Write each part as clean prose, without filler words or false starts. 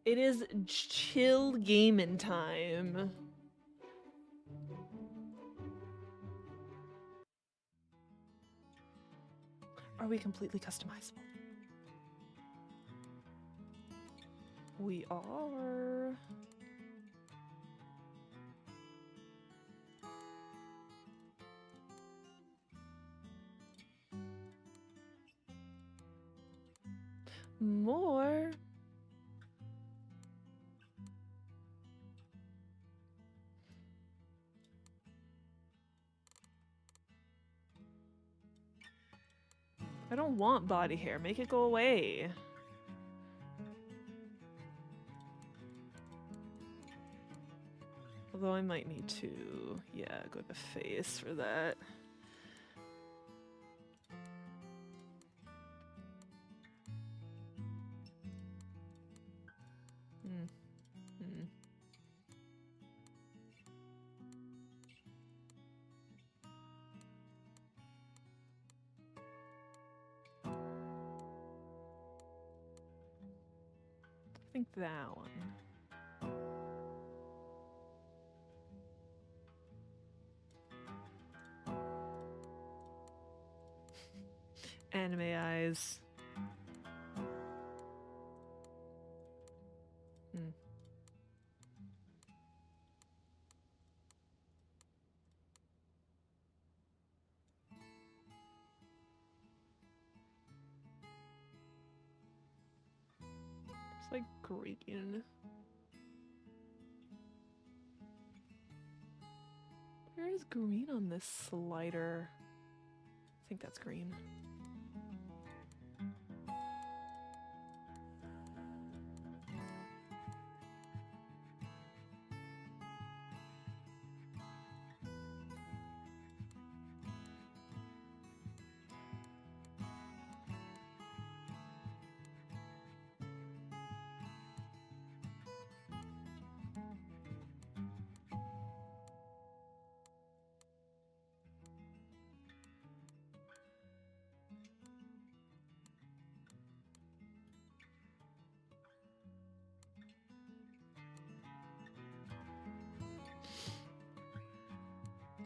It is chill gaming time. Are we completely customizable? We are. More. I don't want body hair. Make it go away. Although I might need to, yeah, go to face for that. I think that one. Anime eyes. It's like green. Where is green on this slider? I think that's green.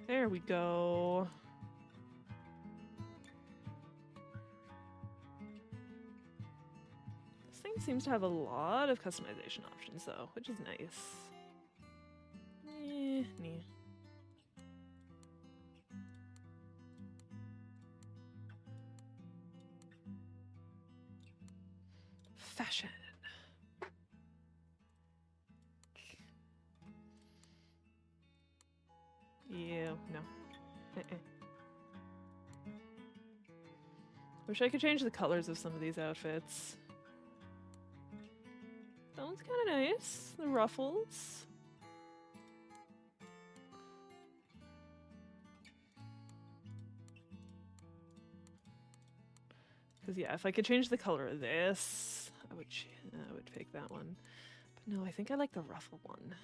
There we go. This thing seems to have a lot of customization options though, which is nice. Nah. Fashion. Yeah, no. Wish I could change the colors of some of these outfits. That one's kind of nice. The ruffles. Because yeah, if I could change the color of this, I would pick that one. But no, I think I like the ruffle one.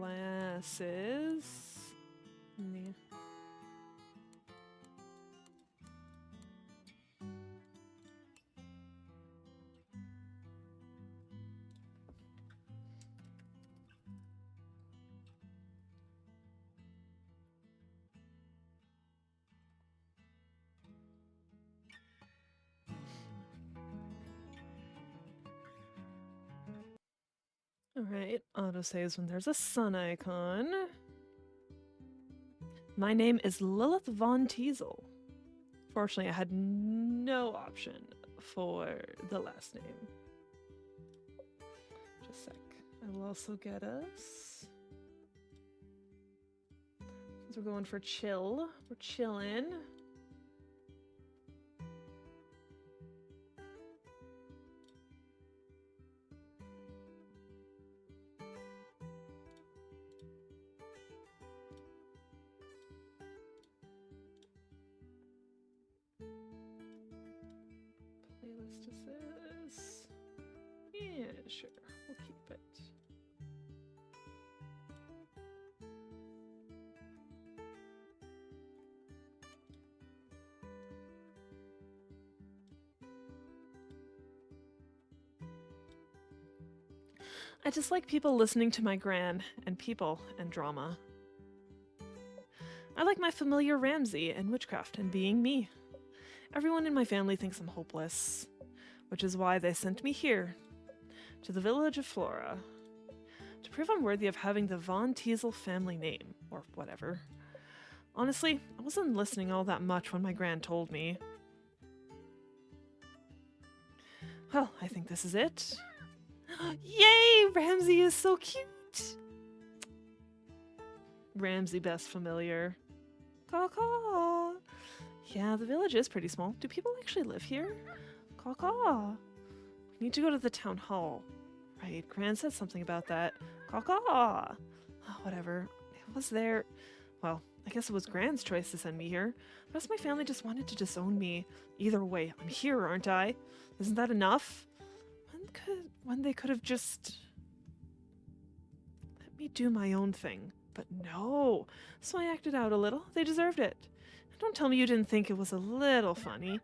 Glasses. Yeah. Alright, autosaves when there's a sun icon. My name is Lilith Von Teasel. Fortunately, I had no option for the last name. Just a sec. I will also get us. Since we're going for chill, we're chilling. solstices. Yeah, sure. We'll keep it. I just like people listening to my gran, and people and drama. I like my familiar Ramsay and witchcraft and being me. Everyone in my family thinks I'm hopeless, which is why they sent me here, to the village of Flora, to prove I'm worthy of having the Von Teasel family name, or whatever. Honestly, I wasn't listening all that much when my gran told me. Well, I think this is it. Yay! Ramsay is so cute! Ramsay best familiar. Caw-caw! Yeah, the village is pretty small. Do people actually live here? Caw-caw! We need to go to the town hall. Right, Gran said something about that. Caw-caw! Oh, whatever. It was there. Well, I guess it was Gran's choice to send me here. The rest of my family just wanted to disown me. Either way, I'm here, aren't I? Isn't that enough? When they could have just let me do my own thing. But no. So I acted out a little. They deserved it. And don't tell me you didn't think it was a little funny.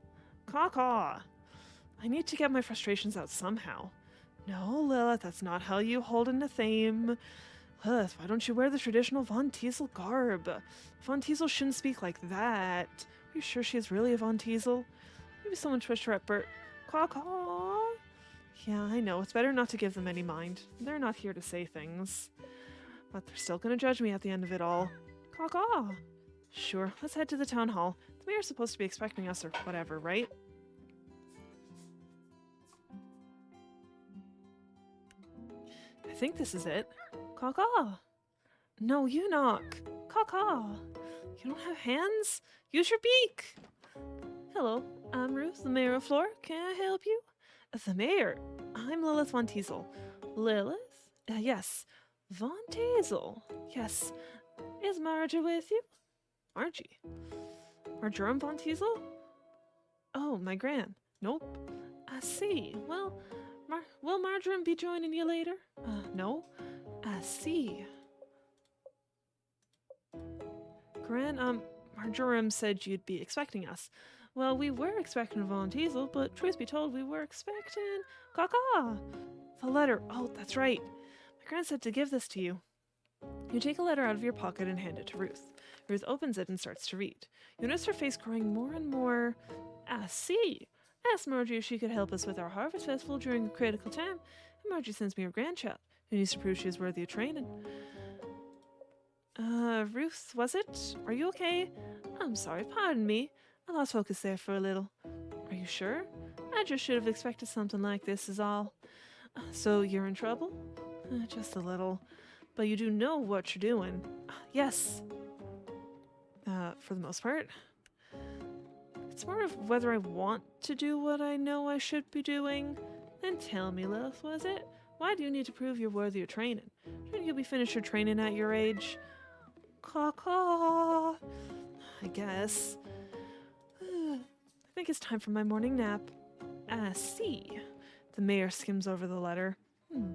Caw-caw. I need to get my frustrations out somehow. No, Lilith, that's not how you hold in a theme. Lilith, why don't you wear the traditional Von Teasel garb? Von Teasel shouldn't speak like that. Are you sure she is really a Von Teasel? Maybe someone twished her at Bert. Caw-caw. Yeah, I know. It's better not to give them any mind. They're not here to say things. But they're still going to judge me at the end of it all. Caw-caw. Sure, let's head to the town hall. The mayor's supposed to be expecting us or whatever, right? I think this is it. Caw-caw. No, you knock. Caw-caw. You don't have hands? Use your beak. Hello, I'm Ruth, the mayor of Flora. Can I help you? The mayor. I'm Lilith Von Teasel. Lilith? Yes. Von Teasel. Yes. Is Margie with you? Margie? Marjoram Von Teasel? Oh, my gran. Nope. I see. Well, will Marjoram be joining you later? No. I see. Gran, Marjoram said you'd be expecting us. Well, we were expecting Von Teasel, but truth be told, we were expecting Caw-caw. The letter. Oh, that's right. My gran said to give this to you. You take a letter out of your pocket and hand it to Ruth. Ruth opens it and starts to read. You notice her face growing more and more. I see. Ask Margie if she could help us with our harvest festival during a critical time, and Margie sends me her grandchild, who needs to prove she is worthy of training. Ruth, was it? Are you okay? I'm sorry, pardon me. I lost focus there for a little. Are you sure? I just should have expected something like this is all. So you're in trouble? Just a little. But you do know what you're doing. Yes. For the most part. It's more of whether I want to do what I know I should be doing. Then tell me, Lilith, was it? Why do you need to prove you're worthy of training? Shouldn't you be finished your training at your age? Caw-caw. I guess. I think it's time for my morning nap. I see. The mayor skims over the letter.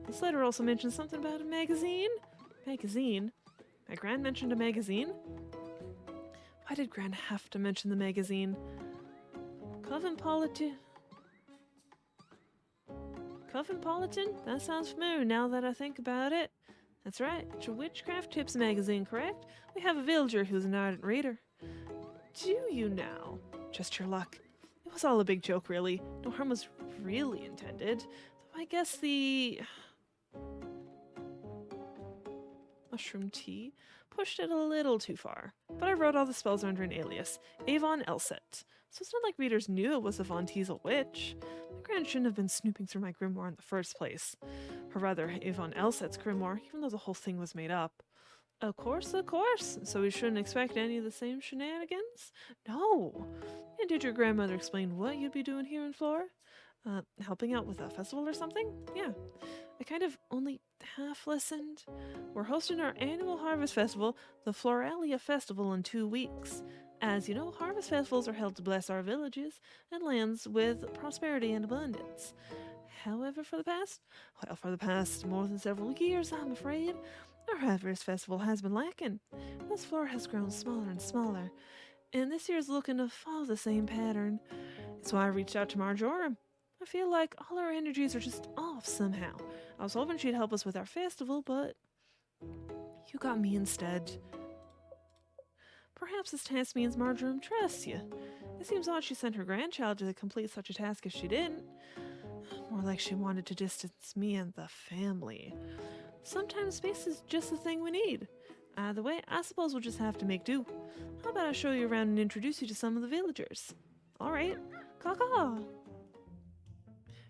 This letter also mentions something about a magazine. Magazine? My gran mentioned a magazine? Why did Gran have to mention the magazine? Cosmopolitan? That sounds familiar now that I think about it. That's right, it's a Witchcraft Tips magazine, correct? We have a villager who's an ardent reader. Do you now? Just your luck. It was all a big joke, really. No harm was really intended. Though I guess the mushroom tea pushed it a little too far. But I wrote all the spells under an alias, Avon Elset. So it's not like readers knew it was a Von Teasel witch. My gran shouldn't have been snooping through my grimoire in the first place. Or rather, Avon Elset's grimoire, even though the whole thing was made up. Of course. So we shouldn't expect any of the same shenanigans? No. And did your grandmother explain what you'd be doing here in Flora? Helping out with a festival or something? Yeah. I kind of only half listened. We're hosting our annual harvest festival, the Floralia Festival, in 2 weeks. As you know, harvest festivals are held to bless our villages and lands with prosperity and abundance. However, for the past more than several years, I'm afraid, our harvest festival has been lacking. This floor has grown smaller and smaller, and this year's looking to follow the same pattern. So I reached out to Marjoram. I feel like all our energies are just off somehow. I was hoping she'd help us with our festival, but you got me instead. Perhaps this task means Marjoram trusts you. It seems odd she sent her grandchild to complete such a task if she didn't. More like she wanted to distance me and the family. Sometimes space is just the thing we need. Either way, I suppose we'll just have to make do. How about I show you around and introduce you to some of the villagers? Alright, caw-caw!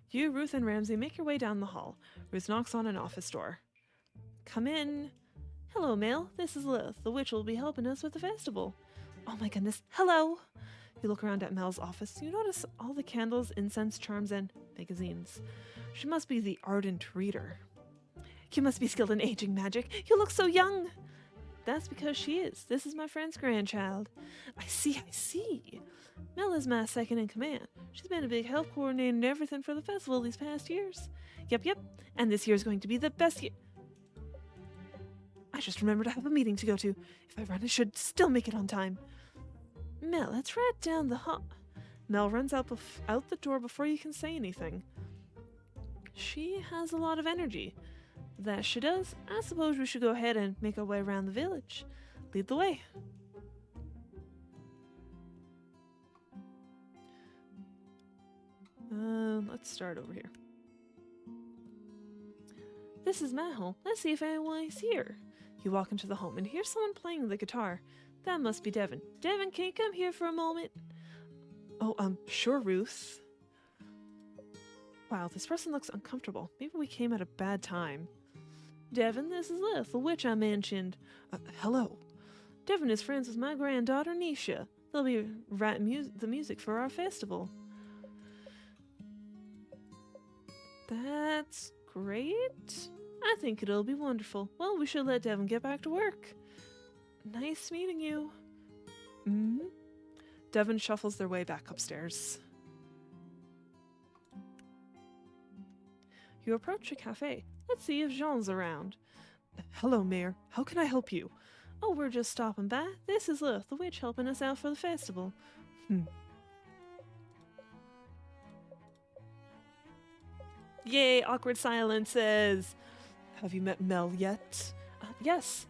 You, Ruth, and Ramsay make your way down the hall. Ruth knocks on an office door. Come in. Hello, Mel. This is Lilith. The witch will be helping us with the festival. Oh my goodness. Hello! You look around at Mel's office. You notice all the candles, incense, charms, and magazines. She must be the ardent reader. You must be skilled in aging magic. You look so young! That's because she is. This is my friend's grandchild. I see. Mel is my second in command. She's been a big help coordinating everything for the festival these past years. Yep. And this year's going to be the best year. I just remembered I have a meeting to go to. If I run, I should still make it on time. Mel, it's right down the hall. Mel runs out the door before you can say anything. She has a lot of energy. That she does. I suppose we should go ahead and make our way around the village. Lead the way. Let's start over here. This is my home. Let's see if anyone is here. You walk into the home and hear someone playing the guitar. That must be Devin. Devin, can you come here for a moment? Oh, sure, Ruth. Wow, this person looks uncomfortable. Maybe we came at a bad time. Devin, this is Lilith, the witch I mentioned. Hello. Devin is friends with my granddaughter, Nisha. They'll be writing the music for our festival. That's great. I think it'll be wonderful. Well, we should let Devin get back to work. Nice meeting you. Devin shuffles their way back upstairs. You approach a cafe. Let's see if Jean's around. Hello, Mayor. How can I help you? Oh, we're just stopping by. This is Lilith, the witch, helping us out for the festival. Yay, awkward silences. Have you met Mel yet? Yes.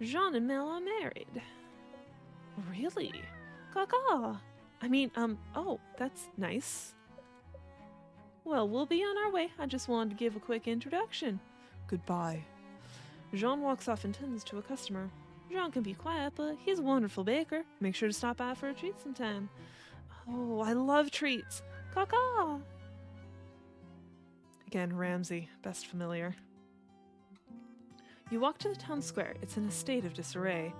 Jean and Mel are married. Really? Caw-caw. Oh, that's nice. Well, we'll be on our way. I just wanted to give a quick introduction. Goodbye. Jean walks off and tends to a customer. Jean can be quiet, but he's a wonderful baker. Make sure to stop by for a treat sometime. Oh, I love treats. Caw-caw. Again, Ramsay, best familiar. You walk to the town square. It's in a state of disarray.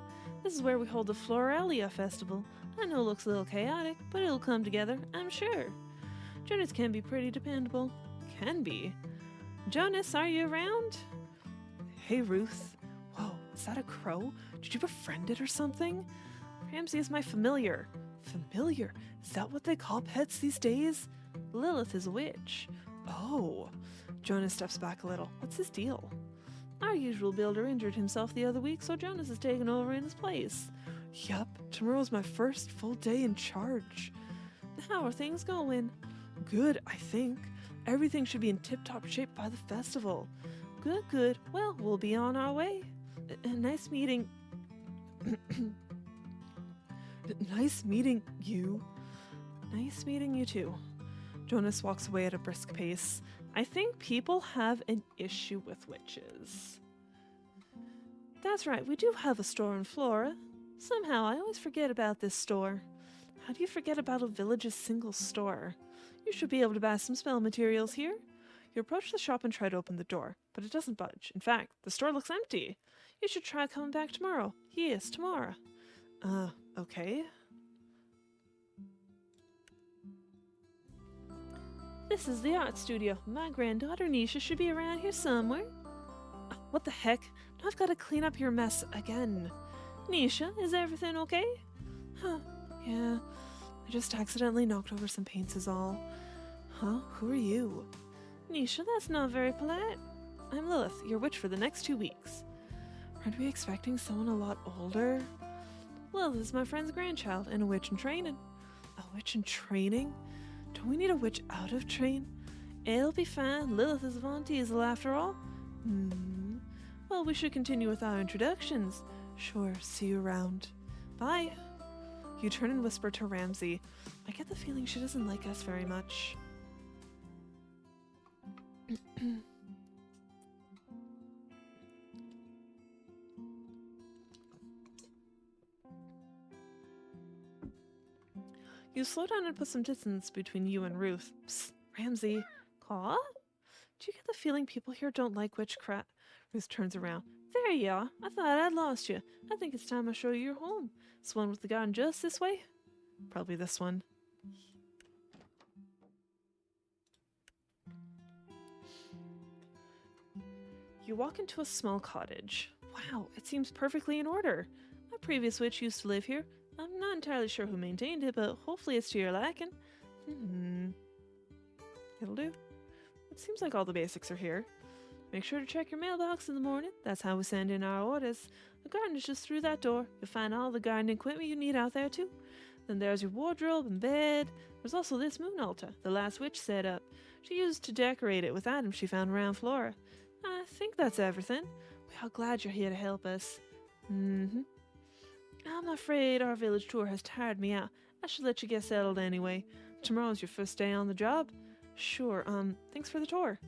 This is where we hold the Floralia Festival. I know it looks a little chaotic, but it'll come together, I'm sure. Jonas can be pretty dependable. Can be. Jonas, are you around? Hey, Ruth. Whoa, is that a crow? Did you befriend it or something? Ramsay is my familiar. Familiar? Is that what they call pets these days? Lilith is a witch. Oh. Jonas steps back a little. What's his deal? Our usual builder injured himself the other week, so Jonas is taking over in his place. Yup, tomorrow's my first full day in charge. How are things going? Good, I think. Everything should be in tip-top shape by the festival. Good. Well, we'll be on our way. Nice meeting... Nice meeting you. Nice meeting you too. Jonas walks away at a brisk pace. I think people have an issue with witches. That's right, we do have a store in Flora. Somehow, I always forget about this store. How do you forget about a village's single store? You should be able to buy some spell materials here. You approach the shop and try to open the door, but it doesn't budge. In fact, the store looks empty. You should try coming back tomorrow. Yes, tomorrow. Okay. This is the art studio. My granddaughter Nisha should be around here somewhere. What the heck? Now I've got to clean up your mess again. Nisha, is everything okay? Huh, yeah. I just accidentally knocked over some paints is all. Huh? Who are you? Nisha, that's not very polite. I'm Lilith, your witch for the next 2 weeks. Aren't we expecting someone a lot older? Lilith is my friend's grandchild and a witch in training. A witch in training? Don't we need a witch out of train? It'll be fine. Lilith is Von Diesel after all. Well, we should continue with our introductions. Sure, see you around. Bye. You turn and whisper to Ramsey. I get the feeling she doesn't like us very much. You slow down and put some distance between you and Ruth. Psst, Ramsey. Caw? Do you get the feeling people here don't like witchcraft? Ruth turns around. There you are. I thought I'd lost you. I think it's time I show you your home. This one with the garden just this way? Probably this one. You walk into a small cottage. Wow, it seems perfectly in order. My previous witch used to live here. I'm not entirely sure who maintained it, but hopefully it's to your liking. It'll do. It seems like all the basics are here. Make sure to check your mailbox in the morning. That's how we send in our orders. The garden is just through that door. You'll find all the gardening equipment you need out there too. Then there's your wardrobe and bed. There's also this moon altar the last witch set up. She used to decorate it with items she found around Flora. I think that's everything. We are glad you're here to help us. I'm afraid our village tour has tired me out. I should let you get settled anyway. Tomorrow's your first day on the job. Sure, thanks for the tour.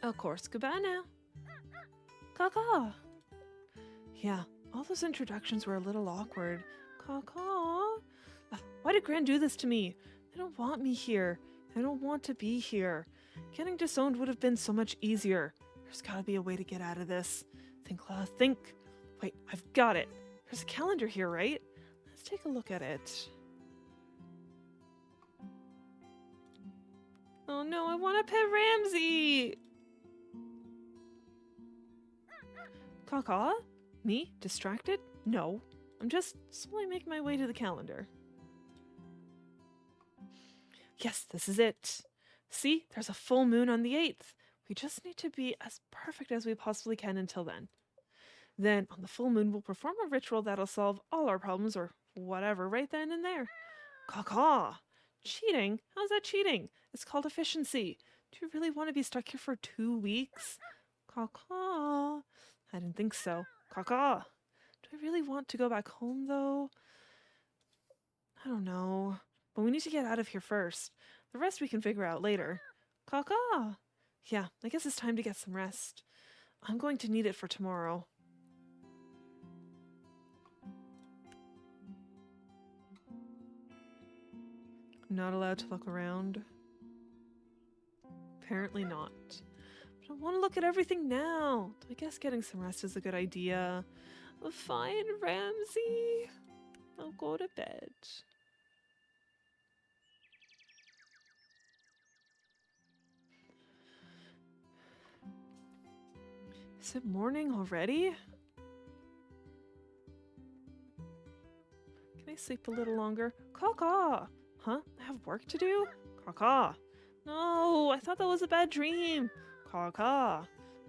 Of course, goodbye now. Caw-caw. Yeah, all those introductions were a little awkward. Caw-caw. Why did Gran do this to me? They don't want me here. I don't want to be here. Getting disowned would have been so much easier. There's gotta be a way to get out of this. Think, Claw, think. Wait, I've got it. There's a calendar here, right? Let's take a look at it. Oh no, I want to pet Ramsey! Caw-caw? Me? Distracted? No. I'm just slowly making my way to the calendar. Yes, this is it. See, there's a full moon on the 8th. We just need to be as perfect as we possibly can until then. Then, on the full moon, we'll perform a ritual that'll solve all our problems or whatever right then and there. Caw-caw! Cheating? How's that cheating? It's called efficiency. Do you really want to be stuck here for 2 weeks? Caw-caw! I didn't think so. Caw-caw! Do I really want to go back home, though? I don't know. But we need to get out of here first. The rest we can figure out later. Caw-caw! Yeah, I guess it's time to get some rest. I'm going to need it for tomorrow. Not allowed to look around. Apparently not. But I want to look at everything now. I guess getting some rest is a good idea. Fine, Ramsey. I'll go to bed. Is it morning already? Can I sleep a little longer? Caw-caw! Huh? I have work to do? Caw-caw! No, I thought that was a bad dream. Caw-caw!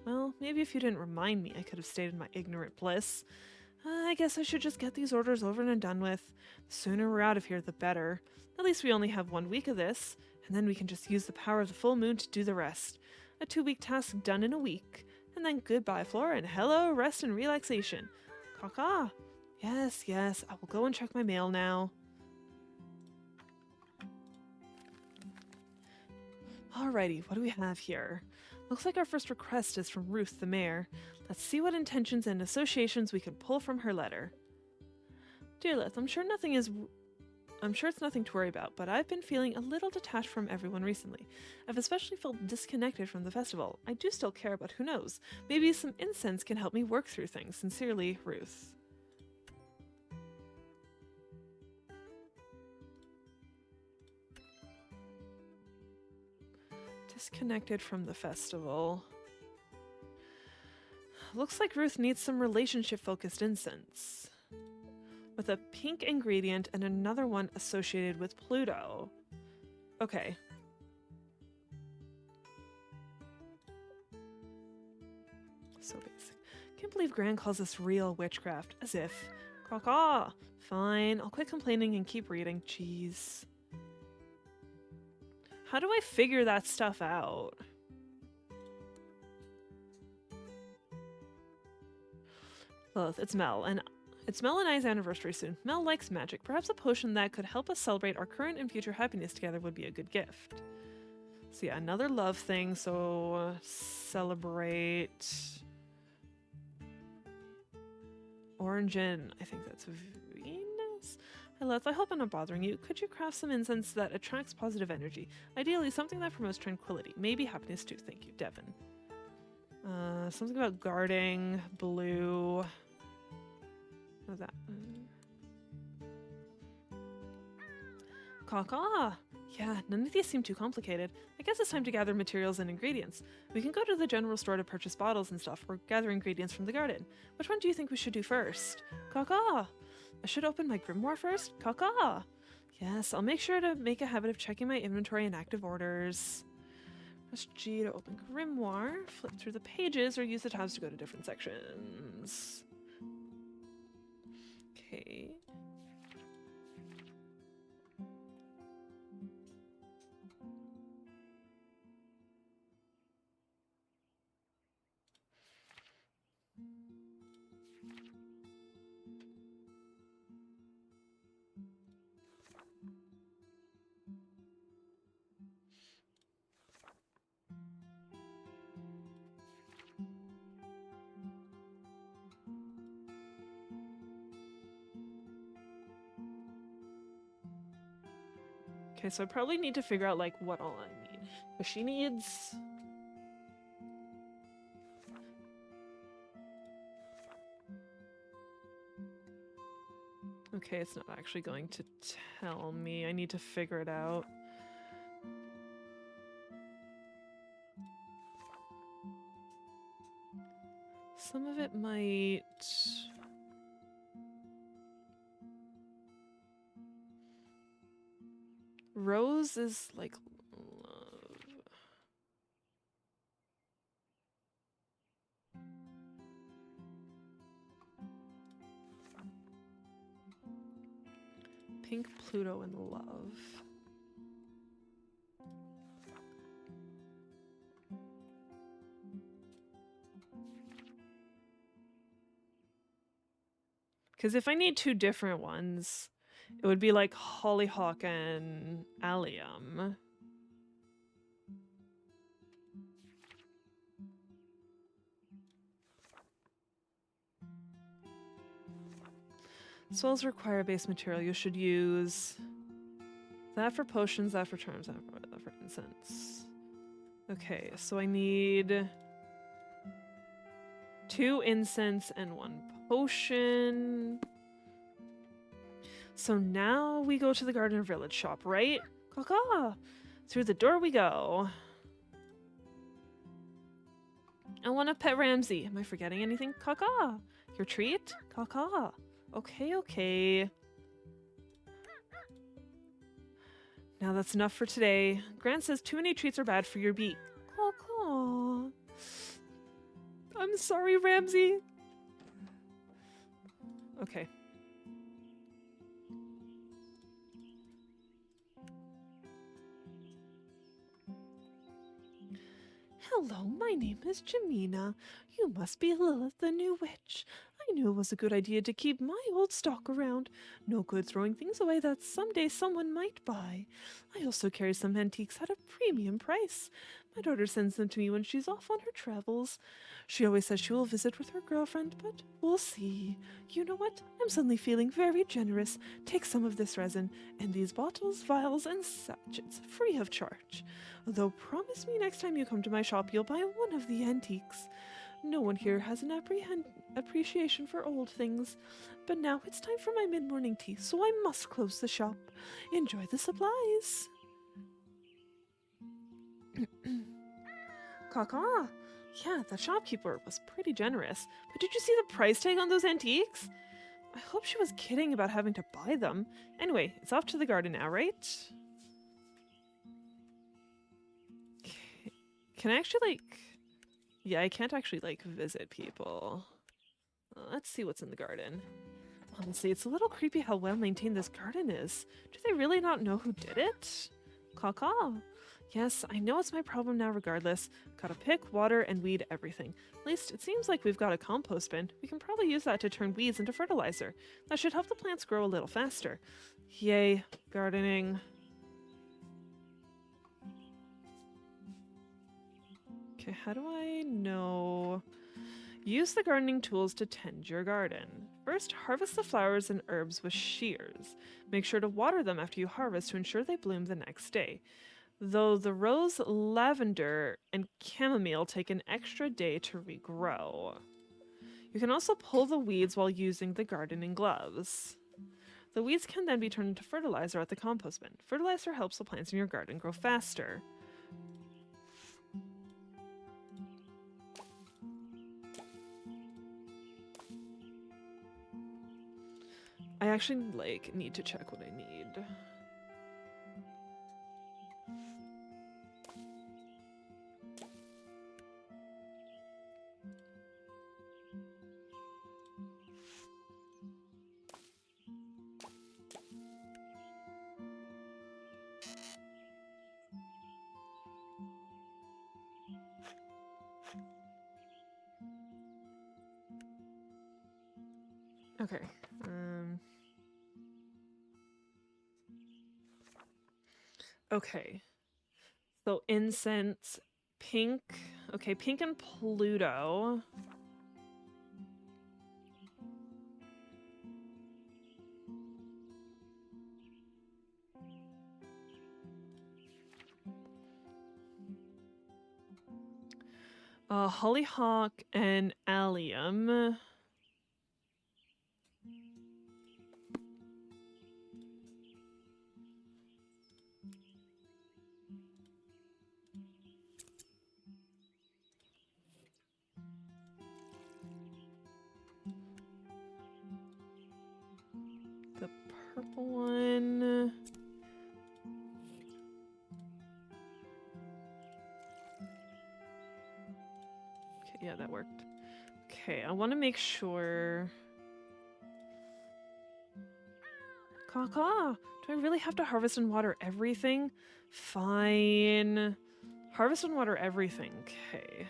Well, maybe if you didn't remind me, I could have stayed in my ignorant bliss. I guess I should just get these orders over and done with. The sooner we're out of here, the better. At least we only have 1 week of this, and then we can just use the power of the full moon to do the rest. A 2-week task done in a week. And then goodbye, Flora, and hello, rest and relaxation. Caw-caw! Yes, yes, I will go and check my mail now. Alrighty, what do we have here? Looks like our first request is from Ruth, the mayor. Let's see what intentions and associations we can pull from her letter. Dear Lith, I'm sure it's nothing to worry about, but I've been feeling a little detached from everyone recently. I've especially felt disconnected from the festival. I do still care, but who knows? Maybe some incense can help me work through things. Sincerely, Ruth. Disconnected from the festival. Looks like Ruth needs some relationship-focused incense. with a pink ingredient and another one associated with Pluto. Okay. So basic. Can't believe Gran calls this real witchcraft. As if. Caw-caw. Fine, I'll quit complaining and keep reading. Jeez. How do I figure that stuff out? Lilith, it's Mel, and it's Mel and I's anniversary soon. Mel likes magic. Perhaps a potion that could help us celebrate our current and future happiness together would be a good gift. So yeah, another love thing, so celebrate... Orange and I think that's Venus. Hi Lilith, I hope I'm not bothering you. Could you craft some incense that attracts positive energy? Ideally, something that promotes tranquility. Maybe happiness too. Thank you, Devin. Something about guarding, blue. How's that? Caw-caw. Yeah, none of these seem too complicated. I guess it's time to gather materials and ingredients. We can go to the general store to purchase bottles and stuff, or gather ingredients from the garden. Which one do you think we should do first? Caw-caw. I should open my grimoire first? Caw-caw. Yes, I'll make sure to make a habit of checking my inventory and active orders. Press G to open grimoire, flip through the pages, or use the tabs to go to different sections. Okay. Okay, so I probably need to figure out, like, what all I need. But she needs... Okay, it's not actually going to tell me. I need to figure it out. Some of it might... Rose is like love. Pink, Pluto, and love. Because if I need two different ones, it would be like Hollyhock and Allium. Spells require a base material. You should use that for potions, that for charms, that for incense. Okay, so I need 2 incense and 1 potion. So now we go to the Garden Village shop, right? Caw-caw! Through the door we go. I want to pet Ramsey. Am I forgetting anything? Caw-caw! Your treat? Caw-caw. Okay, okay. Now that's enough for today. Grant says too many treats are bad for your beak. Caw-caw. I'm sorry, Ramsey. Okay. Hello, my name is Jamina. You must be Lilith, the new witch. I knew it was a good idea to keep my old stock around. No good throwing things away that someday someone might buy. I also carry some antiques at a premium price. My daughter sends them to me when she's off on her travels. She always says she will visit with her girlfriend, but we'll see. You know what? I'm suddenly feeling very generous. Take some of this resin and these bottles, vials, and sachets, free of charge. Although promise me next time you come to my shop you'll buy one of the antiques. No one here has an appreciation for old things. But now it's time for my mid-morning tea, so I must close the shop. Enjoy the supplies. Caw-caw. Yeah, the shopkeeper was pretty generous. But did you see the price tag on those antiques? I hope she was kidding about having to buy them. Anyway, it's off to the garden now, right? Can I actually, like... Yeah, I can't actually, like, visit people. Let's see what's in the garden. Honestly, it's a little creepy how well maintained this garden is. Do they really not know who did it? Caw-caw. Yes, I know it's my problem now regardless. Gotta pick, water, and weed everything. At least it seems like we've got a compost bin. We can probably use that to turn weeds into fertilizer. That should help the plants grow a little faster. Yay, gardening. Okay, how do I know? Use the gardening tools to tend your garden. First, harvest the flowers and herbs with shears. Make sure to water them after you harvest to ensure they bloom the next day. Though the rose, lavender, and chamomile take an extra day to regrow. You can also pull the weeds while using the gardening gloves. The weeds can then be turned into fertilizer at the compost bin. Fertilizer helps the plants in your garden grow faster. I actually, like, need to check what I need. Okay. Okay. So incense, pink. Okay, pink and Pluto. Hollyhock and allium. The purple one. Okay, yeah, that worked. Okay, I want to make sure... Caw-caw! Do I really have to harvest and water everything? Fine. Harvest and water everything. Okay.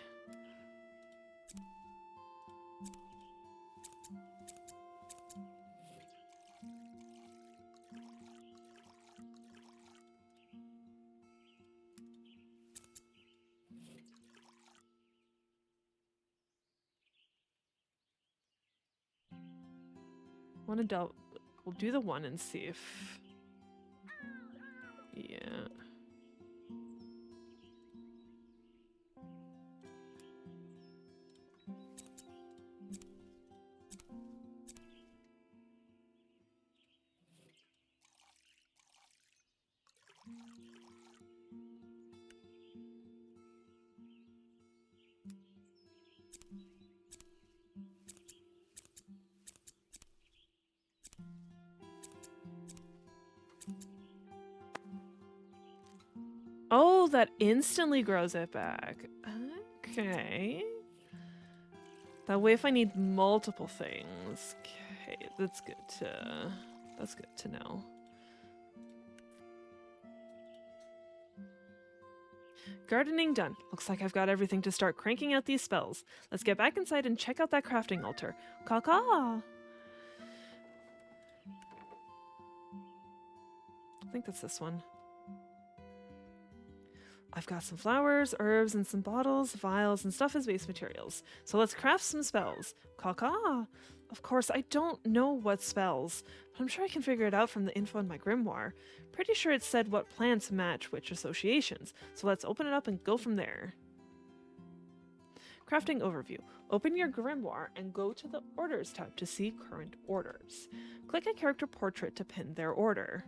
Want to double... We'll do the one and see if... Yeah. Oh, that instantly grows it back. Okay. That way if I need multiple things. Okay, that's good to know. Gardening done. Looks like I've got everything to start cranking out these spells. Let's get back inside and check out that crafting altar. Caw-caw! I think that's this one. I've got some flowers, herbs, and some bottles, vials, and stuff as base materials. So let's craft some spells. Caw-caw! Of course, I don't know what spells, but I'm sure I can figure it out from the info in my grimoire. Pretty sure it said what plants match which associations, so let's open it up and go from there. Crafting overview. Open your grimoire and go to the Orders tab to see current orders. Click a character portrait to pin their order.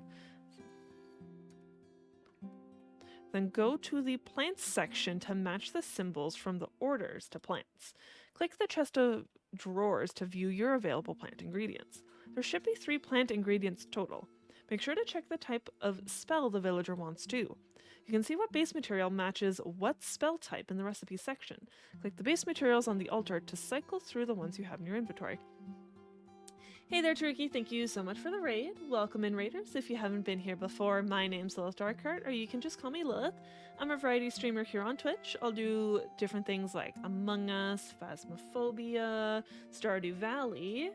Then go to the Plants section to match the symbols from the orders to plants. Click the chest of drawers to view your available plant ingredients. There should be 3 plant ingredients total. Make sure to check the type of spell the villager wants too. You can see what base material matches what spell type in the recipe section. Click the base materials on the altar to cycle through the ones you have in your inventory. Hey there, Taruki. Thank you so much for the raid. Welcome in, raiders. If you haven't been here before, my name's Lilith Darkheart, or you can just call me Lilith. I'm a variety streamer here on Twitch. I'll do different things like Among Us, Phasmophobia, Stardew Valley.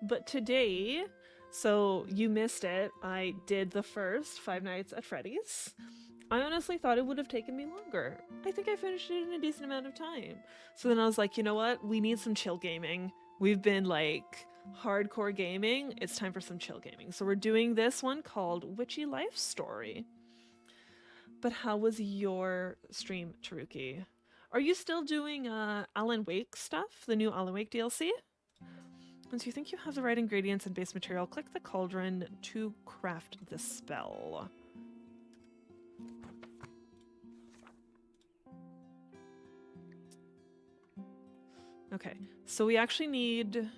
But today, so you missed it, I did the first Five Nights at Freddy's. I honestly thought it would have taken me longer. I think I finished it in a decent amount of time. So then I was like, you know what? We need some chill gaming. We've been like hardcore gaming. It's time for some chill gaming. So we're doing this one called Witchy Life Story. But how was your stream, Taruki? Are you still doing Alan Wake stuff? The new Alan Wake DLC? Once you think you have the right ingredients and base material, click the cauldron to craft the spell. Okay, so we actually need...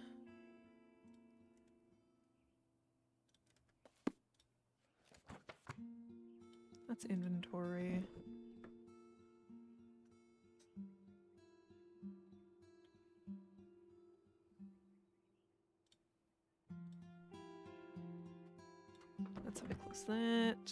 That's inventory. That's how I close that.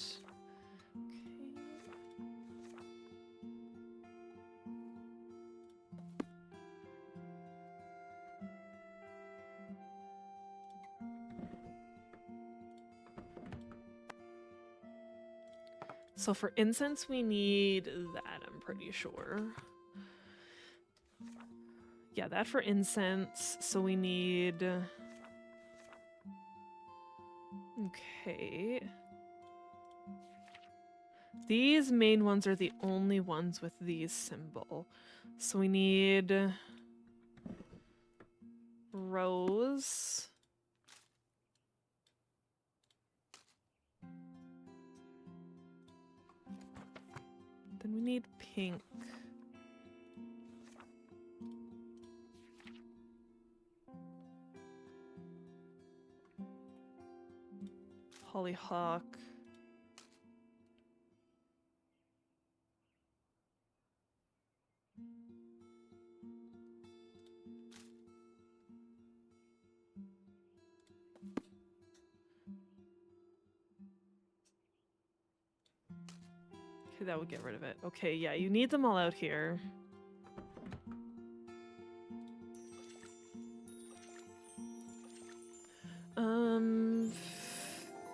So for incense, we need that, I'm pretty sure. Yeah, that for incense. So we need... Okay. These main ones are the only ones with these symbol. So we need... Rose... Then we need pink. Hollyhock. Okay, that would get rid of it. Okay, yeah, you need them all out here.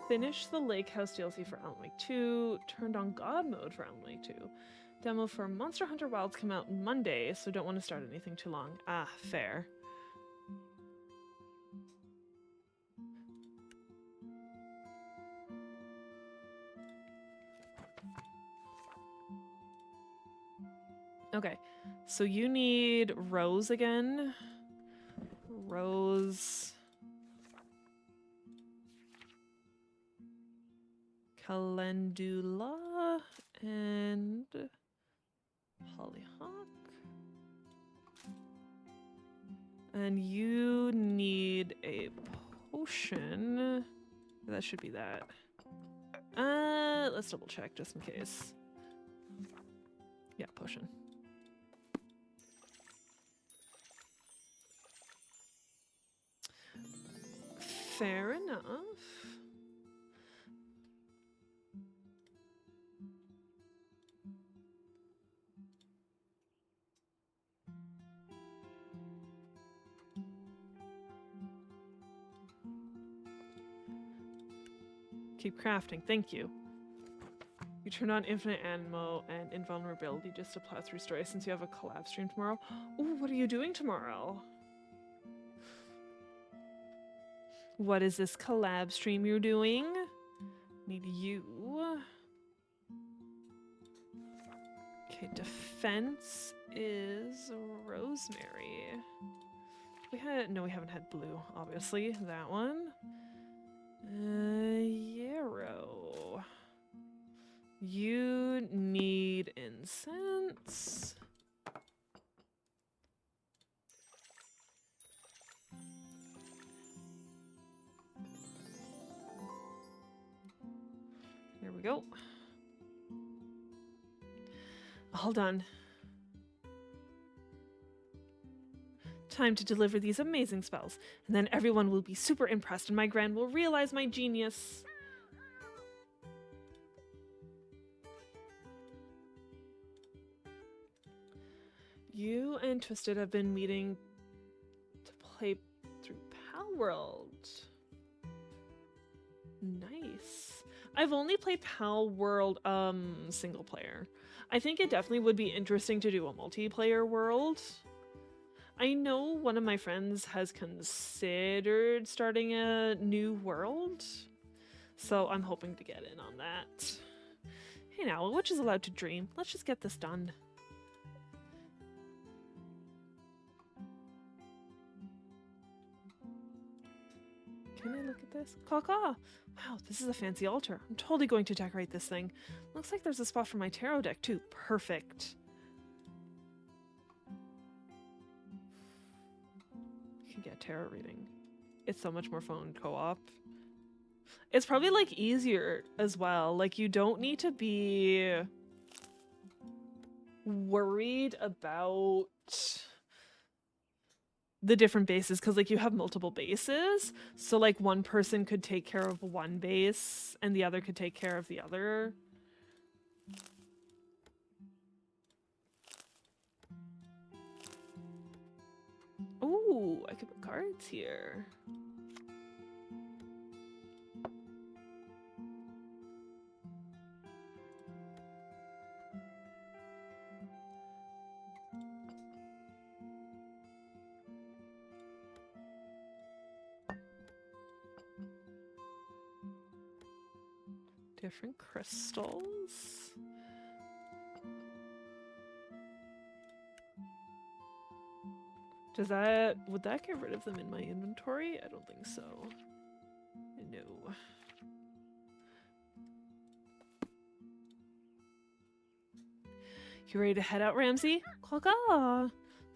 Finished the Lake House DLC for Alan Wake 2. Turned on God mode for Alan Wake 2. Demo for Monster Hunter Wilds come out Monday, so don't want to start anything too long. Ah, fair. Okay, so you need Rose again. Rose... Calendula and Hollyhock. And you need a potion. That should be that. Let's double check just in case. Yeah, potion. Fair enough. Keep crafting, thank you. You turn on infinite ammo and invulnerability just to plow through stories since you have a collab stream tomorrow. Ooh, what are you doing tomorrow? What is this collab stream you're doing? Need you. Okay, defense is Rosemary. No, we haven't had blue, obviously. That one. Yarrow. You need incense. we go. All done. Time to deliver these amazing spells, and then everyone will be super impressed and my Gran will realize my genius. You and Twisted have been meeting to play through Palworld. Nice. I've only played Palworld single player. I think it definitely would be interesting to do a multiplayer world. I know one of my friends has considered starting a new world, so I'm hoping to get in on that. Hey now, a witch is allowed to dream. Let's just get this done. Can I look at this? Caw-caw! Wow, this is a fancy altar. I'm totally going to decorate this thing. Looks like there's a spot for my tarot deck too. Perfect. You can get tarot reading. It's so much more fun co-op. It's probably like easier as well. Like you don't need to be worried about the different bases because like you have multiple bases, so like one person could take care of one base and the other could take care of the other. Ooh, I could put cards here. Different crystals. Would that get rid of them in my inventory? I don't think so. No. You ready to head out, Ramsey? Caw-caw.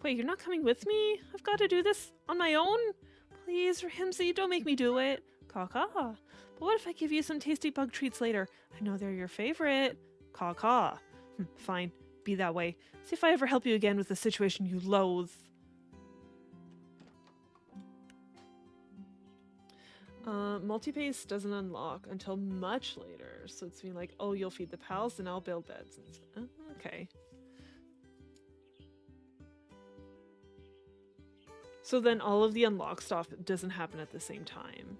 Wait, you're not coming with me? I've got to do this on my own? Please, Ramsey, don't make me do it. Caw-caw. But what if I give you some tasty bug treats later? I know they're your favorite. Caw-caw. Fine, be that way. See if I ever help you again with a situation you loathe. Multi-base doesn't unlock until much later, so it's being like, oh, you'll feed the pals and I'll build beds. Okay. So then all of the unlock stuff doesn't happen at the same time.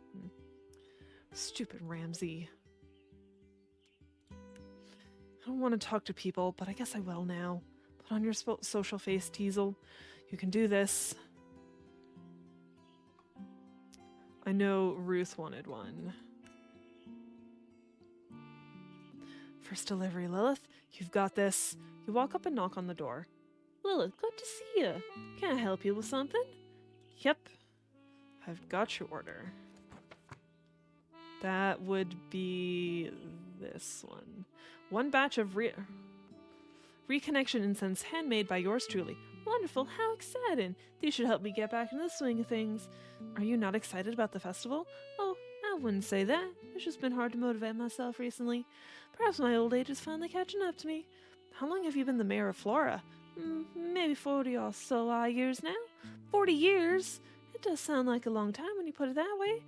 Stupid Ramsey. I don't want to talk to people, but I guess I will now. Put on your social face, Teasel. You can do this. I know Ruth wanted one. First delivery, Lilith. You've got this. You walk up and knock on the door. Lilith, good to see you. Can I help you with something? Yep. I've got your order. That would be this one. One batch of reconnection incense handmade by yours truly. Wonderful, how exciting. These should help me get back into the swing of things. Are you not excited about the festival? Oh, I wouldn't say that. It's just been hard to motivate myself recently. Perhaps my old age is finally catching up to me. How long have you been the mayor of Flora? Maybe 40 or so years now. 40 years? It does sound like a long time when you put it that way.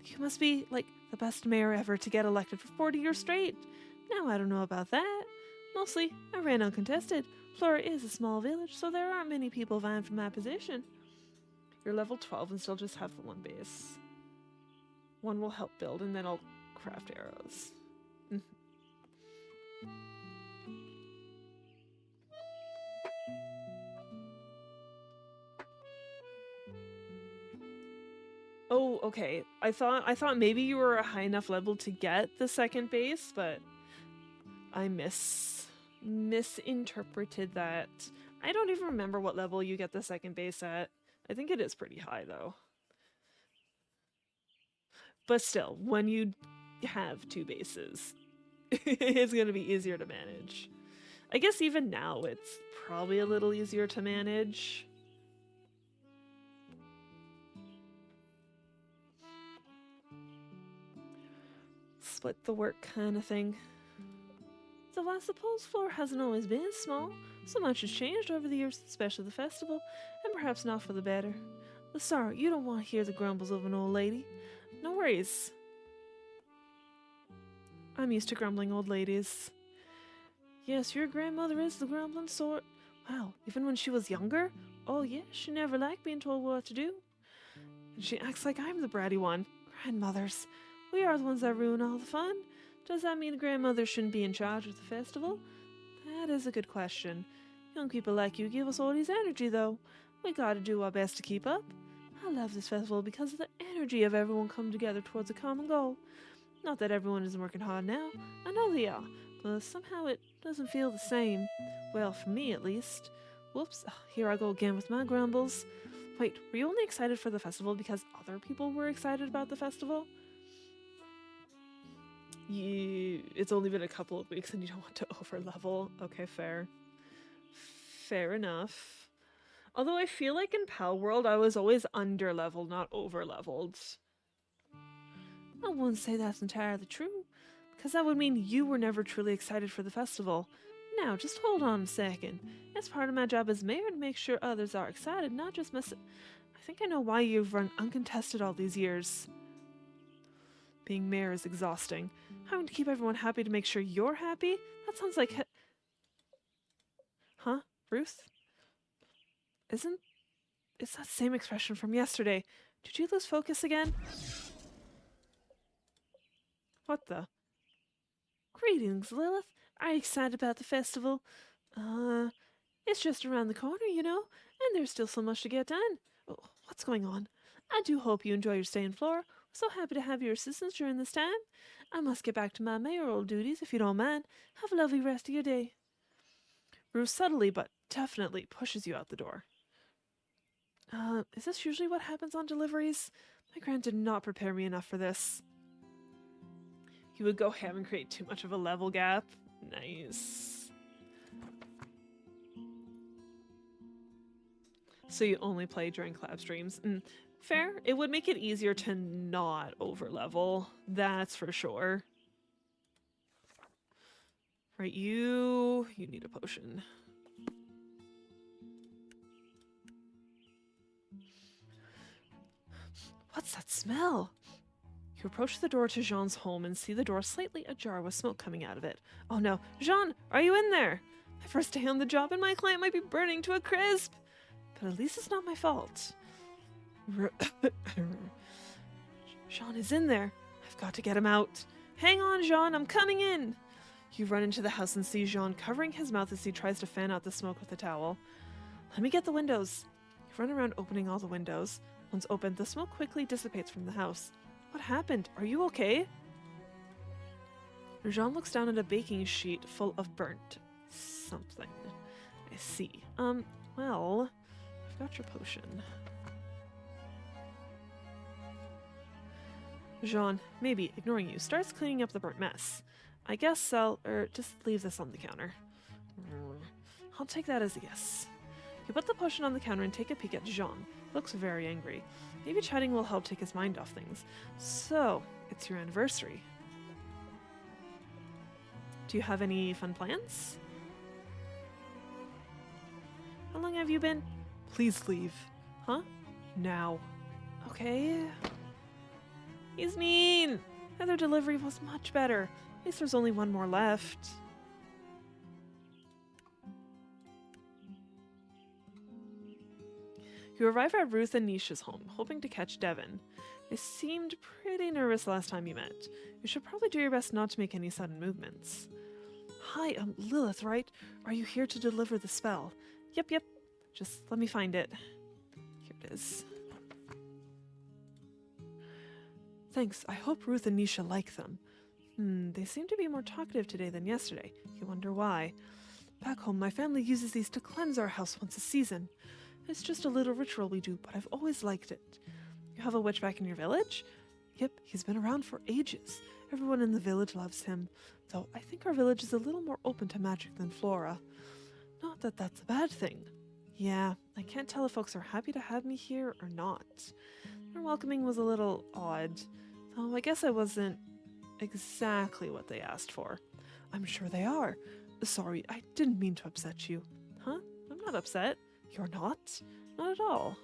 You must be, like, the best mayor ever to get elected for 40 years straight. Now, I don't know about that. Mostly, I ran uncontested. Flora is a small village, so there aren't many people vying for my position. You're level 12 and still just have the one base. One will help build, and then I'll craft arrows. Oh, okay. I thought maybe you were a high enough level to get the second base, but I misinterpreted that. I don't even remember what level you get the second base at. I think it is pretty high though. But still, when you have two bases, it's going to be easier to manage. I guess even now it's probably a little easier to manage. Split the work kind of thing. Though I suppose Flora hasn't always been small. So much has changed over the years, especially the festival, and perhaps not for the better. But sorry, you don't want to hear the grumbles of an old lady. No worries. I'm used to grumbling old ladies. Yes, your grandmother is the grumbling sort. Wow, even when she was younger? Oh yes, she never liked being told what to do. And she acts like I'm the bratty one. Grandmothers. We are the ones that ruin all the fun. Does that mean grandmothers shouldn't be in charge of the festival? That is a good question. Young people like you give us all this energy, though. We gotta do our best to keep up. I love this festival because of the energy of everyone coming together towards a common goal. Not that everyone isn't working hard now. I know they are. But somehow it doesn't feel the same. Well, for me at least. Whoops, here I go again with my grumbles. Wait, were you only excited for the festival because other people were excited about the festival? It's only been a couple of weeks and you don't want to overlevel. Okay, fair. Fair enough. Although I feel like in Pal World I was always underleveled, not overleveled. I wouldn't say that's entirely true, because that would mean you were never truly excited for the festival. Now, just hold on a second. It's part of my job as mayor to make sure others are excited, not just myself. I think I know why you've run uncontested all these years. Being mayor is exhausting. Having to keep everyone happy to make sure you're happy? That sounds like... Huh? Ruth? It's that same expression from yesterday. Did you lose focus again? What the? Greetings, Lilith. Are you excited about the festival? It's just around the corner, you know, and there's still so much to get done. Oh, what's going on? I do hope you enjoy your stay in Flora. We're so happy to have your assistance during this time. I must get back to my mayoral duties, if you don't mind. Have a lovely rest of your day. Ruth subtly but definitely pushes you out the door. Is this usually what happens on deliveries? My grand did not prepare me enough for this. You would go ham and create too much of a level gap. Nice. So you only play during collab streams. Fair. It would make it easier to not overlevel. That's for sure. Right, you need a potion. What's that smell? You approach the door to Jean's home and see the door slightly ajar with smoke coming out of it. Oh no, Jean, are you in there? My first day on the job and my client might be burning to a crisp. But at least it's not my fault. Jean is in there. I've got to get him out. Hang on, Jean, I'm coming in. You run into the house and see Jean covering his mouth as he tries to fan out the smoke with a towel. Let me get the windows. You run around opening all the windows. Once opened, the smoke quickly dissipates from the house. What happened? Are you okay? Jean looks down at a baking sheet full of burnt something. I see. Well, I've got your potion. Jean, maybe ignoring you, starts cleaning up the burnt mess. I guess just leave this on the counter. I'll take that as a yes. You put the potion on the counter and take a peek at Jean. Looks very angry. Maybe chatting will help take his mind off things. So, it's your anniversary. Do you have any fun plans? How long have you been? Please leave. Huh? Now. Okay. He's mean! The other delivery was much better. At least there's only one more left. You arrive at Ruth and Nisha's home, hoping to catch Devin. They seemed pretty nervous last time you met. You should probably do your best not to make any sudden movements. Hi, Lilith, right? Are you here to deliver the spell? Yep. Just let me find it. Here it is. Thanks. I hope Ruth and Nisha like them. They seem to be more talkative today than yesterday. You wonder why. Back home, my family uses these to cleanse our house once a season. It's just a little ritual we do, but I've always liked it. You have a witch back in your village? Yep, he's been around for ages. Everyone in the village loves him, though I think our village is a little more open to magic than Flora. Not that that's a bad thing. Yeah, I can't tell if folks are happy to have me here or not. Their welcoming was a little odd, though I guess I wasn't exactly what they asked for. I'm sure they are. Sorry, I didn't mean to upset you. Huh? I'm not upset. You're not? Not at all.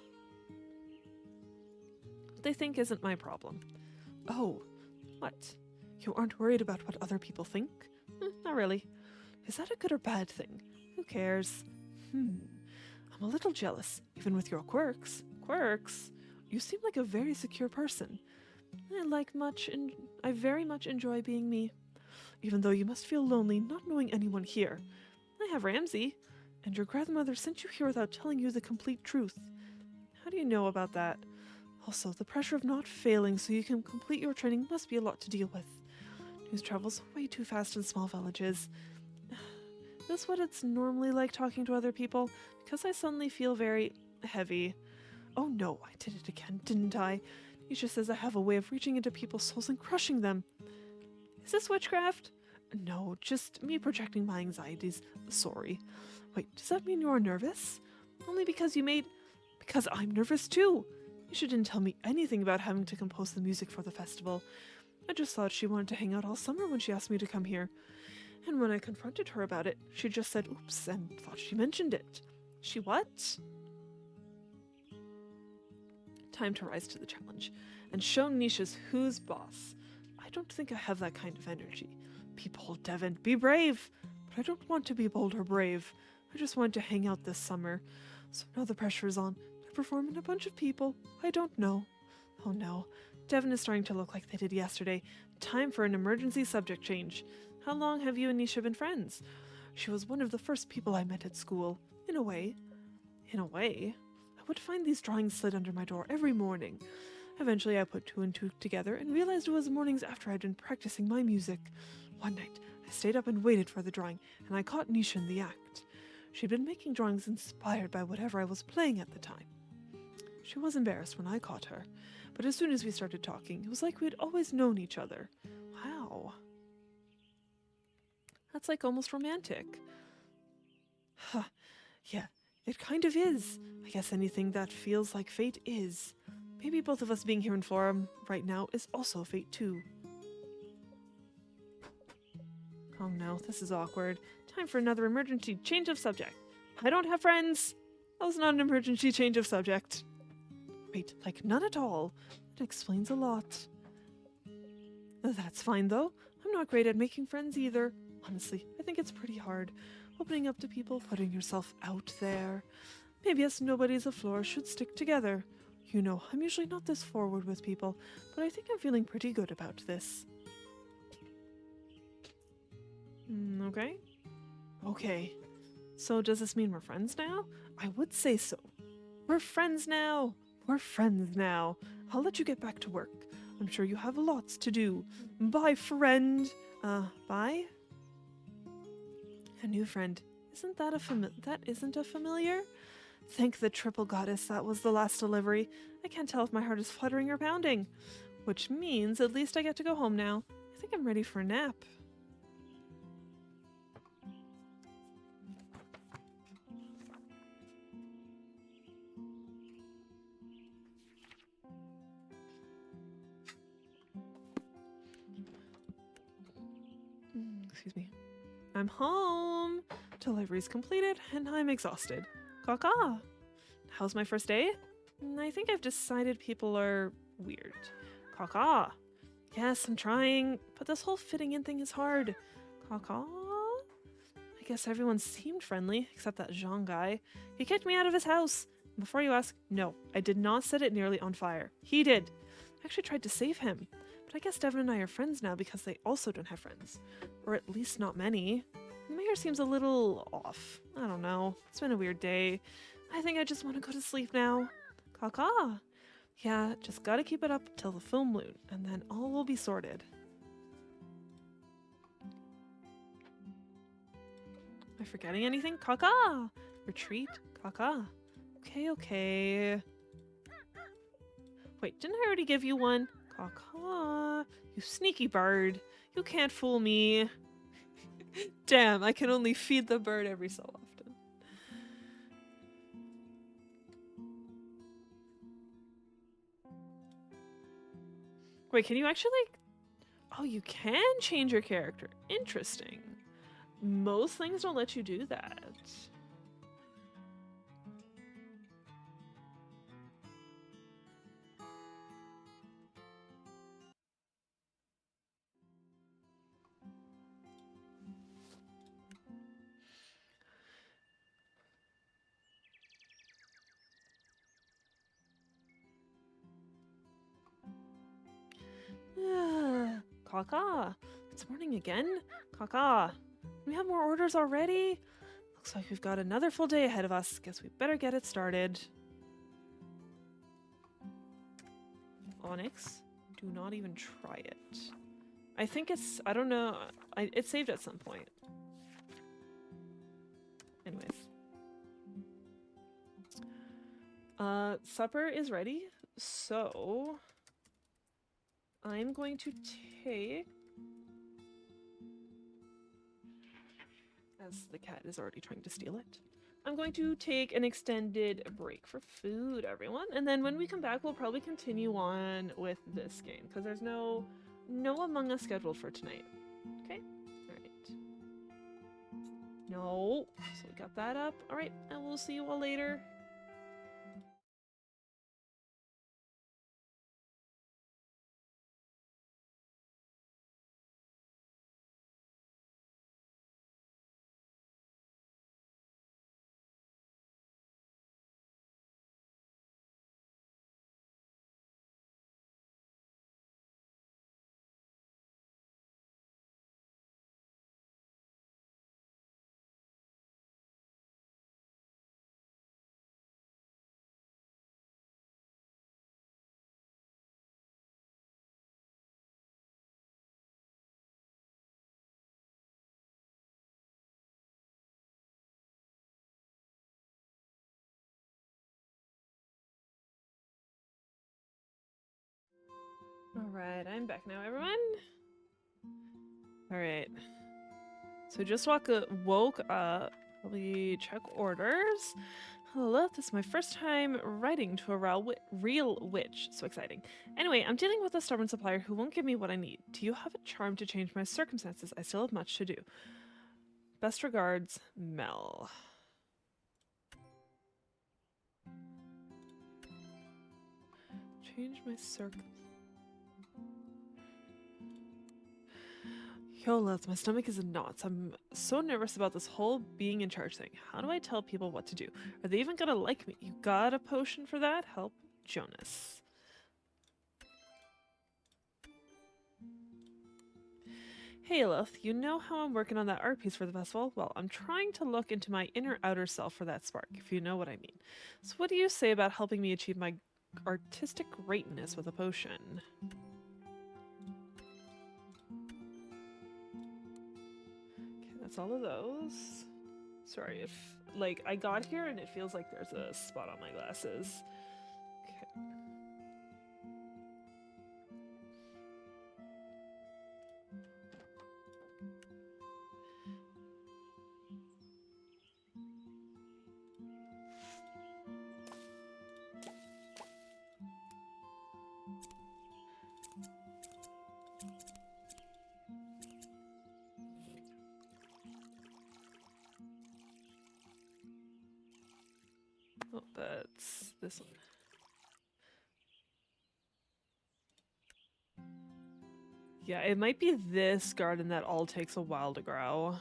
What they think isn't my problem. Oh, what? You aren't worried about what other people think? Not really. Is that a good or bad thing? Who cares? I'm a little jealous, even with your quirks. Quirks? You seem like a very secure person. I very much enjoy being me. Even though you must feel lonely not knowing anyone here. I have Ramsey, and your grandmother sent you here without telling you the complete truth. How do you know about that? Also, the pressure of not failing so you can complete your training must be a lot to deal with. News travels way too fast in small villages. Is this what it's normally like talking to other people? Because I suddenly feel very heavy. Oh no, I did it again, didn't I? Nisha says I have a way of reaching into people's souls and crushing them. Is this witchcraft? No, just me projecting my anxieties. Sorry. Wait, does that mean you're nervous? Only because Because I'm nervous too. Nisha didn't tell me anything about having to compose the music for the festival. I just thought she wanted to hang out all summer when she asked me to come here. And when I confronted her about it, she just said oops and thought she mentioned it. She what? Time to rise to the challenge and show Nisha's who's boss. I don't think I have that kind of energy. Be bold, Devin. Be brave. But I don't want to be bold or brave. I just want to hang out this summer. So now the pressure is on to perform in a bunch of people I don't know. Oh no. Devin is starting to look like they did yesterday. Time for an emergency subject change. How long have you and Nisha been friends? She was one of the first people I met at school. In a way. In a way? I would find these drawings slid under my door every morning. Eventually I put two and two together and realized it was mornings after I'd been practicing my music. One night, I stayed up and waited for the drawing, and I caught Nisha in the act. She'd been making drawings inspired by whatever I was playing at the time. She was embarrassed when I caught her, but as soon as we started talking, it was like we'd always known each other. Wow. That's like almost romantic. Huh. Yeah, it kind of is. I guess anything that feels like fate is. Maybe both of us being here in Flora right now is also fate too. Oh no, this is awkward. Time for another emergency change of subject. I don't have friends. That was not an emergency change of subject. Wait, like none at all. It explains a lot. That's fine though. I'm not great at making friends either. Honestly, I think it's pretty hard. Opening up to people, putting yourself out there. Maybe us nobodies of Flora should stick together. You know, I'm usually not this forward with people, but I think I'm feeling pretty good about this. Okay. Okay. So does this mean we're friends now? I would say so. We're friends now. We're friends now. I'll let you get back to work. I'm sure you have lots to do. Bye, friend. Bye? A new friend. Isn't that that isn't a familiar? Thank the triple goddess that was the last delivery. I can't tell if my heart is fluttering or pounding. Which means at least I get to go home now. I think I'm ready for a nap. Excuse me. I'm home. Delivery's completed and I'm exhausted. Caw-caw. How's my first day? I think I've decided people are weird. Caw-caw. Yes, I'm trying, but this whole fitting in thing is hard. Caw-caw. I guess everyone seemed friendly, except that Jean guy. He kicked me out of his house. Before you ask, no, I did not set it nearly on fire. He did. I actually tried to save him. But I guess Devin and I are friends now because they also don't have friends. Or at least not many. My hair seems a little off. I don't know. It's been a weird day. I think I just want to go to sleep now. Caw-caw. Yeah, just gotta keep it up till the full moon, and then all will be sorted. Am I forgetting anything? Caw-caw. Retreat. Caw-caw. Okay. Wait, didn't I already give you one? Caw-caw. You sneaky bird. You can't fool me. Damn, I can only feed the bird every so often. Wait, can you actually... Oh, you can change your character. Interesting. most things don't let you do that. Kaka, it's morning again. Kaka, we have more orders already. Looks like we've got another full day ahead of us. Guess we better get it started. Onyx, do not even try it. I think it's, I don't know, it's saved at some point. Anyways. Supper is ready, so I'm going to take, as the cat is already trying to steal it, I'm going to take an extended break for food, everyone, and then when we come back, we'll probably continue on with this game, because there's no Among Us scheduled for tonight. Okay? Alright. No. So we got that up. Alright, and we'll see you all later. Alright, I'm back now, everyone. Alright. So just woke up. Probably check orders. Hello, this is my first time writing to a real witch. So exciting. Anyway, I'm dealing with a stubborn supplier who won't give me what I need. Do you have a charm to change my circumstances? I still have much to do. Best regards, Mel. Change my circ. Yo, lads, my stomach is in knots. I'm so nervous about this whole being in charge thing. How do I tell people what to do? Are they even gonna like me? You got a potion for that? Help Jonas. Hey, Lilith, you know how I'm working on that art piece for the festival? Well, I'm trying to look into my inner outer self for that spark, if you know what I mean. So what do you say about helping me achieve my artistic greatness with a potion? That's all of those. Sorry if, like, I got here and it feels like there's a spot on my glasses. Okay. Oh, that's this one. Yeah, it might be this garden that all takes a while to grow.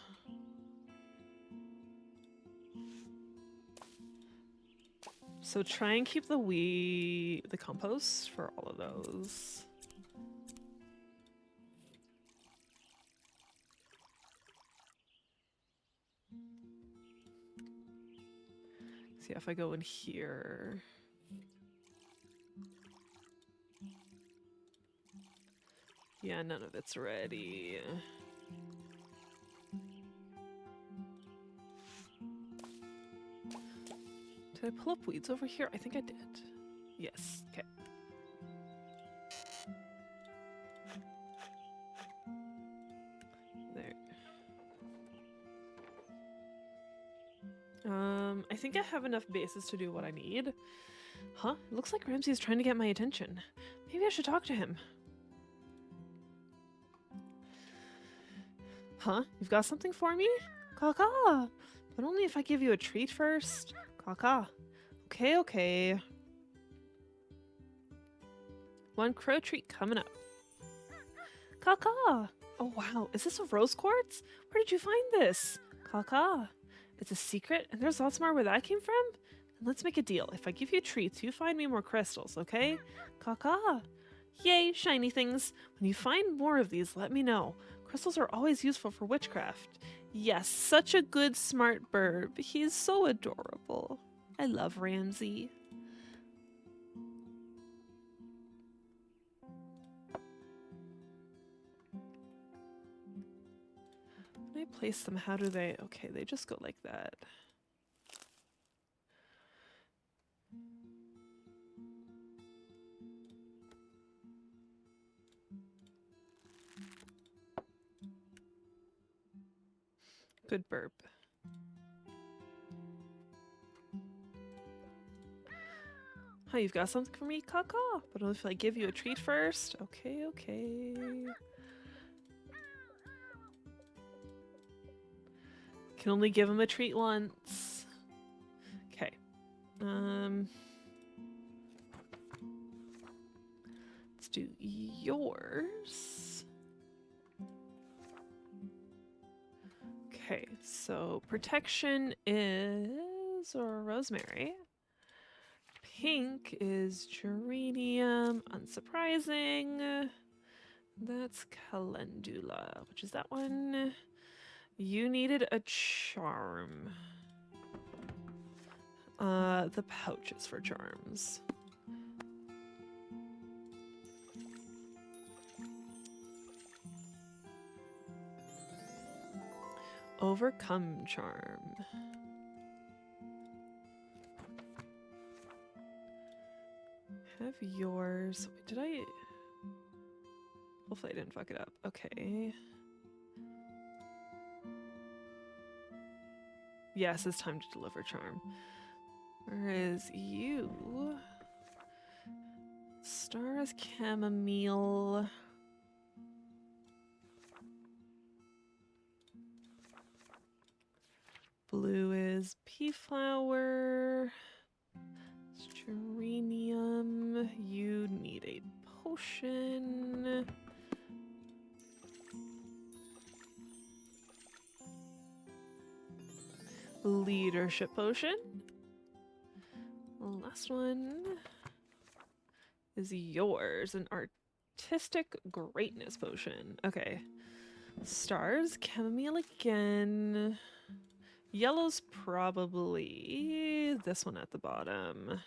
So try and keep the compost for all of those. See if I go in here. Yeah, none of it's ready. Did I pull up weeds over here? I think I did. Yes, okay. There. I think I have enough bases to do what I need. Huh? It looks like Ramsey is trying to get my attention. Maybe I should talk to him. Huh? You've got something for me? Caw-caw. But only if I give you a treat first. Caw-caw. Okay, okay. One crow treat coming up. Caw-caw. Oh wow, is this a rose quartz? Where did you find this? Caw-caw. It's a secret and there's lots more where that came from? And let's make a deal. If I give you treats, you find me more crystals, okay? Caw-caw. Yay, shiny things. When you find more of these, let me know. Crystals are always useful for witchcraft. Yes, such a good, smart bird. He's so adorable. I love Ramsey. When I place them, how do they... Okay, they just go like that. Good burp. Huh, you've got something for me, Caw-caw? But if I give you a treat first? Okay, okay. Can only give him a treat once. Okay. Let's do yours. Okay, so protection is rosemary. Pink is geranium, unsurprising. That's calendula, which is that one. You needed a charm. The pouches for charms. Overcome charm. Have yours. Wait, did I? Hopefully I didn't fuck it up. Okay. Yes, it's time to deliver charm. Where is you? Star is chamomile. Blue is pea flower. Geranium. You need a potion. Leadership potion. The last one is yours. An artistic greatness potion. Okay. Stars. Chamomile again. Yellow's probably this one at the bottom.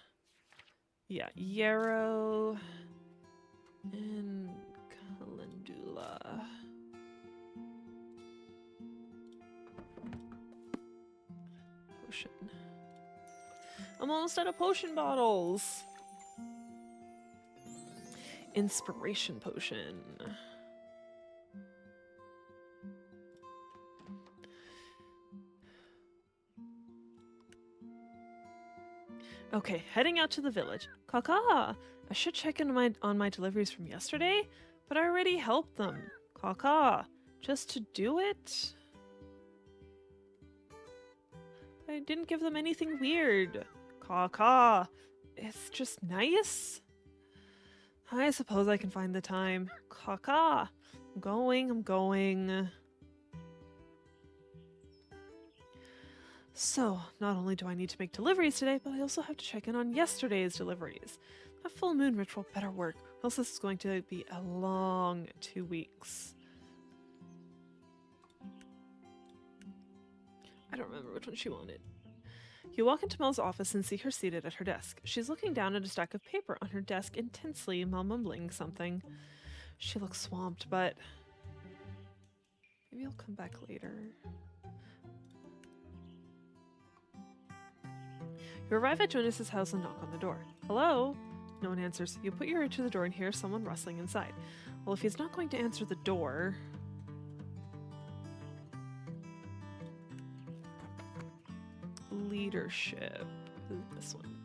Yeah, yarrow and calendula. Potion. I'm almost out of potion bottles. Inspiration potion. Okay, heading out to the village. Caw-caw! I should check in on my deliveries from yesterday, but I already helped them. Caw-caw! Just to do it? I didn't give them anything weird. Caw-caw! It's just nice? I suppose I can find the time. Caw-caw! I'm going. So, not only do I need to make deliveries today, but I also have to check in on yesterday's deliveries. That full moon ritual better work, or else this is going to be a long 2 weeks. I don't remember which one she wanted. You walk into Mel's office and see her seated at her desk. She's looking down at a stack of paper on her desk intensely while mumbling something. She looks swamped, but maybe I'll come back later. You arrive at Jonas's house and knock on the door. Hello? No one answers. You put your ear to the door and hear someone rustling inside. Well, if he's not going to answer the door... Leadership. This one.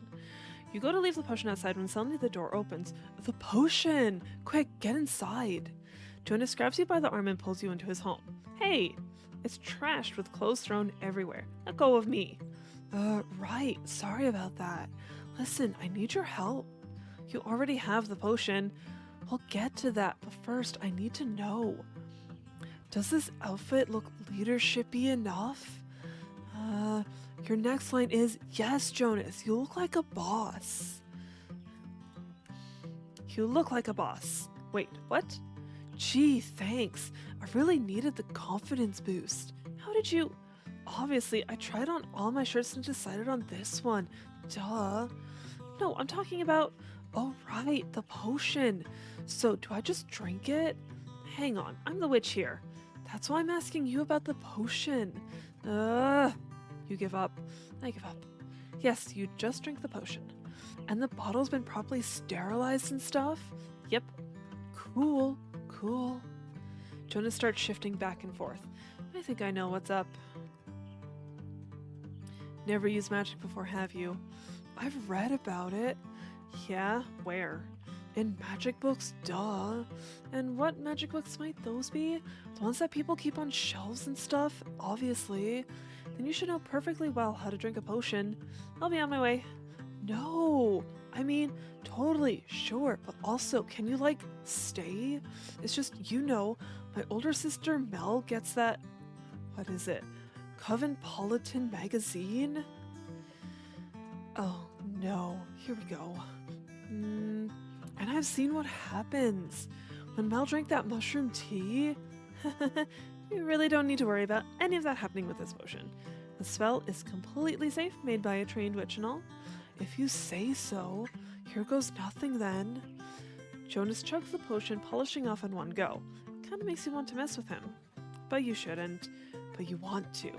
You go to leave the potion outside when suddenly the door opens. The potion! Quick, get inside! Jonas grabs you by the arm and pulls you into his home. Hey, it's trashed with clothes thrown everywhere. Let go of me. Right. Sorry about that. Listen, I need your help. You already have the potion. We'll get to that, but first I need to know. Does this outfit look leadershipy enough? Your next line is, yes, Jonas, you look like a boss. You look like a boss. Wait, what? Gee, thanks. I really needed the confidence boost. How did you... Obviously, I tried on all my shirts and decided on this one. Duh. No, I'm talking about... Oh, right, the potion. So, do I just drink it? Hang on, I'm the witch here. That's why I'm asking you about the potion. You give up. I give up. Yes, you just drink the potion. And the bottle's been properly sterilized and stuff? Yep. Cool, cool. Jonas starts shifting back and forth. I think I know what's up. Never used magic before, have you? I've read about it. Yeah, where? In magic books, duh. And what magic books might those be? The ones that people keep on shelves and stuff, obviously. Then you should know perfectly well how to drink a potion. I'll be on my way. No! I mean, totally, sure, but also, can you, like, stay? It's just, you know, my older sister Mel gets that... What is it? Cosmopolitan magazine? Oh, no. Here we go. And I've seen what happens. When Mel drank that mushroom tea... You really don't need to worry about any of that happening with this potion. The spell is completely safe, made by a trained witch and all. If you say so. Here goes nothing then. Jonas chugs the potion, polishing off in one go. Kinda makes you want to mess with him. But you shouldn't. But you want to.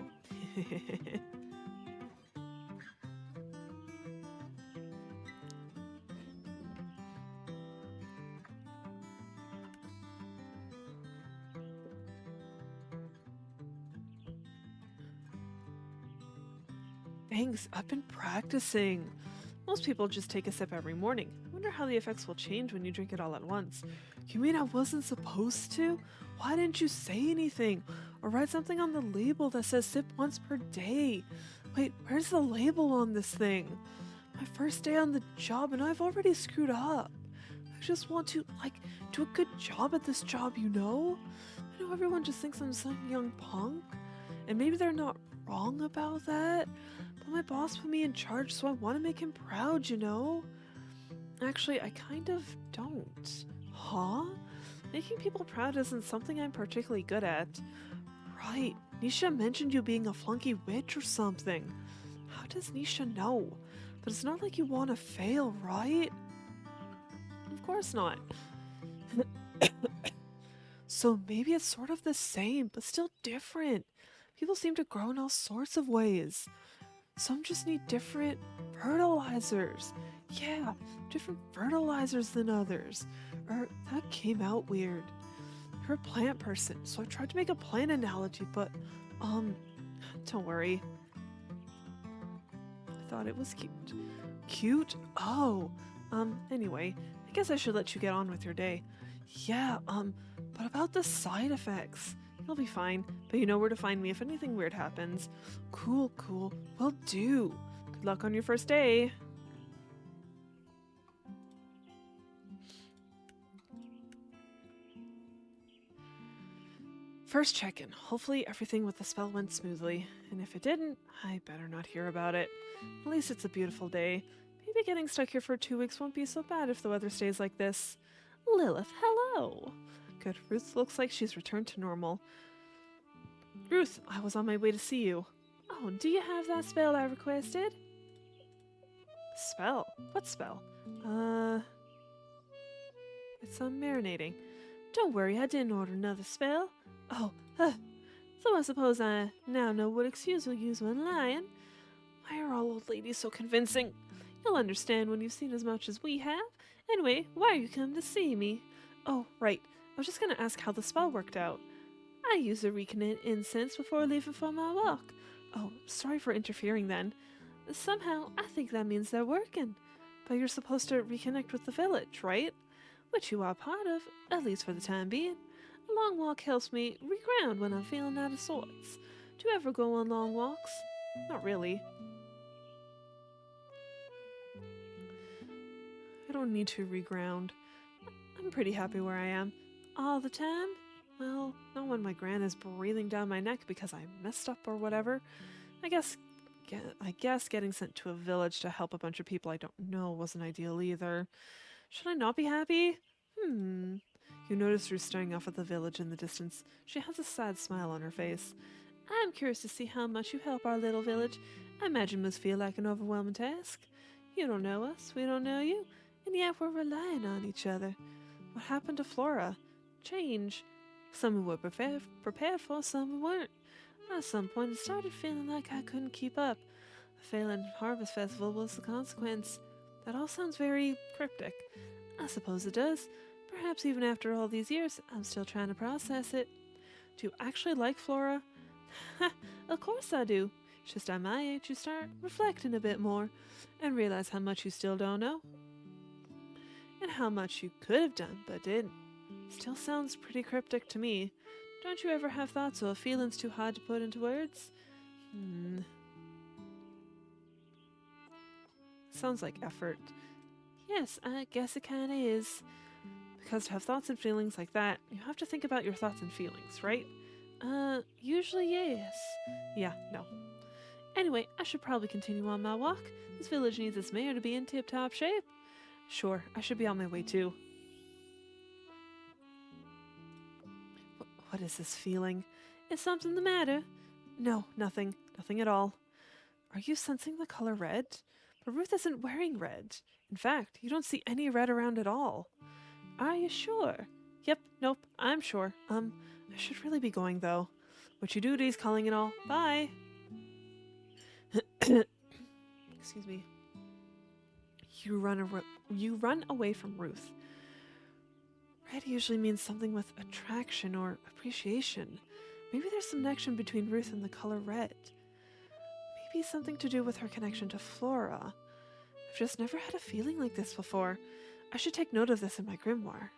Thanks, I've been practicing. Most people just take a sip every morning. Wonder how the effects will change when you drink it all at once. You mean I wasn't supposed to? Why didn't you say anything? Or write something on the label that says sip once per day? Wait, where's the label on this thing? My first day on the job and I've already screwed up. I just want to, like, do a good job at this job, you know? I know everyone just thinks I'm some young punk. And maybe they're not wrong about that. But my boss put me in charge, so I want to make him proud, you know? Actually, I kind of don't. Huh? Making people proud isn't something I'm particularly good at. Right, Nisha mentioned you being a flunky witch or something. How does Nisha know? But it's not like you want to fail, right? Of course not. So maybe it's sort of the same, but still different. People seem to grow in all sorts of ways. Some just need different fertilizers. Yeah, different fertilizers than others. Or that came out weird. You're a plant person, so I tried to make a plant analogy, but, don't worry. I thought it was cute. Cute? Oh, anyway, I guess I should let you get on with your day. Yeah, but about the side effects. You'll be fine, but you know where to find me if anything weird happens. Cool, cool. Will do. Good luck on your first day. First check-in. Hopefully everything with the spell went smoothly, and if it didn't, I better not hear about it. At least it's a beautiful day. Maybe getting stuck here for 2 weeks won't be so bad if the weather stays like this. Lilith, hello! Good, Ruth looks like she's returned to normal. Ruth, I was on my way to see you. Oh, do you have that spell I requested? Spell? What spell? It's marinating. Don't worry, I didn't order another spell. Oh, so I suppose I now know what excuse we'll use when lying. Why are all old ladies so convincing? You'll understand when you've seen as much as we have. Anyway, why are you coming to see me? Oh, right. I was just gonna ask how the spell worked out. I used a reconnect incense before leaving for my walk. Oh, sorry for interfering then. Somehow, I think that means they're working. But you're supposed to reconnect with the village, right? Which you are part of, at least for the time being. A long walk helps me reground when I'm feeling out of sorts. Do you ever go on long walks? Not really. I don't need to reground. I'm pretty happy where I am. All the time? Well, not when my gran is breathing down my neck because I messed up or whatever. I guess getting sent to a village to help a bunch of people I don't know wasn't ideal either. Should I not be happy? You notice her staring off at the village in the distance. She has a sad smile on her face. I'm curious to see how much you help our little village. I imagine it must feel like an overwhelming task. You don't know us, we don't know you, and yet we're relying on each other. What happened to Flora? Change. Some we were prepared for, some we weren't. At some point, it started feeling like I couldn't keep up. A failing harvest festival was the consequence. That all sounds very cryptic. I suppose it does. Perhaps even after all these years, I'm still trying to process it. Do you actually like Flora? Of course I do. It's just at my age you start reflecting a bit more and realize how much you still don't know. And how much you could have done but didn't. Still sounds pretty cryptic to me. Don't you ever have thoughts or feelings too hard to put into words? Sounds like effort. Yes, I guess it kinda is. Because to have thoughts and feelings like that, you have to think about your thoughts and feelings, right? Usually yes. Yeah, no. Anyway, I should probably continue on my walk. This village needs its mayor to be in tip-top shape. Sure, I should be on my way too. What is this feeling? Is something the matter? No, nothing. Nothing at all. Are you sensing the color red? But Ruth isn't wearing red. In fact, you don't see any red around at all. Are you sure? Yep, nope, I'm sure. I should really be going though. Witchy duties calling and all. Bye! Excuse me. You run away from Ruth. Red usually means something with attraction or appreciation. Maybe there's some connection between Ruth and the color red. Maybe something to do with her connection to Flora. I've just never had a feeling like this before. I should take note of this in my grimoire.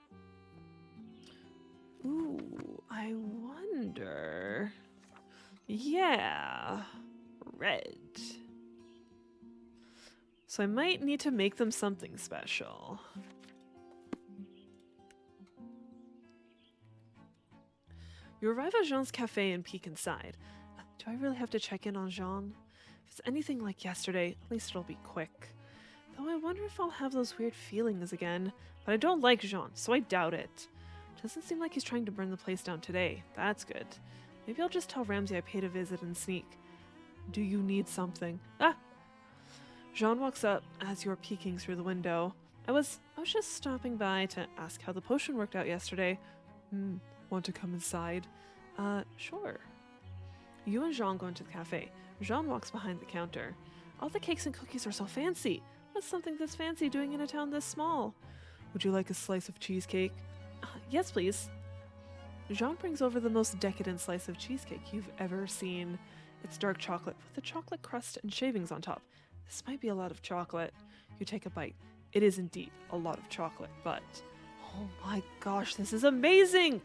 Ooh, I wonder... Yeah, red. So I might need to make them something special. You arrive at Jean's cafe and peek inside. Do I really have to check in on Jean? If it's anything like yesterday, at least it'll be quick. Though I wonder if I'll have those weird feelings again. But I don't like Jean, so I doubt it. Doesn't seem like he's trying to burn the place down today. That's good. Maybe I'll just tell Ramsay I paid a visit and sneak. Do you need something? Ah! Jean walks up as you're peeking through the window. I was just stopping by to ask how the potion worked out yesterday. Want to come inside? Sure. You and Jean go into the cafe. Jean walks behind the counter. All the cakes and cookies are so fancy. What's something this fancy doing in a town this small? Would you like a slice of cheesecake? Yes, please. Jean brings over the most decadent slice of cheesecake you've ever seen. It's dark chocolate with a chocolate crust and shavings on top. This might be a lot of chocolate. You take a bite. It is indeed a lot of chocolate, but... Oh my gosh, this is amazing!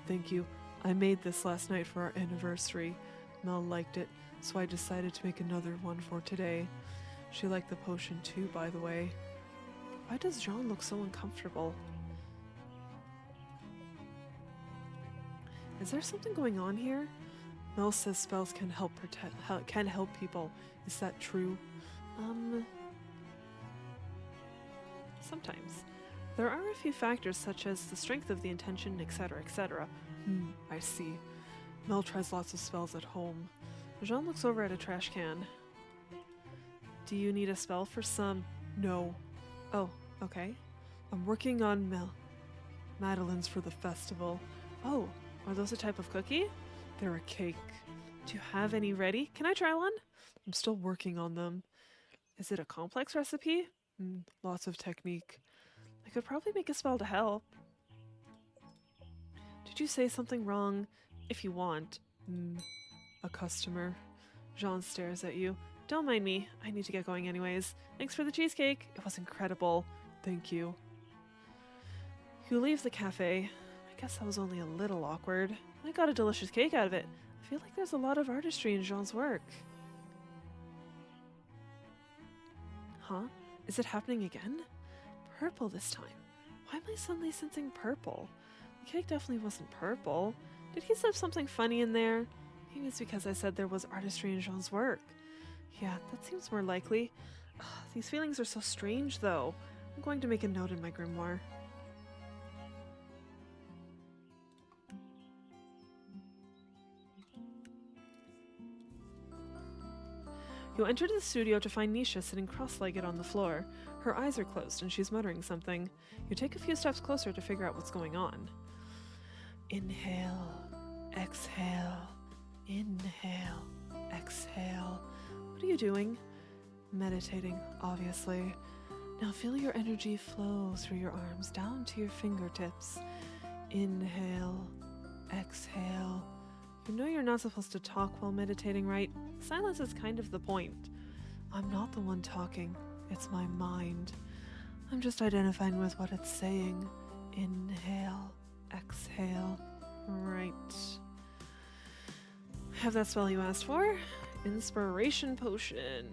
Thank you. I made this last night for our anniversary. Mel liked it, so I decided to make another one for today. She liked the potion too, by the way. Why does Jean look so uncomfortable? Is there something going on here? Mel says spells can help people. Is that true? Sometimes. There are a few factors such as the strength of the intention, etc., etc. I see. Mel tries lots of spells at home. Jean looks over at a trash can. Do you need a spell for some? No. Oh, okay. I'm working on Madeleines for the festival. Oh, are those a type of cookie? They're a cake. Do you have any ready? Can I try one? I'm still working on them. Is it a complex recipe? Lots of technique. I could probably make a spell to help. Did you say something wrong? If you want. A customer. Jean stares at you. Don't mind me. I need to get going anyways. Thanks for the cheesecake. It was incredible. Thank you. You leave the cafe. I I guess that was only a little awkward. I got a delicious cake out of it. I feel like there's a lot of artistry in Jean's work. Huh? Is it happening again? Purple this time. Why am I suddenly sensing purple? The cake definitely wasn't purple. Did he slip something funny in there? Maybe it's because I said there was artistry in Jean's work. Yeah, that seems more likely. Ugh, these feelings are so strange, though. I'm going to make a note in my grimoire. You enter the studio to find Nisha sitting cross-legged on the floor. Her eyes are closed and she's muttering something. You take a few steps closer to figure out what's going on. Inhale, exhale, inhale, exhale. What are you doing? Meditating, obviously. Now feel your energy flow through your arms down to your fingertips. Inhale, exhale. You know you're not supposed to talk while meditating, right? Silence is kind of the point. I'm not the one talking, it's my mind. I'm just identifying with what it's saying. Inhale, exhale, right. Have that spell you asked for? Inspiration potion.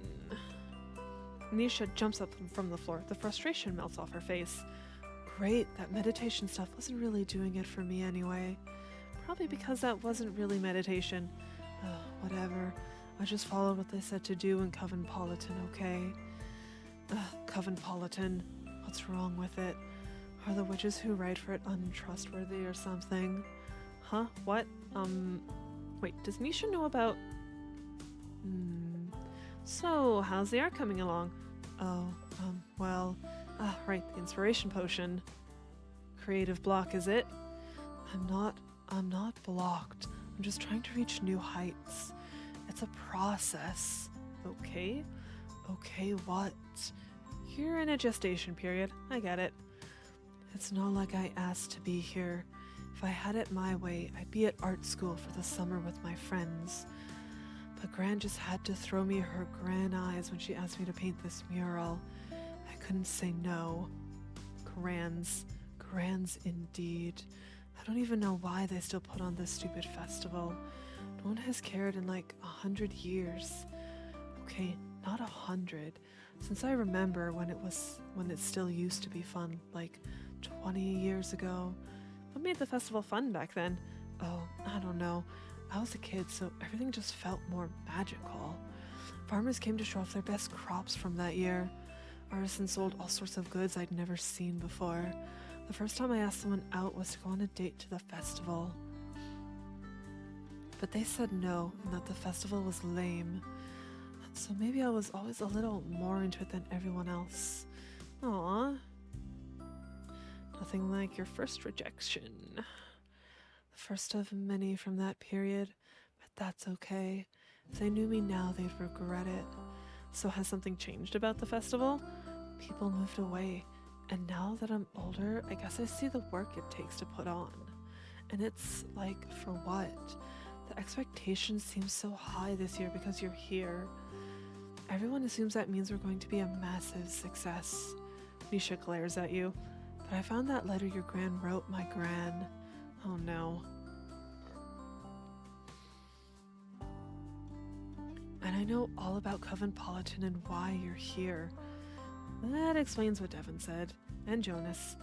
Nisha jumps up from the floor. The frustration melts off her face. Great, that meditation stuff wasn't really doing it for me anyway. Probably because that wasn't really meditation. Whatever. I just followed what they said to do in Covenpolitan, okay? Covenpolitan. What's wrong with it? Are the witches who write for it untrustworthy or something? Huh? What? Wait, does Nisha know about... So, how's the art coming along? Oh, well... right, the inspiration potion. Creative block, is it? I'm not blocked. I'm just trying to reach new heights. It's a process. Okay? Okay, what? You're in a gestation period. I get it. It's not like I asked to be here. If I had it my way, I'd be at art school for the summer with my friends. But Gran just had to throw me her gran eyes when she asked me to paint this mural. I couldn't say no. Grans indeed. I don't even know why they still put on this stupid festival. No one has cared in like 100 years. Okay, not 100. Since I remember when it still used to be fun, like 20 years ago. What made the festival fun back then? Oh, I don't know. I was a kid, so everything just felt more magical. Farmers came to show off their best crops from that year. Artisans sold all sorts of goods I'd never seen before. The first time I asked someone out was to go on a date to the festival. But they said no, and that the festival was lame. So maybe I was always a little more into it than everyone else. Aww. Nothing like your first rejection. The first of many from that period, but that's okay. If they knew me now, they'd regret it. So has something changed about the festival? People moved away, and now that I'm older, I guess I see the work it takes to put on. And it's like, for what? The expectation seems so high this year because you're here. Everyone assumes that means we're going to be a massive success. Nisha glares at you. But I found that letter your gran wrote my gran. Oh no. And I know all about Covenpolitan and why you're here. That explains what Devon said. And Jonas.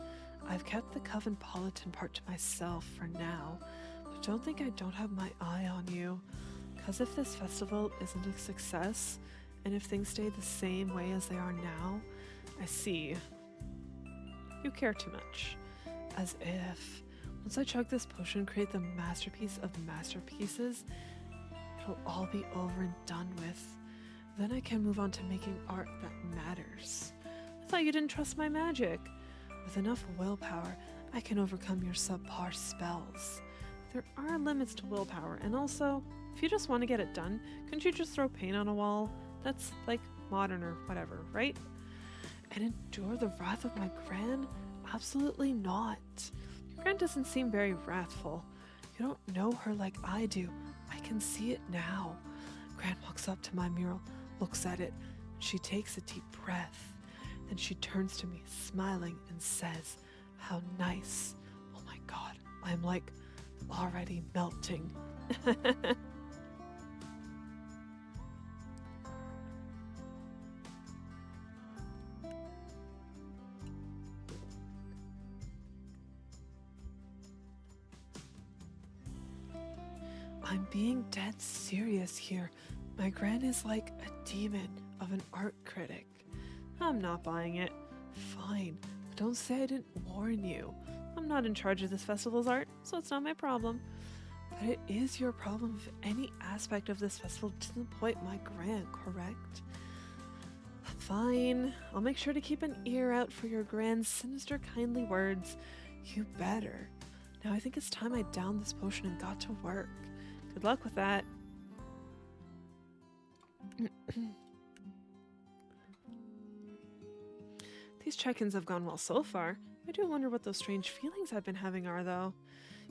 I've kept the Covenpolitan part to myself for now. But don't think I don't have my eye on you. Because if this festival isn't a success, and if things stay the same way as they are now, I see. You care too much. As if. Once I chug this potion, create the masterpiece of masterpieces, it'll all be over and done with. Then I can move on to making art that matters. I thought you didn't trust my magic. With enough willpower, I can overcome your subpar spells. There are limits to willpower, and also, if you just want to get it done, couldn't you just throw paint on a wall? That's like modern or whatever, right? And endure the wrath of my gran? Absolutely not. Your gran doesn't seem very wrathful. You don't know her like I do. I can see it now. Gran walks up to my mural, looks at it, and she takes a deep breath. Then she turns to me, smiling, and says, "How nice. Oh my god, I'm like already melting. I'm being dead serious here. My gran is like a demon of an art critic. I'm not buying it. Fine, but don't say I didn't warn you. I'm not in charge of this festival's art, so it's not my problem. But it is your problem if any aspect of this festival doesn't point my gran, correct? Fine, I'll make sure to keep an ear out for your gran's sinister kindly words. You better. Now I think it's time I downed this potion and got to work. Good luck with that. These check-ins have gone well so far. I do wonder what those strange feelings I've been having are, though.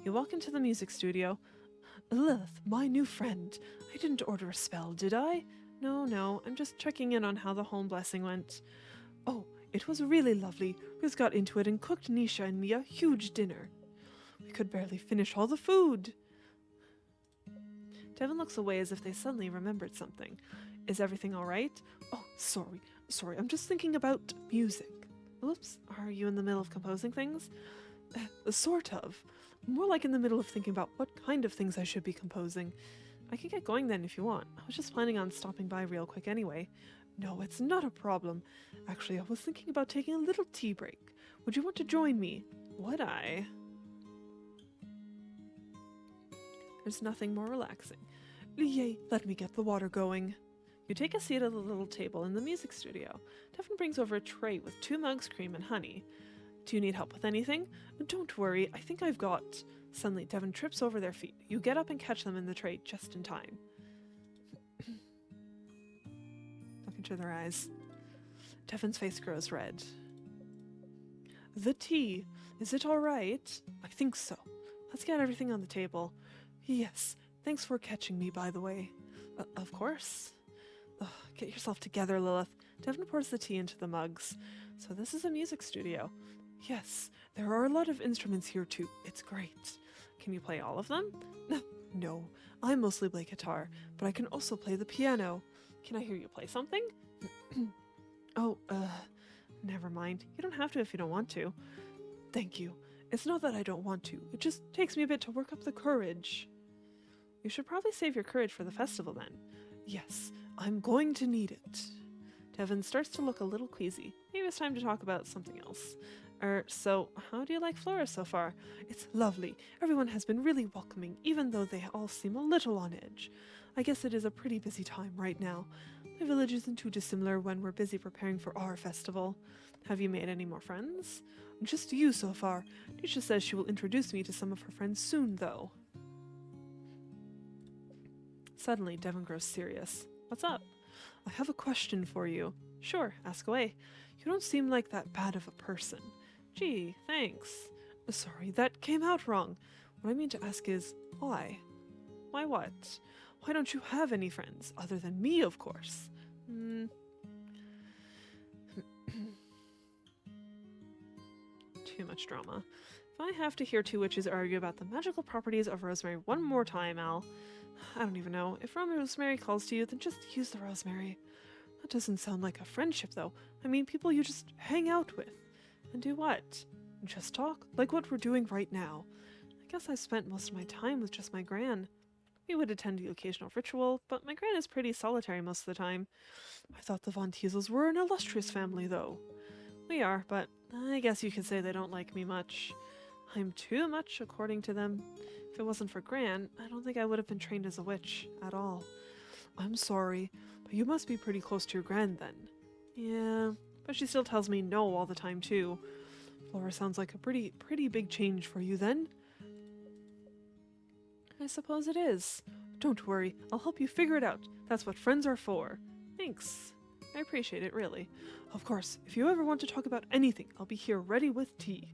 You walk into the music studio. Lilith, my new friend. I didn't order a spell, did I? No, I'm just checking in on how the home blessing went. Oh, it was really lovely. Riz got into it and cooked Nisha and me a huge dinner. We could barely finish all the food. Devin looks away as if they suddenly remembered something. Is everything all right? Oh, sorry, I'm just thinking about music. Oops, are you in the middle of composing things? Sort of. More like in the middle of thinking about what kind of things I should be composing. I can get going then if you want. I was just planning on stopping by real quick anyway. No, it's not a problem. Actually, I was thinking about taking a little tea break. Would you want to join me? Would I? There's nothing more relaxing. Yay, let me get the water going. You take a seat at the little table in the music studio. Devin brings over a tray with 2 mugs, cream, and honey. Do you need help with anything? Don't worry, I think I've got... Suddenly, Devin trips over their feet. You get up and catch them in the tray just in time. Look into their eyes. Devin's face grows red. The tea. Is it all right? I think so. Let's get everything on the table. Yes. Thanks for catching me, by the way. Of course. Ugh, get yourself together, Lilith. Devin pours the tea into the mugs. So this is a music studio. Yes, there are a lot of instruments here too. It's great. Can you play all of them? No, I mostly play guitar, but I can also play the piano. Can I hear you play something? Oh, never mind. You don't have to if you don't want to. Thank you. It's not that I don't want to. It just takes me a bit to work up the courage. You should probably save your courage for the festival then. Yes, I'm going to need it. Devin starts to look a little queasy. Maybe it's time to talk about something else. So, how do you like Flora so far? It's lovely. Everyone has been really welcoming, even though they all seem a little on edge. I guess it is a pretty busy time right now. My village isn't too dissimilar when we're busy preparing for our festival. Have you made any more friends? Just you so far. Nisha says she will introduce me to some of her friends soon, though. Suddenly, Devin grows serious. What's up? I have a question for you. Sure, ask away. You don't seem like that bad of a person. Gee, thanks. Sorry, that came out wrong. What I mean to ask is, why? Why what? Why don't you have any friends? Other than me, of course. Too much drama. If I have to hear 2 witches argue about the magical properties of rosemary one more time, I don't even know. If rosemary calls to you, then just use the rosemary. That doesn't sound like a friendship, though. I mean, people you just hang out with. And do what? Just talk? Like what we're doing right now. I guess I spent most of my time with just my gran. We would attend the occasional ritual, but my gran is pretty solitary most of the time. I thought the Von Teasels were an illustrious family, though. We are, but I guess you could say they don't like me much. I'm too much, according to them. If it wasn't for Gran, I don't think I would have been trained as a witch at all. I'm sorry, but you must be pretty close to your Gran then. Yeah, but she still tells me no all the time too. Flora sounds like a pretty big change for you then. I suppose it is. Don't worry, I'll help you figure it out. That's what friends are for. Thanks. I appreciate it, really. Of course, if you ever want to talk about anything, I'll be here ready with tea.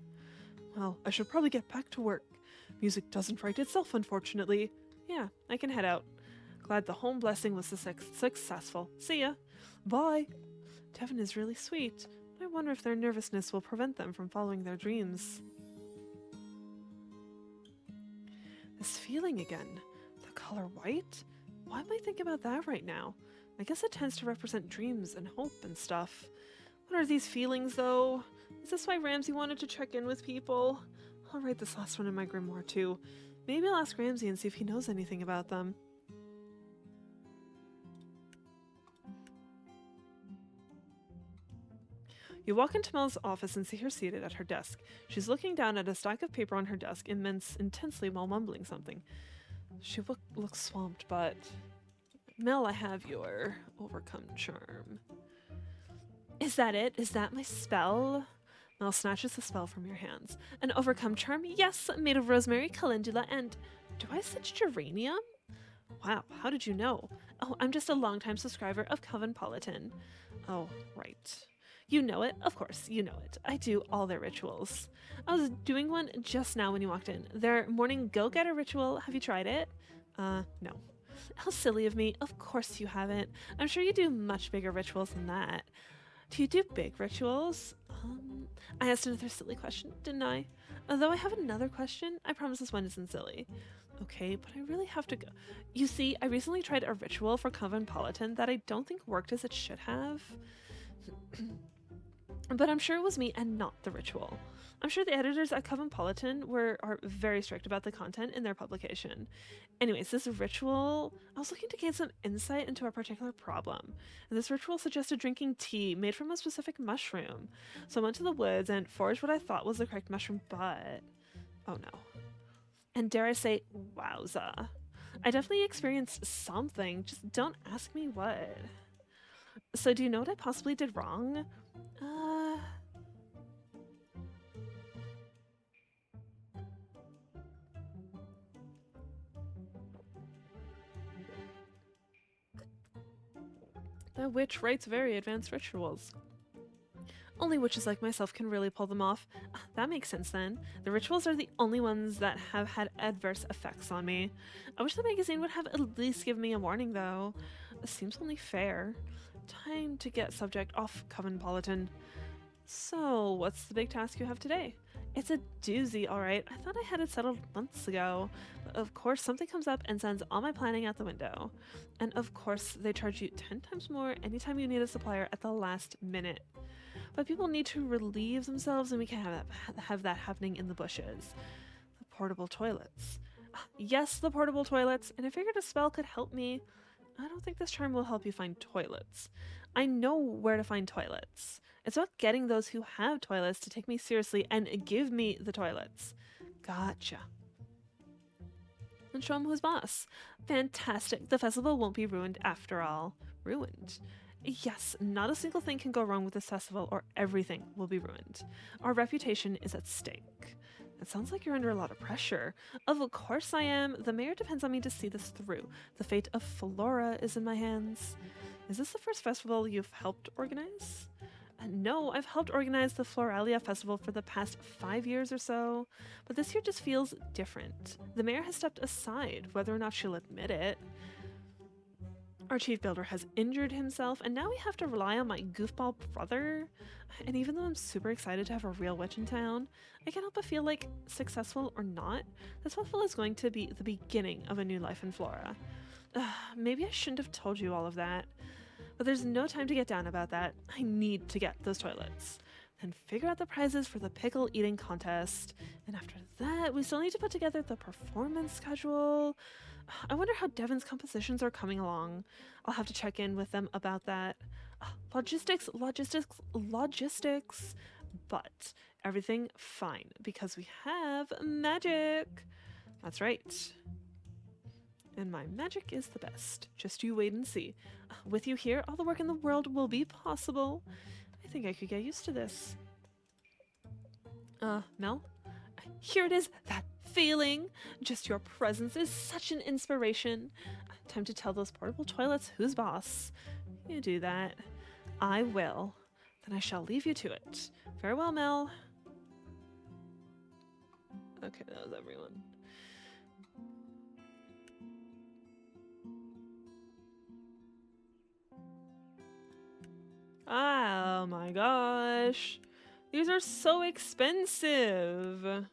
Well, I should probably get back to work. Music doesn't write itself, unfortunately. Yeah, I can head out. Glad the home blessing was successful. See ya. Bye. Devin is really sweet. I wonder if their nervousness will prevent them from following their dreams. This feeling again. The color white? Why am I thinking about that right now? I guess it tends to represent dreams and hope and stuff. What are these feelings, though? Is this why Ramsay wanted to check in with people? I'll write this last one in my grimoire, too. Maybe I'll ask Ramsay and see if he knows anything about them. You walk into Mel's office and see her seated at her desk. She's looking down at a stack of paper on her desk, intensely while mumbling something. She looks swamped, but... Mel, I have your overcome charm. Is that it? Is that my spell? Mel snatches the spell from your hands. An overcome charm? Yes, made of rosemary, calendula, and... Do I such geranium? Wow, how did you know? Oh, I'm just a longtime subscriber of Coventpolitan. Oh, right. You know it? Of course, you know it. I do all their rituals. I was doing one just now when you walked in. Their morning go-getter ritual. Have you tried it? No. How silly of me. Of course you haven't. I'm sure you do much bigger rituals than that. Do you do big rituals? I asked another silly question, didn't I? Although I have another question, I promise this one isn't silly. Okay, but I really have to go. You see, I recently tried a ritual for Coventpolitan that I don't think worked as it should have. But I'm sure it was me and not the ritual. I'm sure the editors at Coventpolitan are very strict about the content in their publication. Anyways, this ritual, I was looking to gain some insight into a particular problem. And this ritual suggested drinking tea made from a specific mushroom. So I went to the woods and foraged what I thought was the correct mushroom, but... Oh no. And dare I say, wowza. I definitely experienced something, just don't ask me what. So do you know what I possibly did wrong? That witch writes very advanced rituals. Only witches like myself can really pull them off. That makes sense then. The rituals are the only ones that have had adverse effects on me. I wish the magazine would have at least given me a warning though. It seems only fair. Time to get subject off Coventpolitan. So, what's the big task you have today? It's a doozy, alright. I thought I had it settled months ago. But of course, something comes up and sends all my planning out the window. And of course, they charge you 10 times more anytime you need a supplier at the last minute. But people need to relieve themselves and we can't have that happening in the bushes. The portable toilets. Yes, the portable toilets. And I figured a spell could help me. I don't think this charm will help you find toilets. I know where to find toilets. It's about getting those who have toilets to take me seriously and give me the toilets. Gotcha. And show him who's boss. Fantastic. The festival won't be ruined after all. Ruined? Yes, not a single thing can go wrong with this festival or everything will be ruined. Our reputation is at stake. It sounds like you're under a lot of pressure. Of course I am. The mayor depends on me to see this through. The fate of Flora is in my hands. Is this the first festival you've helped organize? No, I've helped organize the Floralia Festival for the past 5 years or so, but this year just feels different. The mayor has stepped aside, whether or not she'll admit it. Our chief builder has injured himself, and now we have to rely on my goofball brother. And even though I'm super excited to have a real witch in town, I can't help but feel like, successful or not, this festival is going to be the beginning of a new life in Flora. Maybe I shouldn't have told you all of that. But there's no time to get down about that. I need to get those toilets. Then figure out the prizes for the pickle eating contest. And after that, we still need to put together the performance schedule. I wonder how Devon's compositions are coming along. I'll have to check in with them about that. Logistics. But everything fine because we have magic. That's right. And my magic is the best. Just you wait and see. With you here, all the work in the world will be possible. I think I could get used to this. Mel? Here it is, that feeling. Just your presence is such an inspiration. Time to tell those portable toilets who's boss. You do that. I will. Then I shall leave you to it. Farewell, Mel. Okay, that was everyone. Oh my gosh. These are so expensive.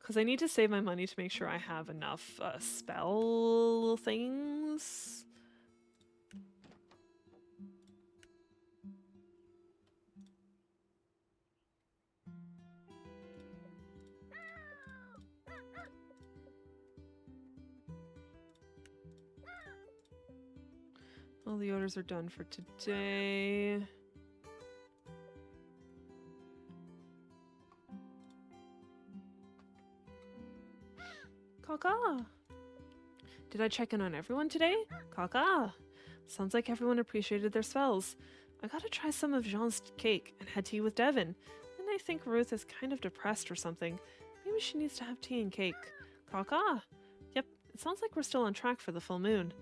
Because I need to save my money to make sure I have enough spell things. All the orders are done for today. Kaka! Did I check in on everyone today? Kaka! Sounds like everyone appreciated their spells. I gotta try some of Jean's cake and had tea with Devin. And I think Ruth is kind of depressed or something. Maybe she needs to have tea and cake. Kaka! Yep, it sounds like we're still on track for the full moon.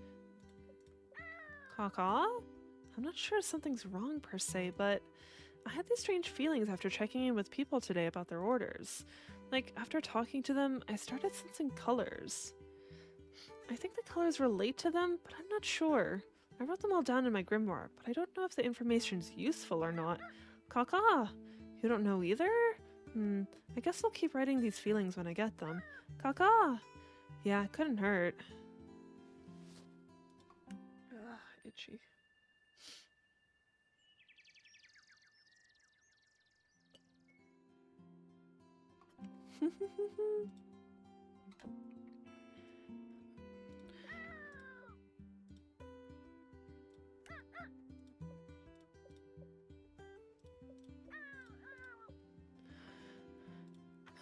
Kaka? I'm not sure something's wrong per se, but I had these strange feelings after checking in with people today about their orders. Like, after talking to them, I started sensing colors. I think the colors relate to them, but I'm not sure. I wrote them all down in my grimoire, but I don't know if the information's useful or not. Kaka! You don't know either? I guess I'll keep writing these feelings when I get them. Kaka! Yeah, it couldn't hurt. Ugh, itchy.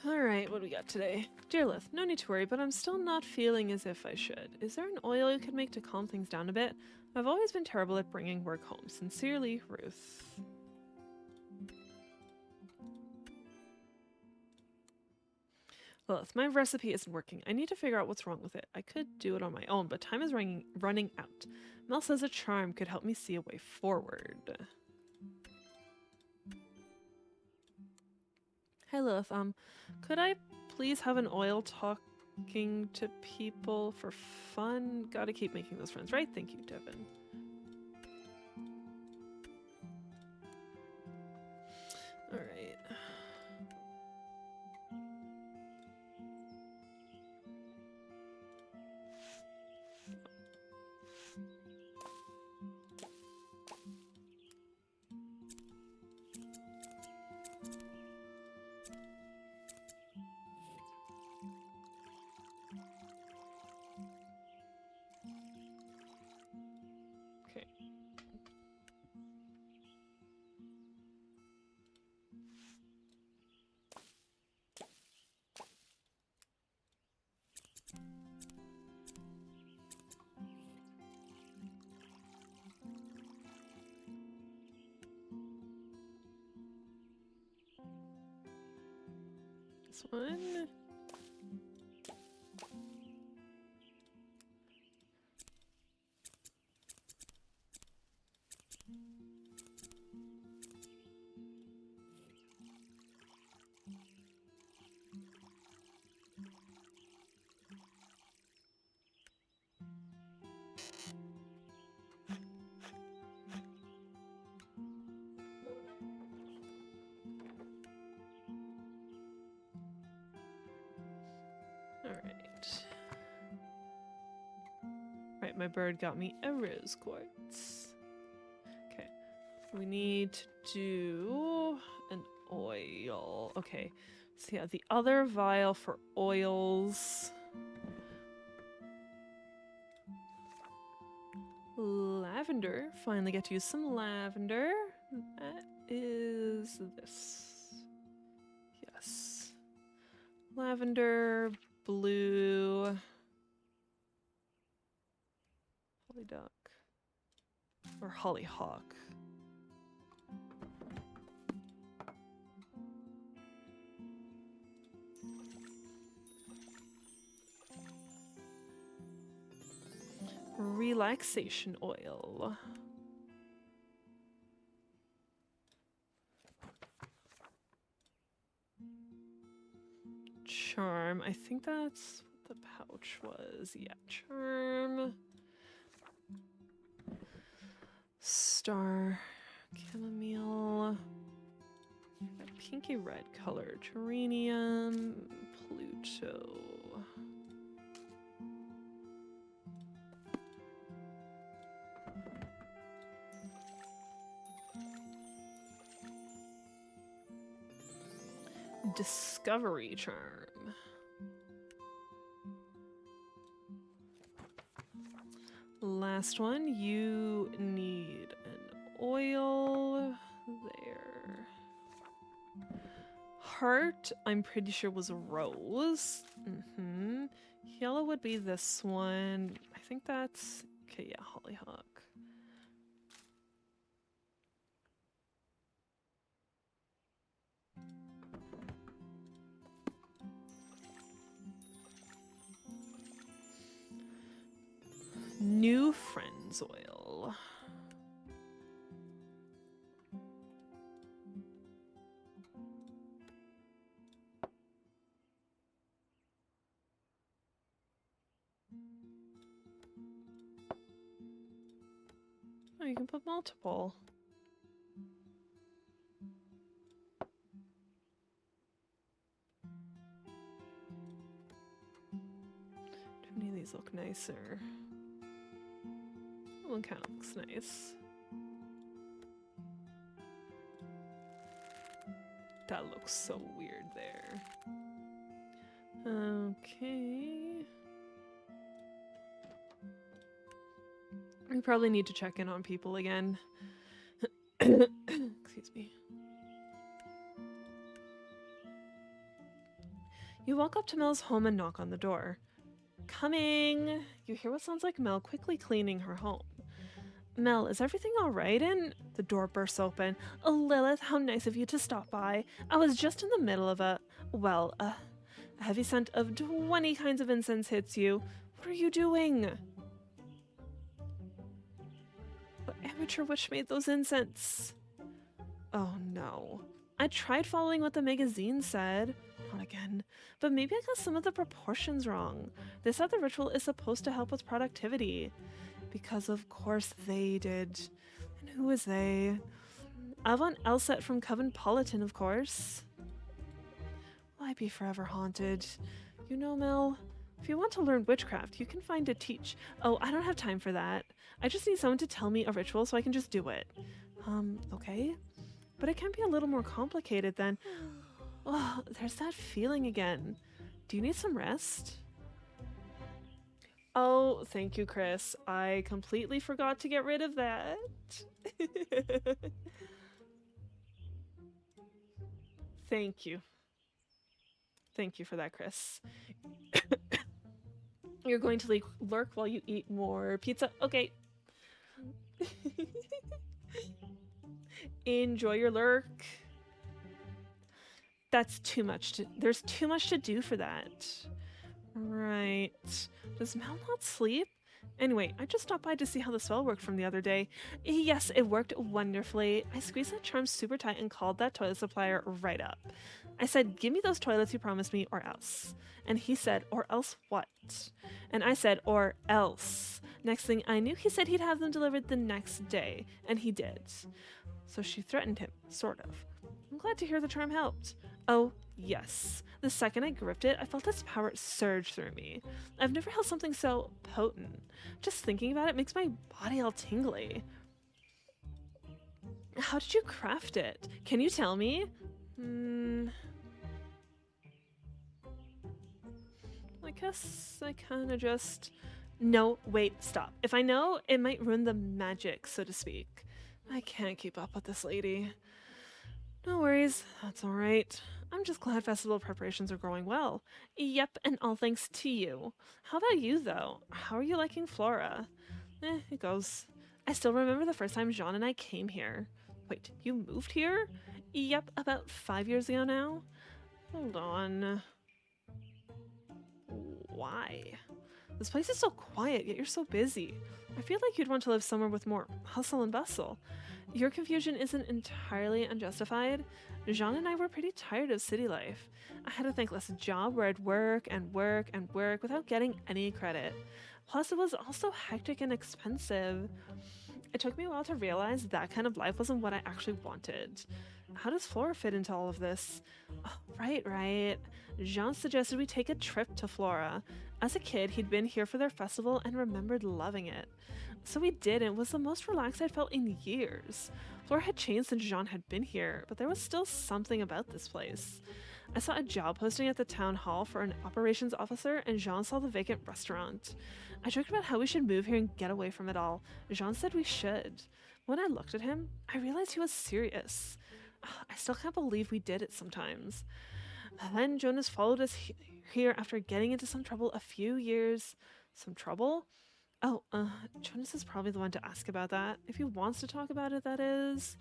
Alright, what do we got today? Dear Lith, no need to worry, but I'm still not feeling as if I should. Is there an oil you could make to calm things down a bit? I've always been terrible at bringing work home. Sincerely, Ruth. Lilith, my recipe isn't working. I need to figure out what's wrong with it. I could do it on my own, but time is running out. Mel says a charm could help me see a way forward. Hey Lilith, could I please have an oil talking to people for fun? Gotta keep making those friends, right? Thank you, Devin. Alright. This one. Alright. Right, my bird got me a rose quartz. Okay. We need to do an oil. Okay. So yeah, the other vial for oils. Lavender. Finally get to use some lavender. That is this. Yes. Lavender, blue, hollyduck, or hollyhock. Relaxation oil. Charm. I think that's what the pouch was. Yeah, charm. Star. Chamomile. That pinky red color. Geranium. Pluto. Discovery charm. Last one, you need an oil there. Heart, I'm pretty sure was a rose. Yellow would be this one. I think that's, okay, yeah, hollyhock. New Friends oil. Oh, you can put multiple. Do any of these look nicer? That one kind of looks nice. That looks so weird there. Okay. We probably need to check in on people again. Excuse me. You walk up to Mel's home and knock on the door. Coming! You hear what sounds like Mel quickly cleaning her home. Mel, is everything alright? And the door bursts open. Oh, Lilith, how nice of you to stop by. I was just in the middle of a heavy scent of 20 kinds of incense hits you. What are you doing? What amateur witch made those incense? Oh no. I tried following what the magazine said. Not again. But maybe I got some of the proportions wrong. They said the ritual is supposed to help with productivity. Because of course they did. And who is they? Avon Elset from Coven Politan, of course. Will I be forever haunted? You know, Mel, if you want to learn witchcraft, you can find a teach. Oh, I don't have time for that. I just need someone to tell me a ritual so I can just do it. Okay. But it can be a little more complicated than... Oh, there's that feeling again. Do you need some rest? Oh, thank you, Chris. I completely forgot to get rid of that. Thank you. Thank you for that, Chris. You're going to lurk while you eat more pizza? Okay. Enjoy your lurk. That's too much there's too much to do for that. Right. Does Mel not sleep? Anyway, I just stopped by to see how the spell worked from the other day. Yes, it worked wonderfully. I squeezed that charm super tight and called that toilet supplier right up. I said, give me those toilets you promised me or else. And he said, or else what? And I said, or else. Next thing I knew, he said he'd have them delivered the next day. And he did. So she threatened him, sort of. I'm glad to hear the charm helped. Oh, yes. The second I gripped it, I felt its power surge through me. I've never held something so potent. Just thinking about it makes my body all tingly. How did you craft it? Can you tell me? I guess I kind of just... No, wait, stop. If I know, it might ruin the magic, so to speak. I can't keep up with this lady. No worries, that's alright. I'm just glad festival preparations are going well. Yep, and all thanks to you. How about you, though? How are you liking Flora? It goes. I still remember the first time Jean and I came here. Wait, you moved here? Yep, about 5 years ago now. Hold on. Why? This place is so quiet, yet you're so busy. I feel like you'd want to live somewhere with more hustle and bustle. Your confusion isn't entirely unjustified. Jean and I were pretty tired of city life. I had a thankless job where I'd work and work and work without getting any credit. Plus, it was also hectic and expensive. It took me a while to realize that kind of life wasn't what I actually wanted. how does Flora fit into all of this? Oh, right. Jean suggested we take a trip to Flora. As a kid, he'd been here for their festival and remembered loving it. So we did, and it was the most relaxed I'd felt in years. Flora had changed since Jean had been here, but there was still something about this place. I saw a job posting at the town hall for an operations officer, and Jean saw the vacant restaurant. I joked about how we should move here and get away from it all. Jean said we should. When I looked at him, I realized he was serious. I still can't believe we did it sometimes. Then Jonas followed us here after getting into some trouble a few years. Some trouble? Oh, Jonas is probably the one to ask about that. If he wants to talk about it, that is.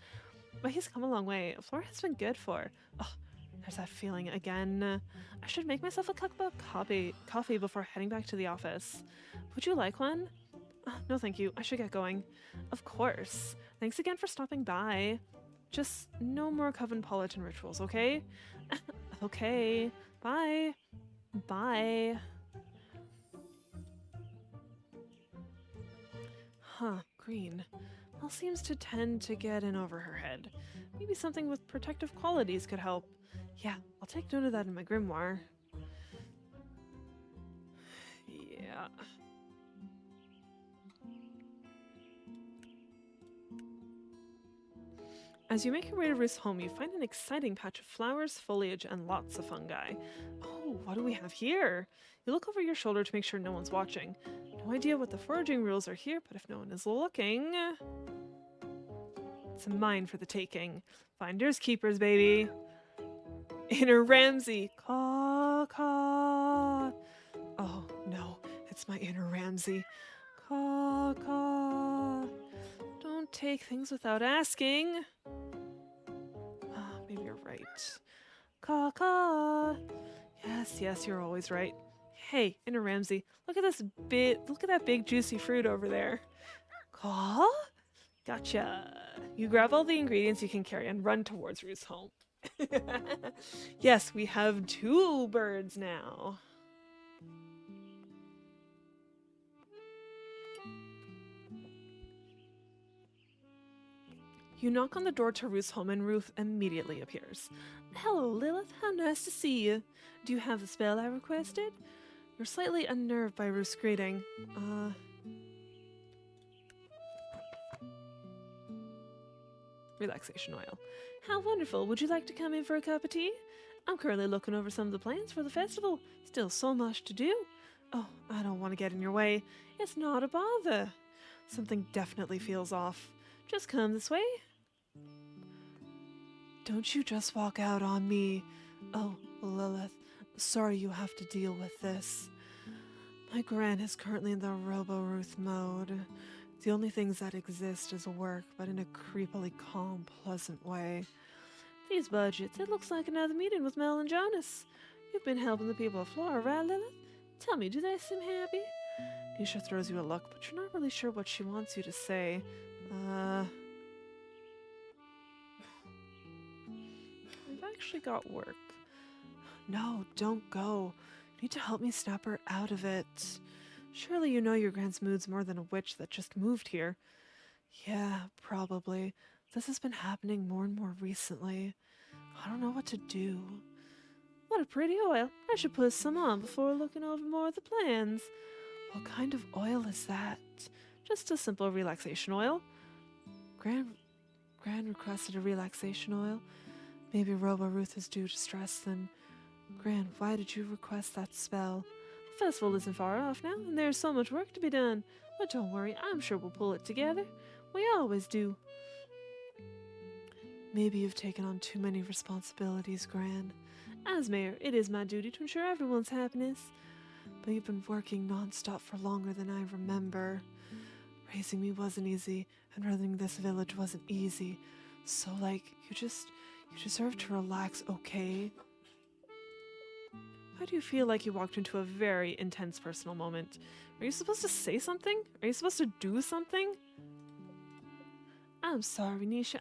But he's come a long way. Flora has been good for. Oh, there's that feeling again. I should make myself a cup of coffee before heading back to the office. Would you like one? No, thank you. I should get going. Of course. Thanks again for stopping by. Just no more Covenpolitan rituals, okay? Okay. Bye. Bye. Huh, green. Well, seems to tend to get in over her head. Maybe something with protective qualities could help. Yeah, I'll take note of that in my grimoire. Yeah. As you make your way to Ruth's home, you find an exciting patch of flowers, foliage, and lots of fungi. Oh, what do we have here? You look over your shoulder to make sure no one's watching. No idea what the foraging rules are here, but if no one is looking... It's mine for the taking. Finders keepers, baby. Inner Ramsey. Caw, caw. Oh, no. It's my inner Ramsey. Caw, caw. Don't take things without asking. Maybe you're right. Caw, caw. Yes, you're always right. Hey, Inner Ramsey, look at that big juicy fruit over there. Caw? Gotcha. You grab all the ingredients you can carry and run towards Ruth's home. Yes, we have 2 birds now. You knock on the door to Ruth's home and Ruth immediately appears. Hello, Lilith. How nice to see you. Do you have the spell I requested? You're slightly unnerved by Ruth's greeting. Relaxation oil. How wonderful. Would you like to come in for a cup of tea? I'm currently looking over some of the plans for the festival. Still so much to do. Oh, I don't want to get in your way. It's not a bother. Something definitely feels off. Just come this way. Don't you just walk out on me. Oh, Lilith. Sorry you have to deal with this. My Gran is currently in the Robo-Ruth mode. The only things that exist is work, but in a creepily calm, pleasant way. These budgets, it looks like another meeting with Mel and Jonas. You've been helping the people of Flora, right, Lilith? Tell me, do they seem happy? Nisha throws you a look, but you're not really sure what she wants you to say. I've actually got work. No, don't go. You need to help me snap her out of it. Surely you know your Gran's mood's more than a witch that just moved here. Yeah, probably. This has been happening more and more recently. I don't know what to do. What a pretty oil. I should put some on before looking over more of the plans. What kind of oil is that? Just a simple relaxation oil. Gran requested a relaxation oil. Maybe Robo-Ruth is due to stress then. Gran, why did you request that spell? The festival isn't far off now, and there's so much work to be done. But don't worry, I'm sure we'll pull it together. We always do. Maybe you've taken on too many responsibilities, Gran. As mayor, it is my duty to ensure everyone's happiness. But you've been working non-stop for longer than I remember. Raising me wasn't easy, and running this village wasn't easy. So, you deserve to relax, okay? Why do you feel like you walked into a very intense personal moment? Are you supposed to say something? Are you supposed to do something? I'm sorry, Nisha.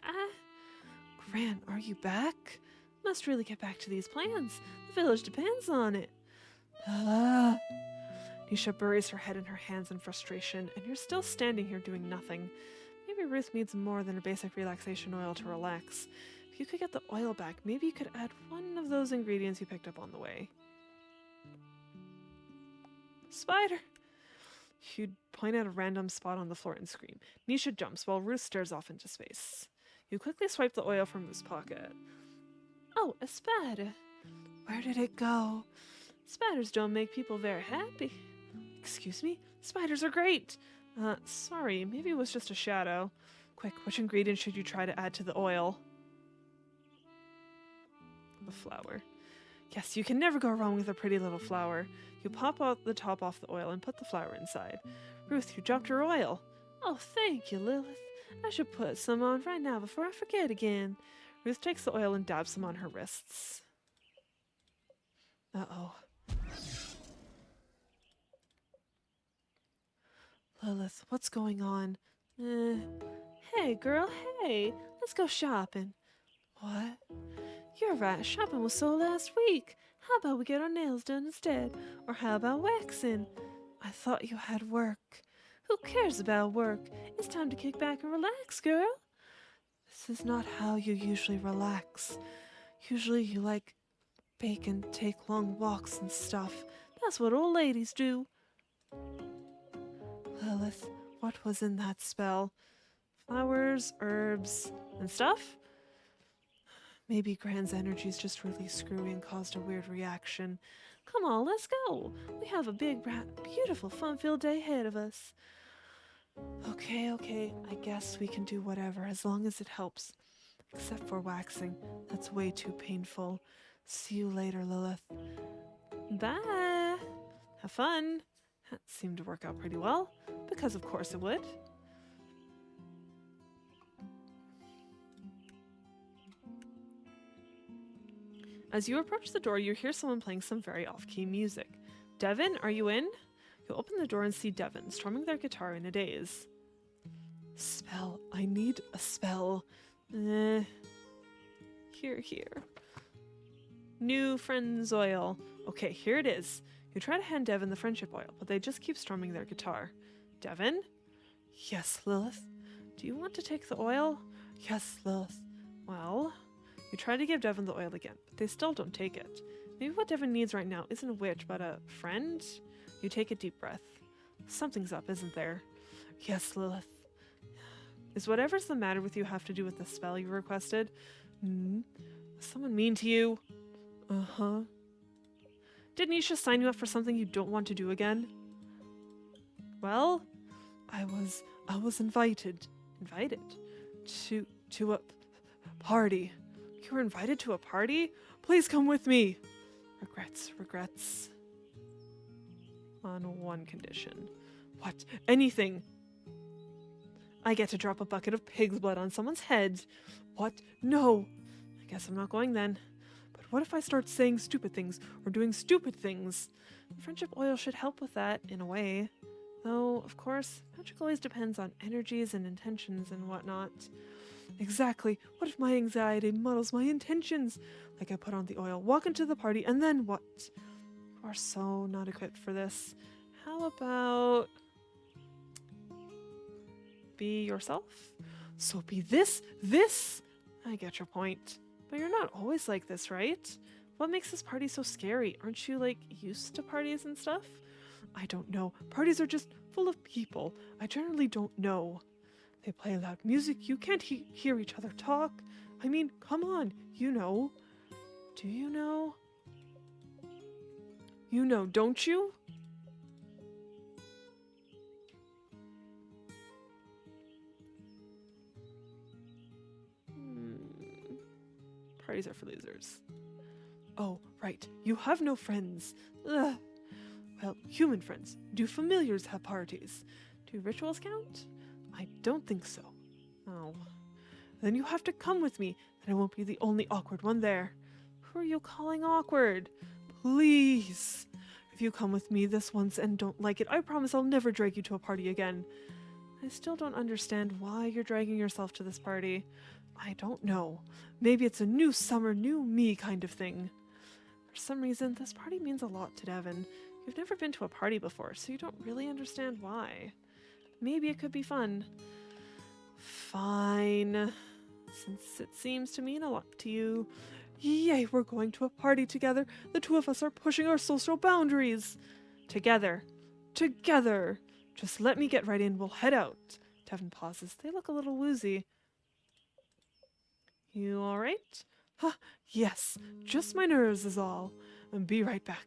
Gran, are you back? Must really get back to these plans. The village depends on it. Nisha buries her head in her hands in frustration, and you're still standing here doing nothing. Maybe Ruth needs more than a basic relaxation oil to relax. If you could get the oil back, maybe you could add one of those ingredients you picked up on the way. Spider! You'd point at a random spot on the floor and scream. Nisha jumps while Ruth stares off into space. You quickly swipe the oil from Ruth's pocket. Oh, a spider. Where did it go? Spiders don't make people very happy. Excuse me? Spiders are great. Sorry, maybe it was just a shadow. Quick, which ingredient should you try to add to the oil? The flour. Yes, you can never go wrong with a pretty little flower. You pop out the top off the oil and put the flour inside. Ruth, you dropped your oil. Oh, thank you, Lilith. I should put some on right now before I forget again. Ruth takes the oil and dabs some on her wrists. Uh-oh. Lilith, what's going on? Hey, girl, hey. Let's go shopping. What? You're right, shopping was so last week. How about we get our nails done instead? Or how about waxing? I thought you had work. Who cares about work? It's time to kick back and relax, girl. This is not how you usually relax. Usually you like bake and take long walks and stuff. That's what old ladies do. Lilith, what was in that spell? Flowers, herbs, and stuff? Maybe Gran's energies just really screwy and caused a weird reaction. Come on, let's go. We have a big, beautiful, fun-filled day ahead of us. Okay, I guess we can do whatever as long as it helps. Except for waxing. That's way too painful. See you later, Lilith. Bye. Have fun. That seemed to work out pretty well, because of course it would. As you approach the door, you hear someone playing some very off-key music. Devin, are you in? You open the door and see Devin strumming their guitar in a daze. Spell. I need a spell. Here. New friends oil. Okay, here it is. You try to hand Devin the friendship oil, but they just keep strumming their guitar. Devin? Yes, Lilith. Do you want to take the oil? Yes, Lilith. Well, you try to give Devin the oil again, but they still don't take it. Maybe what Devin needs right now isn't a witch, but a friend? You take a deep breath. Something's up, isn't there? Yes, Lilith. Is whatever's the matter with you have to do with the spell you requested? Is someone mean to you? Uh-huh. Did Nisha sign you up for something you don't want to do again? Well, I was invited to a party. You were invited to a party? Please come with me. Regrets. On one condition. What? Anything. I get to drop a bucket of pig's blood on someone's head. What? No. I guess I'm not going then. But what if I start saying stupid things or doing stupid things? Friendship oil should help with that, in a way. Though, of course, magic always depends on energies and intentions and whatnot. Exactly. What if my anxiety muddles my intentions? Like I put on the oil, walk into the party, and then what? You are so not equipped for this. How about be yourself? So be this? I get your point. But you're not always like this, right? What makes this party so scary? Aren't you, like, used to parties and stuff? I don't know. Parties are just full of people. I generally don't know. They play loud music. You can't hear each other talk. I mean, come on. You know. Do you know? You know, don't you? Parties are for losers. Oh, right. You have no friends. Ugh. Well, human friends. Do familiars have parties? Do rituals count? I don't think so. Oh. Then you have to come with me, and I won't be the only awkward one there. Who are you calling awkward? Please. If you come with me this once and don't like it, I promise I'll never drag you to a party again. I still don't understand why you're dragging yourself to this party. I don't know. Maybe it's a new summer, new me kind of thing. For some reason, this party means a lot to Devin. You've never been to a party before, so you don't really understand why. Maybe it could be fun. Fine. since it seems to mean a lot to you. Yay, we're going to a party together. The two of us are pushing our social boundaries. Together. Together. Just let me get ready and we'll head out. Devin pauses. They look a little woozy. You all right? Huh, yes. Just my nerves is all. And be right back.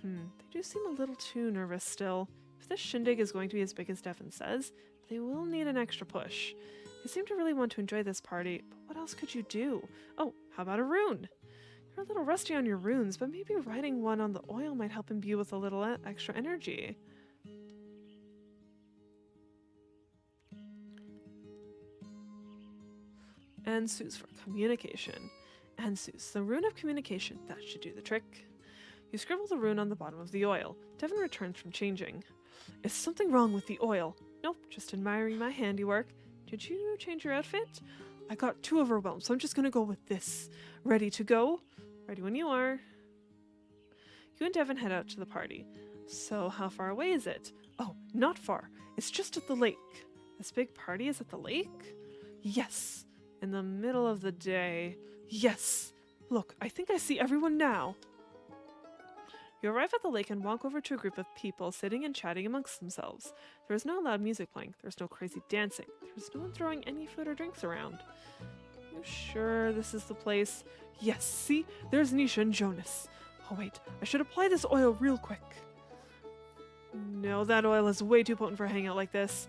They do seem a little too nervous still. If this shindig is going to be as big as Devin says, they will need an extra push. They seem to really want to enjoy this party, but what else could you do? Oh, how about a rune? You're a little rusty on your runes, but maybe writing one on the oil might help imbue with a little extra energy. And Sus for communication. And Sus, the rune of communication, that should do the trick. You scribble the rune on the bottom of the oil. Devin returns from changing. Is something wrong with the oil? Nope, just admiring my handiwork. Did you change your outfit? I got too overwhelmed, so I'm just gonna go with this. Ready to go? Ready when you are. You and Devin head out to the party. So how far away is it? Oh, not far. It's just at the lake. This big party is at the lake? Yes. In the middle of the day. Yes. Look, I think I see everyone now. You arrive at the lake and walk over to a group of people sitting and chatting amongst themselves. There is no loud music playing. There is no crazy dancing. There is no one throwing any food or drinks around. You sure this is the place? Yes, see? There's Nisha and Jonas. Oh wait, I should apply this oil real quick. No, that oil is way too potent for a hangout like this.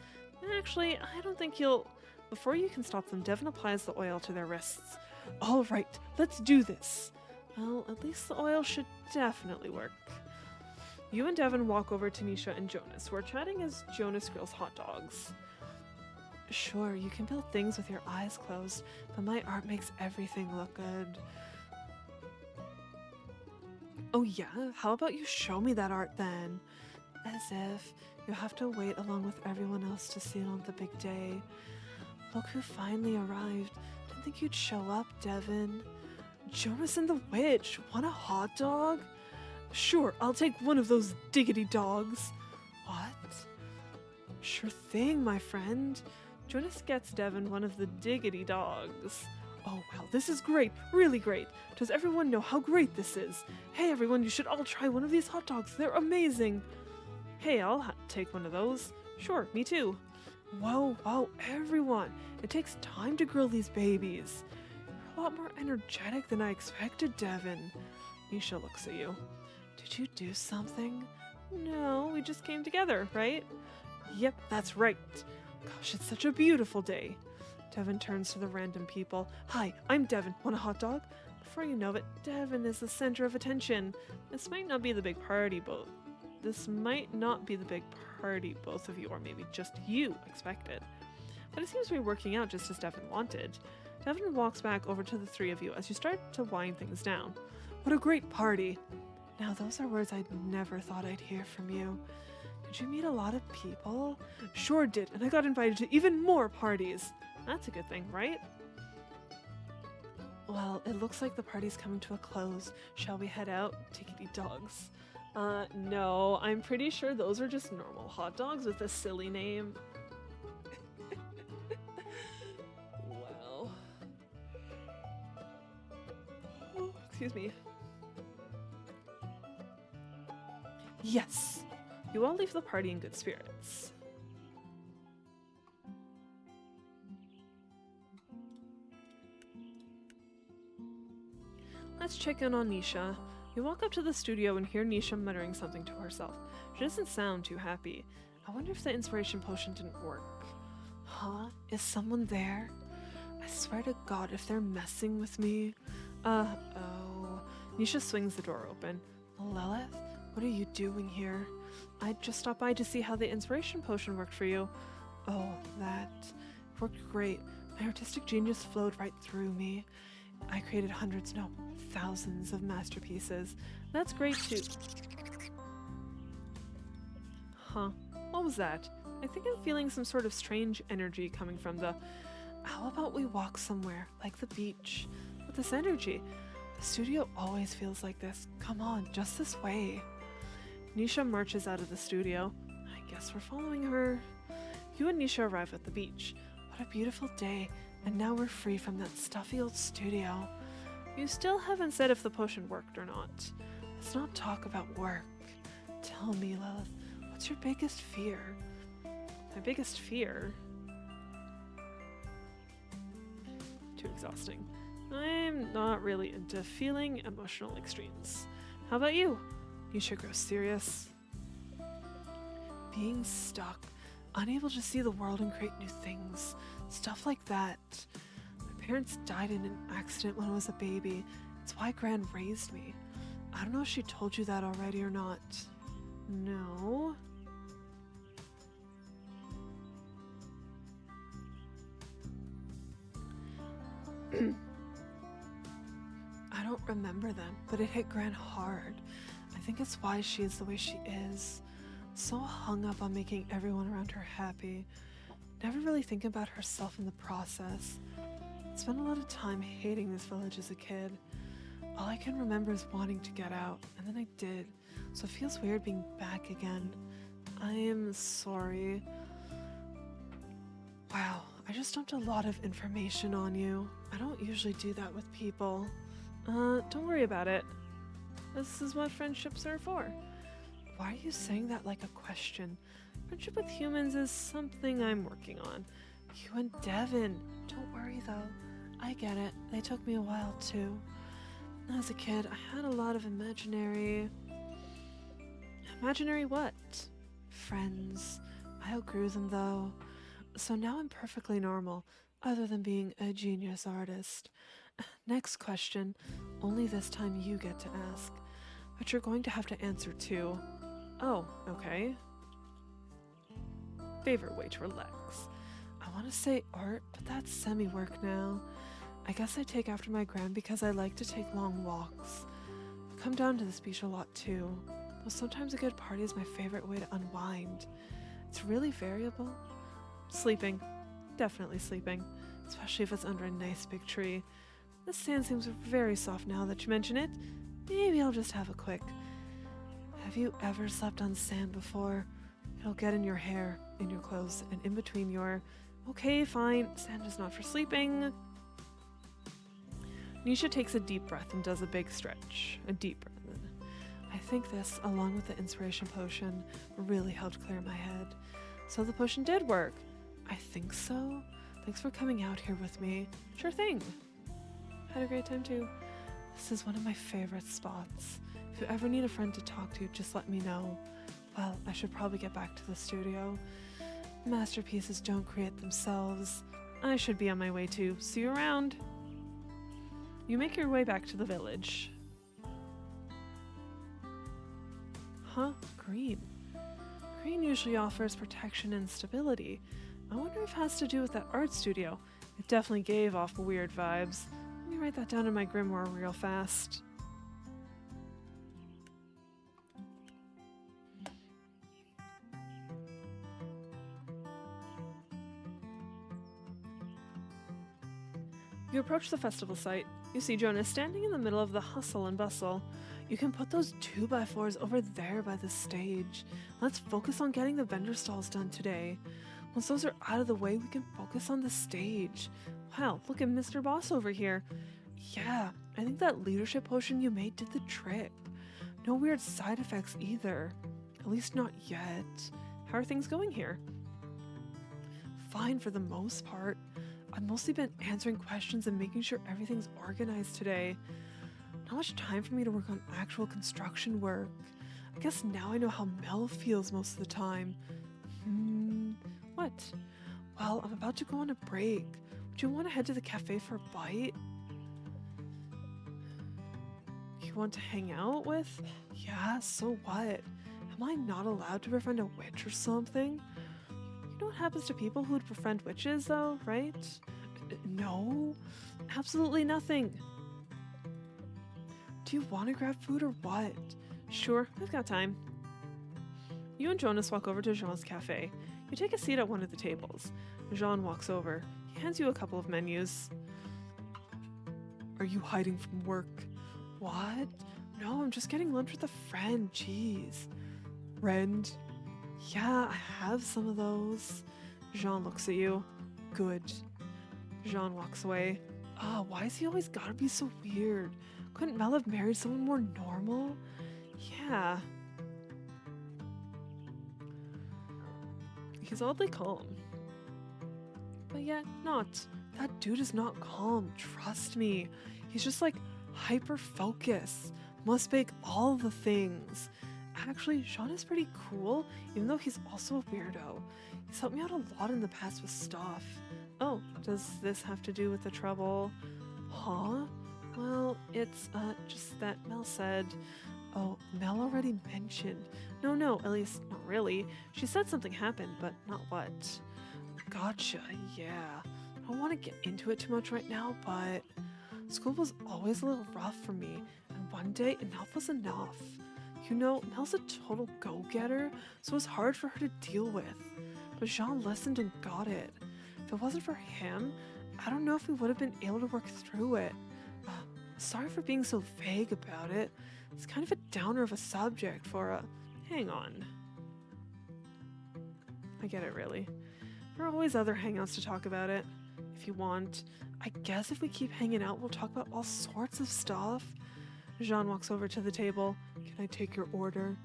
Actually, I don't think you'll... Before you can stop them, Devin applies the oil to their wrists. All right, let's do this. Well, at least the oil should definitely work. You and Devin walk over to Nisha and Jonas, who are chatting as Jonas grills hot dogs. Sure, you can build things with your eyes closed, but my art makes everything look good. Oh yeah? How about you show me that art then? As if you'll have to wait along with everyone else to see it on the big day. Look who finally arrived. Didn't think you'd show up, Devin. Jonas and the witch. Want a hot dog? Sure, I'll take one of those diggity dogs. What? Sure thing, my friend. Jonas gets Devin one of the diggity dogs. Oh wow, this is great, really great. Does everyone know how great this is? Hey everyone, you should all try one of these hot dogs. They're amazing. Hey, I'll take one of those. Sure, me too. Whoa, wow, everyone. It takes time to grill these babies. You're a lot more energetic than I expected, Devin. Nisha looks at you. Did you do something? No, we just came together, right? Yep, that's right. Gosh, it's such a beautiful day. Devin turns to the random people. Hi, I'm Devin. Want a hot dog? Before you know it, Devin is the center of attention. This might not be the big party both. This might not be the big party both of you, or maybe just you, expected. But it seems to be working out just as Devin wanted. Devin walks back over to the three of you as you start to wind things down. What a great party! Now those are words I'd never thought I'd hear from you. Did you meet a lot of people? Sure did, and I got invited to even more parties. That's a good thing, right? Well, it looks like the party's coming to a close. Shall we head out? Diggity dogs. No, I'm pretty sure those are just normal hot dogs with a silly name. Well. Oh, excuse me. Yes. You all leave the party in good spirits. Let's check in on Nisha. You walk up to the studio and hear Nisha muttering something to herself. She doesn't sound too happy. I wonder if the inspiration potion didn't work. Huh? Is someone there? I swear to God, if they're messing with me. Oh. Nisha swings the door open. Lilith, what are you doing here? I just stopped by to see how the inspiration potion worked for you. Oh, that worked great. My artistic genius flowed right through me. I created hundreds, no, thousands of masterpieces. That's great too. Huh, what was that? I think I'm feeling some sort of strange energy coming from the... How about we walk somewhere, like the beach? With this energy. The studio always feels like this. Come on, just this way. Nisha marches out of the studio. I guess we're following her. You and Nisha arrive at the beach. What a beautiful day. And now we're free from that stuffy old studio. You still haven't said if the potion worked or not. Let's not talk about work. Tell me, Lilith, what's your biggest fear? My biggest fear? Too exhausting. I'm not really into feeling emotional extremes. How about you? You should grow serious. Being stuck, unable to see the world and create new things. Stuff like that. My parents died in an accident when I was a baby. It's why Gran raised me. I don't know if she told you that already or not. No. I don't remember them, but it hit Gran hard. I think it's why she is the way she is. So hung up on making everyone around her happy. Never really thinking about herself in the process. Spent a lot of time hating this village as a kid. All I can remember is wanting to get out, and then I did, so it feels weird being back again. I am sorry. Wow, I just dumped a lot of information on you. I don't usually do that with people. Don't worry about it. This is what friendships are for. Why are you saying that like a question? Friendship with humans is something I'm working on. You and Devin. Don't worry though. I get it. They took me a while too. As a kid, I had a lot of imaginary what? Friends. I outgrew them though. So now I'm perfectly normal, other than being a genius artist. Next question. Only this time you get to ask. But you're going to have to answer too. Oh, okay. Favorite way to relax. I want to say art, but that's semi-work now. I guess I take after my gran because I like to take long walks. I come down to this beach a lot too. Though sometimes a good party is my favorite way to unwind. It's really variable. Sleeping. Definitely sleeping. Especially if it's under a nice big tree. The sand seems very soft now that you mention it. Maybe I'll just have a quick. Have you ever slept on sand before? It'll get in your hair, in your clothes, and in between your... Okay, fine, sand is not for sleeping. Nisha takes a deep breath and does a big stretch. A deep breath. I think this, along with the inspiration potion, really helped clear my head. So the potion did work. I think so. Thanks for coming out here with me. Sure thing. Had a great time too. This is one of my favorite spots. If you ever need a friend to talk to, just let me know. Well, I should probably get back to the studio. Masterpieces don't create themselves. I should be on my way too. See you around. You make your way back to the village. Huh? Green. Green usually offers protection and stability. I wonder if it has to do with that art studio. It definitely gave off weird vibes. Let me write that down in my grimoire real fast. You approach the festival site. You see Jonah standing in the middle of the hustle and bustle. You can put those 2x4s over there by the stage. Let's focus on getting the vendor stalls done today. Once those are out of the way, we can focus on the stage. Wow, look at Mr. Boss over here. Yeah, I think that leadership potion you made did the trick. No weird side effects either. At least not yet. How are things going here? Fine for the most part. I've mostly been answering questions and making sure everything's organized today. Not much time for me to work on actual construction work. I guess now I know how Mel feels most of the time. What? Well, I'm about to go on a break. Would you want to head to the cafe for a bite? You want to hang out with? Yeah, so what? Am I not allowed to befriend a witch or something? You know what happens to people who'd befriend witches, though, right? No, absolutely nothing. Do you want to grab food or what? Sure, I've got time. You and Jonas walk over to Jean's cafe. You take a seat at one of the tables. Jean walks over. He hands you a couple of menus. Are you hiding from work? What? No, I'm just getting lunch with a friend. Jeez. Friend? Yeah, I have some of those. Jean looks at you. Good. Jean walks away. Why is he always gotta be so weird? Couldn't Mel have married someone more normal? Yeah. He's oddly calm. But yet not. That dude is not calm, trust me. He's just like hyper-focused. Must make all the things. Actually, Sean is pretty cool, even though he's also a weirdo. He's helped me out a lot in the past with stuff. Oh, does this have to do with the trouble? Huh? Well, it's, just that Mel said... Oh, Mel already mentioned. No, at least not really. She said something happened, but not what. Gotcha, yeah. I don't want to get into it too much right now, but... School was always a little rough for me, and one day enough was enough. You know, Mel's a total go-getter, so it was hard for her to deal with. But Jean listened and got it. If it wasn't for him, I don't know if we would have been able to work through it. Sorry for being so vague about it. It's kind of a downer of a subject for a... Hang on. I get it, really. There are always other hangouts to talk about it. If you want. I guess if we keep hanging out, we'll talk about all sorts of stuff. Jean walks over to the table. Can I take your order?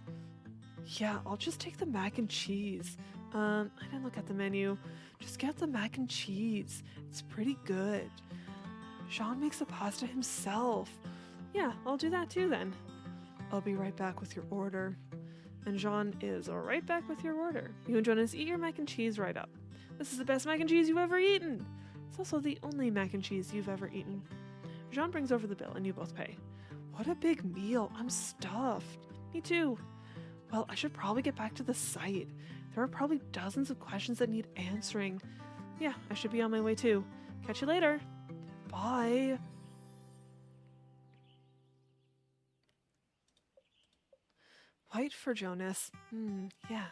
Yeah, I'll just take the mac and cheese. I didn't look at the menu. Just get the mac and cheese. It's pretty good. Jean makes the pasta himself. Yeah, I'll do that too then. I'll be right back with your order. And Jean is right back with your order. You and Jonas eat your mac and cheese right up. This is the best mac and cheese you've ever eaten. It's also the only mac and cheese you've ever eaten. Jean brings over the bill and you both pay. What a big meal. I'm stuffed. Me too. Well, I should probably get back to the site. There are probably dozens of questions that need answering. Yeah, I should be on my way too. Catch you later. Bye. White for Jonas. Yeah.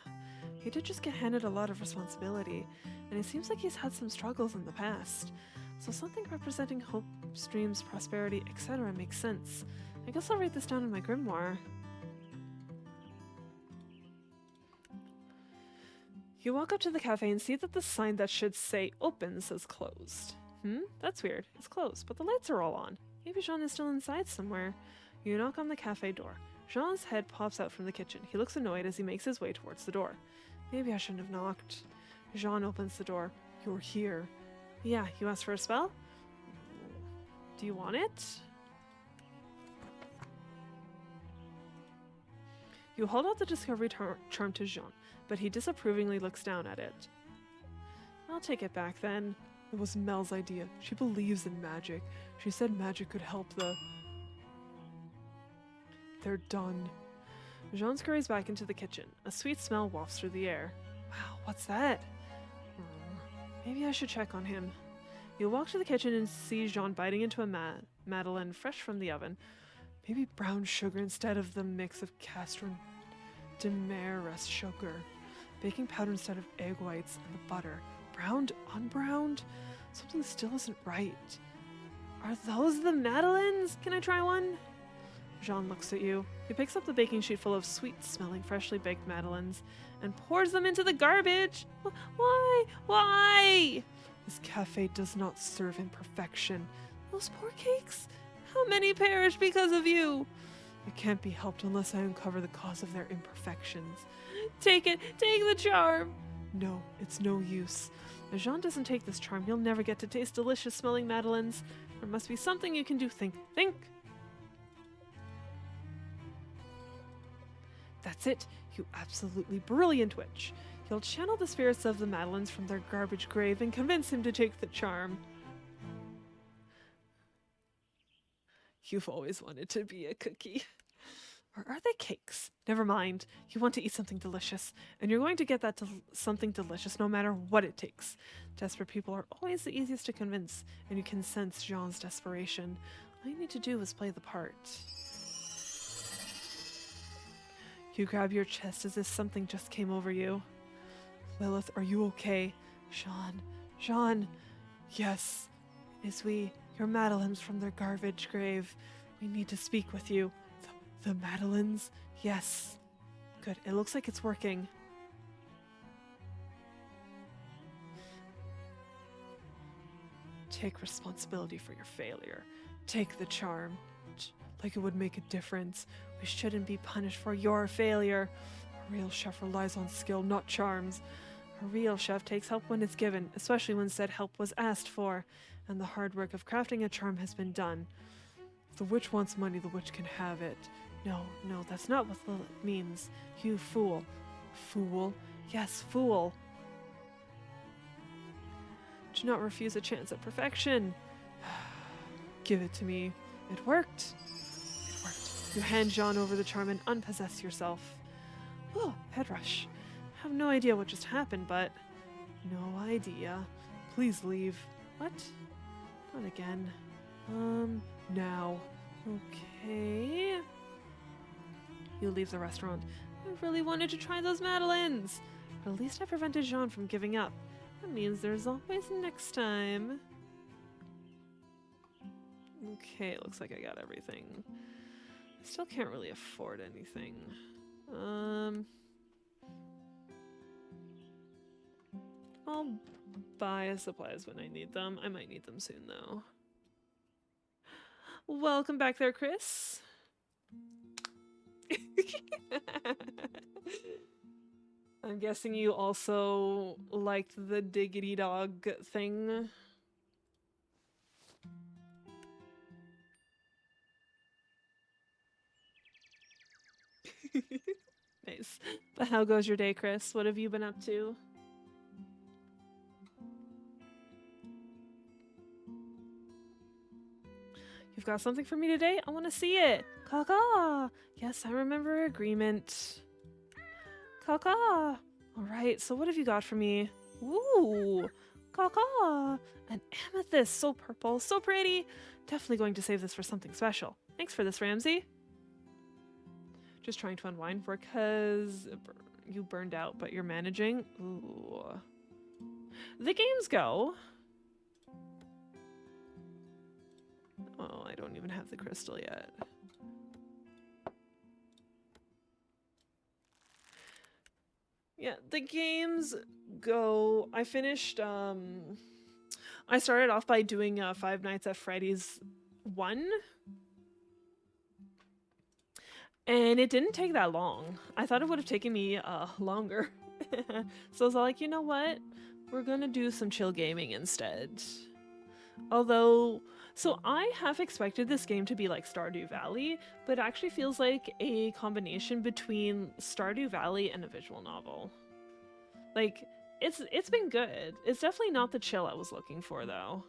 He did just get handed a lot of responsibility, and it seems like he's had some struggles in the past. So something representing hope, dreams, prosperity, etc. makes sense. I guess I'll write this down in my grimoire. You walk up to the cafe and see that the sign that should say open says closed. That's weird. It's closed, but the lights are all on. Maybe Jean is still inside somewhere. You knock on the cafe door. Jean's head pops out from the kitchen. He looks annoyed as he makes his way towards the door. Maybe I shouldn't have knocked. Jean opens the door. You're here. Yeah, you asked for a spell? Do you want it? You hold out the discovery charm to Jean, but he disapprovingly looks down at it. I'll take it back then. It was Mel's idea. She believes in magic. She said magic could help the... They're done. Jean scurries back into the kitchen. A sweet smell wafts through the air. Wow, what's that? Maybe I should check on him. You walk to the kitchen and see Jean biting into a madeleine fresh from the oven. Maybe brown sugar instead of the mix of castor and demerara sugar. Baking powder instead of egg whites and the butter. Browned, unbrowned? Something still isn't right. Are those the madeleines? Can I try one? Jean looks at you. He picks up the baking sheet full of sweet-smelling, freshly baked madeleines and pours them into the garbage. Why? Why? This cafe does not serve imperfection. Those poor cakes? How many perish because of you? It can't be helped unless I uncover the cause of their imperfections. Take it! Take the charm! No, it's no use. If Jean doesn't take this charm, you'll never get to taste delicious-smelling madeleines. There must be something you can do. Think. That's it. You absolutely brilliant witch. You'll channel the spirits of the madeleines from their garbage grave and convince him to take the charm. You've always wanted to be a cookie. Or are they cakes? Never mind. You want to eat something delicious, and you're going to get that something delicious no matter what it takes. Desperate people are always the easiest to convince, and you can sense Jean's desperation. All you need to do is play the part. You grab your chest as if something just came over you. Lilith, are you okay? Jean. Yes. Is your madeleines from their garbage grave. We need to speak with you. The madeleines? Yes. Good. It looks like it's working. Take responsibility for your failure. Take the charm. Like it would make a difference. We shouldn't be punished for your failure. A real chef relies on skill, not charms. A real chef takes help when it's given, especially when said help was asked for, and the hard work of crafting a charm has been done. If the witch wants money, the witch can have it. No, that's not what it means. You fool. Fool? Yes, fool. Do not refuse a chance at perfection. Give it to me. It worked. It worked. You hand Jean over the charm and unpossess yourself. Oh, head rush. I have no idea what just happened, but... No idea. Please leave. What? Not again. Now. Okay. You leave the restaurant. I really wanted to try those madeleines. But at least I prevented Jean from giving up. That means there's always next time. Okay, looks like I got everything. I still can't really afford anything. I'll buy supplies when I need them. I might need them soon, though. Welcome back there, Chris. I'm guessing you also liked the diggity dog thing. Nice. But how goes your day, Chris? What have you been up to? You've got something for me today? I want to see it. Caw-caw. Yes, I remember agreement. Caw-caw. All right, so what have you got for me? Ooh, caw-caw. An amethyst, so purple, so pretty. Definitely going to save this for something special. Thanks for this, Ramsey. Just trying to unwind because you burned out, but you're managing. Ooh. The games go. Oh, I don't even have the crystal yet. Yeah, the games go. I finished, I started off by doing Five Nights at Freddy's 1. And it didn't take that long. I thought it would have taken me longer. So I was like, you know what? We're gonna do some chill gaming instead. Although, so I half expected this game to be like Stardew Valley, but it actually feels like a combination between Stardew Valley and a visual novel. Like, it's been good. It's definitely not the chill I was looking for, though.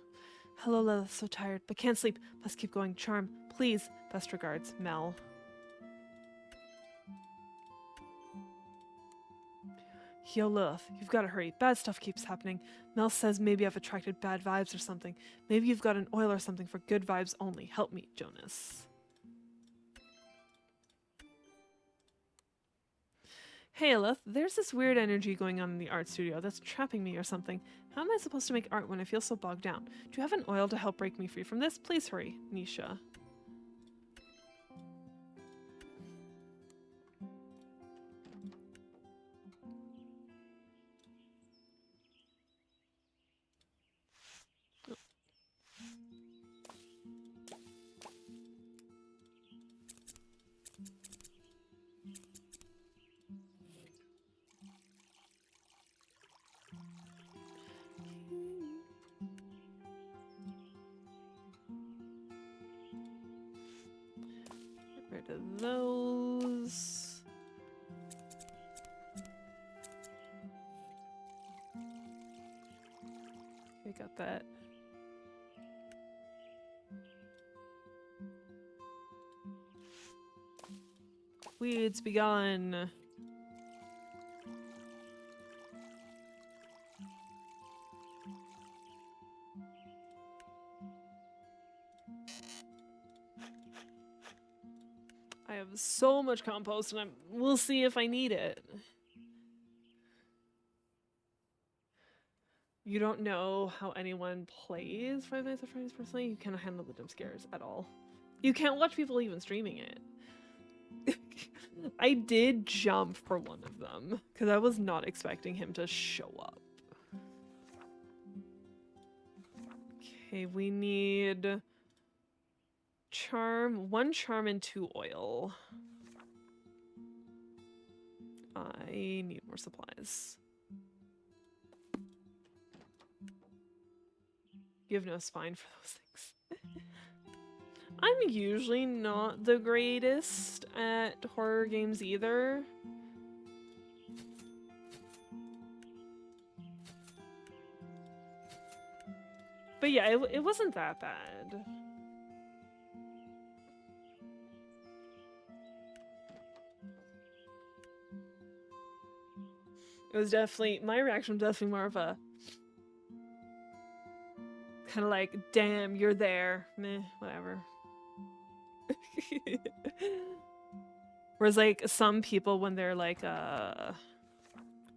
Hello, Lilith, so tired, but can't sleep. Must keep going. Charm, please. Best regards, Mel. Yo, Lilith, you've got to hurry. Bad stuff keeps happening. Mel says maybe I've attracted bad vibes or something. Maybe you've got an oil or something for good vibes only. Help me, Jonas. Hey, Lilith, there's this weird energy going on in the art studio that's trapping me or something. How am I supposed to make art when I feel so bogged down? Do you have an oil to help break me free from this? Please hurry, Nisha. Get rid of those. We got that. Weeds be gone. I have so much compost and we'll see if I need it. You don't know how anyone plays Five Nights at Freddy's personally? You cannot handle the jump scares at all. You can't watch people even streaming it. I did jump for one of them because I was not expecting him to show up. Okay, we need charm, 1 charm and 2 oil. I need more supplies. You have no spine for those things. I'm usually not the greatest at horror games either. But yeah, it wasn't that bad. It was definitely, my reaction was definitely more of a kind of like, damn, you're there. Meh, whatever. Whereas like some people when they're like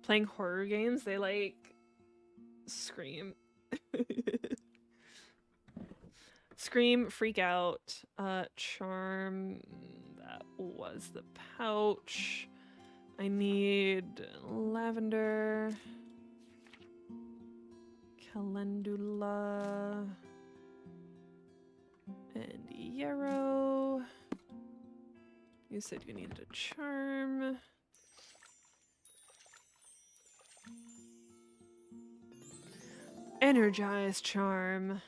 playing horror games, they like scream. Scream, freak out, charm, that was the pouch. I need lavender, calendula, and yarrow. You said you needed a charm. Energize charm.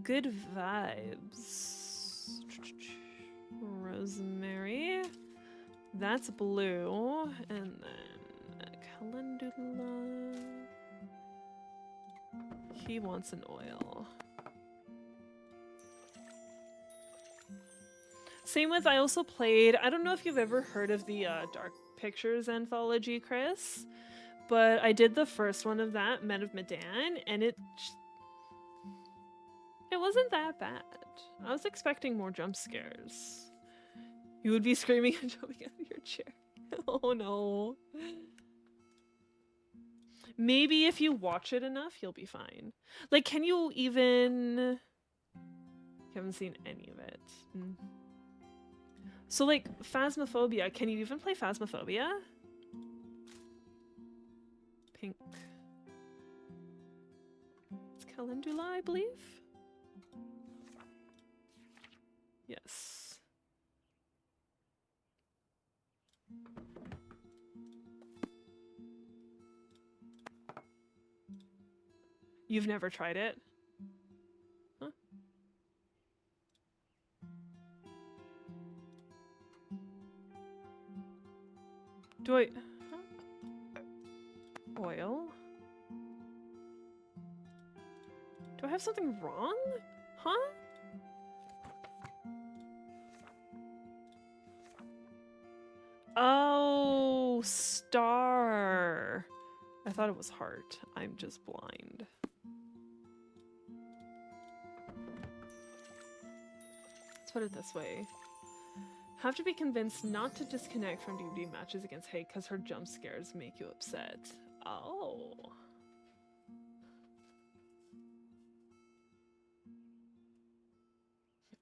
Good vibes. Rosemary. That's blue. And then calendula. He wants an oil. Same with, I also played, I don't know if you've ever heard of the Dark Pictures anthology, Chris, but I did the first one of that, Men of Medan, and it wasn't that bad. I was expecting more jump scares. You would be screaming and jumping out of your chair. Oh no. Maybe if you watch it enough, you'll be fine. Like, can you even... You haven't seen any of it. Mm. So, like, Phasmophobia. Can you even play Phasmophobia? Pink. It's calendula, I believe? Yes. You've never tried it? Huh? Do I... Huh? Oil? Do I have something wrong? Huh? Oh, star. I thought it was heart. I'm just blind. Let's put it this way. Have to be convinced not to disconnect from DVD matches against Hay because her jump scares make you upset. Oh.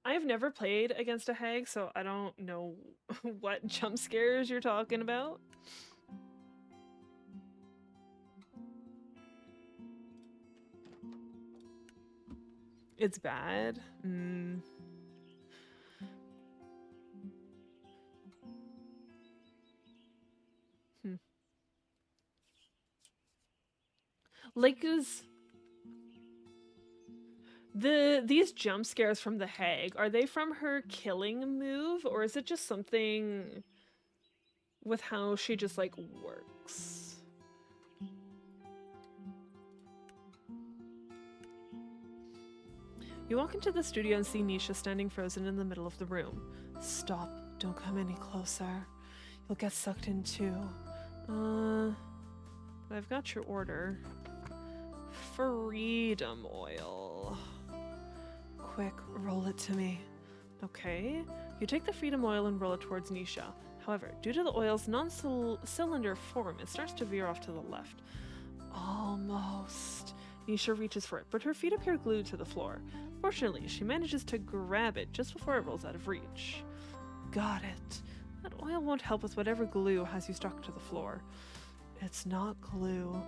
I've never played against a hag, so I don't know what jump scares you're talking about. It's bad. Mm. Like, these jump scares from the hag, are they from her killing move, or is it just something with how she just, like, works? You walk into the studio and see Nisha standing frozen in the middle of the room. Stop. Don't come any closer. You'll get sucked in too. I've got your order. Freedom oil. Quick, roll it to me. Okay. You take the freedom oil and roll it towards Nisha. However, due to the oil's non-cylinder form, it starts to veer off to the left. Almost. Nisha reaches for it, but her feet appear glued to the floor. Fortunately, she manages to grab it just before it rolls out of reach. Got it. That oil won't help with whatever glue has you stuck to the floor. It's not glue.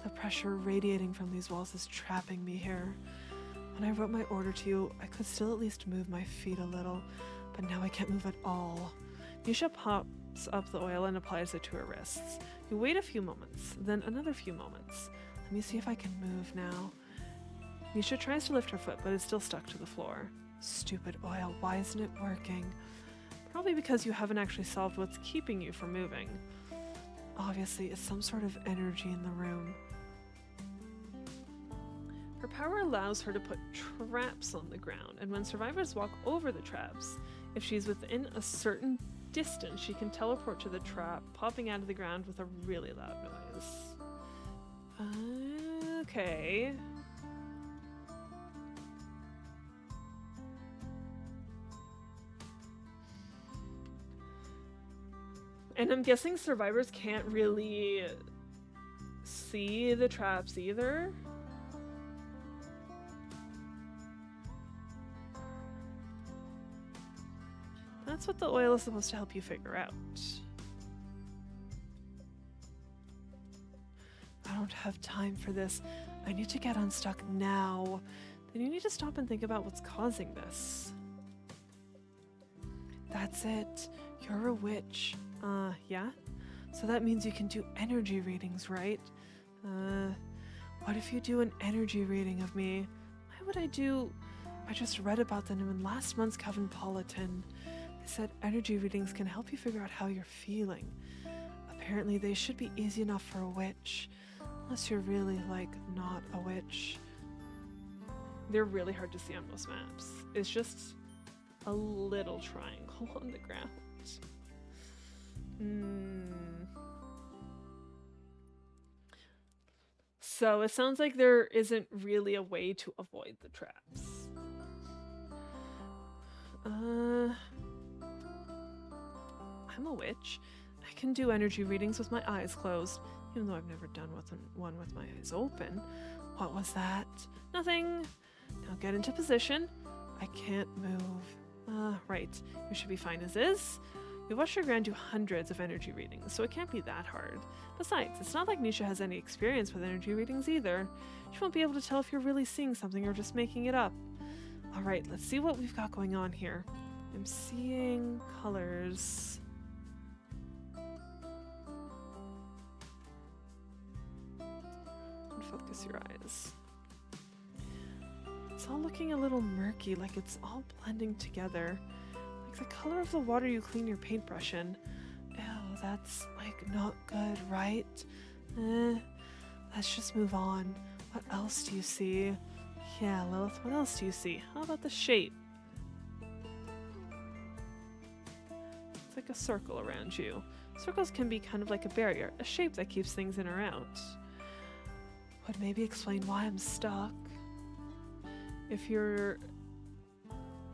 The pressure radiating from these walls is trapping me here. When I wrote my order to you, I could still at least move my feet a little, but now I can't move at all. Nisha pops up the oil and applies it to her wrists. You wait a few moments, then another few moments. Let me see if I can move now. Nisha tries to lift her foot, but it's still stuck to the floor. Stupid oil, why isn't it working? Probably because you haven't actually solved what's keeping you from moving. Obviously, it's some sort of energy in the room. Her power allows her to put traps on the ground, and when survivors walk over the traps, if she's within a certain distance, she can teleport to the trap, popping out of the ground with a really loud noise. Okay. And I'm guessing survivors can't really see the traps either. That's what the oil is supposed to help you figure out. I don't have time for this. I need to get unstuck now. Then you need to stop and think about what's causing this. That's it. You're a witch. Yeah? So that means you can do energy readings, right? What if you do an energy reading of me? Why would I do... I just read about them in last month's Coven Bulletin. They said energy readings can help you figure out how you're feeling. Apparently they should be easy enough for a witch. Unless you're really, like, not a witch. They're really hard to see on most maps. It's just a little triangle on the ground. So it sounds like there isn't really a way to avoid the traps. I'm a witch. I can do energy readings with my eyes closed, even though I've never done one with my eyes open. What was that? Nothing. Now get into position. I can't move. Right. You should be fine as is. We've watched your grand do hundreds of energy readings, so it can't be that hard. Besides, it's not like Nisha has any experience with energy readings either. She won't be able to tell if you're really seeing something or just making it up. Alright, let's see what we've got going on here. I'm seeing colors. Focus your eyes. It's all looking a little murky, like it's all blending together. Like the color of the water you clean your paintbrush in. Ew, that's like not good, right? Let's just move on. What else do you see? Yeah, Lilith, what else do you see? How about the shape? It's like a circle around you. Circles can be kind of like a barrier, a shape that keeps things in or out. Would maybe explain why I'm stuck. If you're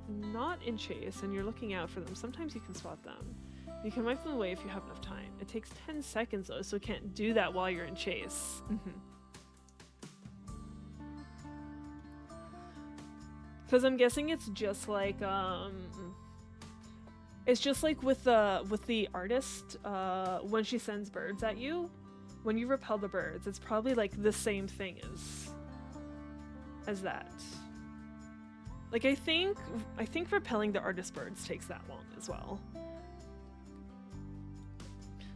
not in chase and you're looking out for them, sometimes you can spot them. You can wipe them away if you have enough time. It takes 10 seconds though, so you can't do that while you're in chase. Because I'm guessing it's just like with the artist when she sends birds at you. When you repel the birds, it's probably like the same thing as that. Like I think repelling the artist birds takes that long as well.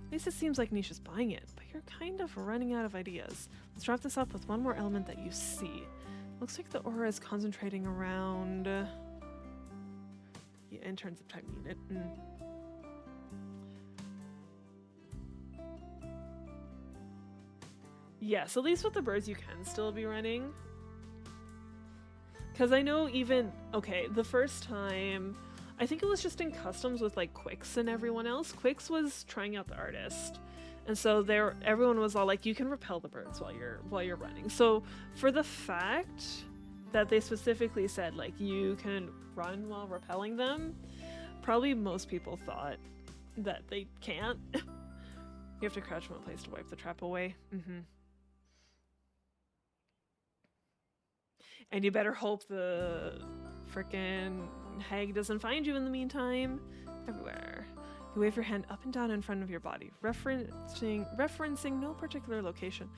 At least it seems like Nisha's buying it, but you're kind of running out of ideas. Let's wrap this up with one more element that you see. Looks like the aura is concentrating around... Yeah, in terms of time unit. Yes, at least with the birds you can still be running. Because I know even... Okay, the first time... I think it was just in customs with like Quix and everyone else. Quix was trying out the artist. And so everyone was all like, you can repel the birds while you're running. So for the fact that they specifically said like you can run while repelling them, probably most people thought that they can't. You have to crouch in one place to wipe the trap away. And you better hope the frickin' hag doesn't find you in the meantime. Everywhere. You wave your hand up and down in front of your body, referencing no particular location.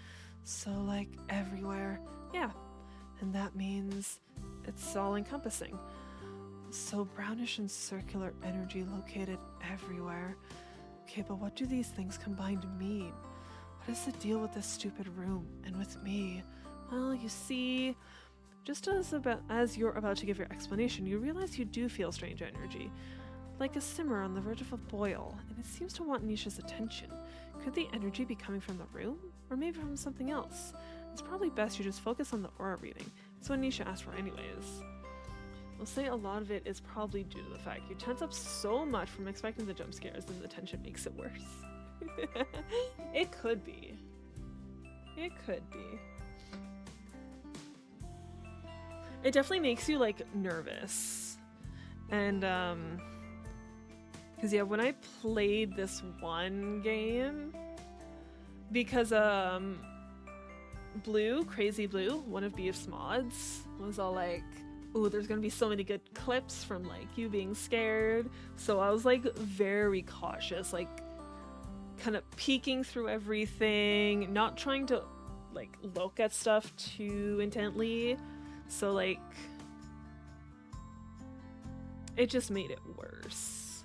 So like everywhere. Yeah. And that means it's all encompassing. So brownish and circular energy located everywhere. Okay, but what do these things combined mean? What is the deal with this stupid room and with me? Well, you see, just as you're about to give your explanation, you realize you do feel strange energy, like a simmer on the verge of a boil, and it seems to want Nisha's attention. Could the energy be coming from the room, or maybe from something else? It's probably best you just focus on the aura reading. It's what Nisha asked for anyways. We'll say a lot of it is probably due to the fact you tense up so much from expecting the jump scares, and the tension makes it worse. It could be. It could be. It definitely makes you like nervous. And because yeah, when I played this one game, because Crazy Blue, one of Beef's mods, was all like, ooh, there's gonna be so many good clips from like you being scared. So I was like very cautious, like kind of peeking through everything, not trying to like look at stuff too intently. So like it just made it worse.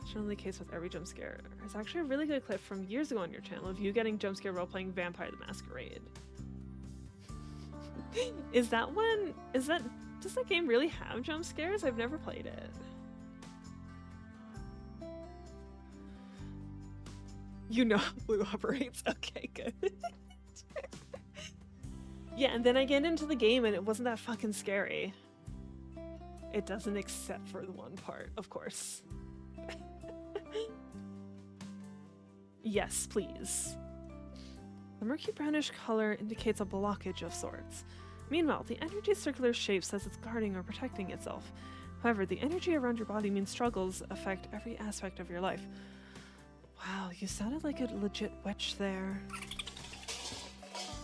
It's generally the case with every jump scare. There's actually a really good clip from years ago on your channel of you getting jump scare role playing Vampire the Masquerade. Does that game really have jump scares? I've never played it. You know how Blue operates. Okay, good. Yeah, and then I get into the game and it wasn't that fucking scary. It doesn't, except for the one part, of course. Yes, please. The murky brownish color indicates a blockage of sorts. Meanwhile, the energy circular shape says it's guarding or protecting itself. However, the energy around your body means struggles affect every aspect of your life. Wow, you sounded like a legit witch there.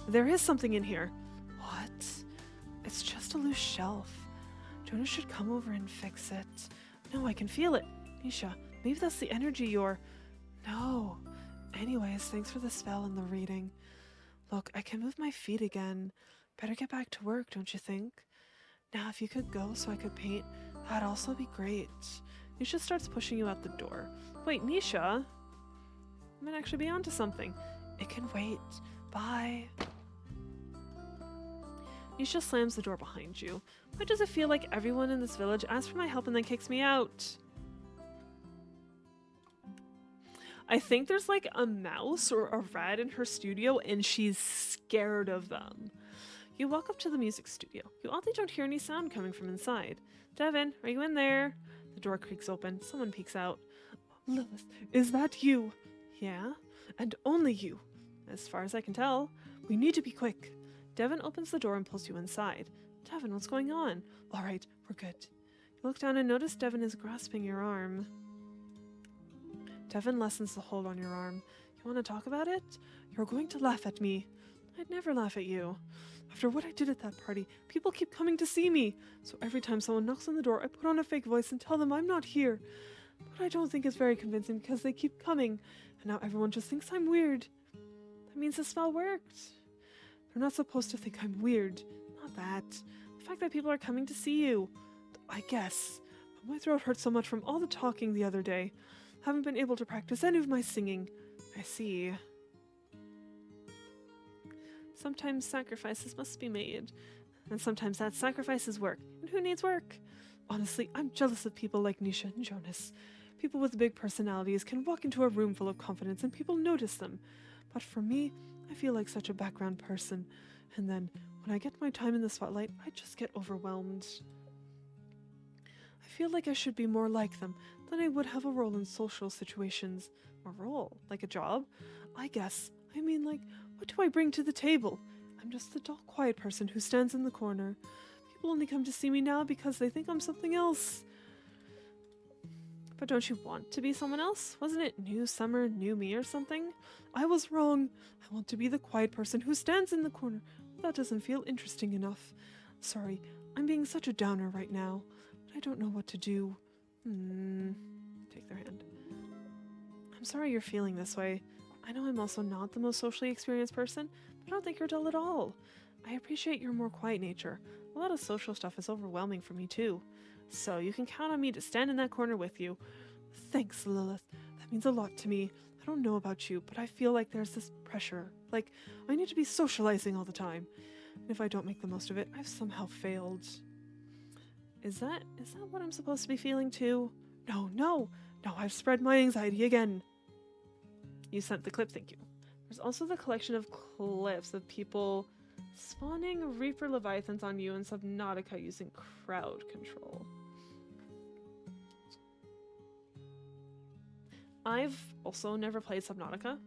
There is something in here. What? It's just a loose shelf. Jonas should come over and fix it. No, I can feel it. Nisha, maybe that's the energy you're... No. Anyways, thanks for the spell and the reading. Look, I can move my feet again. Better get back to work, don't you think? Now, if you could go so I could paint, that'd also be great. Nisha starts pushing you out the door. Wait, Nisha? I might actually be onto something. It can wait. Bye. Nisha slams the door behind you. Why does it feel like everyone in this village asks for my help and then kicks me out? I think there's like a mouse or a rat in her studio and she's scared of them. You walk up to the music studio. You oddly don't hear any sound coming from inside. Devin, are you in there? The door creaks open. Someone peeks out. Lilith, is that you? Yeah, and only you. As far as I can tell, we need to be quick. Devin opens the door and pulls you inside. Devin, what's going on? All right, we're good. You look down and notice Devin is grasping your arm. Devin lessens the hold on your arm. You want to talk about it? You're going to laugh at me. I'd never laugh at you. After what I did at that party, people keep coming to see me. So every time someone knocks on the door, I put on a fake voice and tell them I'm not here. But I don't think it's very convincing because they keep coming. And now everyone just thinks I'm weird. That means the spell worked. They're not supposed to think I'm weird. Not that. The fact that people are coming to see you. I guess. But my throat hurts so much from all the talking the other day. Haven't been able to practice any of my singing. I see. Sometimes sacrifices must be made. And sometimes that sacrifices work. And who needs work? Honestly, I'm jealous of people like Nisha and Jonas. People with big personalities can walk into a room full of confidence and people notice them. But for me, I feel like such a background person. And then, when I get my time in the spotlight, I just get overwhelmed. I feel like I should be more like them, then I would have a role in social situations. A role? Like a job? I guess. I mean, like, what do I bring to the table? I'm just the dull, quiet person who stands in the corner. People only come to see me now because they think I'm something else. But don't you want to be someone else? Wasn't it new summer, new me or something? I was wrong. I want to be the quiet person who stands in the corner. That doesn't feel interesting enough. Sorry, I'm being such a downer right now. But I don't know what to do. Take their hand. I'm sorry you're feeling this way. I know I'm also not the most socially experienced person, but I don't think you're dull at all. I appreciate your more quiet nature. A lot of social stuff is overwhelming for me too. So you can count on me to stand in that corner with you. Thanks, Lilith. That means a lot to me. I don't know about you, but I feel like there's this pressure. Like, I need to be socializing all the time. And if I don't make the most of it, I've somehow failed. Is that what I'm supposed to be feeling too? No, I've spread my anxiety again. You sent the clip, thank you. There's also the collection of clips of people spawning Reaper Leviathans on you in Subnautica using crowd control. I've also never played Subnautica.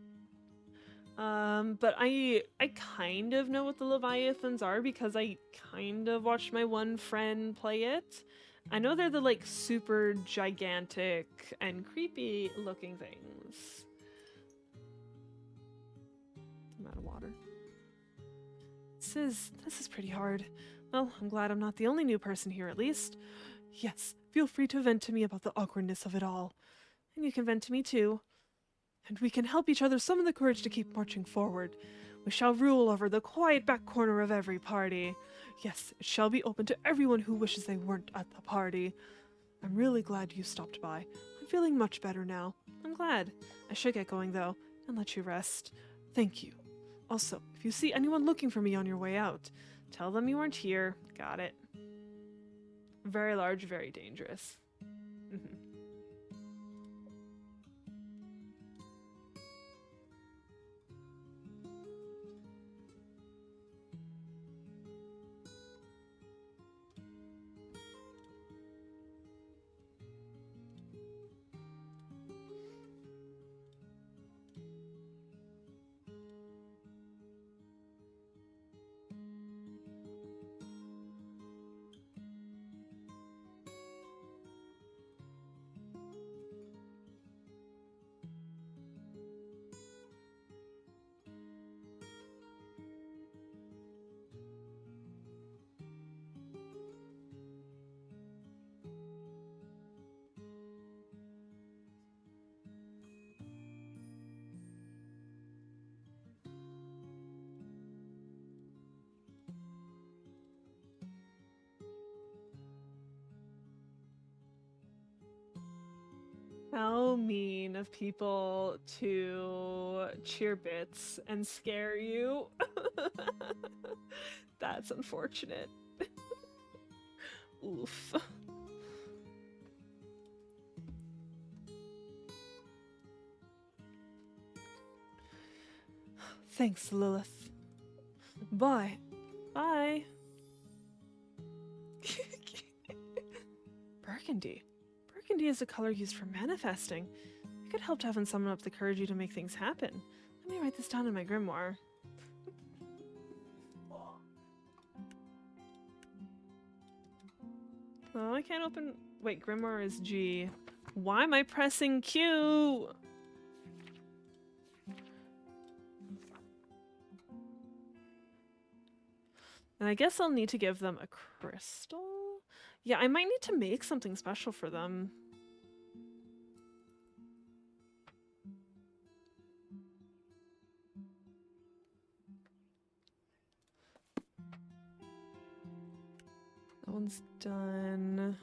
But I kind of know what the Leviathans are because I kind of watched my one friend play it. I know they're the like super gigantic and creepy looking things. I'm out of water. This is pretty hard. Well, I'm glad I'm not the only new person here at least. Yes, feel free to vent to me about the awkwardness of it all. And you can vent to me too. And we can help each other summon the courage to keep marching forward. We shall rule over the quiet back corner of every party. Yes, it shall be open to everyone who wishes they weren't at the party. I'm really glad you stopped by. I'm feeling much better now. I'm glad. I should get going though, and let you rest. Thank you. Also, if you see anyone looking for me on your way out, tell them you weren't here. Got it. Very large, very dangerous. How mean of people to cheer bits and scare you. That's unfortunate. Oof. Thanks, Lilith. Bye. Bye. Burgundy. Burgundy is a color used for manifesting. It could help to have someone up the courage to make things happen. Let me write this down in my grimoire. Oh, I can't open... Wait, grimoire is G. Why am I pressing Q? And I guess I'll need to give them a crystal? Yeah, I might need to make something special for them. That one's done.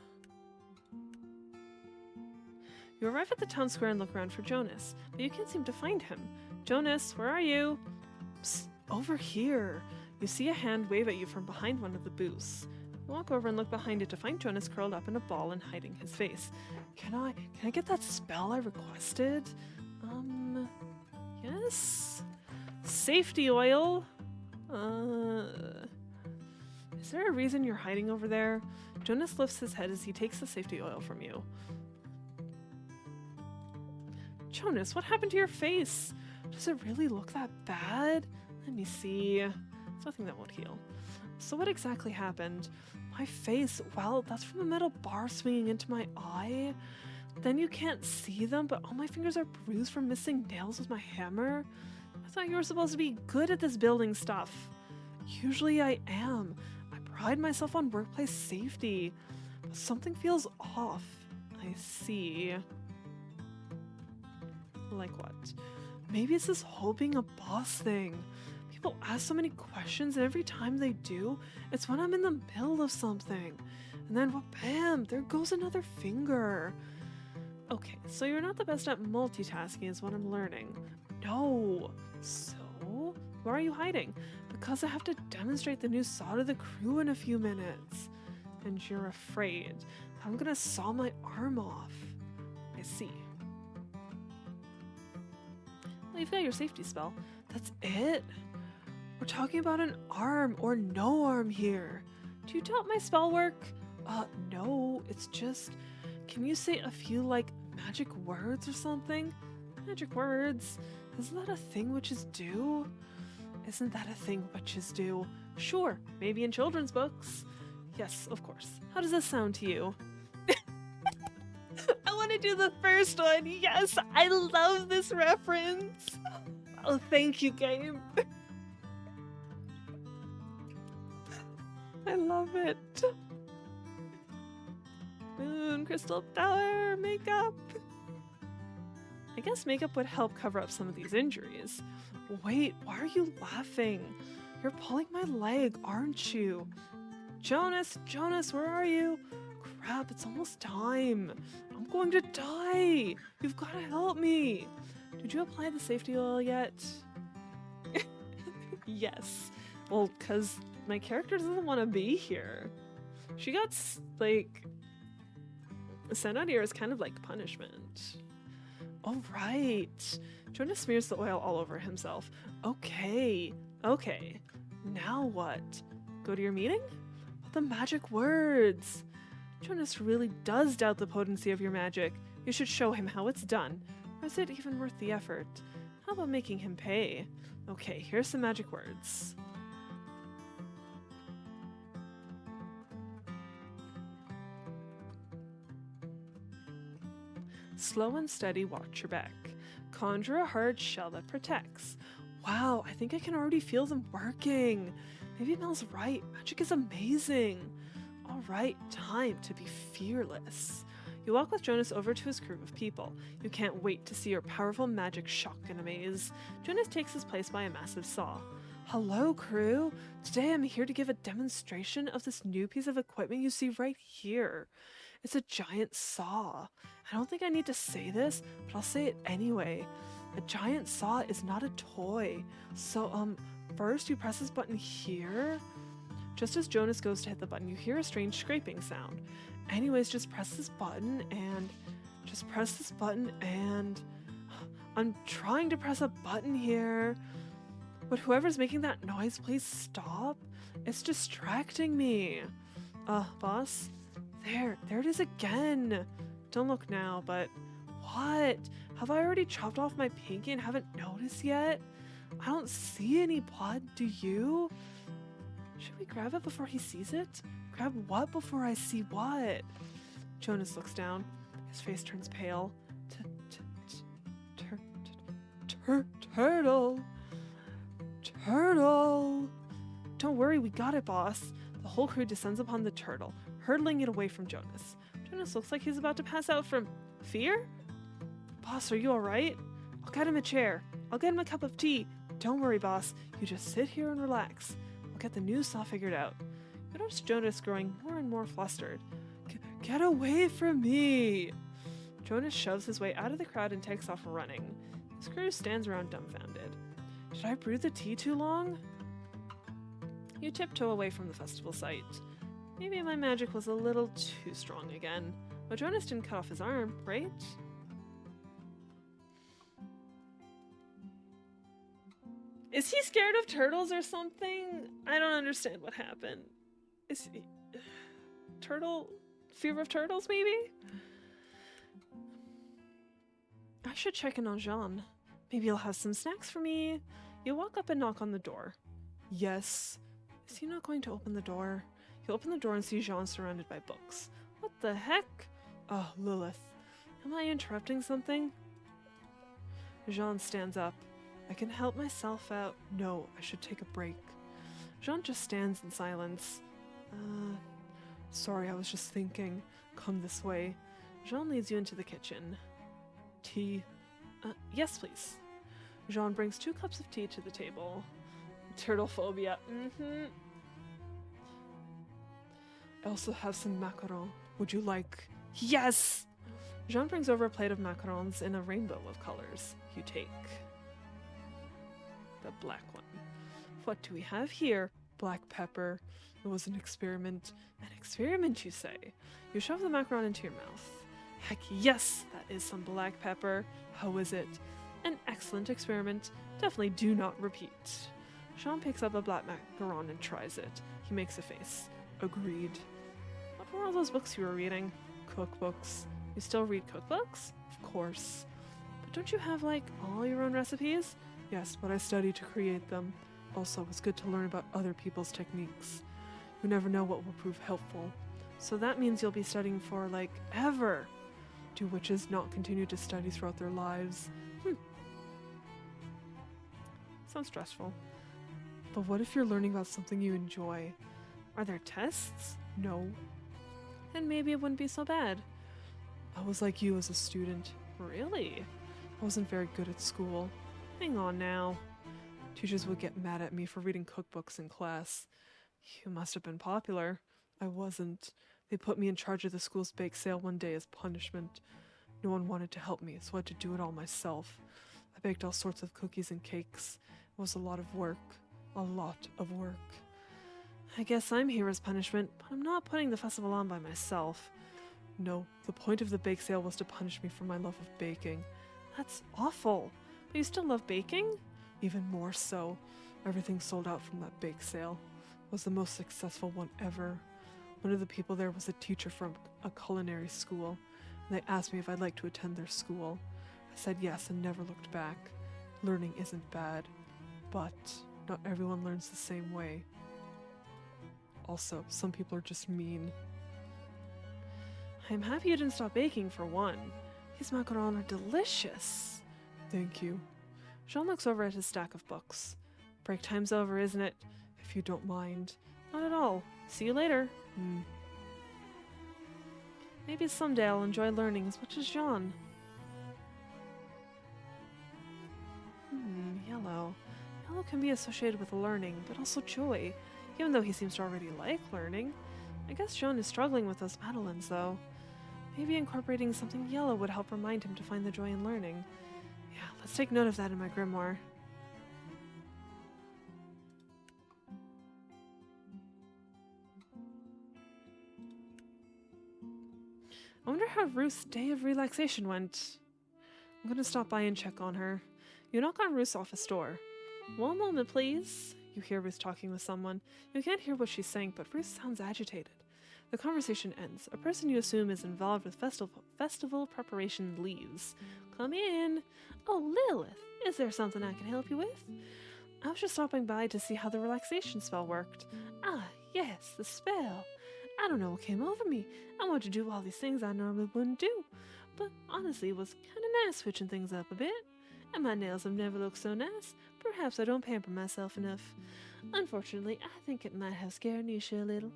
You arrive at the town square and look around for Jonas, but you can't seem to find him. Jonas, where are you? Psst, over here. You see a hand wave at you from behind one of the booths. You walk over and look behind it to find Jonas curled up in a ball and hiding his face. Can I get that spell I requested? Yes? Safety oil? Is there a reason you're hiding over there? Jonas lifts his head as he takes the safety oil from you. Jonas, what happened to your face? Does it really look that bad? Let me see. It's nothing that won't heal. So what exactly happened? My face, well, that's from a metal bar swinging into my eye. Then you can't see them, but all my fingers are bruised from missing nails with my hammer. I thought you were supposed to be good at this building stuff. Usually I am. I pride myself on workplace safety. But something feels off. I see. Like what? Maybe it's this whole being a boss thing. People ask so many questions, and every time they do, it's when I'm in the middle of something. And then, bam, there goes another finger. Okay, so you're not the best at multitasking is what I'm learning. No. So, where are you hiding? Because I have to demonstrate the new saw to the crew in a few minutes. And you're afraid that I'm gonna saw my arm off. I see. Well, you've got your safety spell. That's it? We're talking about an arm or no arm here. Do you doubt my spell work? No, it's just... Can you say a few, like, magic words or something? Magic words? Isn't that a thing witches do? Isn't that a thing witches do? Sure, maybe in children's books. Yes, of course. How does this sound to you? I want to do the first one. Yes, I love this reference. Oh, thank you, game. I love it. Moon, crystal tower, makeup. I guess makeup would help cover up some of these injuries. Wait, why are you laughing? You're pulling my leg, aren't you? Jonas, where are you? Crap, it's almost time. I'm going to die. You've got to help me. Did you apply the safety oil yet? Yes. Well, because my character doesn't want to be here. She got, like, sent out here as kind of like punishment. All right. Jonas smears the oil all over himself. Okay. Now what? Go to your meeting? What the magic words? Jonas really does doubt the potency of your magic. You should show him how it's done. Or is it even worth the effort? How about making him pay? Okay, here's some magic words. Slow and steady, watch your back. Conjure a hard shell that protects. Wow, I think I can already feel them working. Maybe Mel's right. Magic is amazing. All right, time to be fearless. You walk with Jonas over to his crew of people. You can't wait to see your powerful magic shock and amaze. Jonas takes his place by a massive saw. Hello, crew. Today I'm here to give a demonstration of this new piece of equipment you see right here. It's a giant saw. I don't think I need to say this, but I'll say it anyway. A giant saw is not a toy. So, first you press this button here. Just as Jonas goes to hit the button, you hear a strange scraping sound. Anyways, just press this button and... I'm trying to press a button here. Would whoever's making that noise please stop? It's distracting me. Boss? There it is again. Don't look now, but... What? Have I already chopped off my pinky and haven't noticed yet? I don't see any blood, do you? Should we grab it before he sees it? Grab what before I see what? Jonas looks down. His face turns pale. Turtle! Turtle! Don't worry, we got it, boss. The whole crew descends upon the turtle, hurtling it away from Jonas. Jonas looks like he's about to pass out from fear? Boss, are you alright? I'll get him a chair. I'll get him a cup of tea. Don't worry, boss. You just sit here and relax. We'll get the new saw figured out. You notice Jonas growing more and more flustered. Get away from me! Jonas shoves his way out of the crowd and takes off running. His crew stands around dumbfounded. Did I brew the tea too long? You tiptoe away from the festival site. Maybe my magic was a little too strong again. But Jonas didn't cut off his arm, right? Is he scared of turtles or something? I don't understand what happened. Is he... Fear of turtles, maybe? I should check in on Jean. Maybe he'll have some snacks for me. You walk up and knock on the door. Yes. Is he not going to open the door? You open the door and see Jean surrounded by books. What the heck? Oh, Lilith. Am I interrupting something? Jean stands up. I can help myself out. No, I should take a break. Jean just stands in silence. Sorry, I was just thinking. Come this way. Jean leads you into the kitchen. Tea. Yes, please. Jean brings 2 cups of tea to the table. Turtle phobia. I also have some macarons. Would you like? Yes! Jean brings over a plate of macarons in a rainbow of colors. You take the black one. What do we have here? Black pepper. It was an experiment. An experiment, you say? You shove the macaron into your mouth. Heck yes, that is some black pepper. How is it? An excellent experiment. Definitely do not repeat. Jean picks up a black macaron and tries it. He makes a face. Agreed. What were all those books you were reading? Cookbooks. You still read cookbooks? Of course. But don't you have, like, all your own recipes? Yes, but I study to create them. Also, it's good to learn about other people's techniques. You never know what will prove helpful. So that means you'll be studying for, like, ever. Do witches not continue to study throughout their lives? Sounds stressful. But what if you're learning about something you enjoy? Are there tests? No. Then maybe it wouldn't be so bad. I was like you as a student. Really? I wasn't very good at school. Hang on now. Teachers would get mad at me for reading cookbooks in class. You must have been popular. I wasn't. They put me in charge of the school's bake sale one day as punishment. No one wanted to help me, so I had to do it all myself. I baked all sorts of cookies and cakes. It was a lot of work. A lot of work. I guess I'm here as punishment, but I'm not putting the festival on by myself. No, the point of the bake sale was to punish me for my love of baking. That's awful. But you still love baking? Even more so. Everything sold out from that bake sale. It was the most successful one ever. One of the people there was a teacher from a culinary school, and they asked me if I'd like to attend their school. I said yes and never looked back. Learning isn't bad, but not everyone learns the same way. Also, some people are just mean. I'm happy you didn't stop baking for one. These macarons are delicious. Thank you. Jean looks over at his stack of books. Break time's over, isn't it? If you don't mind. Not at all. See you later. Maybe someday I'll enjoy learning as much as Jean. Yellow. Yellow can be associated with learning, but also joy, even though he seems to already like learning. I guess Jean is struggling with those Madeleines, though. Maybe incorporating something yellow would help remind him to find the joy in learning. Yeah, let's take note of that in my grimoire. I wonder how Ruth's day of relaxation went. I'm gonna stop by and check on her. You knock on Ruth's office door. One moment, please. You hear Ruth talking with someone. You can't hear what she's saying, but Ruth sounds agitated. The conversation ends. A person you assume is involved with festival preparation leaves. Come in. Oh, Lilith, is there something I can help you with? I was just stopping by to see how the relaxation spell worked. Ah, yes, the spell. I don't know what came over me. I wanted to do all these things I normally wouldn't do. But honestly, it was kind of nice switching things up a bit. And my nails have never looked so nice. Perhaps I don't pamper myself enough. Unfortunately, I think it might have scared Nisha a little.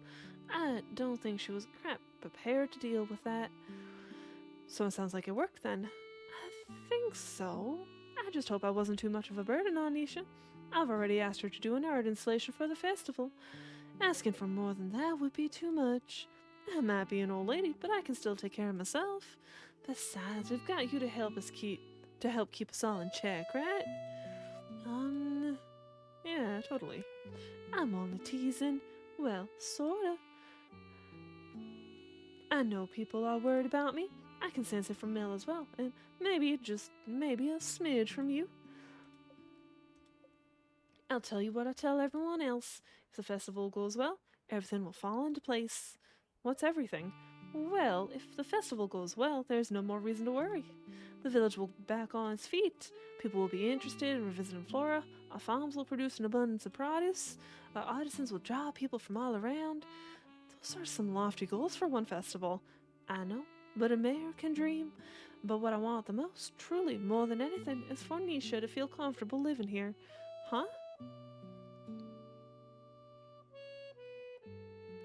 I don't think she was quite prepared to deal with that. So it sounds like it worked then. I think so. I just hope I wasn't too much of a burden on Nisha. I've already asked her to do an art installation for the festival. Asking for more than that would be too much. I might be an old lady, but I can still take care of myself. Besides, we've got you to help keep us all in check, right? Yeah, totally. I'm only teasing. Well, sorta. I know people are worried about me. I can sense it from Mel as well, and maybe a smidge from you. I'll tell you what I tell everyone else. If the festival goes well, everything will fall into place. What's everything? Well, if the festival goes well, there's no more reason to worry. The village will be back on its feet. People will be interested in revisiting Flora. Our farms will produce an abundance of produce. Our artisans will draw people from all around. Those are some lofty goals for one festival. I know, but a mayor can dream. But what I want the most, truly, more than anything, is for Nisha to feel comfortable living here. Huh?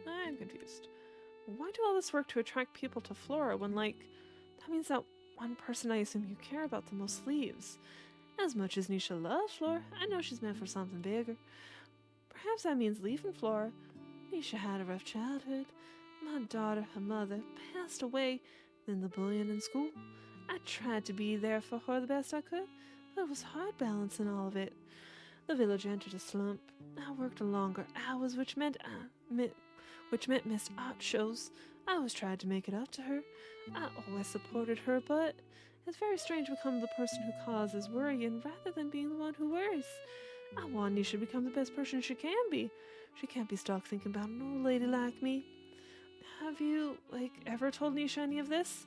I'm confused. Why do all this work to attract people to Flora when, like, that means that one person I assume you care about the most leaves. As much as Nisha loves Flora, I know she's meant for something bigger. Perhaps that means leaving Flora. Nisha had a rough childhood. My daughter, her mother, passed away, then the bullying in school. I tried to be there for her the best I could, but it was hard balancing all of it. The village entered a slump. I worked longer hours, which meant missed art shows. I always tried to make it up to her. I always supported her, but it's very strange to become the person who causes worrying rather than being the one who worries. I want Nisha to become the best person she can be. She can't be stuck thinking about an old lady like me. Have you, ever told Nisha any of this?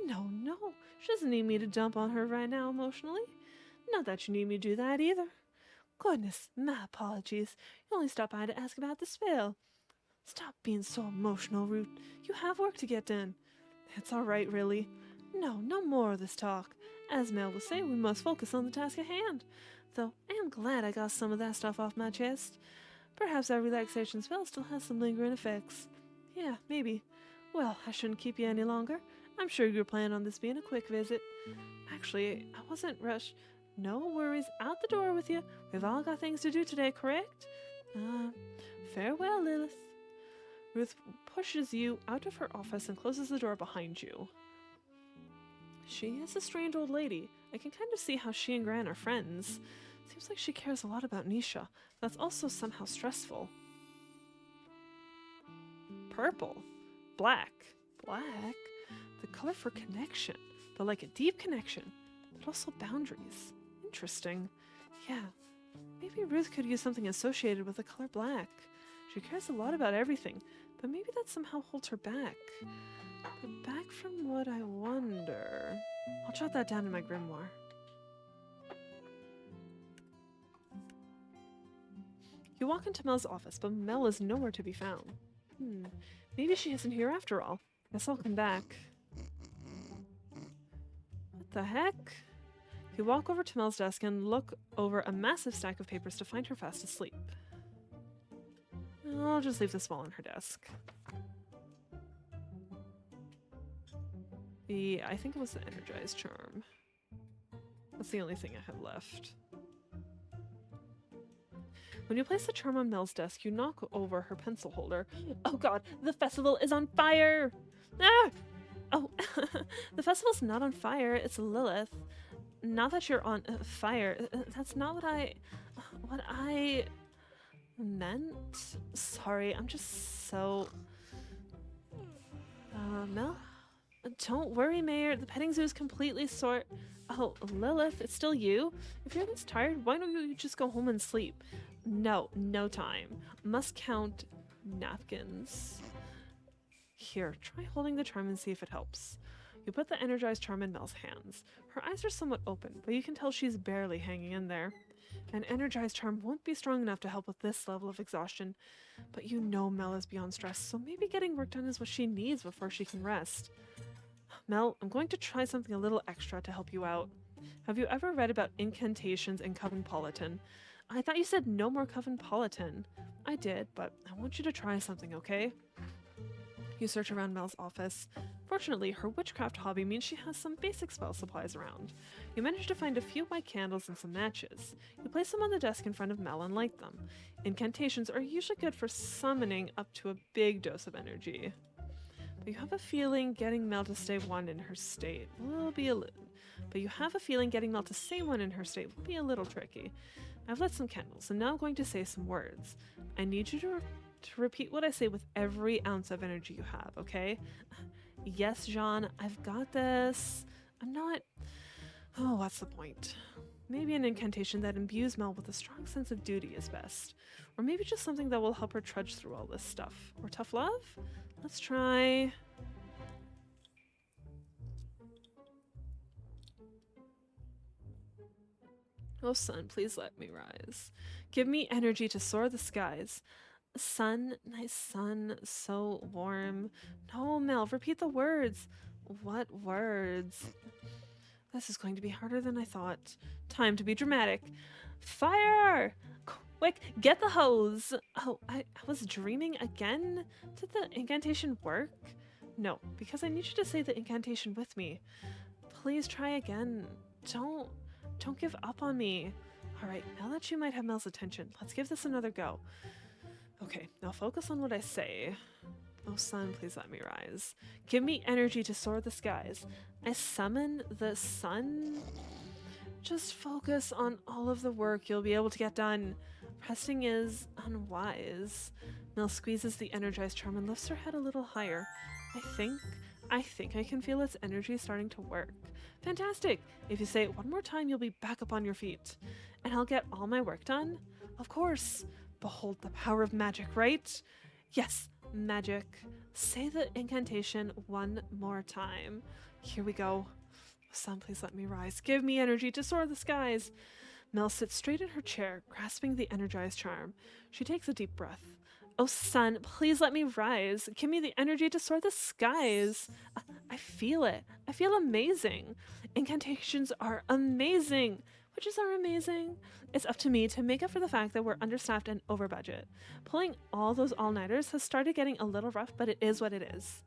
No. She doesn't need me to dump on her right now emotionally. Not that you need me to do that either. Goodness, my apologies. You only stopped by to ask about the spell. Stop being so emotional, Ruth. You have work to get done. It's all right, really. No more of this talk. As Mel will say, we must focus on the task at hand. Though I am glad I got some of that stuff off my chest. Perhaps our relaxation spell still has some lingering effects. Yeah, maybe. Well, I shouldn't keep you any longer. I'm sure you're planning on this being a quick visit. Actually, I wasn't rushed. No worries. Out the door with you. We've all got things to do today, correct? Farewell, Lilith. Ruth pushes you out of her office and closes the door behind you. She is a strange old lady. I can kind of see how she and Gran are friends. Seems like she cares a lot about Nisha. That's also somehow stressful. Purple. Black. The color for connection. But like a deep connection. But also boundaries. Interesting. Yeah. Maybe Ruth could use something associated with the color black. She cares a lot about everything. But maybe that somehow holds her back. But back from what I wonder... I'll jot that down in my grimoire. You walk into Mel's office, but Mel is nowhere to be found. Maybe she isn't here after all. Guess I'll come back. What the heck? You walk over to Mel's desk and look over a massive stack of papers to find her fast asleep. I'll just leave this ball on her desk. I think it was the energized charm. That's the only thing I have left. When you place the charm on Mel's desk, you knock over her pencil holder. Oh god, the festival is on fire! Ah! Oh, the festival's not on fire, it's Lilith. Not that you're on fire. That's not what I meant. Sorry, I'm just so... Mel? Don't worry, Mayor. The petting zoo is completely sort... Oh, Lilith, it's still you? If you're this tired, why don't you just go home and sleep? No time. Must count napkins. Here, try holding the charm and see if it helps. You put the energized charm in Mel's hands. Her eyes are somewhat open, but you can tell she's barely hanging in there. An energized charm won't be strong enough to help with this level of exhaustion, but you know Mel is beyond stress, so maybe getting work done is what she needs before she can rest. Mel, I'm going to try something a little extra to help you out. Have you ever read about incantations in Covenpolitan? I thought you said no more Covenpolitan. I did, but I want you to try something, okay? You search around Mel's office. Fortunately, her witchcraft hobby means she has some basic spell supplies around. You manage to find a few white candles and some matches. You place them on the desk in front of Mel and light them. Incantations are usually good for summoning up to a big dose of energy. But you have a feeling getting Mel to stay one in her state will be a little tricky. I've lit some candles, and now I'm going to say some words. I need you to repeat what I say with every ounce of energy you have, okay? Yes, Jean, I've got this. I'm not... Oh, what's the point? Maybe an incantation that imbues Mel with a strong sense of duty is best. Or maybe just something that will help her trudge through all this stuff. Or tough love? Let's try... Oh, sun, please let me rise. Give me energy to soar the skies. Sun, nice sun, so warm. No, Mel, repeat the words. What words? This is going to be harder than I thought. Time to be dramatic. Fire! Quick, get the hose. Oh, I was dreaming again? Did the incantation work? No, because I need you to say the incantation with me. please try again. Don't give up on me. All right, now that you might have Mel's attention, let's give this another go. Okay, now focus on what I say. Oh, sun, please let me rise. Give me energy to soar the skies. I summon the sun. Just focus on all of the work you'll be able to get done. Resting is unwise. Mel squeezes the energized charm and lifts her head a little higher. I think I can feel its energy starting to work. Fantastic! If you say it one more time, you'll be back up on your feet. And I'll get all my work done? Of course! Behold the power of magic, right? Yes, magic. Say the incantation one more time. Here we go. Sun, please let me rise. Give me energy to soar the skies. Mel sits straight in her chair, grasping the energized charm. She takes a deep breath. Oh, sun, please let me rise. Give me the energy to soar the skies. I feel it. I feel amazing. Incantations are amazing. Witches are amazing. It's up to me to make up for the fact that we're understaffed and over budget. Pulling all those all-nighters has started getting a little rough, but it is what it is.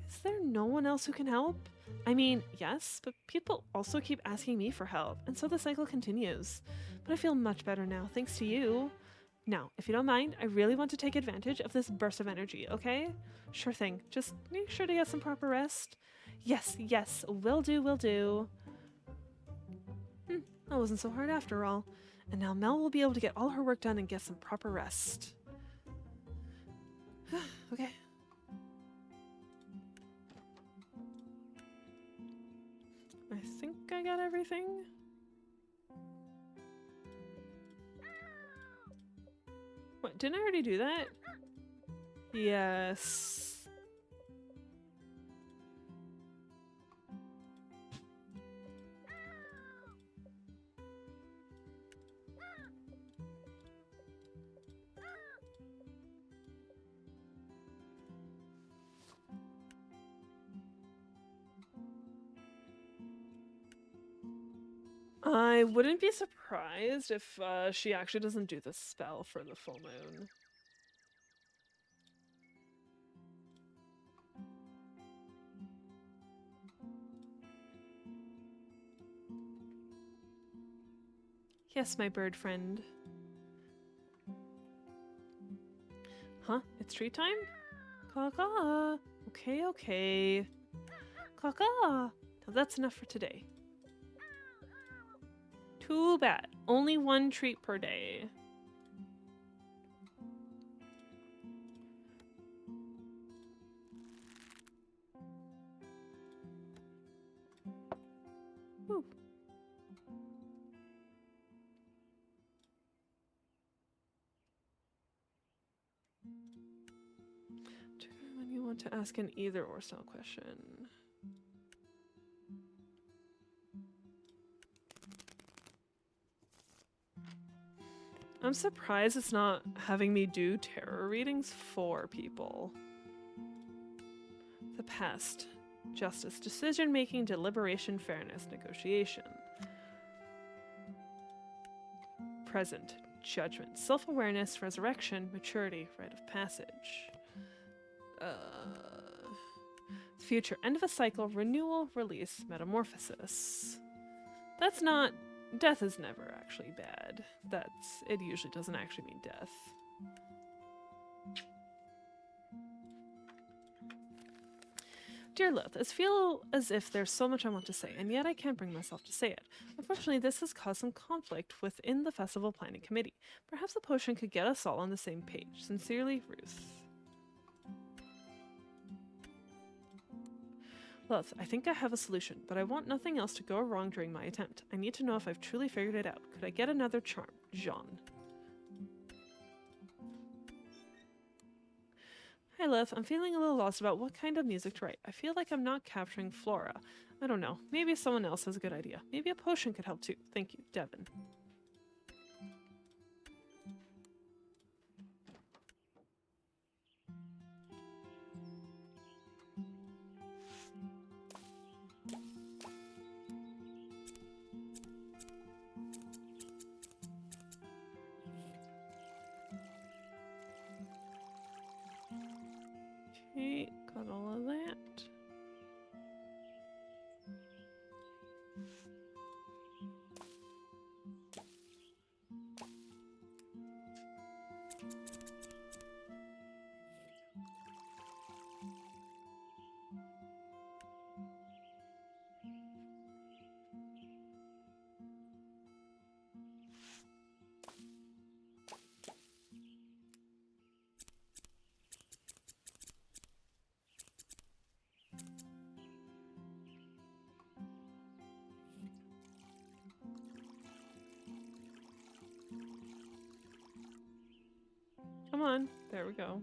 Is there no one else who can help? I mean, yes, but people also keep asking me for help, and so the cycle continues. But I feel much better now, thanks to you. Now, if you don't mind, I really want to take advantage of this burst of energy, okay? Sure thing. Just make sure to get some proper rest. Yes, will do. That wasn't so hard after all. And now Mel will be able to get all her work done and get some proper rest. Okay. I think I got everything. What, didn't I already do that? Yes. I wouldn't be surprised if she actually doesn't do the spell for the full moon. Yes, my bird friend. Huh? It's treat time? Caw-caw. Okay. Caw-caw. Now that's enough for today. Too bad. Only one treat per day. Ooh. When you want to ask an either or style question. I'm surprised it's not having me do tarot readings for people. The past. Justice. Decision-making, deliberation, fairness, negotiation. Present. Judgment. Self-awareness, resurrection, maturity, rite of passage. Future. End of a cycle, renewal, release, metamorphosis. That's not... Death is never actually bad. It usually doesn't actually mean death. Dear Lilith, I feel as if there's so much I want to say, and yet I can't bring myself to say it. Unfortunately, this has caused some conflict within the festival planning committee. Perhaps a potion could get us all on the same page. Sincerely, Ruth. Lilith, I think I have a solution, but I want nothing else to go wrong during my attempt. I need to know if I've truly figured it out. Could I get another charm? Jean. Hi Lilith, I'm feeling a little lost about what kind of music to write. I feel like I'm not capturing Flora. I don't know. Maybe someone else has a good idea. Maybe a potion could help too. Thank you, Devin. Okay, got all of that. Come on. There we go.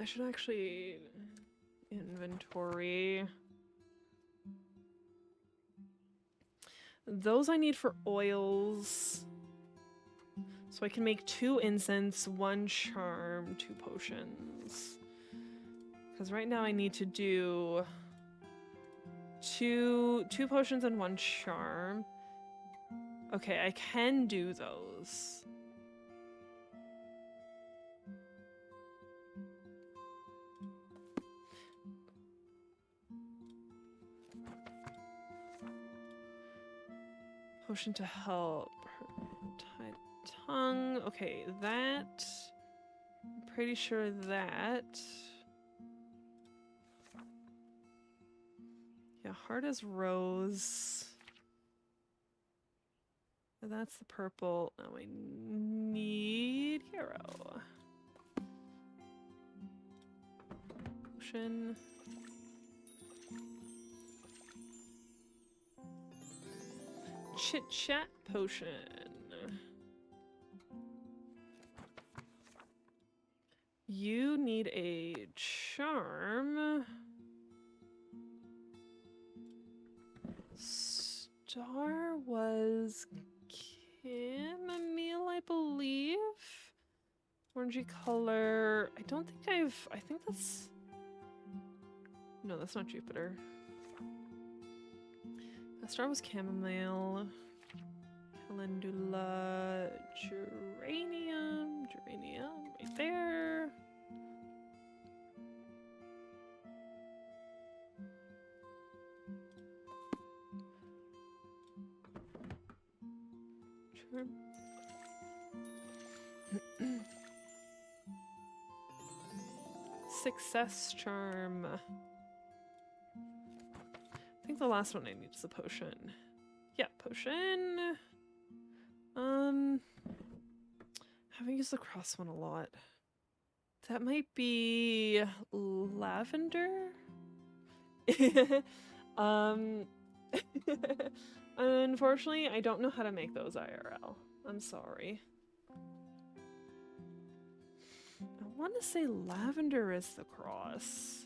I should actually inventory. Those I need for oils. So I can make 2 incense, 1 charm, 2 potions. Because right now I need to do two potions and 1 charm. Okay, I can do those. Potion to help. Tied tongue. Okay, that. I'm pretty sure that. Yeah, hard as rose. That's the purple. Now I need hero. Potion. Chit chat potion. You need a charm. Star was chamomile, I believe. Orangey color. I don't think I think that's... No, that's not Jupiter. Star was chamomile. Calendula. Geranium. Geranium. Right there. Charm. Success charm. I think the last one I need is a potion. Yeah, potion. Haven't used the cross one a lot. That might be lavender. Unfortunately, I don't know how to make those IRL. I'm sorry. I want to say lavender is the cross.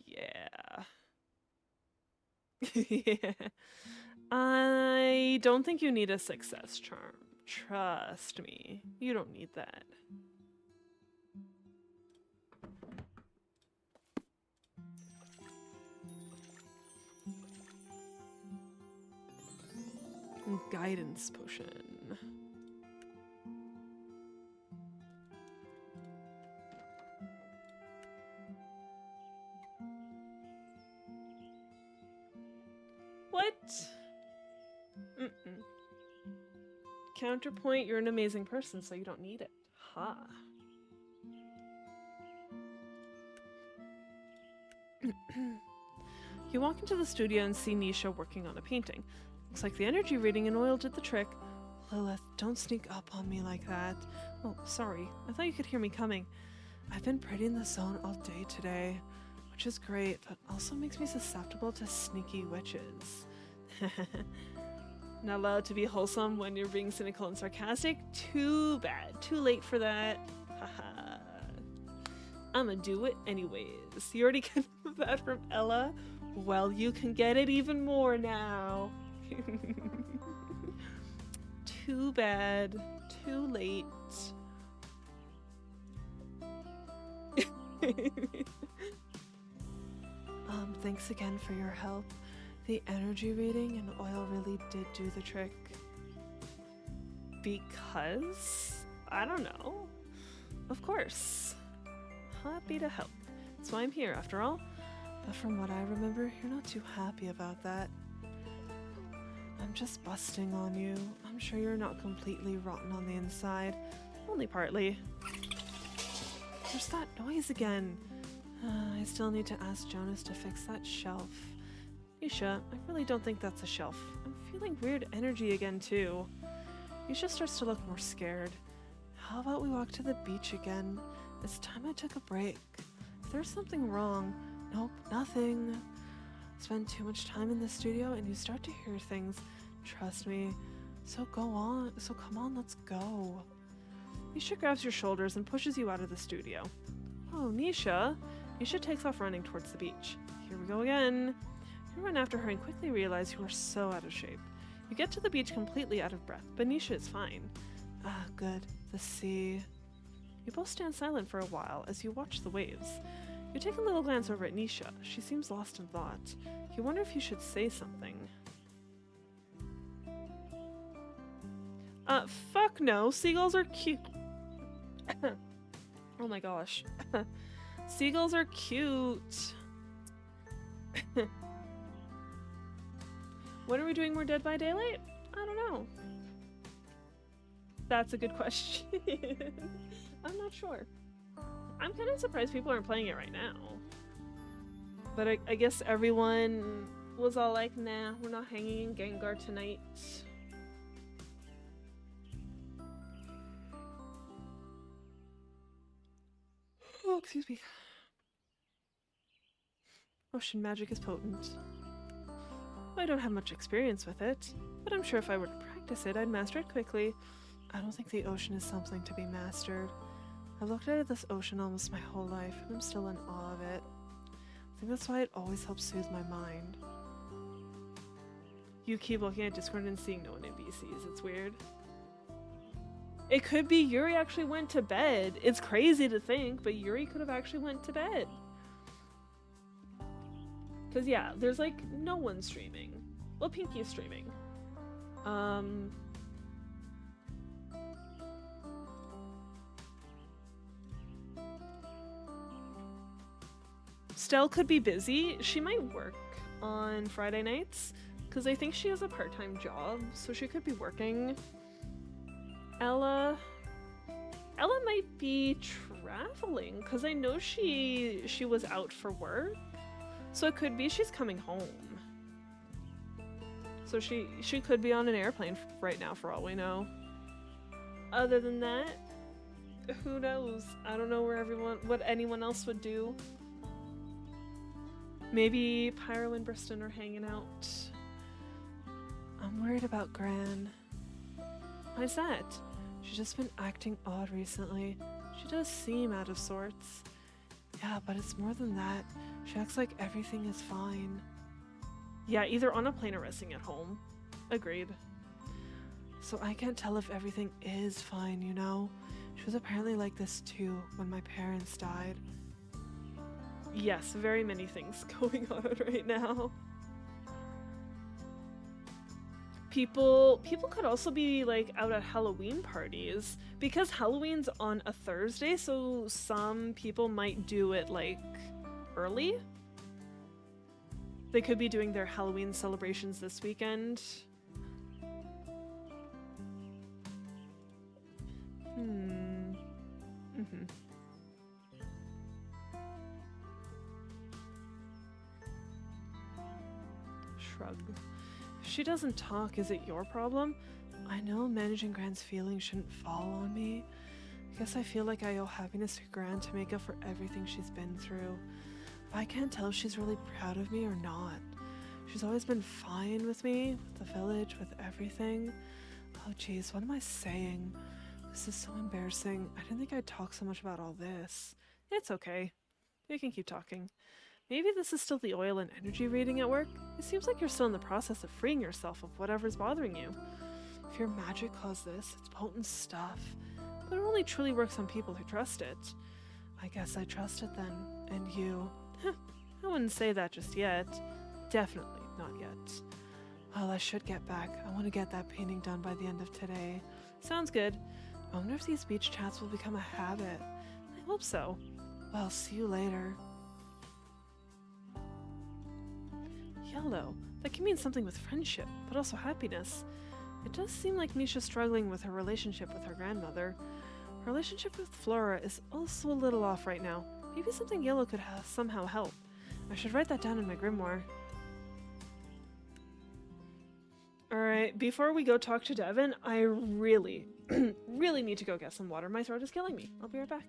Yeah. Yeah. I don't think you need a success charm. Trust me. You don't need that. Guidance potion. What? Mm-mm. Counterpoint, you're an amazing person, so you don't need it. Ha. You walk into the studio and see Nisha working on a painting. Looks like the energy reading and oil did the trick. Lilith, don't sneak up on me like that. Oh, sorry. I thought you could hear me coming. I've been pretty in the zone all day today, which is great, but also makes me susceptible to sneaky witches. Not allowed to be wholesome when you're being cynical and sarcastic? Too bad. Too late for that. Haha. I'ma do it anyways. You already got that from Ella? Well, you can get it even more now. Too bad. Too late. Thanks again for your help. The energy reading and oil really did do the trick. Because? I don't know. Of course. Happy to help. That's why I'm here, after all. But from what I remember, you're not too happy about that. I'm just busting on you. I'm sure you're not completely rotten on the inside. Only partly. There's that noise again. I still need to ask Jonas to fix that shelf. Isha, I really don't think that's a shelf. I'm feeling weird energy again, too. Isha starts to look more scared. How about we walk to the beach again? It's time I took a break. if there's something wrong. Nope, nothing. Spend too much time in the studio and you start to hear things. Trust me. So come on, let's go. Nisha grabs your shoulders and pushes you out of the studio. Oh, Nisha. Nisha takes off running towards the beach. Here we go again. You run after her and quickly realize you are so out of shape. You get to the beach completely out of breath, but Nisha is fine. Ah, good. The sea. You both stand silent for a while as you watch the waves. You take a little glance over at Nisha. She seems lost in thought. You wonder if you should say something. Fuck no. Seagulls are cute. Oh my gosh. Seagulls are cute. When are we doing more Dead by Daylight? I don't know. That's a good question. I'm not sure. I'm kind of surprised people aren't playing it right now. But I guess everyone was all like, nah, we're not hanging in Gengar tonight. Oh, excuse me. Ocean magic is potent. I don't have much experience with it, but I'm sure if I were to practice it, I'd master it quickly. I don't think the ocean is something to be mastered. I've looked at this ocean almost my whole life, and I'm still in awe of it. I think that's why it always helps soothe my mind. You keep looking at Discord and seeing no one in BCs. It's weird. It could be Yuri actually went to bed. It's crazy to think, but Yuri could have actually went to bed. Because yeah, there's like no one streaming. Well, Pinky's streaming. Stell could be busy. She might work on Friday nights because I think she has a part-time job, so she could be working. Ella might be traveling because I know she was out for work, so it could be she's coming home. So she could be on an airplane right now for all we know. Other than that, who knows? I don't know what anyone else would do. Maybe Pyro and Briston are hanging out. I'm worried about Gran. Why's that? She's just been acting odd recently. She does seem out of sorts. Yeah, but it's more than that. She acts like everything is fine. Yeah, either on a plane or resting at home. Agreed. So I can't tell if everything is fine, you know? She was apparently like this too when my parents died. Yes, very many things going on right now. People could also be like out at Halloween parties because Halloween's on a Thursday, so some people might do it like early. They could be doing their Halloween celebrations this weekend. Shrug. If she doesn't talk, is it your problem? I know managing Gran's feelings shouldn't fall on me. I guess I feel like I owe happiness to Gran to make up for everything she's been through. But I can't tell if she's really proud of me or not. She's always been fine with me, with the village, with everything. Oh geez, what am I saying? This is so embarrassing. I didn't think I'd talk so much about all this. It's okay. We can keep talking. Maybe this is still the oil and energy reading at work? It seems like you're still in the process of freeing yourself of whatever's bothering you. If your magic caused this, it's potent stuff. But it only truly works on people who trust it. I guess I trust it then. And you? I wouldn't say that just yet. Definitely not yet. Well, I should get back. I want to get that painting done by the end of today. Sounds good. I wonder if these beach chats will become a habit. I hope so. Well, see you later. Yellow. That can mean something with friendship, but also happiness. It does seem like Nisha's struggling with her relationship with her grandmother. Her relationship with Flora is also a little off right now. Maybe something yellow could somehow help. I should write that down in my grimoire. Alright, before we go talk to Devin, I really, really need to go get some water. My throat is killing me. I'll be right back.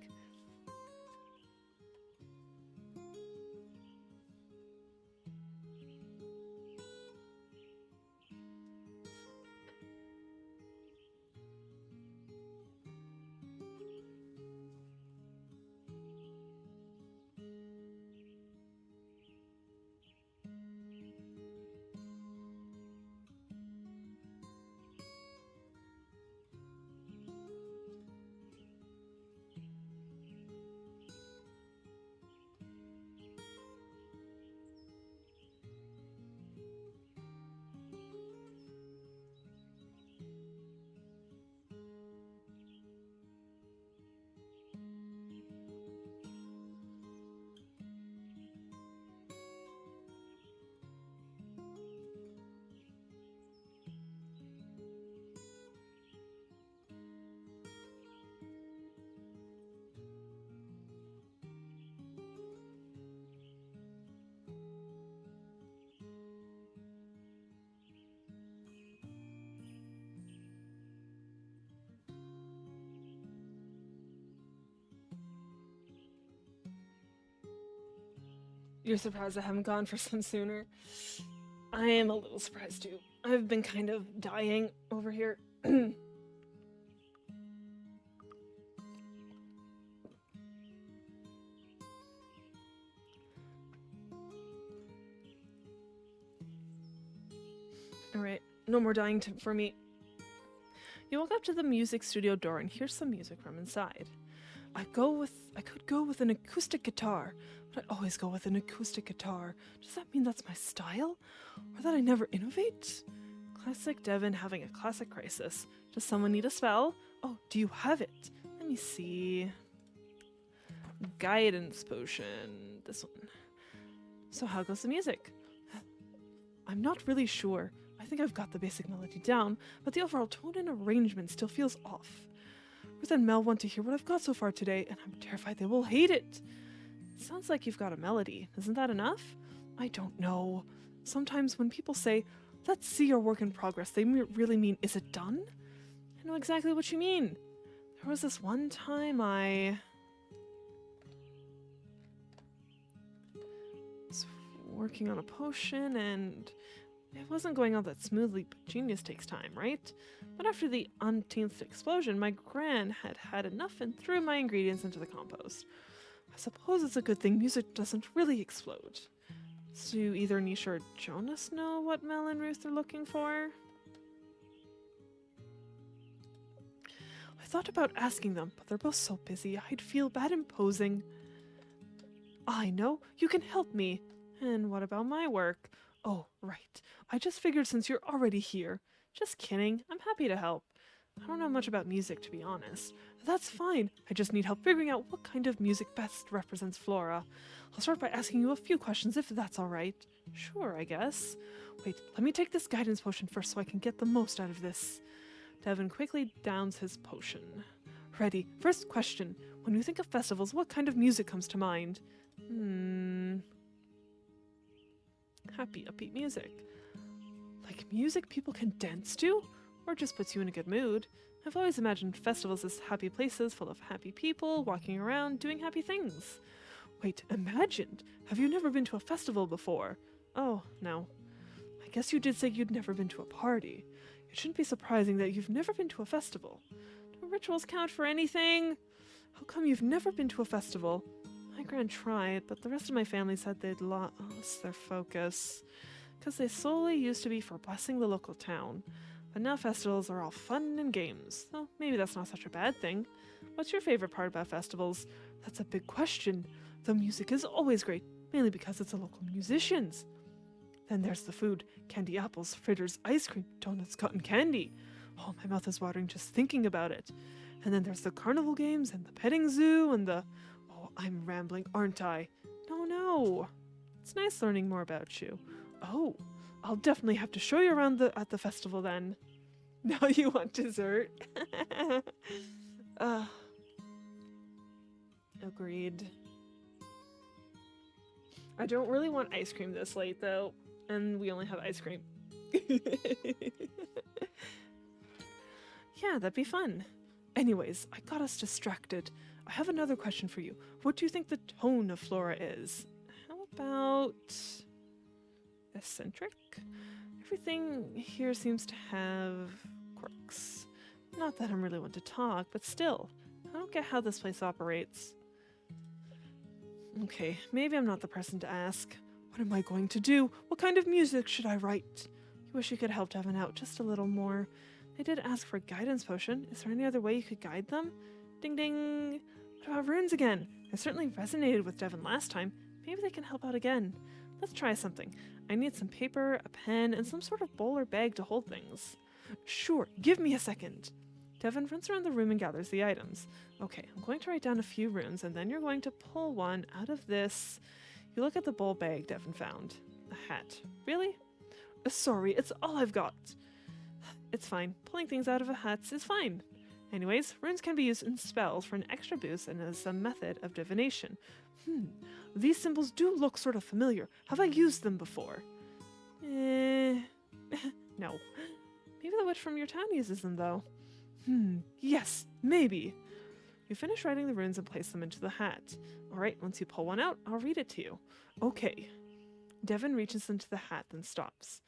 You're surprised I haven't gone for some sooner? I am a little surprised too. I've been kind of dying over here. Alright, no more dying for me. You walk up to the music studio door and hear some music from inside. I could go with an acoustic guitar, but I always go with an acoustic guitar. Does that mean that's my style? Or that I never innovate? Classic Devin having a classic crisis. Does someone need a spell? Oh, do you have it? Let me see. Guidance potion. This one. So how goes the music? I'm not really sure. I think I've got the basic melody down, but the overall tone and arrangement still feels off. Ruth and Mel want to hear what I've got so far today, and I'm terrified they will hate it. Sounds like you've got a melody. Isn't that enough? I don't know. Sometimes when people say, let's see your work in progress, they really mean, is it done? I know exactly what you mean. There was this one time I was working on a potion and it wasn't going all that smoothly, but genius takes time, right? But after the umpteenth explosion, my gran had had enough and threw my ingredients into the compost. I suppose it's a good thing music doesn't really explode. So either Nisha or Jonas know what Mel and Ruth are looking for? I thought about asking them, but they're both so busy, I'd feel bad imposing. I know, you can help me. And what about my work? Oh, right. I just figured since you're already here. Just kidding. I'm happy to help. I don't know much about music, to be honest. That's fine. I just need help figuring out what kind of music best represents Flora. I'll start by asking you a few questions if that's alright. Sure, I guess. Wait, let me take this guidance potion first so I can get the most out of this. Devin quickly downs his potion. Ready. First question. When you think of festivals, what kind of music comes to mind? Happy, upbeat music. Like music people can dance to? Or just puts you in a good mood? I've always imagined festivals as happy places full of happy people, walking around, doing happy things. Wait, imagined? Have you never been to a festival before? Oh, no. I guess you did say you'd never been to a party. It shouldn't be surprising that you've never been to a festival. Do rituals count for anything? How come you've never been to a festival? My gran tried, but the rest of my family said they'd lost their focus. Because they solely used to be for blessing the local town. But now festivals are all fun and games. So maybe that's not such a bad thing. What's your favorite part about festivals? That's a big question. The music is always great, mainly because it's the local musicians. Then there's the food. Candy apples, fritters, ice cream, donuts, cotton candy. Oh, my mouth is watering just thinking about it. And then there's the carnival games and the petting zoo and the... Oh, I'm rambling, aren't I? No. It's nice learning more about you. Oh, I'll definitely have to show you around at the festival then. Now you want dessert? Agreed. I don't really want ice cream this late though, and we only have ice cream. Yeah, that'd be fun. Anyways, I got us distracted. I have another question for you. What do you think the tone of Flora is? How about... eccentric? Everything here seems to have quirks. Not that I'm really one to talk, but still, I don't get how this place operates. Okay, maybe I'm not the person to ask. What am I going to do? What kind of music should I write? You wish you could help Devin out just a little more. They did ask for a guidance potion. Is there any other way you could guide them? Ding ding! What about runes again? I certainly resonated with Devin last time. Maybe they can help out again. Let's try something. I need some paper, a pen, and some sort of bowl or bag to hold things. Sure, give me a second. Devin runs around the room and gathers the items. Okay, I'm going to write down a few runes, and then you're going to pull one out of this. You look at the bowl bag Devin found. A hat. Really? Sorry, it's all I've got. It's fine. Pulling things out of a hat is fine. Anyways, runes can be used in spells for an extra boost and as a method of divination. These symbols do look sort of familiar. Have I used them before? No. Maybe the witch from your town uses them, though. Yes, maybe. You finish writing the runes and place them into the hat. Alright, once you pull one out, I'll read it to you. Okay. Devin reaches into the hat, then stops.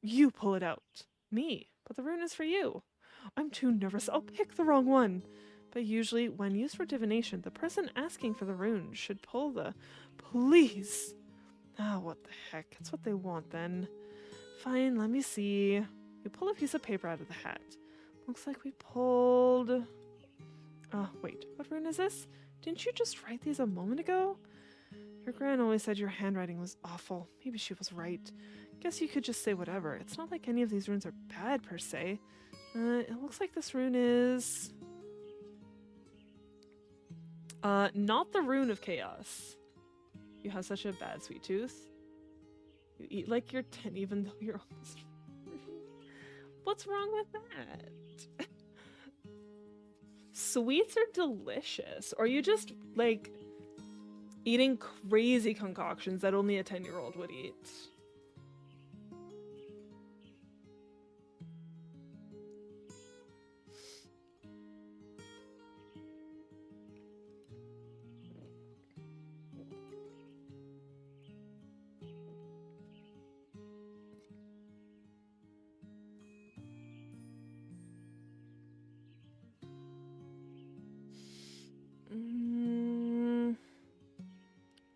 You pull it out. Me. But the rune is for you. I'm too nervous. I'll pick the wrong one. But usually, when used for divination, the person asking for the rune should pull the... Please! Ah, what the heck. It's what they want, then. Fine, let me see. You pull a piece of paper out of the hat. Looks like we pulled... Oh, wait. What rune is this? Didn't you just write these a moment ago? Your gran always said your handwriting was awful. Maybe she was right. Guess you could just say whatever. It's not like any of these runes are bad, per se. It looks like this rune is... not the rune of chaos. You have such a bad sweet tooth. You eat like you're 10 even though you're almost... What's wrong with that? Sweets are delicious. Or you just, like, eating crazy concoctions that only a 10-year-old would eat.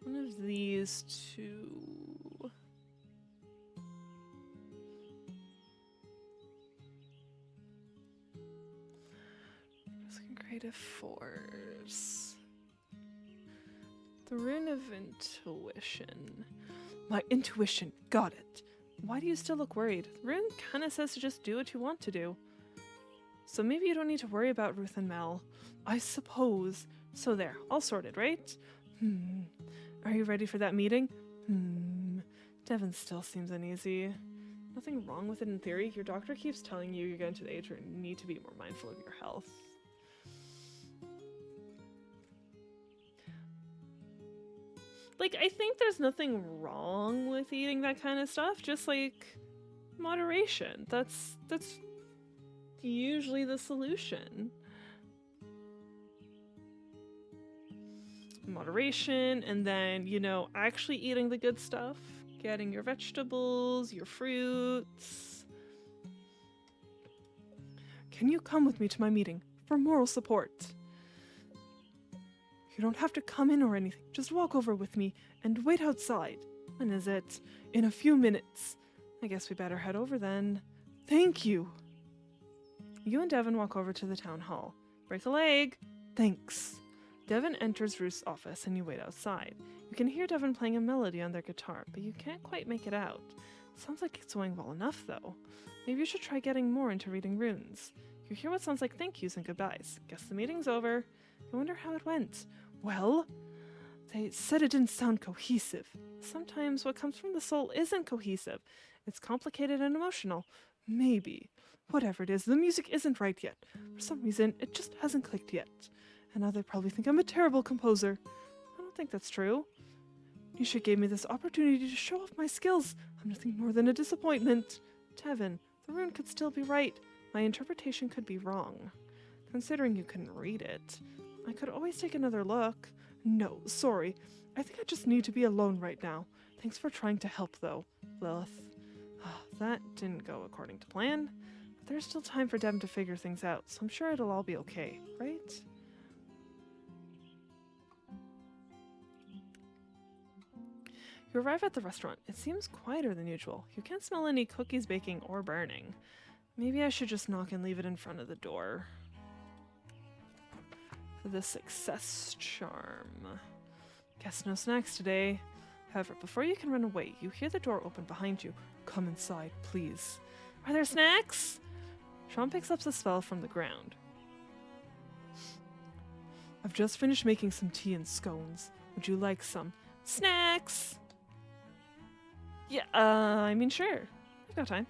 One of these two. Creative force. The rune of intuition. My intuition. Got it. Why do you still look worried? The rune kinda says to just do what you want to do. So maybe you don't need to worry about Ruth and Mel. I suppose. So there, all sorted, right? Are you ready for that meeting? Devin still seems uneasy. Nothing wrong with it in theory. Your doctor keeps telling you you're getting to the age where you need to be more mindful of your health. Like, I think there's nothing wrong with eating that kind of stuff, just like moderation. That's usually the solution. Moderation, and then, you know, actually eating the good stuff. Getting your vegetables, your fruits. Can you come with me to my meeting for moral support? You don't have to come in or anything. Just walk over with me and wait outside. When is it? In a few minutes. I guess we better head over then. Thank you. You and Devin walk over to the town hall. Break a leg. Thanks. Devin enters Ruth's office and you wait outside. You can hear Devin playing a melody on their guitar, but you can't quite make it out. Sounds like it's going well enough, though. Maybe you should try getting more into reading runes. You hear what sounds like thank yous and goodbyes. Guess the meeting's over. I wonder how it went. Well, they said it didn't sound cohesive. Sometimes what comes from the soul isn't cohesive. It's complicated and emotional. Maybe. Whatever it is, the music isn't right yet. For some reason, it just hasn't clicked yet. And now they probably think I'm a terrible composer. I don't think that's true. Nisha gave me this opportunity to show off my skills. I'm nothing more than a disappointment. Tevin, the rune could still be right. My interpretation could be wrong. Considering you couldn't read it, I could always take another look. No, sorry. I think I just need to be alone right now. Thanks for trying to help, though, Lilith. That didn't go according to plan. But there's still time for Devin to figure things out, so I'm sure it'll all be okay, right? You arrive at the restaurant. It seems quieter than usual. You can't smell any cookies baking or burning. Maybe I should just knock and leave it in front of the door. The success charm. Guess no snacks today. However, before you can run away, you hear the door open behind you. Come inside, please. Are there snacks? Sean picks up the spell from the ground. I've just finished making some tea and scones. Would you like some? Snacks! Yeah, I mean, sure. I've got time.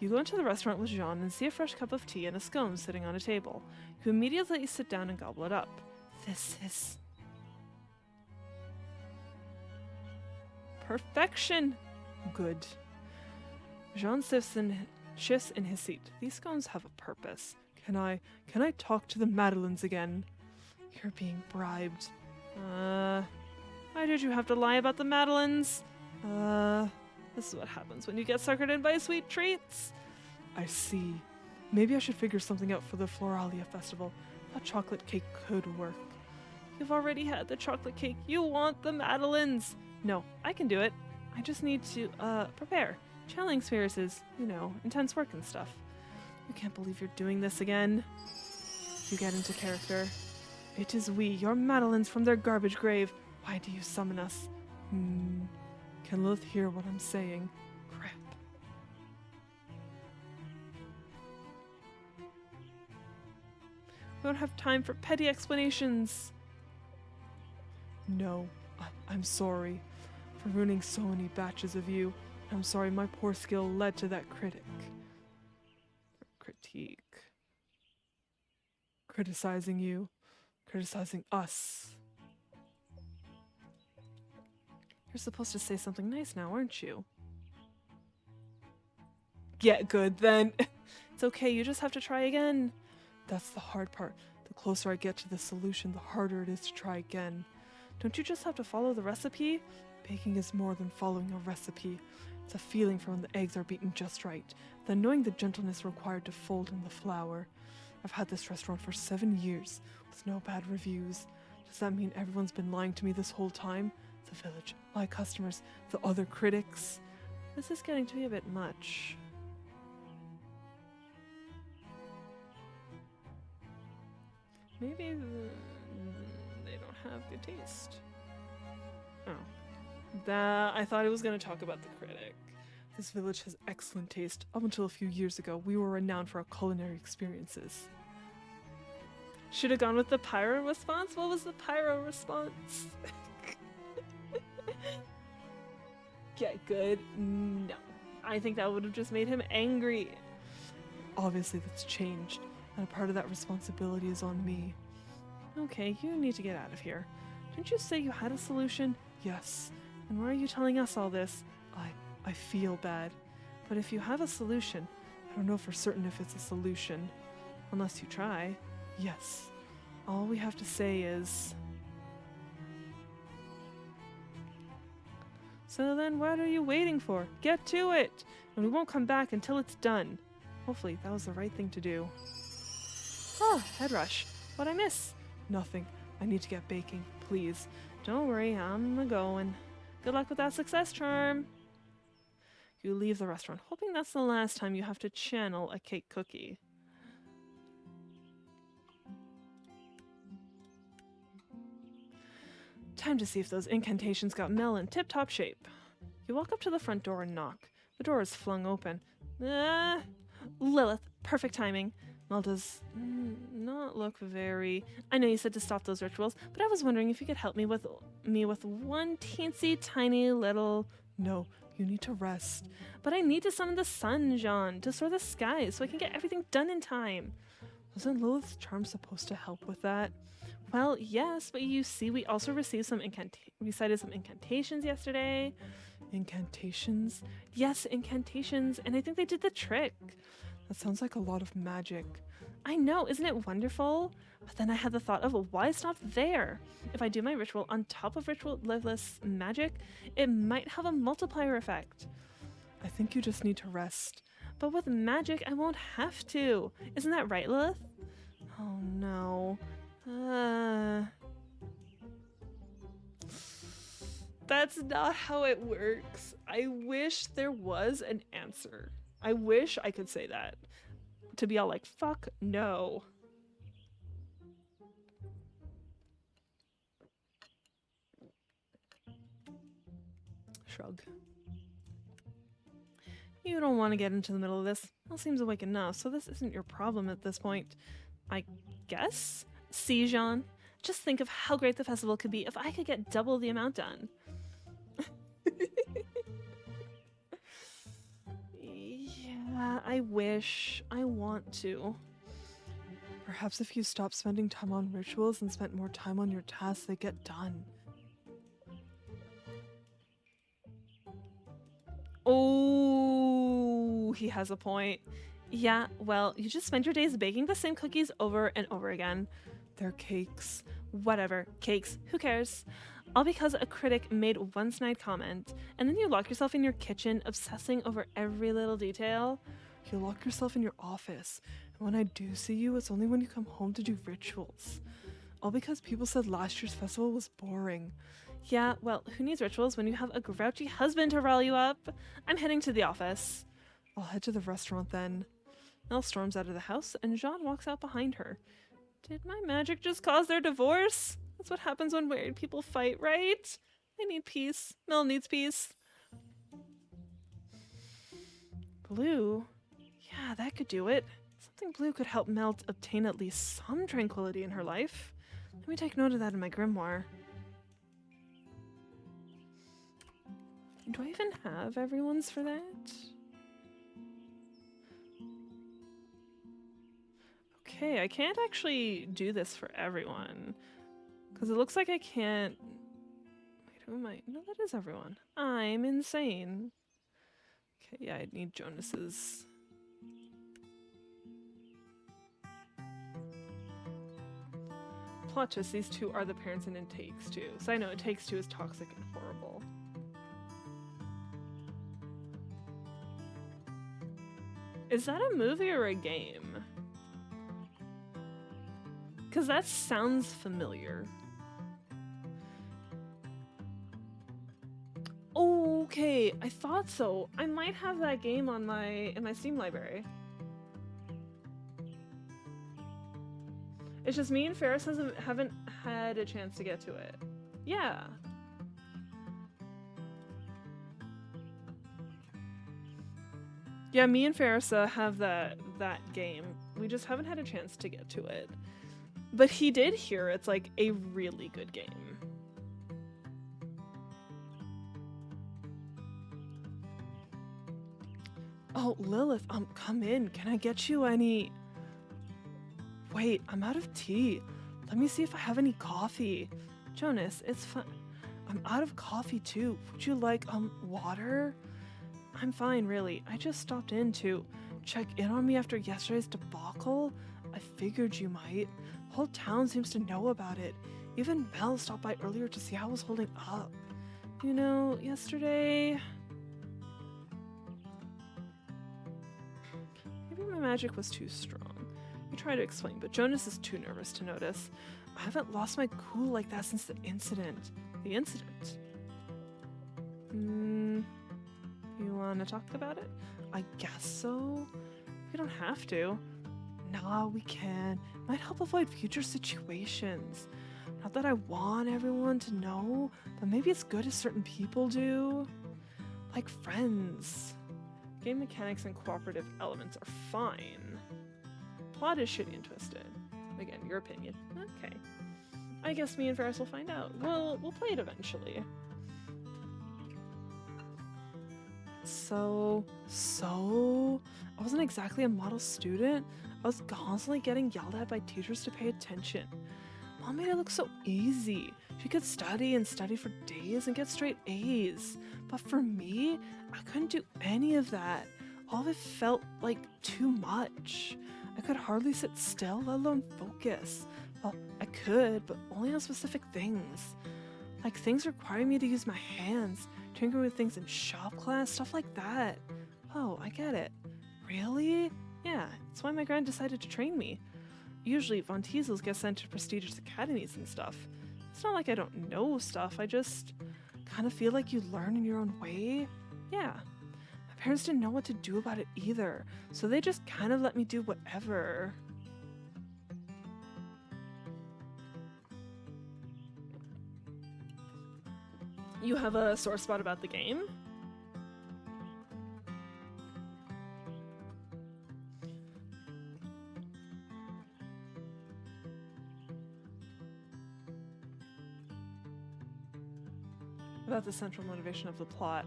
You go into the restaurant with Jean and see a fresh cup of tea and a scone sitting on a table. You immediately sit down and gobble it up. This is... perfection! Good. Jean shifts in his seat. These scones have a purpose. Can I talk to the Madeleines again? You're being bribed. Why did you have to lie about the Madeleines? This is what happens when you get suckered in by sweet treats. I see. Maybe I should figure something out for the Floralia Festival. That chocolate cake could work. You've already had the chocolate cake. You want the Madeleines. No, I can do it. I just need to, prepare. Channeling experiences, you know, intense work and stuff. You can't believe you're doing this again. You get into character. It is we, your Madeleines from their garbage grave. Why do you summon us? Can Lilith hear what I'm saying? Crap. We don't have time for petty explanations. No, I'm sorry for ruining so many batches of you. I'm sorry my poor skill led to that critique. Criticizing you. Criticizing us. You're supposed to say something nice now, aren't you? Get good then. It's okay, you just have to try again. That's the hard part. The closer I get to the solution, the harder it is to try again. Don't you just have to follow the recipe? Baking is more than following a recipe. It's a feeling for when the eggs are beaten just right, then knowing the gentleness required to fold in the flour. I've had this restaurant for 7 years, with no bad reviews. Does that mean everyone's been lying to me this whole time? The village, my customers, the other critics. This is getting to be a bit much. Maybe they don't have good taste. Oh. I thought it was going to talk about the critic. This village has excellent taste. Up until a few years ago, we were renowned for our culinary experiences. Should have gone with the pyro response? What was the pyro response? Get good? No. I think that would have just made him angry. Obviously that's changed, and a part of that responsibility is on me. Okay, you need to get out of here. Didn't you say you had a solution? Yes. And why are you telling us all this? I feel bad. But if you have a solution, I don't know for certain if it's a solution. Unless you try. Yes. All we have to say is... So then what are you waiting for? Get to it! And we won't come back until it's done. Hopefully that was the right thing to do. Oh, head rush. What'd I miss? Nothing. I need to get baking. Please. Don't worry, I'm a-going. Good luck with that success charm. You leave the restaurant, hoping that's the last time you have to channel a cake cookie. Time to see if those incantations got Mel in tip-top shape. You walk up to the front door and knock. The door is flung open. Lilith, perfect timing. Mel does not look very... I know you said to stop those rituals, but I was wondering if you could help me with one teensy tiny little... No, you need to rest. But I need to summon the sun, Jean, to soar the skies so I can get everything done in time. Wasn't Lilith's charm supposed to help with that? Well, yes, but you see, we also received some recited some incantations yesterday. Incantations? Yes, incantations, and I think they did the trick. That sounds like a lot of magic. I know, isn't it wonderful? But then I had the thought of why stop there? If I do my ritual on top of ritual-less magic, it might have a multiplier effect. I think you just need to rest. But with magic, I won't have to. Isn't that right, Lilith? Oh no. That's not how it works. I wish there was an answer. I wish I could say that. To be all like, fuck no. Shrug. You don't want to get into the middle of this. Mel seems awake enough, so this isn't your problem at this point. I guess? See, Jean? Just think of how great the festival could be if I could get double the amount done. Yeah, I wish. I want to. Perhaps if you stop spending time on rituals and spent more time on your tasks, they get done. Oh, he has a point. Yeah, well, you just spend your days baking the same cookies over and over again. They're cakes. Whatever. Cakes. Who cares? All because a critic made one snide comment, and then you lock yourself in your kitchen, obsessing over every little detail. You lock yourself in your office, and when I do see you, it's only when you come home to do rituals. All because people said last year's festival was boring. Yeah, well, who needs rituals when you have a grouchy husband to rile you up? I'm heading to the office. I'll head to the restaurant then. Nell storms out of the house, and Jean walks out behind her. Did my magic just cause their divorce? That's what happens when married people fight, right? I need peace. Mel needs peace. Blue? Yeah, that could do it. Something blue could help Mel obtain at least some tranquility in her life. Let me take note of that in my grimoire. Do I even have everyone's for that? Okay, I can't actually do this for everyone. Because it looks like I can't... Wait, who am I? No, that is everyone. I'm insane. Okay, yeah, I need Jonas's. Plot twist, these two are the parents in It Takes Two. So I know It Takes Two is toxic and horrible. Is that a movie or a game? Because that sounds familiar. Okay, I thought so. I might have that game on in my Steam library. It's just me and Ferris haven't had a chance to get to it. Yeah. Yeah, me and Ferris have that game. We just haven't had a chance to get to it. But he did hear it's like a really good game. Oh, Lilith, come in. Can I get you any... Wait, I'm out of tea. Let me see if I have any coffee. Jonas, it's fine. I'm out of coffee too. Would you like, water? I'm fine, really. I just stopped in to check in on me after yesterday's debacle. I figured you might. The whole town seems to know about it. Even Mel stopped by earlier to see how I was holding up. You know, yesterday... Maybe my magic was too strong. I try to explain, but Jonas is too nervous to notice. I haven't lost my cool like that since the incident. The incident? You wanna talk about it? I guess so. We don't have to. Nah, we can. Might help avoid future situations. Not that I want everyone to know, but maybe it's good if certain people do. Like friends. Game mechanics and cooperative elements are fine. Plot is shitty and twisted. Again, your opinion. Okay. I guess me and Ferris will find out. We'll play it eventually. So, I wasn't exactly a model student. I was constantly getting yelled at by teachers to pay attention. Mom made it look so easy. She could study and study for days and get straight A's. But for me, I couldn't do any of that. All of it felt like too much. I could hardly sit still, let alone focus. Well, I could, but only on specific things. Like things requiring me to use my hands, tinkering with things in shop class, stuff like that. Oh, I get it. Really? Yeah, that's why my grand decided to train me. Usually, Von Teasels get sent to prestigious academies and stuff. It's not like I don't know stuff, I just kind of feel like you learn in your own way. Yeah. My parents didn't know what to do about it either, so they just kind of let me do whatever. You have a sore spot about the game? About the central motivation of the plot.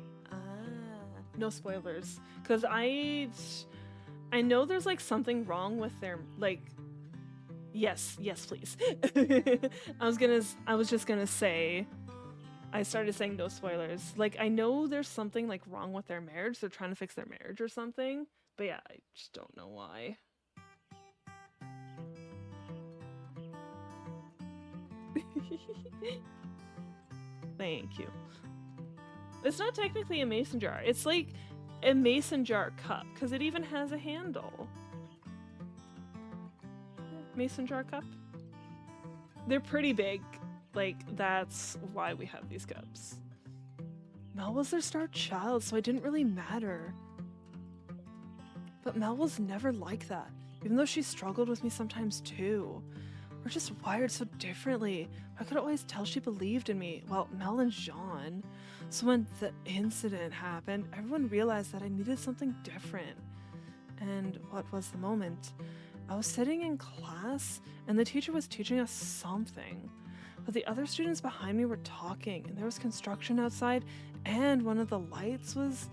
No spoilers. Because I know there's like something wrong with their, like, yes, please. I was just gonna say, I started saying no spoilers. Like, I know there's something like wrong with their marriage. They're trying to fix their marriage or something. But yeah, I just don't know why. Thank you. It's not technically a mason jar. It's like a mason jar cup because it even has a handle. Mason jar cup. They're pretty big. Like, that's why we have these cups. Mel was their star child, so it didn't really matter. But Mel was never like that, even though she struggled with me sometimes too. We're just wired so differently. I could always tell she believed in me. Well, Mel and Jean. So when the incident happened, everyone realized that I needed something different. And what was the moment? I was sitting in class, and the teacher was teaching us something. But the other students behind me were talking, and there was construction outside, and one of the lights was...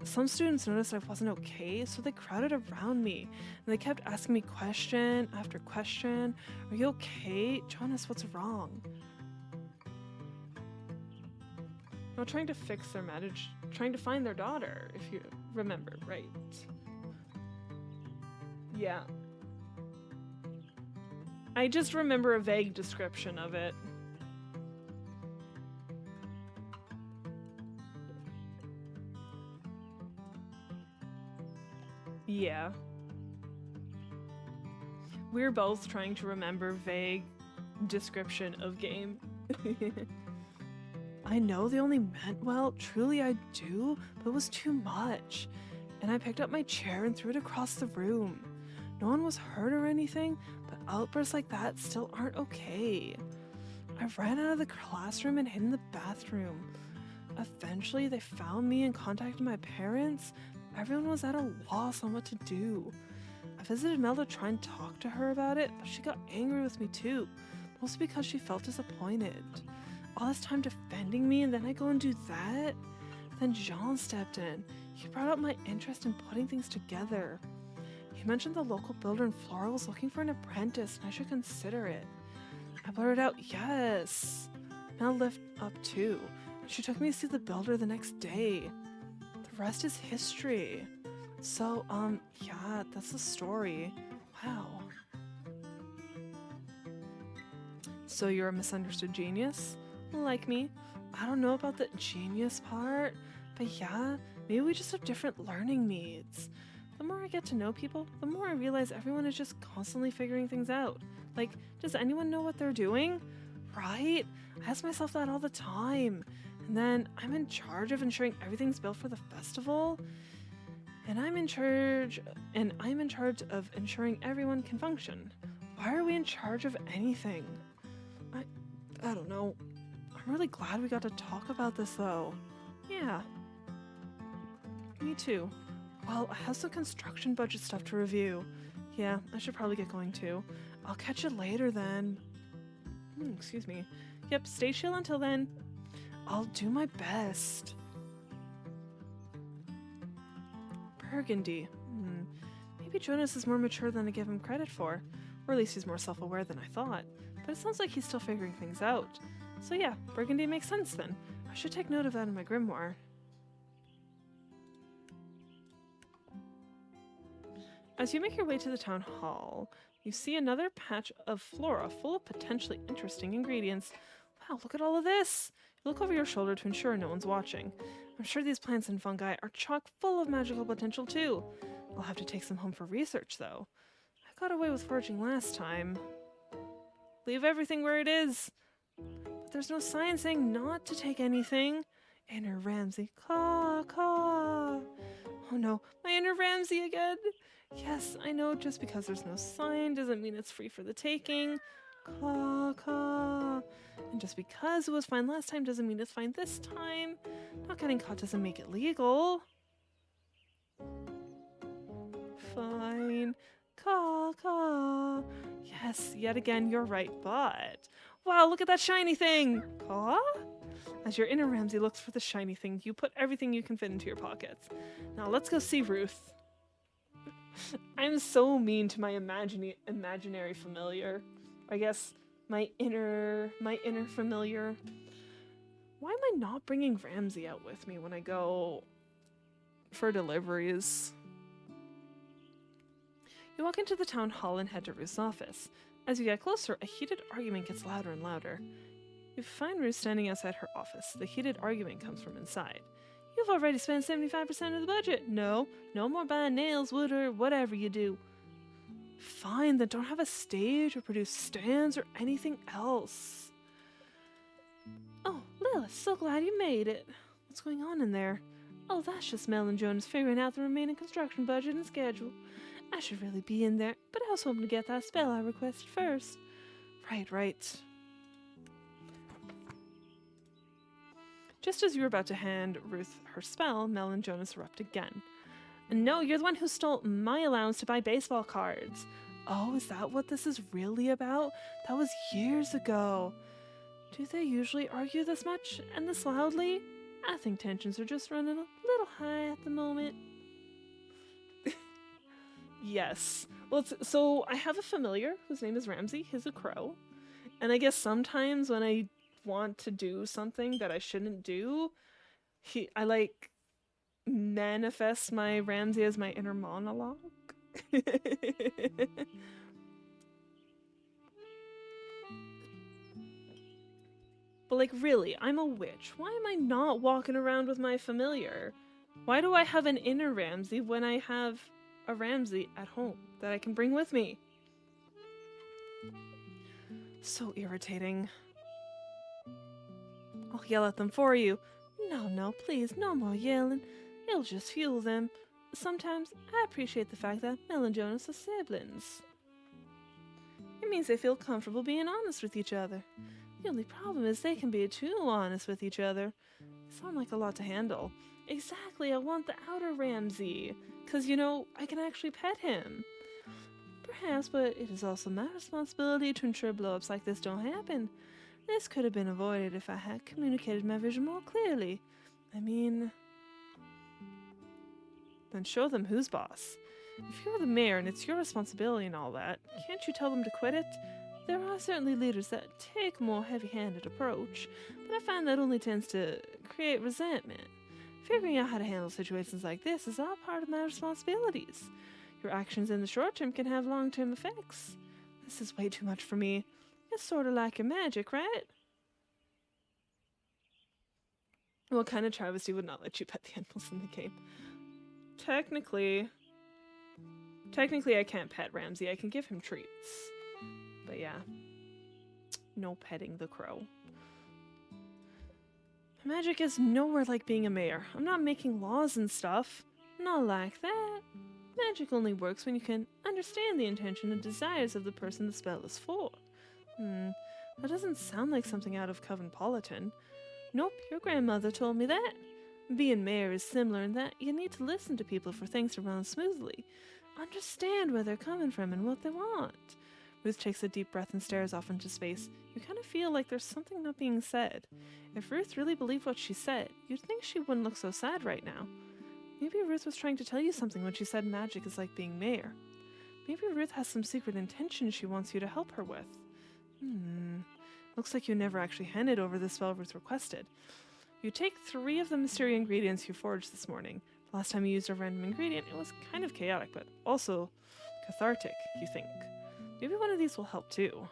Some students noticed I wasn't okay, so they crowded around me, and they kept asking me question after question. Are you okay? Jonas, what's wrong? Not trying to fix their marriage, trying to find their daughter, if you remember, right? Yeah. I just remember a vague description of it. Yeah. We're both trying to remember vague description of game. I know they only meant well, truly I do, but it was too much. And I picked up my chair and threw it across the room. No one was hurt or anything, but outbursts like that still aren't okay. I ran out of the classroom and hid in the bathroom. Eventually, they found me and contacted my parents. Everyone was at a loss on what to do. I visited Mel to try and talk to her about it, but she got angry with me too, mostly because she felt disappointed. All this time defending me, and then I go and do that? Then Jean stepped in. He brought up my interest in putting things together. He mentioned the local builder in Flora was looking for an apprentice, and I should consider it. I blurted out, yes. Mel lived up too. She took me to see the builder the next day. The rest is history. So, yeah, that's the story. Wow. So you're a misunderstood genius? Like me. I don't know about the genius part, but yeah, maybe we just have different learning needs. The more I get to know people, the more I realize everyone is just constantly figuring things out. Like, does anyone know what they're doing? Right? I ask myself that all the time. And then I'm in charge of ensuring everything's built for the festival. And I'm in charge of ensuring everyone can function. Why are we in charge of anything? I don't know. I'm really glad we got to talk about this though. Yeah. Me too. Well, I have some construction budget stuff to review. Yeah, I should probably get going too. I'll catch you later then. Excuse me. Yep, stay chill until then. I'll do my best. Burgundy. Maybe Jonas is more mature than I give him credit for. Or at least he's more self-aware than I thought. But it sounds like he's still figuring things out. So yeah, Burgundy makes sense then. I should take note of that in my grimoire. As you make your way to the town hall, you see another patch of flora full of potentially interesting ingredients. Wow, look at all of this! You look over your shoulder to ensure no one's watching. I'm sure these plants and fungi are chock full of magical potential too. I'll have to take some home for research though. I got away with foraging last time. Leave everything where it is! But there's no sign saying not to take anything. Inner Ramsay, caw, caw. Oh no, my inner Ramsay again! Yes, I know just because there's no sign doesn't mean it's free for the taking. Caw, caw. And just because it was fine last time doesn't mean it's fine this time. Not getting caught doesn't make it legal. Fine. Caw, caw. Yes, yet again, you're right, but... Wow, look at that shiny thing! Caw? As your inner Ramsay looks for the shiny thing, you put everything you can fit into your pockets. Now let's go see Ruth. I'm so mean to my imaginary familiar. I guess my inner familiar. Why am I not bringing Ramsay out with me when I go for deliveries? You walk into the town hall and head to Ruth's office. As you get closer, a heated argument gets louder and louder. You find Ruth standing outside her office. The heated argument comes from inside. You've already spent 75% of the budget. No more buying nails, wood, or whatever you do. Fine, then don't have a stage or produce stands or anything else. Oh, Lilith, so glad you made it. What's going on in there? Oh, that's just Mel and Jonas figuring out the remaining construction budget and schedule. I should really be in there, but I was hoping to get that spell I requested first. Right. Just as you were about to hand Ruth her spell, Mel and Jonas erupt again. No, you're the one who stole my allowance to buy baseball cards. Oh, is that what this is really about? That was years ago. Do they usually argue this much and this loudly? I think tensions are just running a little high at the moment. Yes. Well, so I have a familiar whose name is Ramsey. He's a crow. And I guess sometimes when I want to do something that I shouldn't do, I like manifest my Ramsey as my inner monologue. But like, really, I'm a witch. Why am I not walking around with my familiar? Why do I have an inner Ramsey when I have a Ramsey at home that I can bring with me? So irritating. I'll yell at them for you. No, please, no more yelling. It'll just fuel them. Sometimes I appreciate the fact that Mel and Jonas are siblings. It means they feel comfortable being honest with each other. The only problem is they can be too honest with each other. They sound like a lot to handle. Exactly, I want the outer Ramsey. 'Cause, you know, I can actually pet him. Perhaps, but it is also my responsibility to ensure blow-ups like this don't happen. This could have been avoided if I had communicated my vision more clearly. I mean... Then show them who's boss. If you're the mayor and it's your responsibility and all that, can't you tell them to quit it? There are certainly leaders that take a more heavy-handed approach, but I find that only tends to create resentment. Figuring out how to handle situations like this is all part of my responsibilities. Your actions in the short term can have long-term effects. This is way too much for me. It's sort of like your magic, right? What kind of travesty would not let you pet the animals in the game? Technically I can't pet Ramsey. I can give him treats. But yeah. No petting the crow. Magic is nowhere like being a mayor. I'm not making laws and stuff. Not like that. Magic only works when you can understand the intention and desires of the person the spell is for. That doesn't sound like something out of Covenpolitan. Nope, your grandmother told me that. Being mayor is similar in that you need to listen to people for things to run smoothly. Understand where they're coming from and what they want. Ruth takes a deep breath and stares off into space. You kind of feel like there's something not being said. If Ruth really believed what she said, you'd think she wouldn't look so sad right now. Maybe Ruth was trying to tell you something when she said magic is like being mayor. Maybe Ruth has some secret intention she wants you to help her with. Looks like you never actually handed over the spell Ruth requested. You take 3 of the mysterious ingredients you forged this morning. Last time you used a random ingredient, it was kind of chaotic, but also cathartic, you think. Maybe one of these will help too.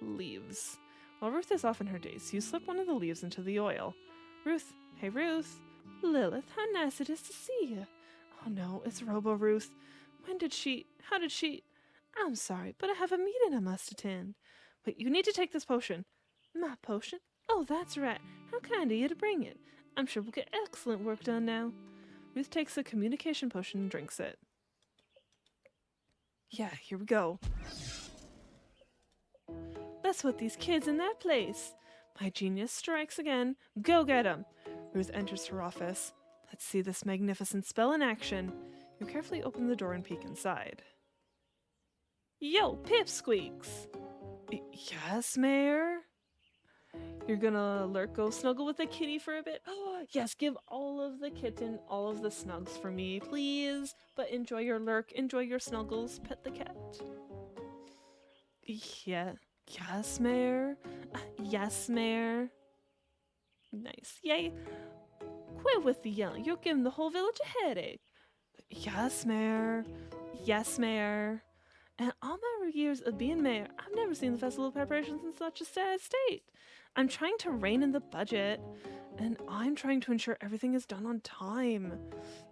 Leaves. While Ruth is off in her days, you slip one of the leaves into the oil. Ruth. Hey, Ruth. Lilith, how nice it is to see you. Oh no, it's Robo-Ruth. How did she... I'm sorry, but I have a meeting I must attend. Wait, you need to take this potion. My potion? Oh, that's right. How kind of you to bring it. I'm sure we'll get excellent work done now. Ruth takes the communication potion and drinks it. Yeah, here we go. Let's put these kids in their place. My genius strikes again. Go get 'em. Ruth enters her office. Let's see this magnificent spell in action. You carefully open the door and peek inside. Yo, pipsqueaks! Yes, Mayor? You're gonna go snuggle with the kitty for a bit? Oh, yes, give all of the kitten all of the snugs for me, please. But enjoy your lurk, enjoy your snuggles, pet the cat. Yeah. Yes, Mayor? Yes, Mayor? Nice. Yay. Quit with the yelling. You're giving the whole village a headache. Yes, Mayor. Yes, Mayor. And all my years of being mayor, I've never seen the festival preparations in such a sad state. I'm trying to rein in the budget, and I'm trying to ensure everything is done on time.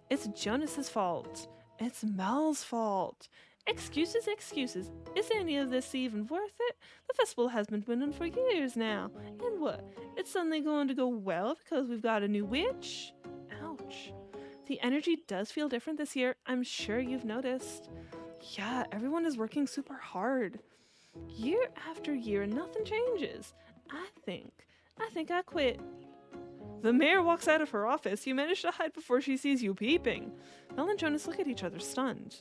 It's Jonas's fault. It's Mel's fault. Excuses, excuses. Is any of this even worth it? The festival has been winning for years now. And what? It's suddenly going to go well because we've got a new witch? Ouch. The energy does feel different this year. I'm sure you've noticed. Yeah, everyone is working super hard. Year after year, nothing changes. I think I quit. The mayor walks out of her office. You manage to hide before she sees you peeping. Mel and Jonas look at each other, stunned.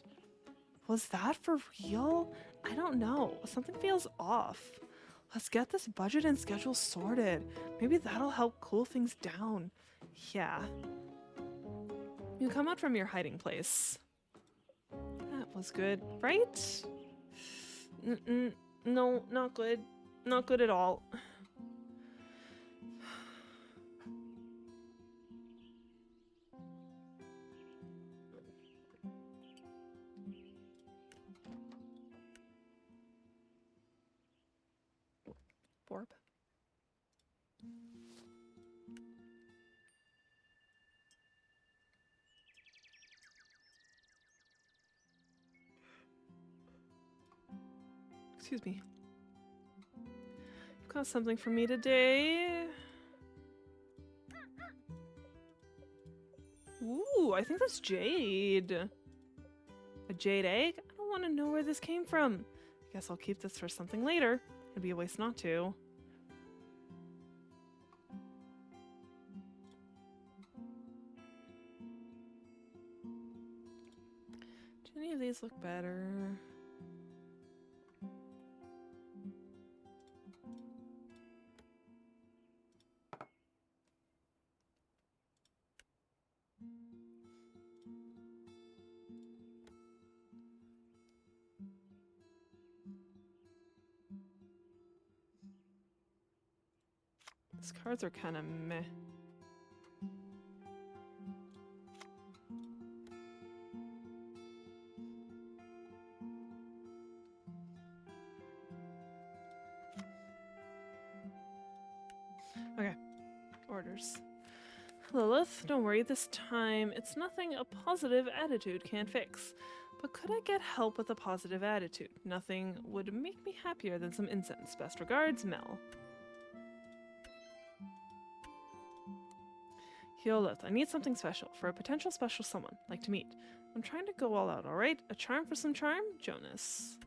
Was that for real? I don't know. Something feels off. Let's get this budget and schedule sorted. Maybe that'll help cool things down. Yeah. You come out from your hiding place. That was good, right? No, not good. Not good at all. Borb. Excuse me. You've got something for me today. Ooh, I think that's jade. A jade egg? I don't want to know where this came from. I guess I'll keep this for something later. It'd be a waste not to. Do any of these look better? These cards are kind of meh. Okay, orders. Lilith, don't worry this time. It's nothing a positive attitude can't fix. But could I get help with a positive attitude? Nothing would make me happier than some incense. Best regards, Mel. Hyolith, I need something special for a potential special someone, like to meet. I'm trying to go all out, alright? A charm for some charm? Jonas.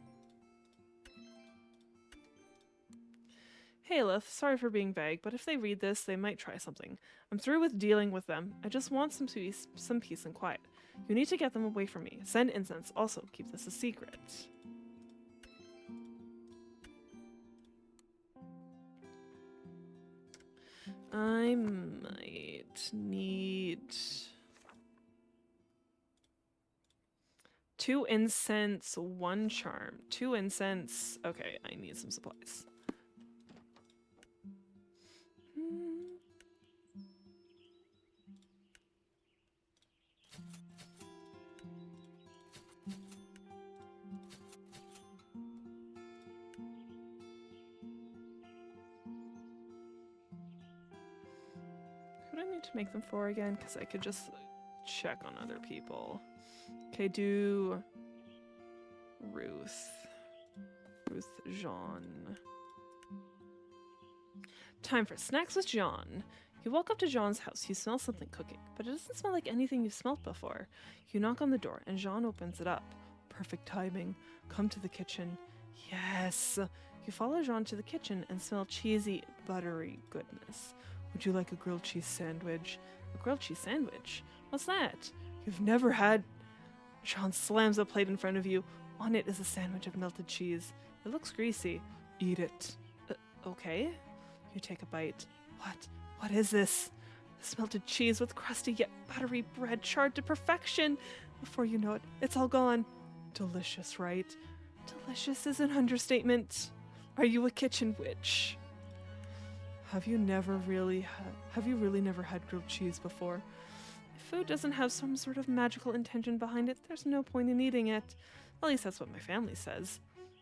Hey Lith, sorry for being vague, but if they read this, they might try something. I'm through with dealing with them. I just want some peace and quiet. You need to get them away from me. Send incense. Also, keep this a secret. I might need 2 incense, 1 charm. 2 incense. Okay, I need some supplies. What do I need to make them for again? Because I could just check on other people. Okay, do Ruth. Ruth Jean. Time for snacks with Jean. You walk up to Jean's house. You smell something cooking, but it doesn't smell like anything you've smelt before. You knock on the door, and Jean opens it up. Perfect timing. Come to the kitchen. Yes! You follow Jean to the kitchen and smell cheesy, buttery goodness. Would you like a grilled cheese sandwich? A grilled cheese sandwich? What's that? You've never had... Jean slams a plate in front of you. On it is a sandwich of melted cheese. It looks greasy. Eat it. Okay. You take a bite. What? What is this? This melted cheese with crusty yet buttery bread charred to perfection. Before you know it, it's all gone. Delicious, right? Delicious is an understatement. Are you a kitchen witch? Have you really never had grilled cheese before? It food doesn't have some sort of magical intention behind it, there's no point in eating it. At least that's what my family says.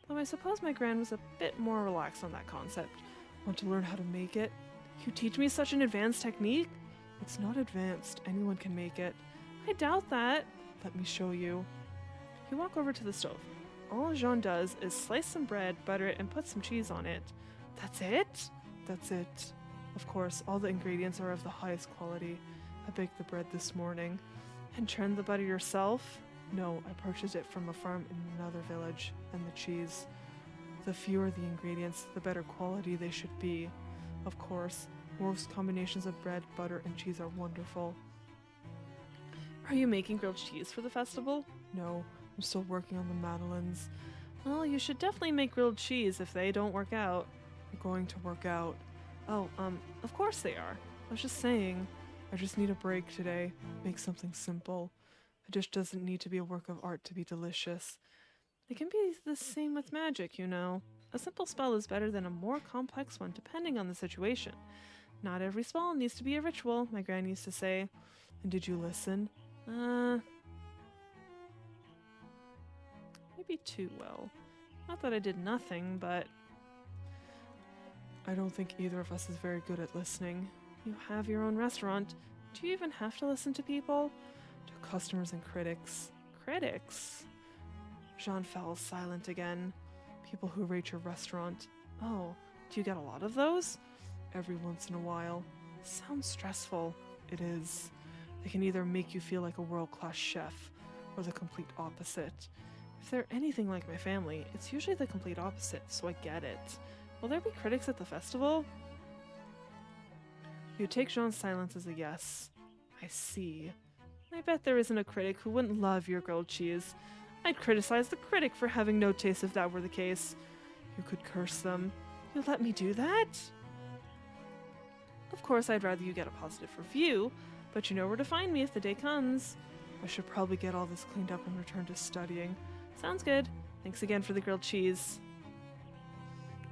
Though I suppose my gran was a bit more relaxed on that concept. Want to learn how to make it? You teach me such an advanced technique? It's not advanced. Anyone can make it. I doubt that. Let me show you. You walk over to the stove. All Jean does is slice some bread, butter it, and put some cheese on it. That's it? That's it. Of course, all the ingredients are of the highest quality. I baked the bread this morning. And churned the butter yourself? No, I purchased it from a farm in another village. And the cheese. The fewer the ingredients, the better quality they should be. Of course, most combinations of bread, butter, and cheese are wonderful. Are you making grilled cheese for the festival? No, I'm still working on the madeleines. Well, you should definitely make grilled cheese if they don't work out. They're going to work out. Oh, of course they are. I was just saying, I just need a break today. Make something simple. A dish doesn't need to be a work of art to be delicious. It can be the same with magic, you know. A simple spell is better than a more complex one depending on the situation. Not every spell needs to be a ritual, my gran used to say. And did you listen? Maybe too well. Not that I did nothing, but I don't think either of us is very good at listening. You have your own restaurant. Do you even have to listen to people? To customers and critics. Critics? Jean fell silent again. People who rate your restaurant. Oh, do you get a lot of those? Every once in a while. Sounds stressful. It is. They can either make you feel like a world-class chef, or the complete opposite. If they're anything like my family, it's usually the complete opposite, so I get it. Will there be critics at the festival? You take Jean's silence as a yes. I see. I bet there isn't a critic who wouldn't love your grilled cheese. I'd criticize the critic for having no taste if that were the case. You could curse them. You'd let me do that? Of course, I'd rather you get a positive review, but you know where to find me if the day comes. I should probably get all this cleaned up and return to studying. Sounds good. Thanks again for the grilled cheese.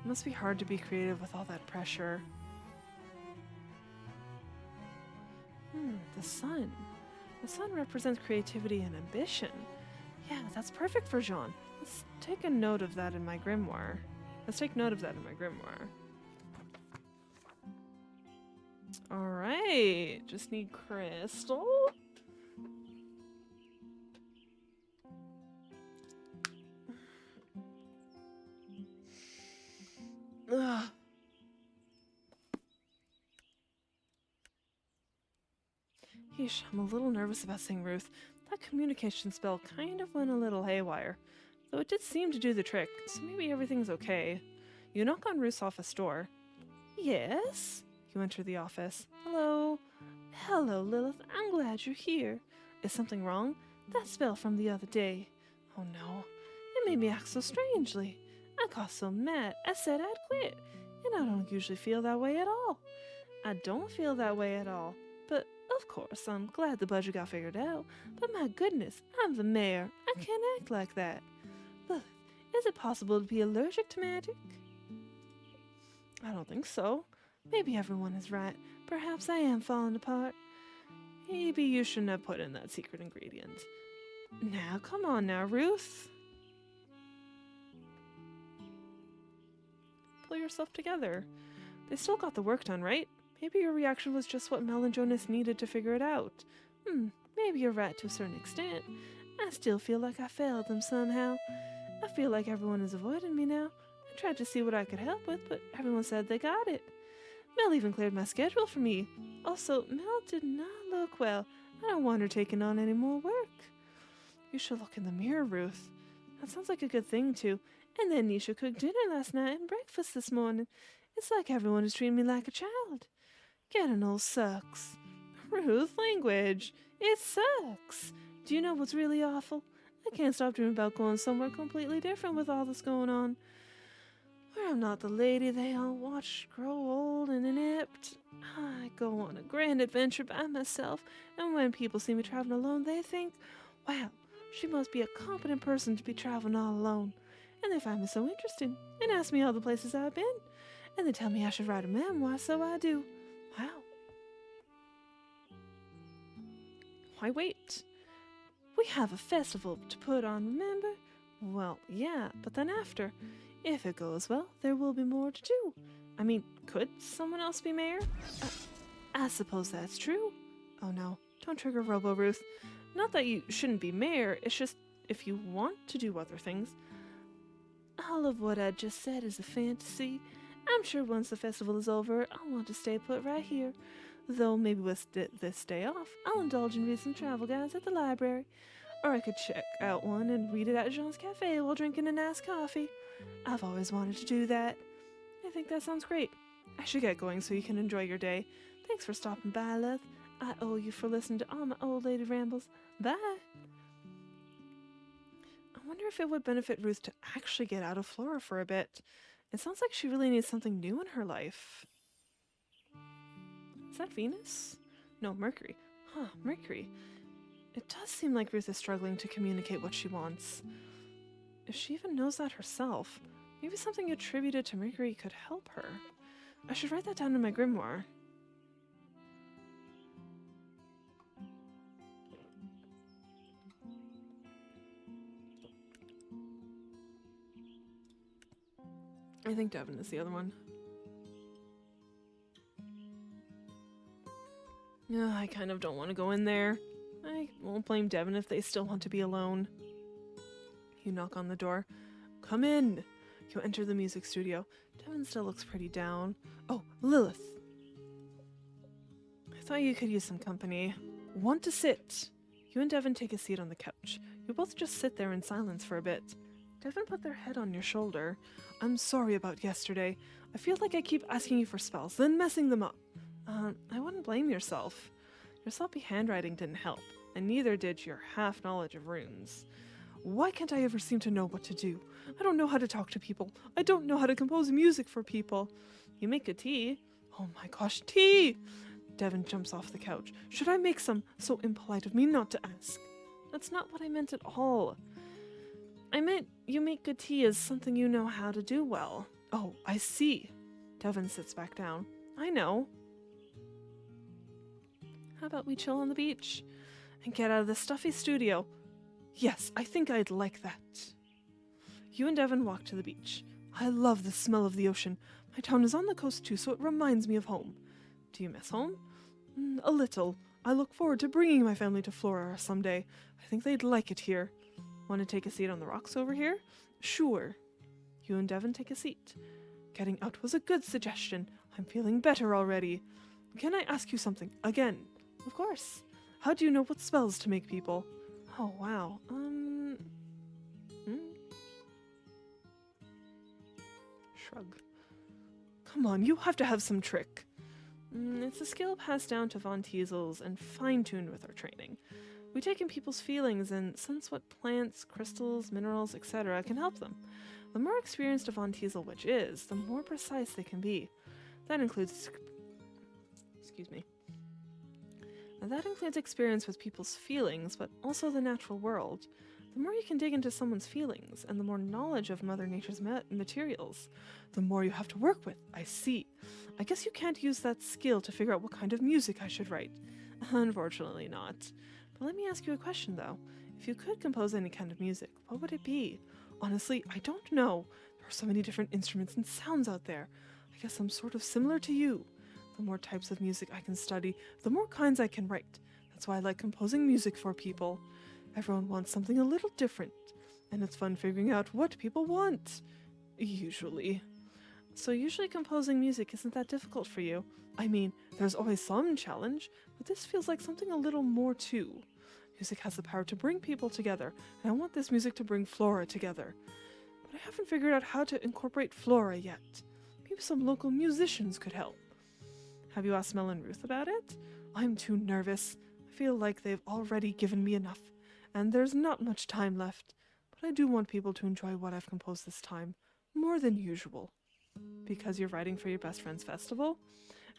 It must be hard to be creative with all that pressure. The sun. The sun represents creativity and ambition. Yeah, that's perfect for Jean. Let's take note of that in my grimoire. Alright, just need crystal. Ugh. Yeesh, I'm a little nervous about seeing Ruth. That communication spell kind of went a little haywire, though it did seem to do the trick, so maybe everything's okay. You knock on Ruth's office door. Yes? You enter the office. Hello. Hello, Lilith. I'm glad you're here. Is something wrong? That spell from the other day. Oh no. It made me act so strangely. I got so mad, I said I'd quit, and I don't usually feel that way at all. I don't feel that way at all, but of course I'm glad the budget got figured out, but my goodness, I'm the mayor. I can't act like that. Lilith, is it possible to be allergic to magic? I don't think so. Maybe everyone is right. Perhaps I am falling apart. Maybe you shouldn't have put in that secret ingredient. Now, come on now, Ruth. Pull yourself together. They still got the work done, right? Maybe your reaction was just what Mel and Jonas needed to figure it out. Maybe you're right to a certain extent. I still feel like I failed them somehow. I feel like everyone is avoiding me now. I tried to see what I could help with, but everyone said they got it. Mel even cleared my schedule for me. Also, Mel did not look well. I don't want her taking on any more work. You should look in the mirror, Ruth. That sounds like a good thing, too. And then Nisha cooked dinner last night and breakfast this morning. It's like everyone is treating me like a child. Getting old sucks. Ruth, language. It sucks. Do you know what's really awful? I can't stop dreaming about going somewhere completely different with all this going on. Where I'm not the lady they all watch grow old and inept. I go on a grand adventure by myself, and when people see me traveling alone, they think, wow, she must be a competent person to be traveling all alone. And they find me so interesting, and ask me all the places I've been. And they tell me I should write a memoir, so I do. Wow. why wait? We have a festival to put on, remember? Well, yeah, but then after, if it goes well, there will be more to do. I mean, could someone else be mayor? I suppose that's true. Oh no, don't trigger Robo-Ruth. Not that you shouldn't be mayor, it's just if you want to do other things. All of what I just said is a fantasy. I'm sure once the festival is over, I'll want to stay put right here. Though maybe with this day off, I'll indulge in recent travel guides at the library. Or I could check out one and read it at Jean's Cafe while drinking a nice coffee. I've always wanted to do that. I think that sounds great. I should get going so you can enjoy your day. Thanks for stopping by, love. I owe you for listening to all my old lady rambles. Bye. I wonder if it would benefit Ruth to actually get out of Flora for a bit. It sounds like she really needs something new in her life. Is that Venus? No, Mercury. Huh, Mercury. It does seem like Ruth is struggling to communicate what she wants. If she even knows that herself, maybe something attributed to Mercury could help her. I should write that down in my grimoire. I think Devin is the other one. Yeah, I kind of don't want to go in there. I won't blame Devin if they still want to be alone. You knock on the door. Come in! You enter the music studio. Devin still looks pretty down. Oh, Lilith! I thought you could use some company. Want to sit? You and Devin take a seat on the couch. You both just sit there in silence for a bit. Devin put their head on your shoulder. I'm sorry about yesterday. I feel like I keep asking you for spells, then messing them up. I wouldn't blame yourself. Your sloppy handwriting didn't help, and neither did your half-knowledge of runes. Why can't I ever seem to know what to do? I don't know how to talk to people. I don't know how to compose music for people. You make good tea. Oh my gosh, tea! Devin jumps off the couch. Should I make some? So impolite of me not to ask. That's not what I meant at all. I meant you make good tea is something you know how to do well. Oh, I see. Devin sits back down. I know. How about we chill on the beach and get out of the stuffy studio? Yes, I think I'd like that. You and Devin walk to the beach. I love the smell of the ocean. My town is on the coast too, so it reminds me of home. Do you miss home? A little. I look forward to bringing my family to Flora someday. I think they'd like it here. Want to take a seat on the rocks over here? Sure. You and Devin take a seat. Getting out was a good suggestion. I'm feeling better already. Can I ask you something? Again. Of course. How do you know what spells to make people? Oh, wow. Shrug. Come on, you have to have some trick. It's a skill passed down to Von Teasels and fine-tuned with our training. We take in people's feelings and sense what plants, crystals, minerals, etc. can help them. The more experienced a Von Teasel witch is, the more precise they can be. That includes experience with people's feelings, but also the natural world. The more you can dig into someone's feelings, and the more knowledge of Mother Nature's materials, the more you have to work with. I see. I guess you can't use that skill to figure out what kind of music I should write. Unfortunately not. But let me ask you a question, though. If you could compose any kind of music, what would it be? Honestly, I don't know. There are so many different instruments and sounds out there. I guess I'm sort of similar to you. The more types of music I can study, the more kinds I can write. That's why I like composing music for people. Everyone wants something a little different, and it's fun figuring out what people want. Usually. So usually composing music isn't that difficult for you. I mean, there's always some challenge, but this feels like something a little more too. Music has the power to bring people together, and I want this music to bring Flora together. But I haven't figured out how to incorporate Flora yet. Maybe some local musicians could help. Have you asked Mel and Ruth about it? I'm too nervous. I feel like they've already given me enough, and there's not much time left. But I do want people to enjoy what I've composed this time, more than usual. Because you're writing for your best friend's festival?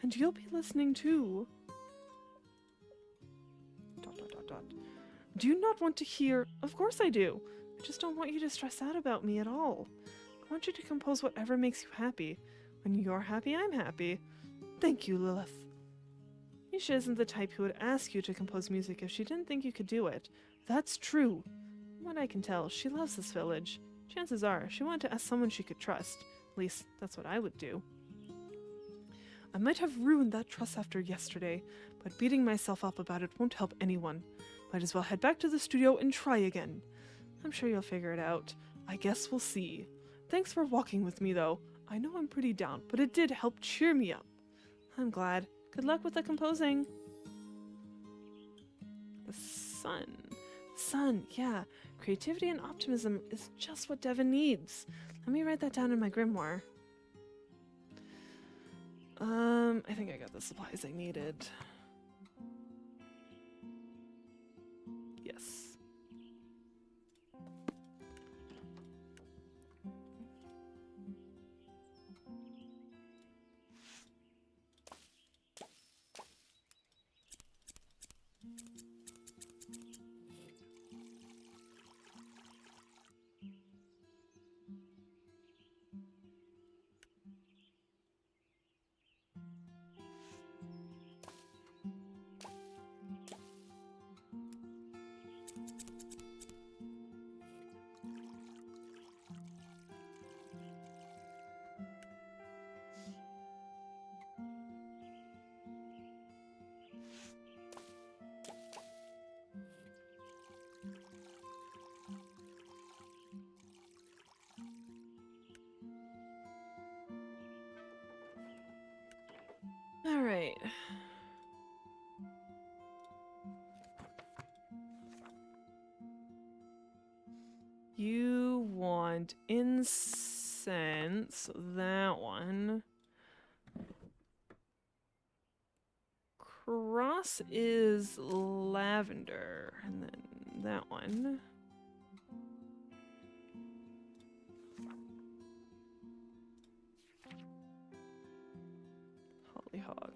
And you'll be listening too. ... Do you not want to hear? Of course I do. I just don't want you to stress out about me at all. I want you to compose whatever makes you happy. When you're happy, I'm happy. Thank you, Lilith. Nisha isn't the type who would ask you to compose music if she didn't think you could do it. That's true. From what I can tell, she loves this village. Chances are, she wanted to ask someone she could trust. At least, that's what I would do. I might have ruined that trust after yesterday, but beating myself up about it won't help anyone. Might as well head back to the studio and try again. I'm sure you'll figure it out. I guess we'll see. Thanks for walking with me, though. I know I'm pretty down, but it did help cheer me up. I'm glad. Good luck with the composing. The sun. Sun, yeah. Creativity and optimism is just what Devin needs. Let me write that down in my grimoire. I think I got the supplies I needed. Yes. All right. You want incense, that one. Cross is lavender, and then that one. Hollyhock.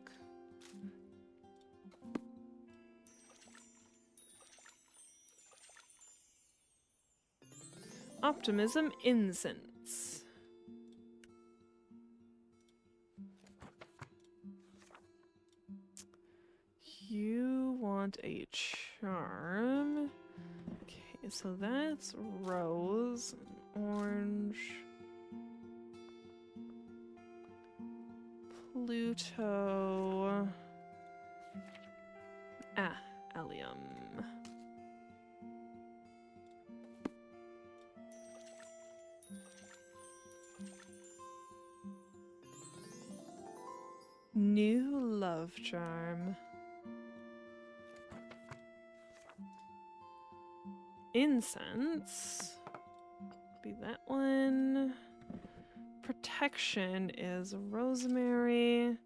Optimism incense. You want a charm. Okay, so that's rose, orange, Pluto, allium. New love charm. Incense. Be that one. Protection is rosemary.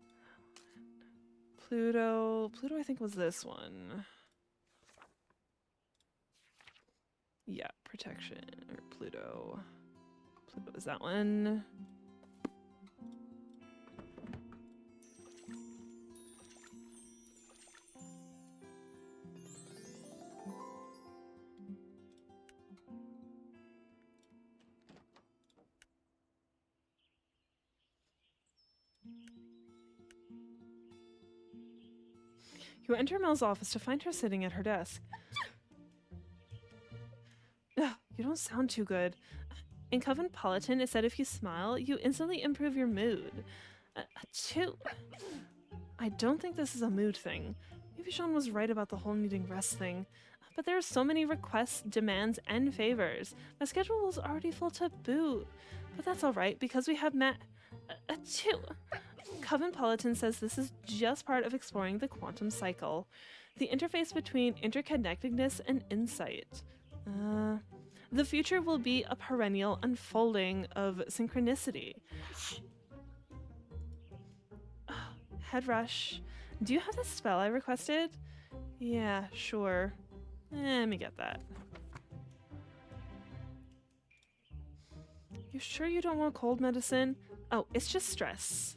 Pluto. Pluto, I think, was this one. Yeah, protection. Or Pluto. Pluto is that one. You enter Mel's office to find her sitting at her desk. Ugh, you don't sound too good. In Coventpolitan, it said if you smile, you instantly improve your mood. Achoo. I don't think this is a mood thing. Maybe Sean was right about the whole needing rest thing. But there are so many requests, demands, and favors. My schedule was already full to boot. But that's alright, because we have Achoo. Coventpolitan says this is just part of exploring the quantum cycle, the interface between interconnectedness and insight. The future will be a perennial unfolding of synchronicity. Head rush. Do you have the spell I requested? Yeah, sure. Let me get that. You sure you don't want cold medicine? Oh, it's just stress.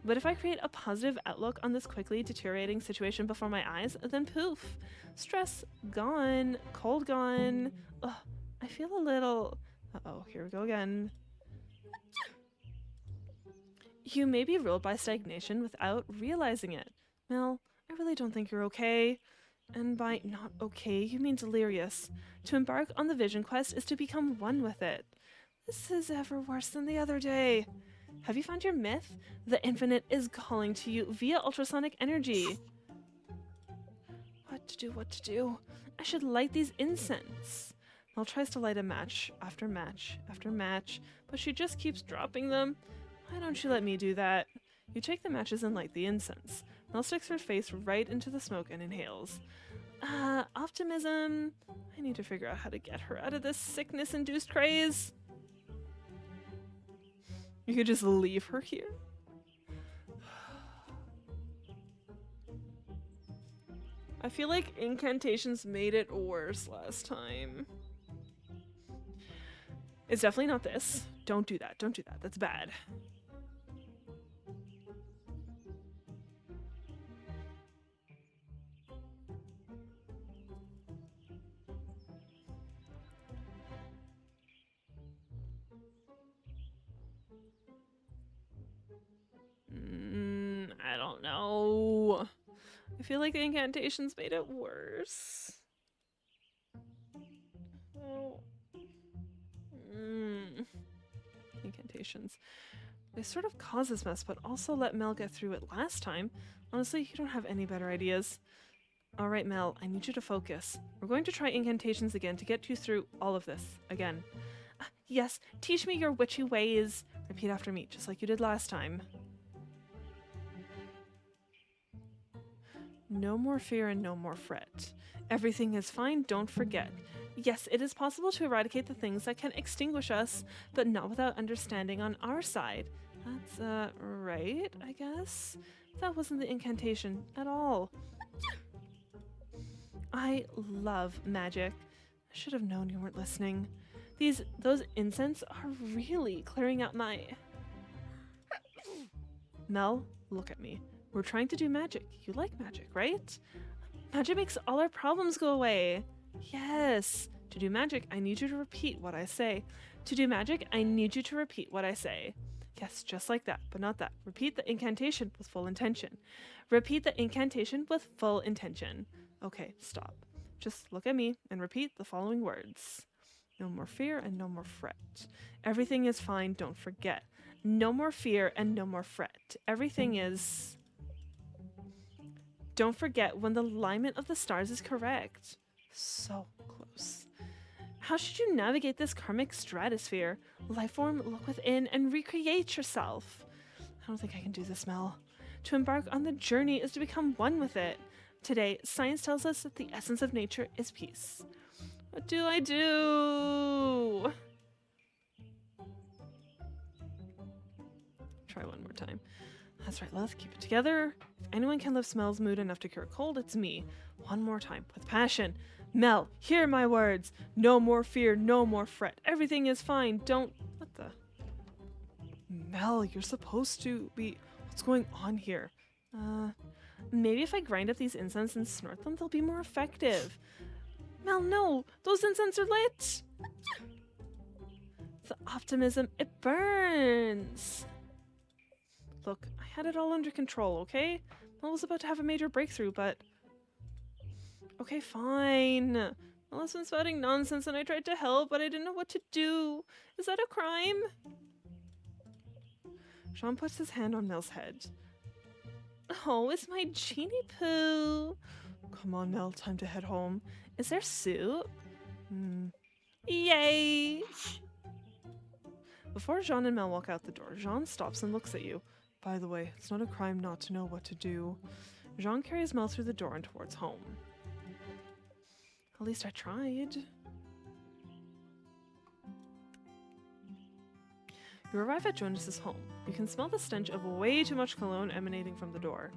But if I create a positive outlook on this quickly deteriorating situation before my eyes, then poof. Stress gone. Cold gone. Ugh, I feel a little... Uh-oh, here we go again. You may be ruled by stagnation without realizing it. Mel, I I really don't think you're okay. And by not okay, you mean delirious. To embark on the vision quest is to become one with it. This is ever worse than the other day. Have you found your myth? The infinite is calling to you via ultrasonic energy. What to do, what to do? I should light these incense. Mel tries to light a match after match after match, but she just keeps dropping them. Why don't you let me do that? You take the matches and light the incense. Mel sticks her face right into the smoke and inhales. Optimism. I need to figure out how to get her out of this sickness-induced craze. You could just leave her here. I feel like incantations made it worse last time. It's definitely not this. Don't do that. Don't do that. That's bad. I don't know. I feel like the incantations made it worse. Oh. Incantations. They sort of caused this mess, but also let Mel get through it last time. Honestly, you don't have any better ideas. Alright, Mel, I need you to focus. We're going to try incantations again to get you through all of this. Again. Yes, teach me your witchy ways. Repeat after me, just like you did last time. No more fear and no more fret. Everything is fine, don't forget. Yes, it is possible to eradicate the things that can extinguish us, but not without understanding on our side. That's, right, I guess? That wasn't the incantation at all. I love magic. I should have known you weren't listening. Those incense are really clearing out my... Mel, look at me. We're trying to do magic. You like magic, right? Magic makes all our problems go away. Yes. To do magic, I need you to repeat what I say. To do magic, I need you to repeat what I say. Yes, just like that, but not that. Repeat the incantation with full intention. Repeat the incantation with full intention. Okay, stop. Just look at me and repeat the following words. No more fear and no more fret. Everything is fine, don't forget. No more fear and no more fret. Everything is... Don't forget when the alignment of the stars is correct. So close. How should you navigate this karmic stratosphere? Lifeform, look within and recreate yourself. I don't think I can do this, Mel. To embark on the journey is to become one with it. Today, science tells us that the essence of nature is peace. What do I do? Try one more time. That's right, let's keep it together. If anyone can lift Mel's mood enough to cure a cold, it's me. One more time, with passion. Mel, hear my words. No more fear, no more fret. Everything is fine. Don't... What the... Mel, you're supposed to be... What's going on here? Maybe if I grind up these incense and snort them, they'll be more effective. Mel, no! Those incense are lit! The optimism, it burns! Look, I had it all under control, okay? Mel was about to have a major breakthrough, but... Okay, fine. Mel has been spouting nonsense and I tried to help, but I didn't know what to do. Is that a crime? Jean puts his hand on Mel's head. Oh, it's my genie poo. Come on, Mel, time to head home. Is there soup? Yay! Before Jean and Mel walk out the door, Jean stops and looks at you. By the way, it's not a crime not to know what to do. Jean carries Mel through the door and towards home. At least I tried. You arrive at Jonas's home. You can smell the stench of way too much cologne emanating from the door.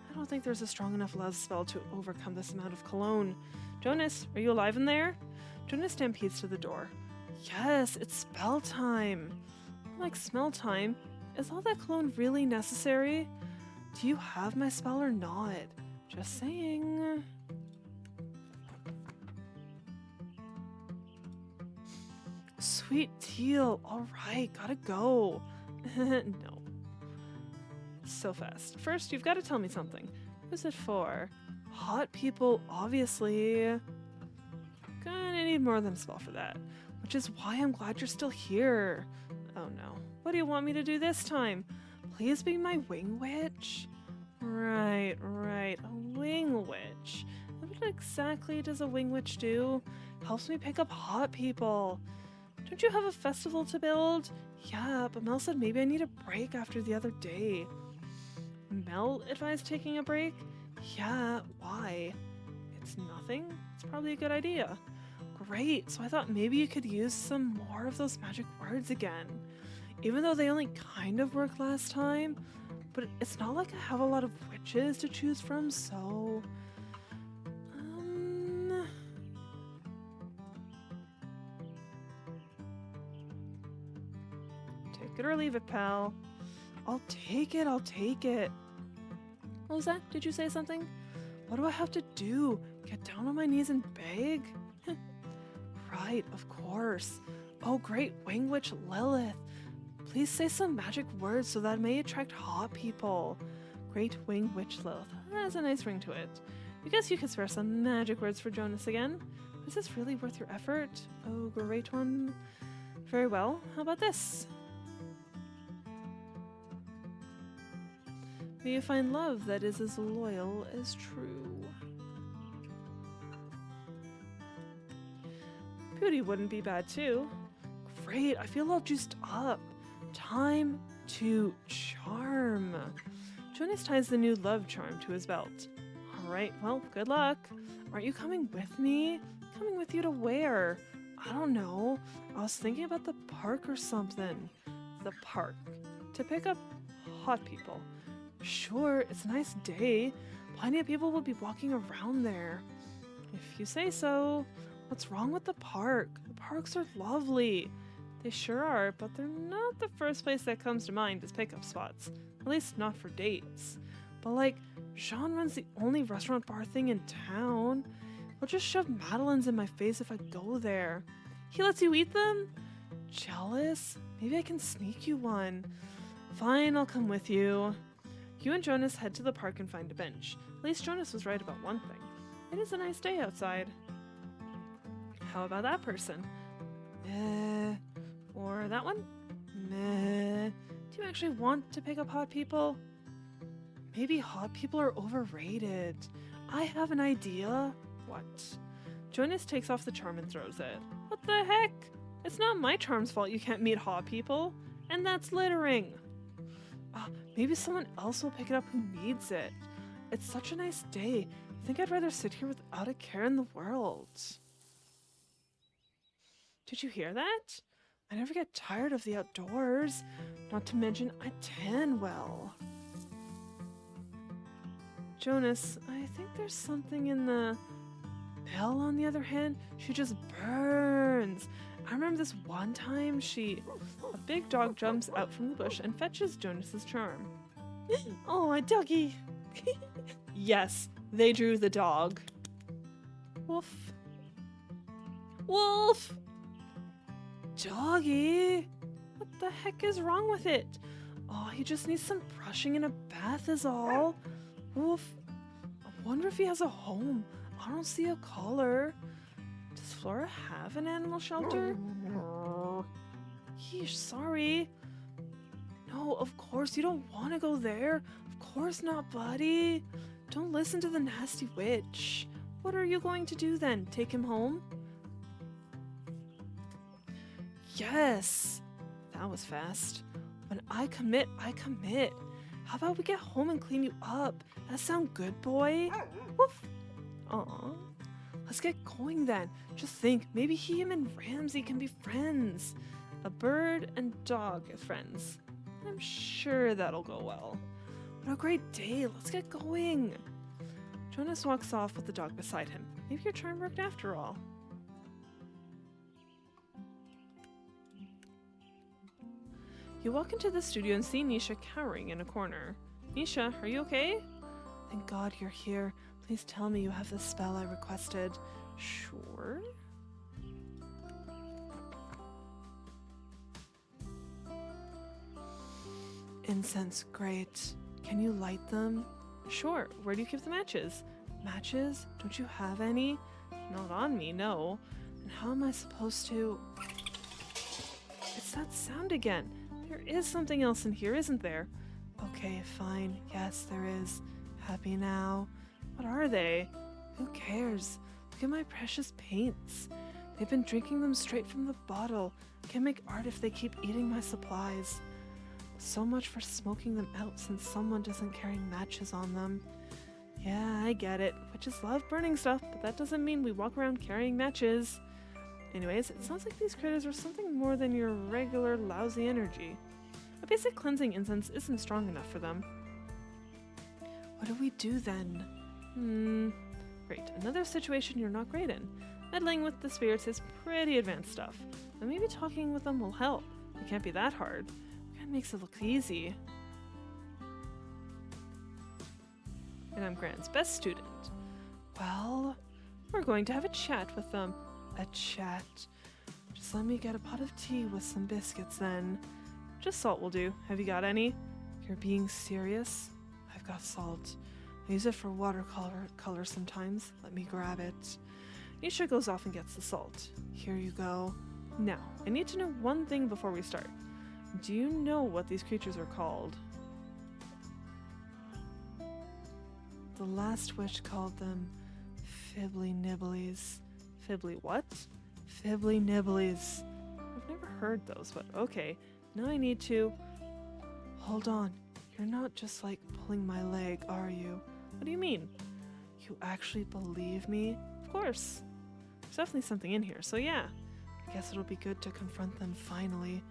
I don't think there's a strong enough love spell to overcome this amount of cologne. Jonas, are you alive in there? Jonas stampedes to the door. Yes, it's spell time. Like smell time. Is all that cologne really necessary? Do you have my spell or not? Just saying. Sweet teal. Alright, gotta go. No. So fast. First, you've got to tell me something. Who's it for? Hot people, obviously. Gonna need more than a spell for that. Which is why I'm glad you're still here. Oh no. What do you want me to do this time? Please be my wing witch? Right. A wing witch. What exactly does a wing witch do? Helps me pick up hot people. Don't you have a festival to build? Yeah, but Mel said maybe I need a break after the other day. Mel advised taking a break? Yeah, why? It's nothing? It's probably a good idea. Great, so I thought maybe you could use some more of those magic words again. Even though they only kind of worked last time, but it's not like I have a lot of witches to choose from, so... Take it or leave it, pal. I'll take it. What was that? Did you say something? What do I have to do? Get down on my knees and beg? Right, of course. Oh, great wing witch Lilith. Please say some magic words so that it may attract hot people. Great wing witch Lilith. That has a nice ring to it. I guess you could spare some magic words for Jonas again. Is this really worth your effort? Oh, great one. Very well. How about this? May you find love that is as loyal as true. Beauty wouldn't be bad too. Great, I feel all juiced up. Time to charm. Jonas ties the new love charm to his belt. Alright, well, good luck. Aren't you coming with me? Coming with you to where? I don't know. I was thinking about the park or something. The park. To pick up hot people. Sure, it's a nice day. Plenty of people will be walking around there. If you say so. What's wrong with the park? The parks are lovely. They sure are, but they're not the first place that comes to mind as pickup spots. At least not for dates. But like, Jean runs the only restaurant bar thing in town. He'll just shove madeleines in my face if I go there. He lets you eat them? Jealous? Maybe I can sneak you one. Fine, I'll come with you. You and Jonas head to the park and find a bench. At least Jonas was right about one thing. It is a nice day outside. How about that person? Or that one? Do you actually want to pick up hot people? Maybe hot people are overrated. I have an idea. What? Jonas takes off the charm and throws it. What the heck? It's not my charm's fault you can't meet hot people. And that's littering. Maybe someone else will pick it up who needs it. It's such a nice day. I think I'd rather sit here without a care in the world. Did you hear that? I never get tired of the outdoors. Not to mention, I tan well. Jonas, I think there's something in the... Belle, on the other hand, she just burns. I remember this one time a big dog jumps out from the bush and fetches Jonas's charm. Oh, a doggy. Yes, they drew the dog. Woof. Wolf! Doggy! What the heck is wrong with it? Oh, he just needs some brushing and a bath is all. Woof. I wonder if he has a home. I don't see a collar. Does Flora have an animal shelter? Yeesh, sorry. No, of course you don't want to go there. Of course not, buddy. Don't listen to the nasty witch. What are you going to do then? Take him home? Yes. That was fast. When I commit, I commit. How about we get home and clean you up? That sound good, boy? Woof. Aw. Let's get going then. Just think, maybe him and Ramsey can be friends. A bird and dog as friends. I'm sure that'll go well. What a great day. Let's get going. Jonas walks off with the dog beside him. Maybe your charm worked after all. You walk into the studio and see Nisha cowering in a corner. Nisha, are you okay? Thank God you're here. Please tell me you have the spell I requested. Sure. Incense, great. Can you light them? Sure, where do you keep the matches? Matches? Don't you have any? Not on me, no. And how am I supposed to... It's that sound again. There is something else in here, isn't there? Okay, fine. Yes, there is. Happy now. What are they? Who cares? Look at my precious paints. They've been drinking them straight from the bottle. I can't make art if they keep eating my supplies. So much for smoking them out since someone doesn't carry matches on them. Yeah, I get it. Witches love burning stuff, but that doesn't mean we walk around carrying matches. Anyways, it sounds like these critters are something more than your regular lousy energy. A basic cleansing incense isn't strong enough for them. What do we do then? Great. Another situation you're not great in. Meddling with the spirits is pretty advanced stuff. But maybe talking with them will help. It can't be that hard. Kind of makes it look easy. And I'm Grant's best student. Well, we're going to have a chat with them. A chat. Just let me get a pot of tea with some biscuits then. Just salt will do. Have you got any? You're being serious? I've got salt. I use it for watercolor sometimes. Let me grab it. Nisha goes off and gets the salt. Here you go. Now, I need to know one thing before we start. Do you know what these creatures are called? The last witch called them Fibbly Nibblies. Fibbly what? Fibbly Nibblies. I've never heard those, but okay. Now I need to... Hold on. You're not just like pulling my leg, are you? What do you mean? You actually believe me? Of course. There's definitely something in here, so yeah. I guess it'll be good to confront them finally.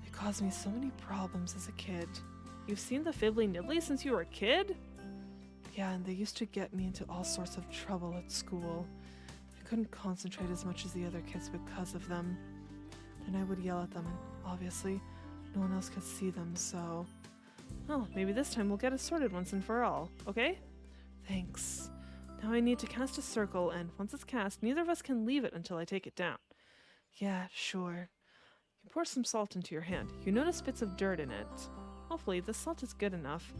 They caused me so many problems as a kid. You've seen the Fibbly Nibbly since you were a kid? Yeah, and they used to get me into all sorts of trouble at school. I couldn't concentrate as much as the other kids because of them. And I would yell at them, and obviously, no one else could see them, so... Well, maybe this time we'll get it sorted once and for all, okay? Thanks. Now I need to cast a circle, and once it's cast, neither of us can leave it until I take it down. Yeah, sure. You pour some salt into your hand. You notice bits of dirt in it. Hopefully, the salt is good enough.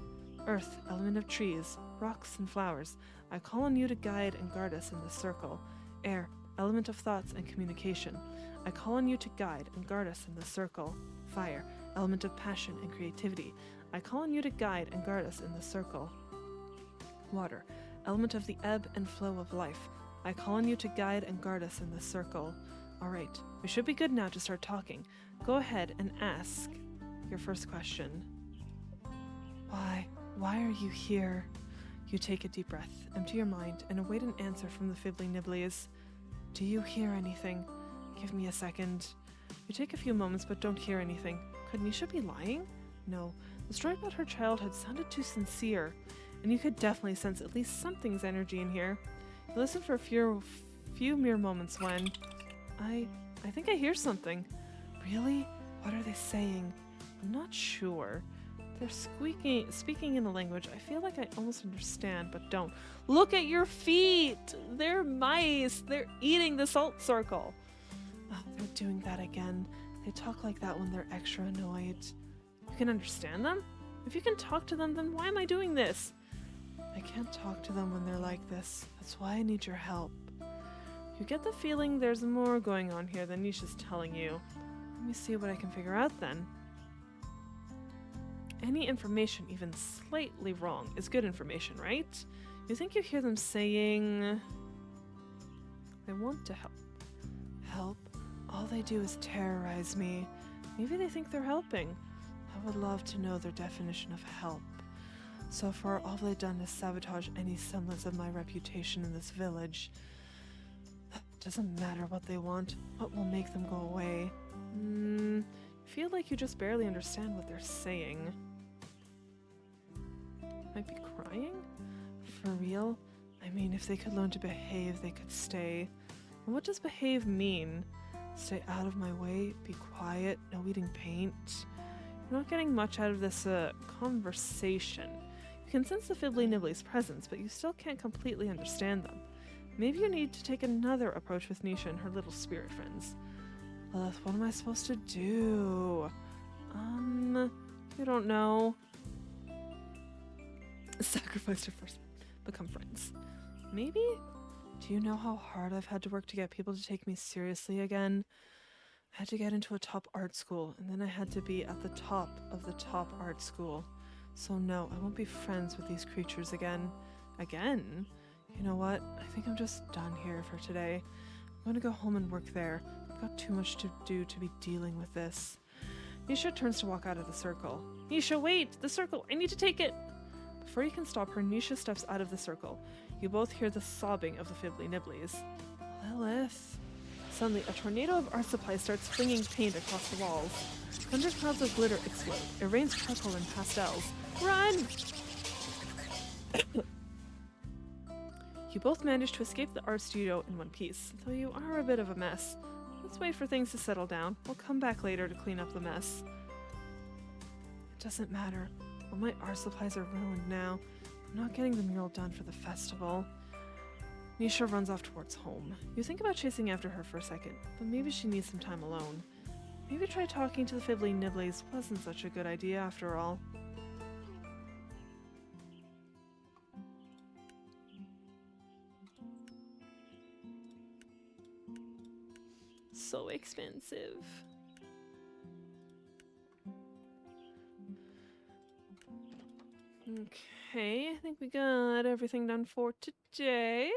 Earth, element of trees, rocks and flowers. I call on you to guide and guard us in this circle. Air, element of thoughts and communication. I call on you to guide and guard us in this circle. Fire, element of passion and creativity. I call on you to guide and guard us in this circle. Water, element of the ebb and flow of life. I call on you to guide and guard us in this circle. Alright, we should be good now to start talking. Go ahead and ask your first question. Why are you here? You take a deep breath, empty your mind, and await an answer from the Fibbly Nibblies. Do you hear anything? Give me a second. You take a few moments but don't hear anything. Could Nisha be lying? No. The story about her childhood sounded too sincere, and you could definitely sense at least something's energy in here. You listen for a few mere moments when... I think I hear something. Really? What are they saying? I'm not sure. They're speaking in a language I feel like I almost understand, but don't. Look at your feet! They're mice! They're eating the salt circle! Oh, they're doing that again. They talk like that when they're extra annoyed. You can understand them? If you can talk to them, then why am I doing this? I can't talk to them when they're like this. That's why I need your help. You get the feeling there's more going on here than Nisha's telling you. Let me see what I can figure out then. Any information even slightly wrong is good information, right? You think you hear them saying... They want to help. Help? All they do is terrorize me. Maybe they think they're helping. I would love to know their definition of help. So far, all they've done is sabotage any semblance of my reputation in this village. Doesn't matter what they want. What will make them go away? Feel like you just barely understand what they're saying. Might be crying? For real? I mean, if they could learn to behave, they could stay. And what does behave mean? Stay out of my way, be quiet, no eating paint. You're not getting much out of this conversation. You can sense the Fibbly Nibbly's presence, but you still can't completely understand them. Maybe you need to take another approach with Nisha and her little spirit friends. Lilith, what am I supposed to do? You don't know. Sacrifice to first become friends. Maybe? Do you know how hard I've had to work to get people to take me seriously again? I had to get into a top art school, and then I had to be at the top of the top art school. So no, I won't be friends with these creatures again. Again? You know what? I think I'm just done here for today. I'm going to go home and work there. I've got too much to do to be dealing with this. Nisha turns to walk out of the circle. Nisha, wait! The circle! I need to take it! Before you can stop her, Nisha steps out of the circle. You both hear the sobbing of the Fibbly Nibblies. Lilith. Suddenly, a tornado of art supplies starts flinging paint across the walls. Thunderclouds of glitter explode. It rains purple and pastels. Run! You both manage to escape the art studio in one piece, though you are a bit of a mess. Let's wait for things to settle down. We'll come back later to clean up the mess. It doesn't matter. All my art supplies are ruined now. I'm not getting the mural done for the festival. Nisha runs off towards home. You think about chasing after her for a second, but maybe she needs some time alone. Maybe try talking to the Fibbly Nibblies wasn't such a good idea after all. So expensive. Okay, I think we got everything done for today.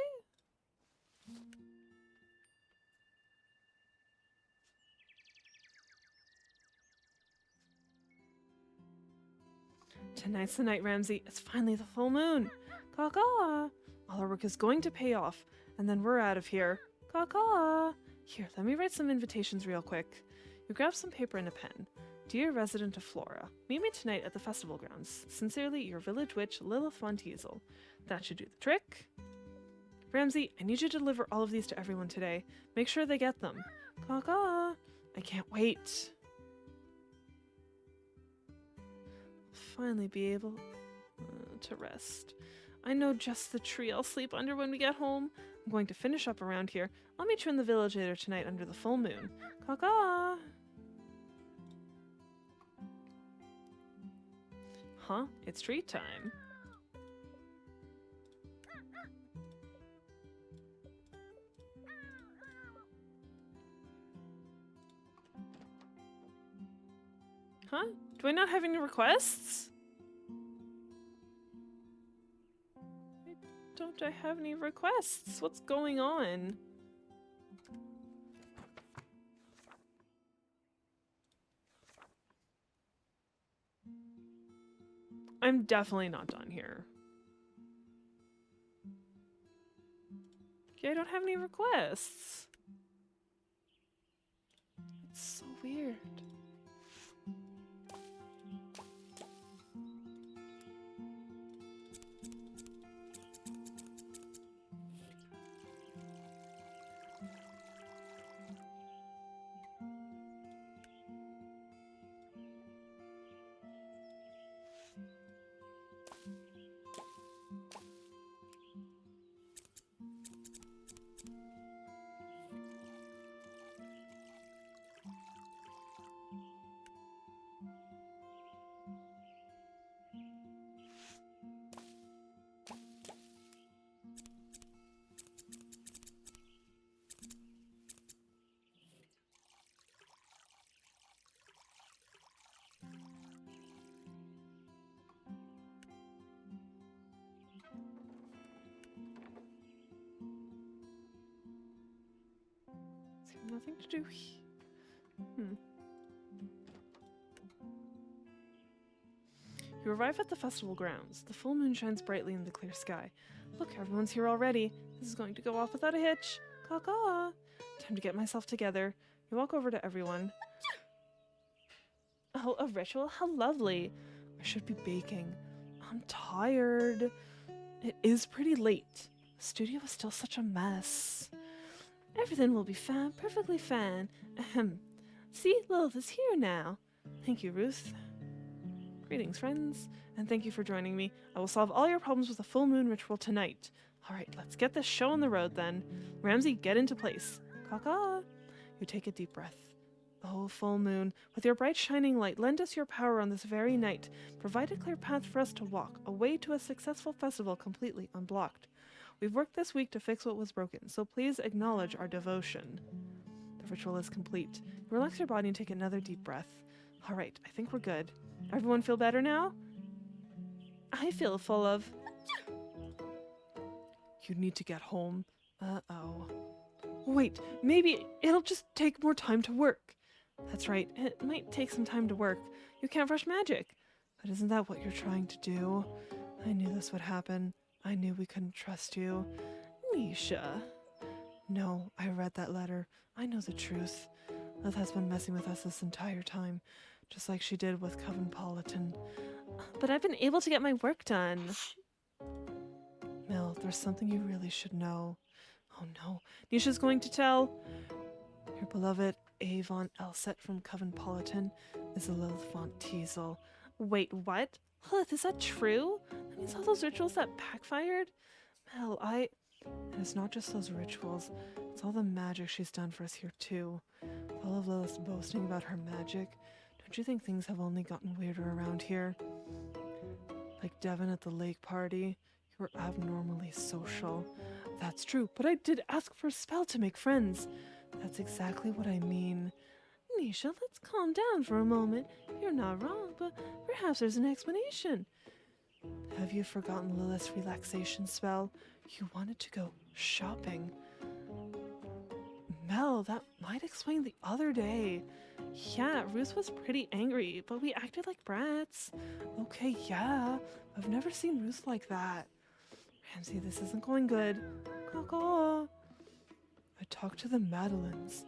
Tonight's the night, Ramsey. It's finally the full moon. Caw-caw. All our work is going to pay off, and then we're out of here. Caw-caw. Here, let me write some invitations real quick. You grab some paper and a pen. Dear resident of Flora, meet me tonight at the festival grounds. Sincerely, your village witch, Lilith Von Teasel. That should do the trick. Ramsey, I need you to deliver all of these to everyone today. Make sure they get them. Caw-caw. I can't wait. Finally be able to rest. I know just the tree I'll sleep under when we get home. I'm going to finish up around here. I'll meet you in the village later tonight under the full moon. Caw-caw. Huh? It's treat time. Huh? Do I not have any requests? Why don't I have any requests? What's going on? I'm definitely not done here. Yeah, I don't have any requests. It's so weird. Nothing to do. You arrive at the festival grounds. The full moon shines brightly in the clear sky. Look, everyone's here already. This is going to go off without a hitch. Caw-caw. Time to get myself together. You walk over to everyone. Oh, a ritual? How lovely. I should be baking. I'm tired. It is pretty late. The studio is still such a mess. Everything will be fine, perfectly fine. Ahem. See, Lilith is here now. Thank you, Ruth. Greetings, friends, and thank you for joining me. I will solve all your problems with a full moon ritual tonight. Alright, let's get this show on the road then. Ramsey, get into place. Caw-caw. You take a deep breath. Oh, full moon, with your bright shining light, lend us your power on this very night. Provide a clear path for us to walk, a way to a successful festival completely unblocked. We've worked this week to fix what was broken, so please acknowledge our devotion. The ritual is complete. Relax your body and take another deep breath. All right, I think we're good. Everyone feel better now? I feel full of... You need to get home. Uh-oh. Wait, maybe it'll just take more time to work. That's right, it might take some time to work. You can't rush magic. But isn't that what you're trying to do? I knew this would happen. I knew we couldn't trust you. Nisha. No, I read that letter. I know the truth. Lilith has been messing with us this entire time, just like she did with Covenpolitan. But I've been able to get my work done. Mel, there's something you really should know. Oh no, Nisha's going to tell. Your beloved Avon Elset from Covenpolitan is a Lilith Von Teasel. Wait, what? Lilith, is that true? That means all those rituals that backfired? Mel, And it's not just those rituals, it's all the magic she's done for us here too. All of Lilith's boasting about her magic. Don't you think things have only gotten weirder around here? Like Devin at the lake party, you were abnormally social. That's true, but I did ask for a spell to make friends. That's exactly what I mean. Nisha, let's calm down for a moment. You're not wrong, but perhaps there's an explanation. Have you forgotten Lilith's relaxation spell? You wanted to go shopping. Mel, that might explain the other day. Yeah, Ruth was pretty angry, but we acted like brats. Okay, yeah, I've never seen Ruth like that. Ramsey, this isn't going good. Caw. I talked to the Madeleines.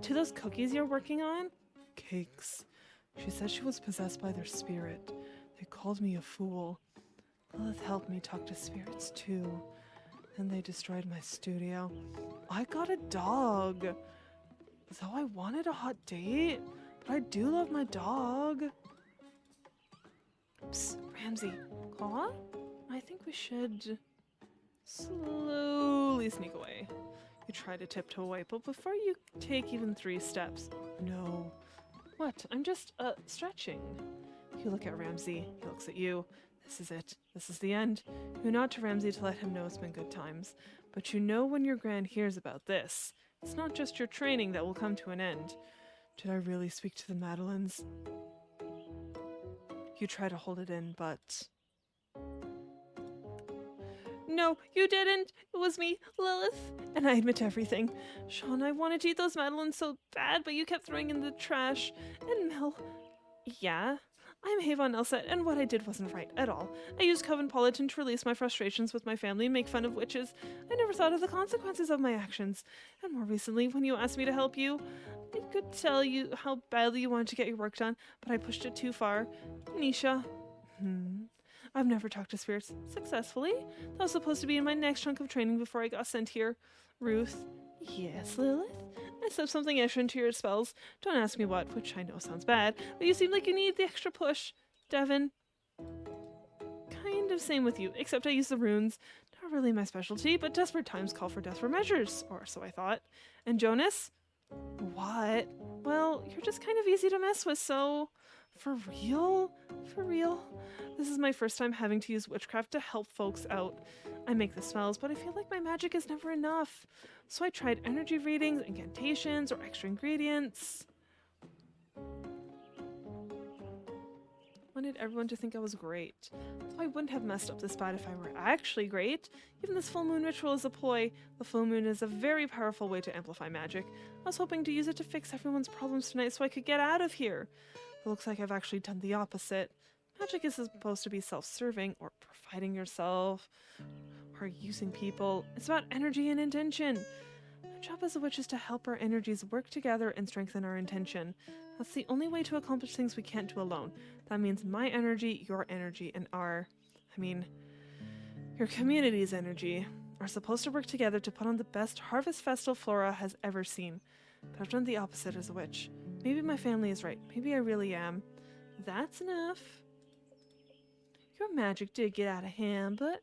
To those cookies you're working on? Cakes. She said she was possessed by their spirit. They called me a fool. Lilith helped me talk to spirits too. And they destroyed my studio. I got a dog. Though I wanted a hot date, but I do love my dog. Psst, Ramsey. Caw? I think we should slowly sneak away. You try to tiptoe away, but before you take even 3 steps, no. What? I'm just, stretching. You look at Ramsey. He looks at you. This is it. This is the end. You nod to Ramsey to let him know it's been good times. But you know when your Gran hears about this, it's not just your training that will come to an end. Did I really speak to the Madeleines? You try to hold it in, but... No, you didn't. It was me, Lilith. And I admit everything. Sean, I wanted to eat those Madeleines so bad, but you kept throwing in the trash. And Mel... Yeah? I'm Havon Elset, and what I did wasn't right at all. I used Covenpolitan to release my frustrations with my family and make fun of witches. I never thought of the consequences of my actions. And more recently, when you asked me to help you, I could tell you how badly you wanted to get your work done, but I pushed it too far. Nisha. I've never talked to spirits successfully. That was supposed to be in my next chunk of training before I got sent here. Ruth. Yes, Lilith? I slipped something extra into your spells. Don't ask me what, which I know sounds bad, but you seem like you need the extra push. Devin. Kind of same with you, except I use the runes. Not really my specialty, but desperate times call for desperate measures, or so I thought. And Jonas? What? Well, you're just kind of easy to mess with, so... For real? For real? This is my first time having to use witchcraft to help folks out. I make the spells, but I feel like my magic is never enough. So I tried energy readings, incantations, or extra ingredients. Wanted everyone to think I was great. So I wouldn't have messed up this bad if I were actually great. Even this full moon ritual is a ploy. The full moon is a very powerful way to amplify magic. I was hoping to use it to fix everyone's problems tonight so I could get out of here. It looks like I've actually done the opposite. Magic is supposed to be self-serving, or providing yourself, or using people. It's about energy and intention. My job as a witch is to help our energies work together and strengthen our intention. That's the only way to accomplish things we can't do alone. That means my energy, and your community's energy are supposed to work together to put on the best harvest festival Flora has ever seen. But I've done the opposite as a witch. Maybe my family is right. Maybe I really am. That's enough. Your magic did get out of hand, but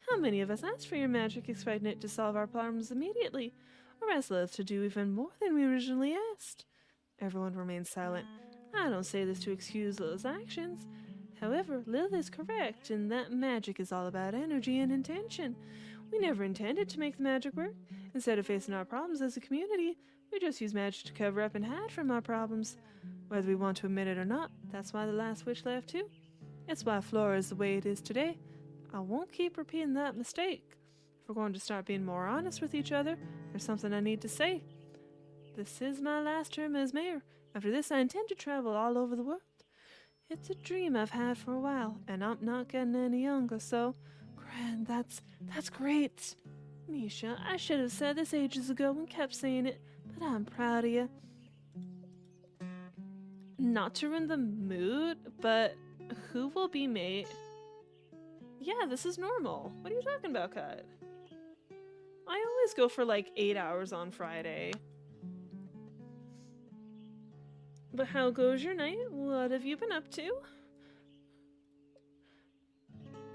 how many of us asked for your magic expecting it to solve our problems immediately, or asked Lilith to do even more than we originally asked? Everyone remains silent. I don't say this to excuse Lilith's actions. However, Lilith is correct in that magic is all about energy and intention. We never intended to make the magic work. Instead of facing our problems as a community, we just use magic to cover up and hide from our problems. Whether we want to admit it or not, that's why the last witch left too. It's why Flora is the way it is today. I won't keep repeating that mistake. If we're going to start being more honest with each other, there's something I need to say. This is my last term as mayor. After this, I intend to travel all over the world. It's a dream I've had for a while, and I'm not getting any younger, so... Gran, that's great. Nisha, I should have said this ages ago and kept saying it, but I'm proud of you. Not to ruin the mood, but who will be mate? Yeah, this is normal. What are you talking about, Kat? I always go for like 8 hours on Friday. But how goes your night? What have you been up to?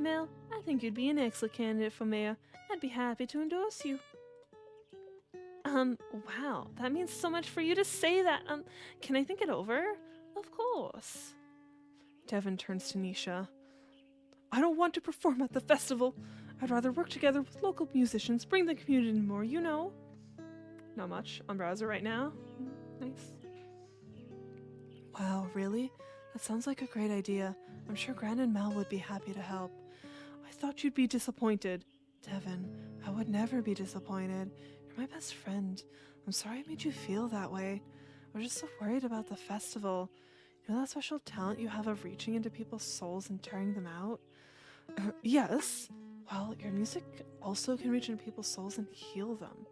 Mel, I think you'd be an excellent candidate for mayor. I'd be happy to endorse you. Wow, that means so much for you to say that. Can I think it over? Of course. Devin turns to Nisha. I don't want to perform at the festival. I'd rather work together with local musicians, bring the community more, you know. Not much on browser right now. Nice. Wow, really? That sounds like a great idea. I'm sure Gran and Mel would be happy to help. I thought you'd be disappointed. Devin, I would never be disappointed. You're my best friend. I'm sorry I made you feel that way. I was just so worried about the festival. You know that special talent you have of reaching into people's souls and tearing them out? Yes. Well, your music also can reach into people's souls and heal them.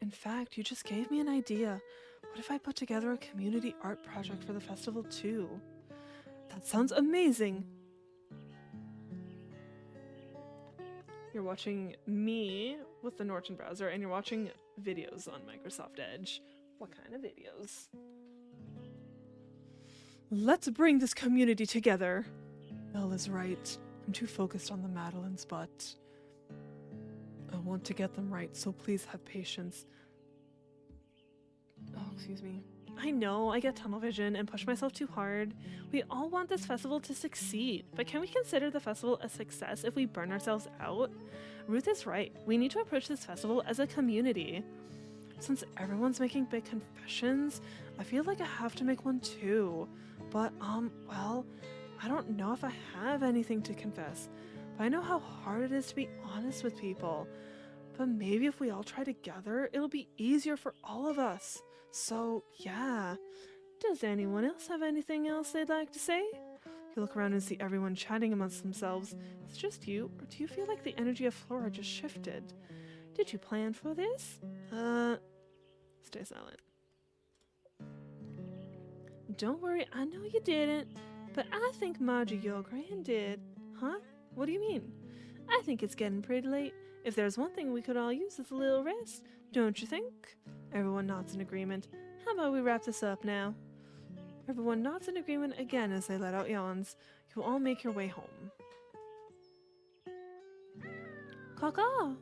In fact, you just gave me an idea. What if I put together a community art project for the festival too? That sounds amazing! You're watching me with the Norton browser and you're watching videos on Microsoft Edge. What kind of videos? Let's bring this community together! Mel is right. I'm too focused on the Madeline's butt. I want to get them right, so please have patience. Oh, excuse me. I know, I get tunnel vision and push myself too hard. We all want this festival to succeed, but can we consider the festival a success if we burn ourselves out? Ruth is right. We need to approach this festival as a community. Since everyone's making big confessions, I feel like I have to make one too. But, well, I don't know if I have anything to confess. But I know how hard it is to be honest with people. But maybe if we all try together, it'll be easier for all of us. So, yeah. Does anyone else have anything else they'd like to say? You look around and see everyone chatting amongst themselves. It's just you, or do you feel like the energy of Flora just shifted? Did you plan for this? Stay silent. Don't worry, I know you didn't, but I think Margie, your grand did. Huh? What do you mean? I think it's getting pretty late. If there's one thing we could all use, it's a little rest, don't you think? Everyone nods in agreement. How about we wrap this up now? Everyone nods in agreement again as they let out yawns. You all make your way home. Caw-caw!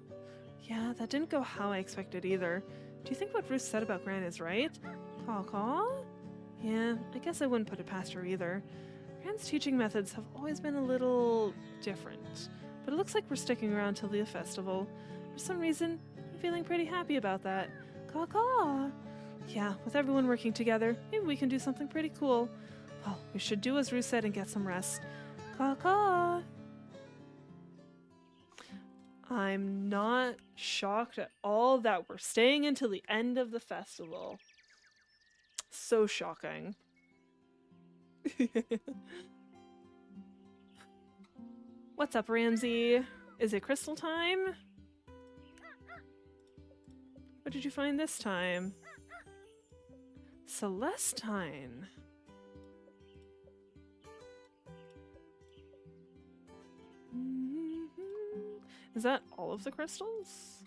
Yeah, that didn't go how I expected either. Do you think what Ruth said about Gran is right? Caw-caw? Yeah, I guess I wouldn't put it past her either. Gran's teaching methods have always been a little different, but it looks like we're sticking around till the festival. For some reason, I'm feeling pretty happy about that. Caw-caw! Yeah, with everyone working together, maybe we can do something pretty cool. Well, we should do as Ruth said and get some rest. Caw-caw! I'm not shocked at all that we're staying until the end of the festival. So shocking. What's up, Ramsey? Is it crystal time? What did you find this time? Celestine. Is that all of the crystals?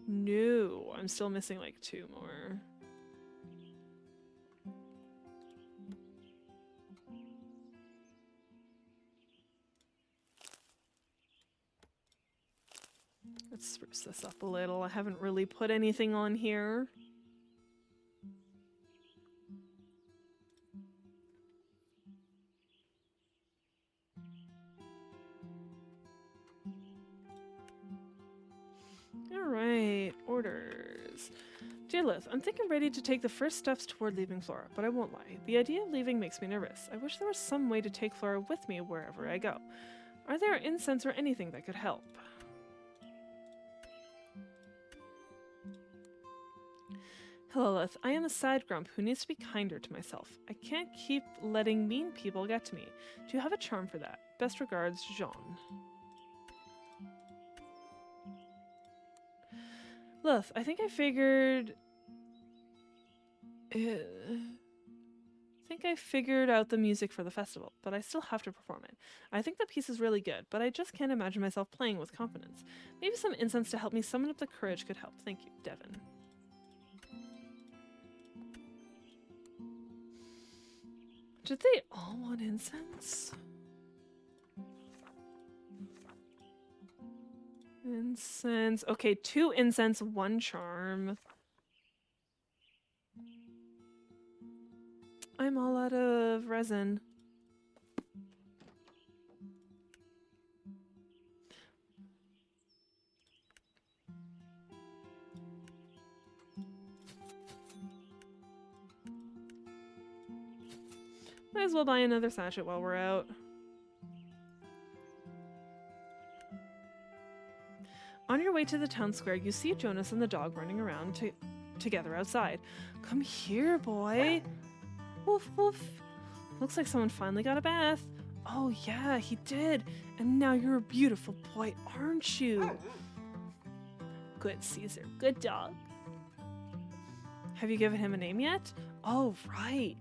No, I'm still missing like 2 more. Let's spruce this up a little. I haven't really put anything on here. Alright, orders. Dear Liz, I'm thinking ready to take the first steps toward leaving Flora, but I won't lie. The idea of leaving makes me nervous. I wish there was some way to take Flora with me wherever I go. Are there incense or anything that could help? Hello, Lith. I am a sad grump who needs to be kinder to myself. I can't keep letting mean people get to me. Do you have a charm for that? Best regards, Jean. Lith, I think I figured out the music for the festival, but I still have to perform it. I think the piece is really good, but I just can't imagine myself playing with confidence. Maybe some incense to help me summon up the courage could help. Thank you, Devin. Did they all want incense? Incense. Okay, 2 incense, 1 charm. I'm all out of resin. Might as well buy another sachet while we're out. On your way to the town square, you see Jonas and the dog running around together outside. Come here, boy. Woof, woof. Looks like someone finally got a bath. Oh yeah, he did. And now you're a beautiful boy, aren't you? Good, Caesar. Good dog. Have you given him a name yet? Oh, right.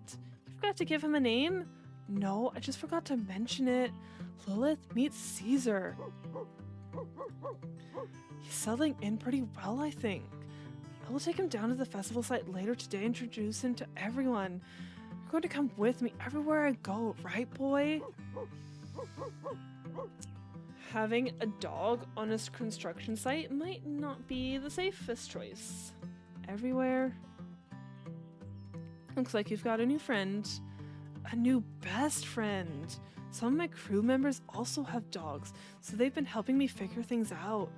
You forgot to give him a name? No, I just forgot to mention it. Lilith, meet Caesar. He's settling in pretty well, I think. I will take him down to the festival site later today and introduce him to everyone. You're going to come with me everywhere I go, right, boy? Having a dog on a construction site might not be the safest choice. Everywhere. Looks like you've got a new friend. A new best friend. Some of my crew members also have dogs, so they've been helping me figure things out.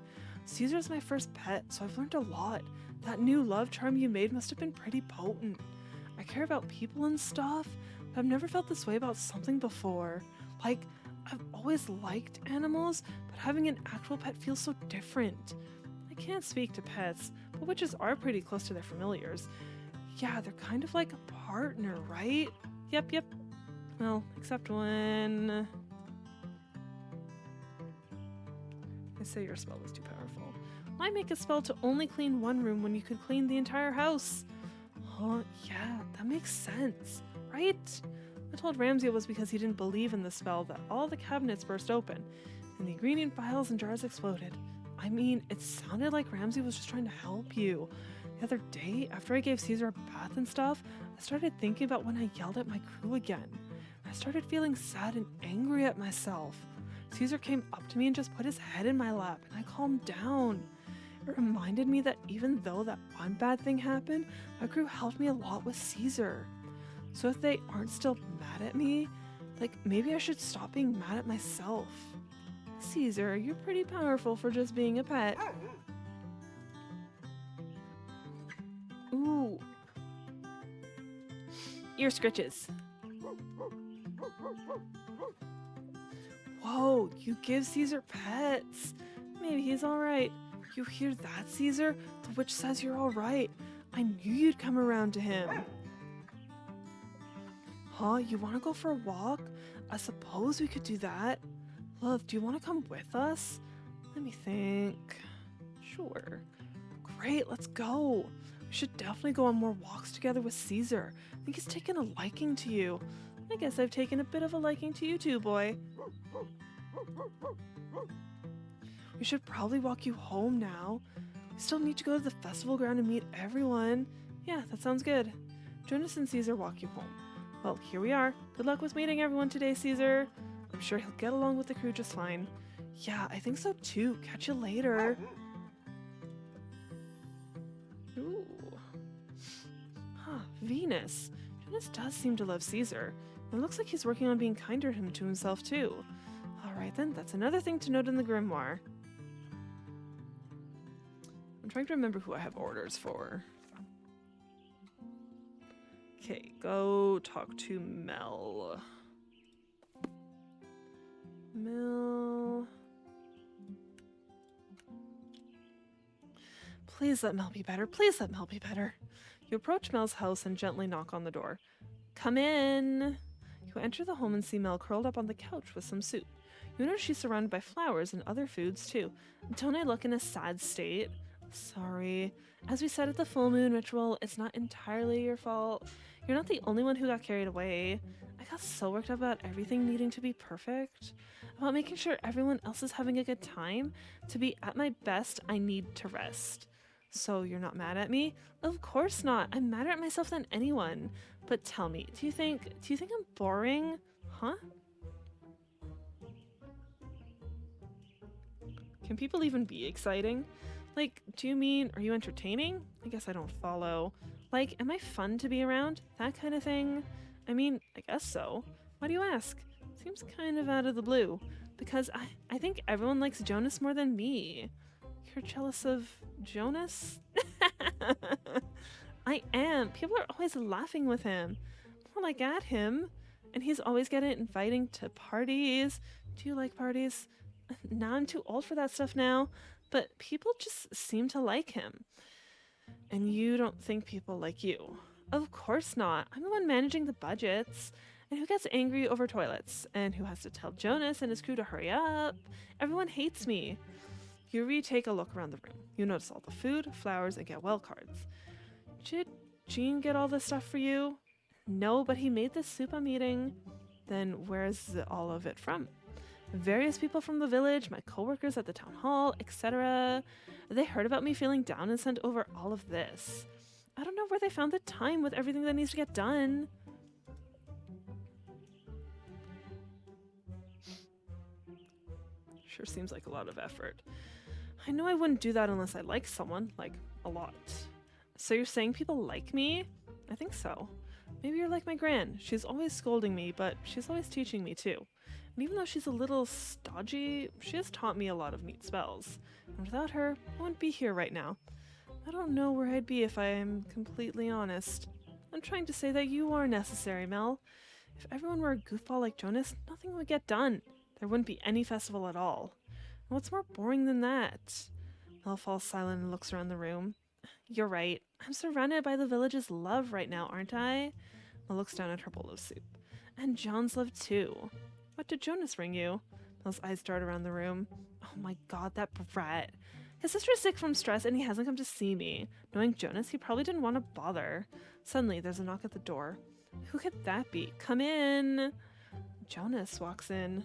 Caesar's my first pet, so I've learned a lot. That new love charm you made must have been pretty potent. I care about people and stuff, but I've never felt this way about something before. Like, I've always liked animals, but having an actual pet feels so different. I can't speak to pets, but witches are pretty close to their familiars. Yeah, they're kind of like a partner, right? Yep. Well, except when... I say your spell was too powerful. Why make a spell to only clean one room when you could clean the entire house? Huh, yeah, that makes sense, right? I told Ramsey it was because he didn't believe in the spell that all the cabinets burst open, and the ingredient vials and jars exploded. I mean, it sounded like Ramsey was just trying to help you. The other day, after I gave Caesar a bath and stuff, I started thinking about when I yelled at my crew again. I started feeling sad and angry at myself. Caesar came up to me and just put his head in my lap, and I calmed down. It reminded me that even though that one bad thing happened, my crew helped me a lot with Caesar. So if they aren't still mad at me, like, maybe I should stop being mad at myself. Caesar, you're pretty powerful for just being a pet. Ooh. Ear scritches. Whoa, you give Caesar pets. Maybe he's alright. You hear that, Caesar? The witch says you're alright. I knew you'd come around to him. Huh? You want to go for a walk? I suppose we could do that. Love, do you want to come with us? Let me think. Sure. Great, let's go. We should definitely go on more walks together with Caesar. I think he's taken a liking to you. I guess I've taken a bit of a liking to you too, boy. We should probably walk you home now. We still need to go to the festival ground and meet everyone. Yeah, that sounds good. Jonas and Caesar walk you home. Well, here we are. Good luck with meeting everyone today, Caesar. I'm sure he'll get along with the crew just fine. Yeah, I think so too. Catch you later. Venus. Jonas does seem to love Caesar. And it looks like he's working on being kinder to himself too. Alright then, that's another thing to note in the grimoire. I'm trying to remember who I have orders for. Okay, go talk to Mel. Mel. Please let Mel be better. Please let Mel be better. You approach Mel's house and gently knock on the door. Come in. You enter the home and see Mel curled up on the couch with some soup. You notice she's surrounded by flowers and other foods too. Don't I look in a sad state? Sorry. As we said at the full moon ritual, it's not entirely your fault. You're not the only one who got carried away. I got so worked up about everything needing to be perfect. About making sure everyone else is having a good time. To be at my best, I need to rest. So you're not mad at me? Of course not. I'm madder at myself than anyone. But tell me, do you think I'm boring? Huh? Can people even be exciting? Like, do you mean, are you entertaining? I guess I don't follow. Like, am I fun to be around? That kind of thing? I mean, I guess so. Why do you ask? Seems kind of out of the blue. Because I think everyone likes Jonas more than me. You're jealous of Jonas? I am. People are always laughing with him. More like at him. And he's always getting inviting to parties. Do you like parties? Now I'm too old for that stuff now. But people just seem to like him. And you don't think people like you. Of course not. I'm the one managing the budgets. And who gets angry over toilets? And who has to tell Jonas and his crew to hurry up? Everyone hates me. You retake a look around the room. You notice all the food, flowers, and get well cards. Did Gene get all this stuff for you? No, but he made this soup I'm eating. Then where's all of it from? Various people from the village, my coworkers at the town hall, etc. They heard about me feeling down and sent over all of this. I don't know where they found the time with everything that needs to get done. Sure seems like a lot of effort. I know I wouldn't do that unless I like someone, like a lot. So you're saying people like me? I think so. Maybe you're like my gran. She's always scolding me, but she's always teaching me too. And even though she's a little stodgy, she has taught me a lot of neat spells. And without her, I wouldn't be here right now. I don't know where I'd be if I am completely honest. I'm trying to say that you are necessary, Mel. If everyone were a goofball like Jonas, nothing would get done. There wouldn't be any festival at all. And what's more boring than that? Mel falls silent and looks around the room. You're right. I'm surrounded by the village's love right now, aren't I? Mel looks down at her bowl of soup. And John's love too. What did Jonas bring you? Mel's eyes dart around the room. Oh my god, that brat. His sister's sick from stress and he hasn't come to see me. Knowing Jonas, he probably didn't want to bother. Suddenly, there's a knock at the door. Who could that be? Come in. Jonas walks in.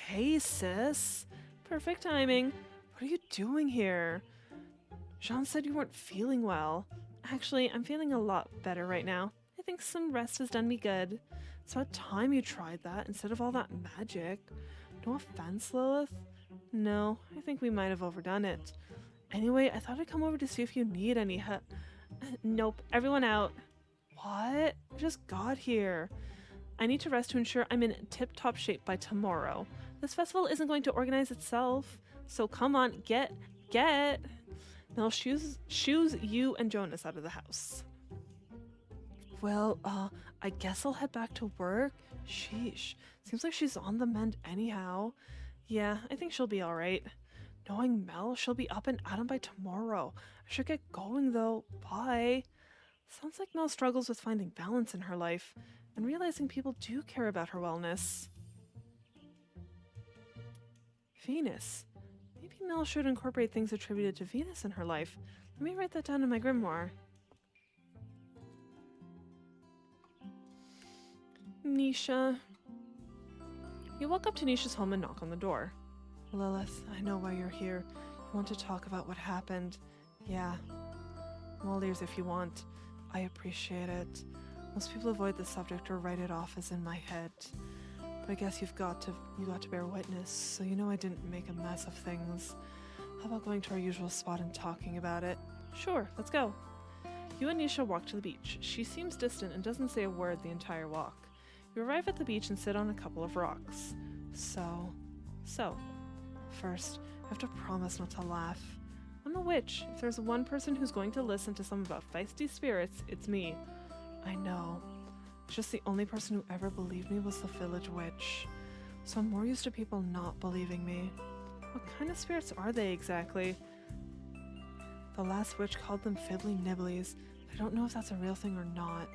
Hey, sis. Perfect timing. What are you doing here? Jean said you weren't feeling well. Actually, I'm feeling a lot better right now. I think some rest has done me good. It's about time you tried that instead of all that magic. No offense, Lilith. No, I think we might have overdone it. Anyway, I thought I'd come over to see if you need any help. Nope, everyone out. What? I just got here. I need to rest to ensure I'm in tip-top shape by tomorrow. This festival isn't going to organize itself. So come on, get. Mel shoos you and Jonas out of the house. Well, I guess I'll head back to work. Sheesh. Seems like she's on the mend anyhow. Yeah, I think she'll be alright. Knowing Mel, she'll be up and at 'em by tomorrow. I should get going though. Bye. Sounds like Mel struggles with finding balance in her life and realizing people do care about her wellness. Venus. Maybe Mel should incorporate things attributed to Venus in her life. Let me write that down in my grimoire. Nisha. You walk up to Nisha's home and knock on the door. Lilith, I know why you're here. You want to talk about what happened. Yeah. I'm all ears if you want. I appreciate it. Most people avoid the subject or write it off as in my head. But I guess you got to bear witness, so you know I didn't make a mess of things. How about going to our usual spot and talking about it? Sure, let's go. You and Nisha walk to the beach. She seems distant and doesn't say a word the entire walk. You arrive at the beach and sit on a couple of rocks. So, first, I have to promise not to laugh. I'm a witch. If there's one person who's going to listen to some about feisty spirits, it's me. I know. Just the only person who ever believed me was the village witch. So I'm more used to people not believing me. What kind of spirits are they exactly? The last witch called them fiddly nibblies. I don't know if that's a real thing or not.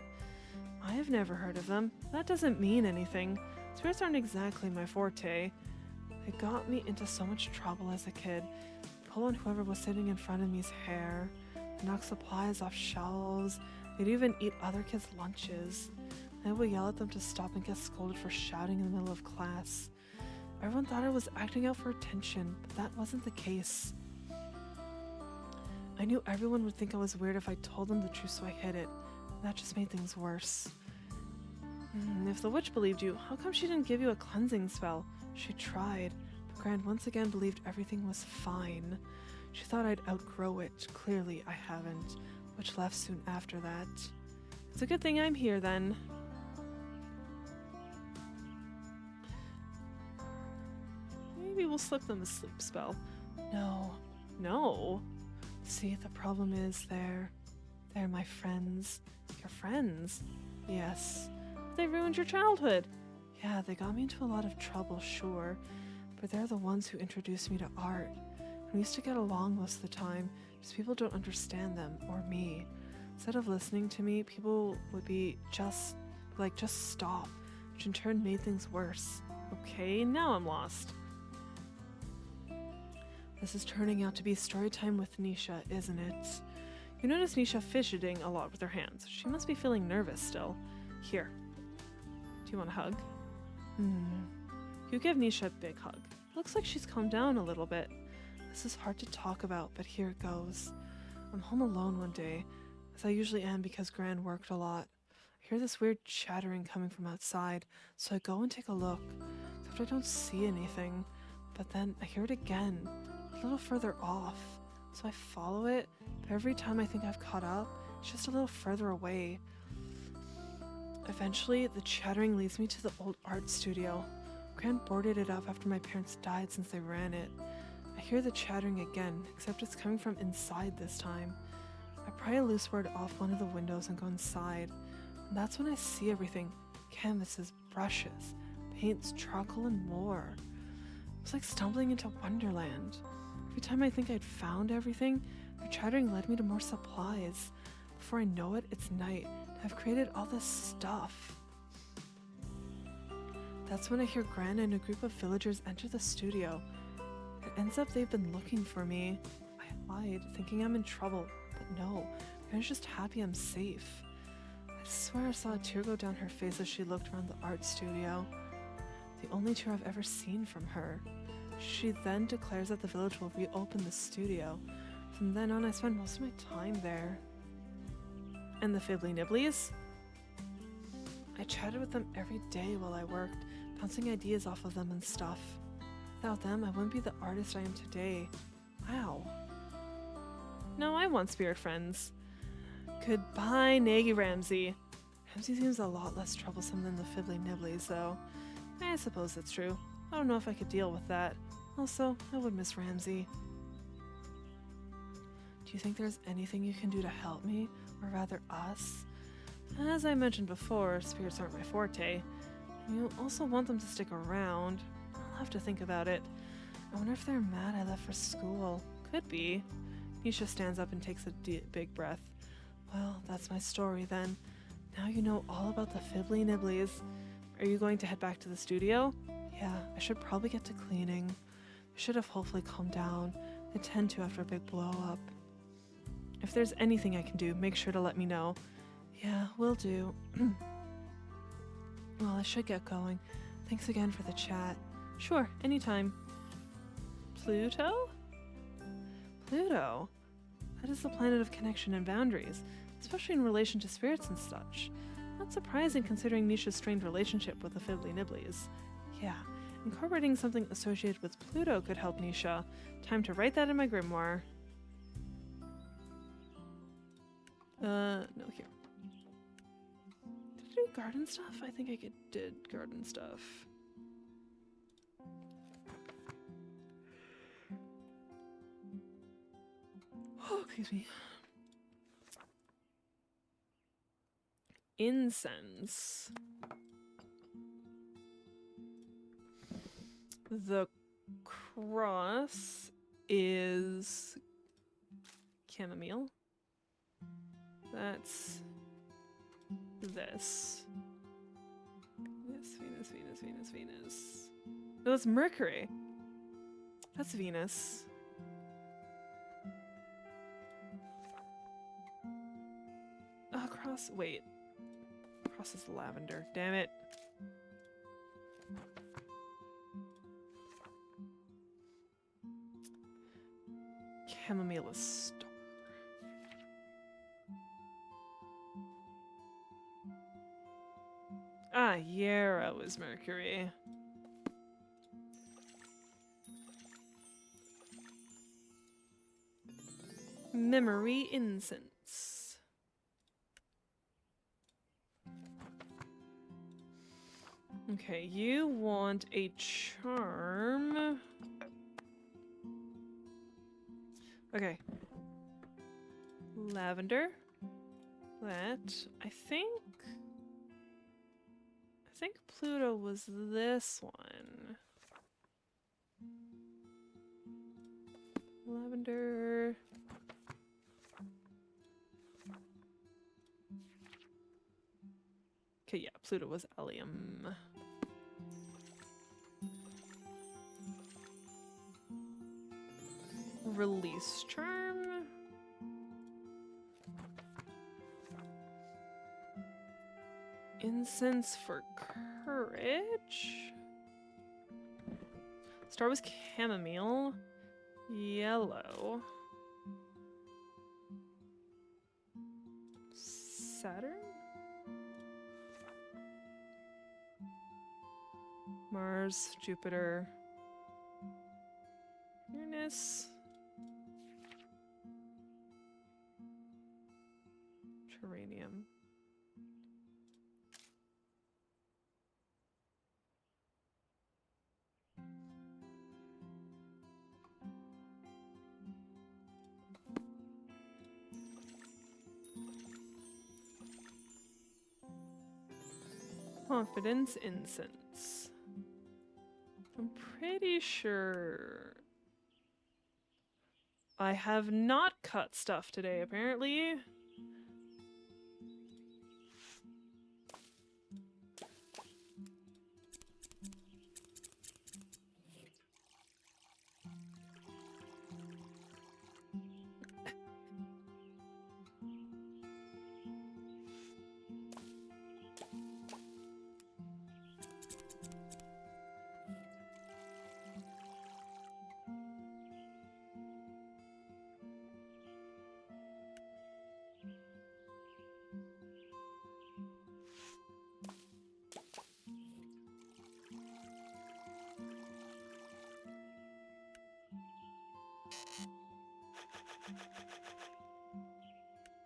I have never heard of them. That doesn't mean anything. Spirits aren't exactly my forte. They got me into so much trouble as a kid. Pull on whoever was sitting in front of me's hair. They knock supplies off shelves. They'd even eat other kids' lunches. I would yell at them to stop and get scolded for shouting in the middle of class. Everyone thought I was acting out for attention, but that wasn't the case. I knew everyone would think I was weird if I told them the truth, so I hid it. That just made things worse. If the witch believed you, how come she didn't give you a cleansing spell? She tried, but Gran once again believed everything was fine. She thought I'd outgrow it. Clearly, I haven't, which left soon after that. It's a good thing I'm here, then. Maybe we'll slip them a sleep spell. No. See, the problem is they're my friends. Your friends? Yes. They ruined your childhood. Yeah, they got me into a lot of trouble, sure, but they're the ones who introduced me to art. We used to get along most of the time, because people don't understand them, or me. Instead of listening to me, people would be just stop, which in turn made things worse. Okay, now I'm lost. This is turning out to be story time with Nisha, isn't it? You notice Nisha fidgeting a lot with her hands. She must be feeling nervous still. Here. Do you want a hug? You give Nisha a big hug. Looks like she's calmed down a little bit. This is hard to talk about, but here it goes. I'm home alone one day, as I usually am because Gran worked a lot. I hear this weird chattering coming from outside, so I go and take a look, except I don't see anything. But then I hear it again, a little further off, so I follow it, but every time I think I've caught up, it's just a little further away. Eventually, the chattering leads me to the old art studio. Gran boarded it up after my parents died since they ran it. I hear the chattering again, except it's coming from inside this time. I pry a loose board off one of the windows and go inside, and that's when I see everything. Canvases, brushes, paints, charcoal, and more. It was like stumbling into Wonderland. Every time I think I'd found everything, the chattering led me to more supplies. Before I know it, it's night, and I've created all this stuff. That's when I hear Gran and a group of villagers enter the studio. It ends up they've been looking for me. I hide, thinking I'm in trouble, but no, Gran's just happy I'm safe. I swear I saw a tear go down her face as she looked around the art studio. The only tear I've ever seen from her. She then declares that the village will reopen the studio. From then on, I spend most of my time there. And the Fiddly Nibblies? I chatted with them every day while I worked, bouncing ideas off of them and stuff. Without them, I wouldn't be the artist I am today. Wow. No, I want spirit friends. Goodbye, Nagy Ramsey. Ramsey seems a lot less troublesome than the Fiddly Nibblies, though. I suppose that's true. I don't know if I could deal with that. Also, I would miss Ramsey. Do you think there's anything you can do to help me? Or rather, us? As I mentioned before, spirits aren't my forte. You also want them to stick around. I'll have to think about it. I wonder if they're mad I left for school. Could be. Nisha stands up and takes a big breath. Well, that's my story then. Now you know all about the Fiddly Nibblies. Are you going to head back to the studio? Yeah, I should probably get to cleaning. I should have hopefully calmed down. I tend to after a big blow up. If there's anything I can do, make sure to let me know. Yeah, will do. Well, I should get going. Thanks again for the chat. Sure, anytime. Pluto? Pluto? That is the planet of connection and boundaries, especially in relation to spirits and such. Not surprising considering Nisha's strained relationship with the Fiddly Nibblies. Yeah, incorporating something associated with Pluto could help Nisha. Time to write that in my grimoire. No, here. Did I do garden stuff? I think I did garden stuff. Oh, excuse me. Incense. The cross is chamomile. That's this. Venus. No, that's Mercury. That's Venus. Oh, cross. Wait. Cross is lavender. Damn it. Chamomile is star. Ah, yarrow is Mercury. Memory incense. Okay, you want a charm. Okay. Lavender. That, I think Pluto was this one. Lavender. Okay, yeah, Pluto was allium. Release charm. Incense for courage. Star was chamomile. Yellow. Saturn? Mars, Jupiter. Uranus. Uranium. Confidence incense. I'm pretty sure I have not cut stuff today, apparently.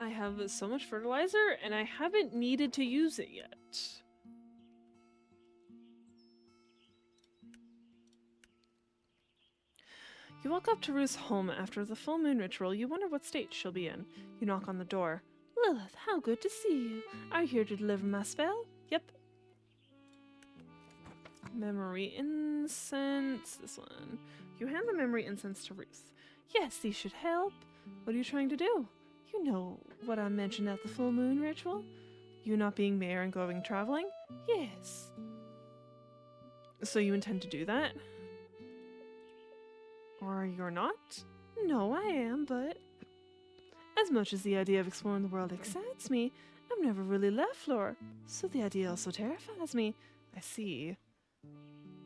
I have so much fertilizer, and I haven't needed to use it yet. You walk up to Ruth's home after the full moon ritual. You wonder what state she'll be in. You knock on the door. Lilith, how good to see you. Are you here to deliver my spell? Yep. Memory incense. This one. You hand the memory incense to Ruth. Yes, these should help. What are you trying to do? You know what I mentioned at the full moon ritual? You not being mayor and going traveling? Yes. So you intend to do that? Or you're not? No, I am, but as much as the idea of exploring the world excites me, I've never really left Flora, so the idea also terrifies me. I see.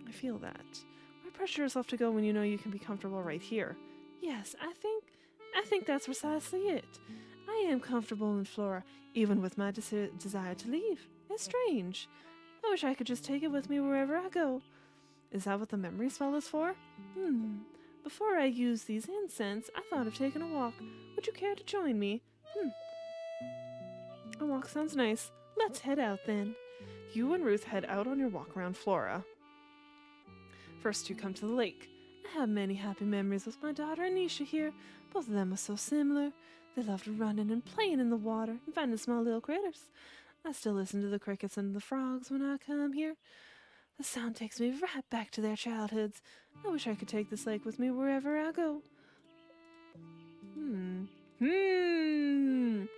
I feel that. Why pressure yourself to go when you know you can be comfortable right here? Yes, I think that's precisely it. I am comfortable in Flora, even with my desire to leave. It's strange. I wish I could just take it with me wherever I go. Is that what the memory spell is for? Before I use these incense, I thought of taking a walk. Would you care to join me? A walk sounds nice. Let's head out then. You and Ruth head out on your walk around Flora. First, you come to the lake. I have many happy memories with my daughter Anisha here. Both of them are so similar. They loved running and playing in the water and finding small little critters. I still listen to the crickets and the frogs when I come here. The sound takes me right back to their childhoods. I wish I could take this lake with me wherever I go. Ruth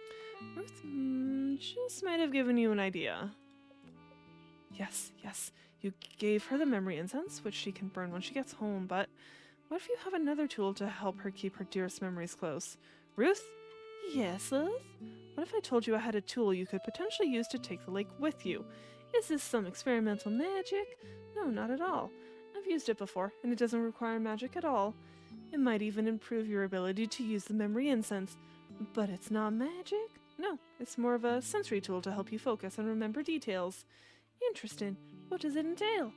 just might have given you an idea. Yes, you gave her the memory incense, which she can burn when she gets home, but what if you have another tool to help her keep her dearest memories close? Ruth? Yes, Lilith? What if I told you I had a tool you could potentially use to take the lake with you? Is this some experimental magic? No, not at all. I've used it before, and it doesn't require magic at all. It might even improve your ability to use the memory incense. But it's not magic? No, it's more of a sensory tool to help you focus and remember details. Interesting. What does it entail?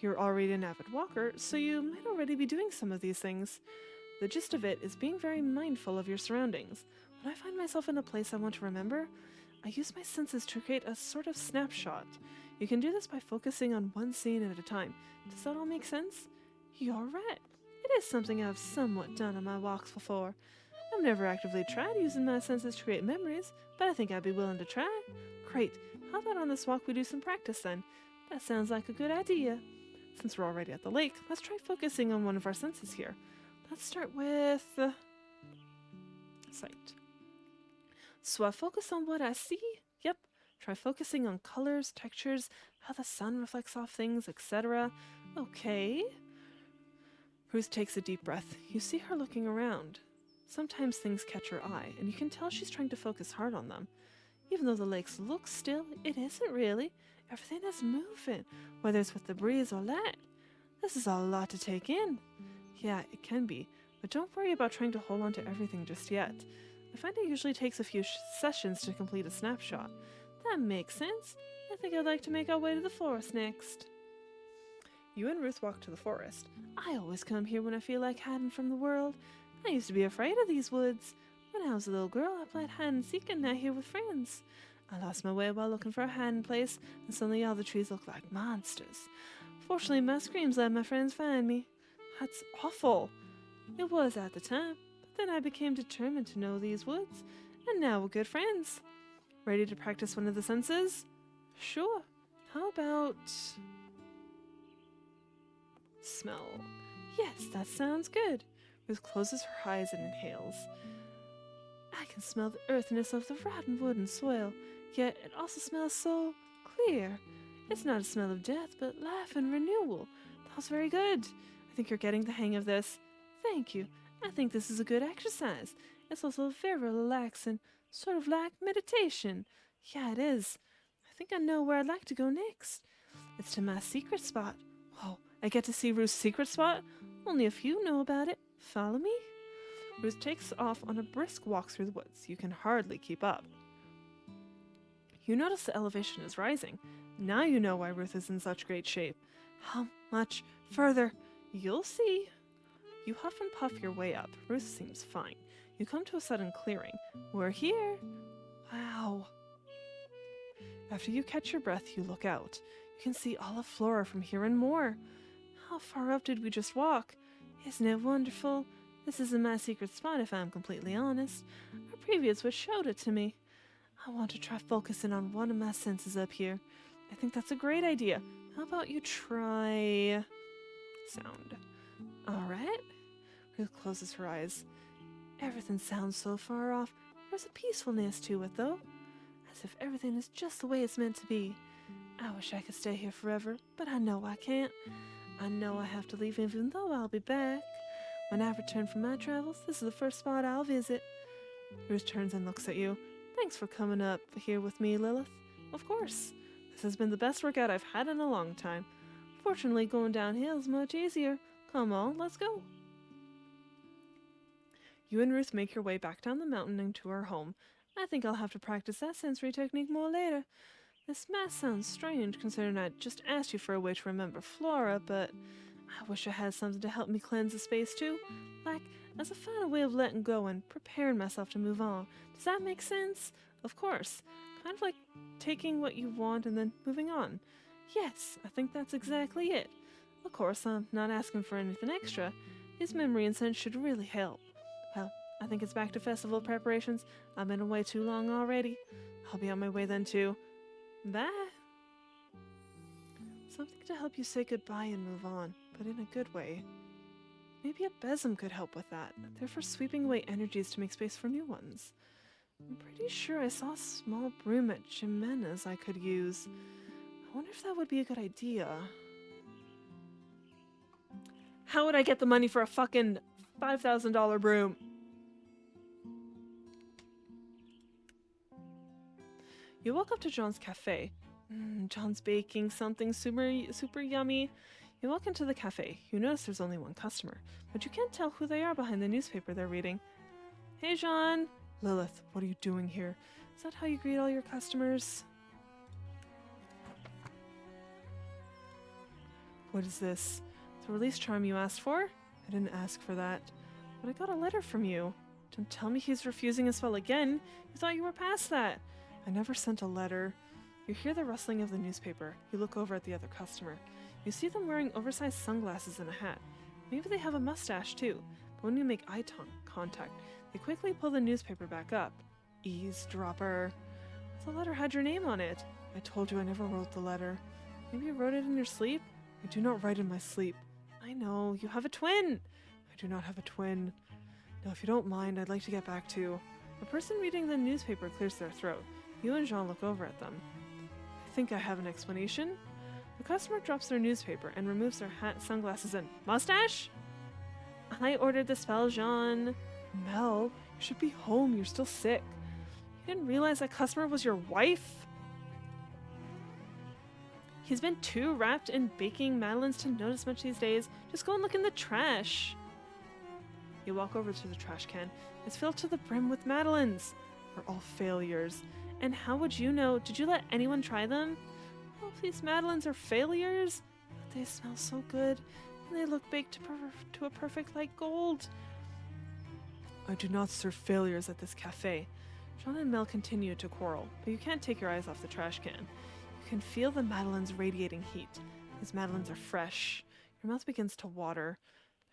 You're already an avid walker, so you might already be doing some of these things. The gist of it is being very mindful of your surroundings. When I find myself in a place I want to remember, I use my senses to create a sort of snapshot. You can do this by focusing on one scene at a time. Does that all make sense? You're right. It is something I've somewhat done on my walks before. I've never actively tried using my senses to create memories, but I think I'd be willing to try. Great. How about on this walk we do some practice then? That sounds like a good idea. Since we're already at the lake, let's try focusing on one of our senses here. Let's start with sight. So I focus on what I see? Yep. Try focusing on colors, textures, how the sun reflects off things, etc. Okay. Ruth takes a deep breath. You see her looking around. Sometimes things catch her eye, and you can tell she's trying to focus hard on them. Even though the lake looks still, it isn't really. Everything is moving, whether it's with the breeze or light. This is a lot to take in. Yeah, it can be, but don't worry about trying to hold on to everything just yet. I find it usually takes a few sessions to complete a snapshot. That makes sense. I think I'd like to make our way to the forest next. You and Ruth walk to the forest. I always come here when I feel like hiding from the world. I used to be afraid of these woods. When I was a little girl, I played hide and seek and now here with friends. I lost my way while looking for a hiding place, and suddenly all the trees looked like monsters. Fortunately, my screams let my friends find me. That's awful. It was at the time, but then I became determined to know these woods, and now we're good friends. Ready to practice one of the senses? Sure. How about smell? Yes, that sounds good. Ruth closes her eyes and inhales. I can smell the earthiness of the rotten wood and soil, yet it also smells so clear. It's not a smell of death, but life and renewal. That was very good. I think you're getting the hang of this. Thank you. I think this is a good exercise. It's also very relaxing, sort of like meditation. Yeah, it is. I think I know where I'd like to go next. It's to my secret spot. Whoa, I get to see Ruth's secret spot? Only a few know about it. Follow me? Ruth takes off on a brisk walk through the woods. You can hardly keep up. You notice the elevation is rising. Now you know why Ruth is in such great shape. How much further? You'll see. You huff and puff your way up. Ruth seems fine. You come to a sudden clearing. We're here. Wow. After you catch your breath, you look out. You can see all of Flora from here and more. How far up did we just walk? Isn't it wonderful? This isn't my secret spot if I'm completely honest. Our previous witch showed it to me. I want to try focusing on one of my senses up here. I think that's a great idea. How about you try sound? Alright. Ruth closes her eyes. Everything sounds so far off. There's a peacefulness to it, though. As if everything is just the way it's meant to be. I wish I could stay here forever, but I know I can't. I know I have to leave even though I'll be back. When I return from my travels, this is the first spot I'll visit. Ruth turns and looks at you. Thanks for coming up here with me, Lilith. Of course. This has been the best workout I've had in a long time. Fortunately, going downhill is much easier. Come on, let's go. You and Ruth make your way back down the mountain and to her home. I think I'll have to practice that sensory technique more later. This might sound strange considering I just asked you for a way to remember Flora, but I wish I had something to help me cleanse the space too. Like, as a final way of letting go and preparing myself to move on. Does that make sense? of course. Kind of like taking what you want and then moving on. Yes, I think that's exactly it. Of course, I'm not asking for anything extra. His memory and sense should really help. Well, I think it's back to festival preparations. I've been away too long already. I'll be on my way then too. Bye. Something to help you say goodbye and move on, but in a good way. Maybe a besom could help with that. They're for sweeping away energies to make space for new ones. I'm pretty sure I saw a small broom at Jimenez I could use. I wonder if that would be a good idea. How would I get the money for a fucking $5,000 broom? You walk up to John's cafe. John's baking something super yummy. You walk into the cafe. You notice there's only one customer, but you can't tell who they are behind the newspaper they're reading. Hey, John. Lilith, what are you doing here? Is that how you greet all your customers? What is this? The release charm you asked for? I didn't ask for that. But I got a letter from you. Don't tell me he's refusing a spell again. You thought you were past that. I never sent a letter. You hear the rustling of the newspaper. You look over at the other customer. You see them wearing oversized sunglasses and a hat. Maybe they have a mustache too. But when you make eye contact, they quickly pull the newspaper back up. Eavesdropper. The letter had your name on it. I told you I never wrote the letter. Maybe you wrote it in your sleep? I do not write in my sleep. I know, you have a twin. I do not have a twin. Now, if you don't mind, I'd like to get back to... The person reading the newspaper clears their throat. You and Jean look over at them. I think I have an explanation. The customer drops their newspaper and removes their hat, sunglasses, and mustache? I ordered the spell, Jean. Mel, you should be home. You're still sick. You didn't realize that customer was your wife? He's been too wrapped in baking madeleines to notice much these days. Just go and look in the trash. You walk over to the trash can. It's filled to the brim with madeleines. They're all failures. And how would you know? Did you let anyone try them? Oh, these madeleines are failures. But they smell so good. And they look baked to a perfect light gold. I do not serve failures at this cafe. Jean and Mel continue to quarrel, but you can't take your eyes off the trash can. You can feel the madeleines radiating heat. These madeleines are fresh. Your mouth begins to water.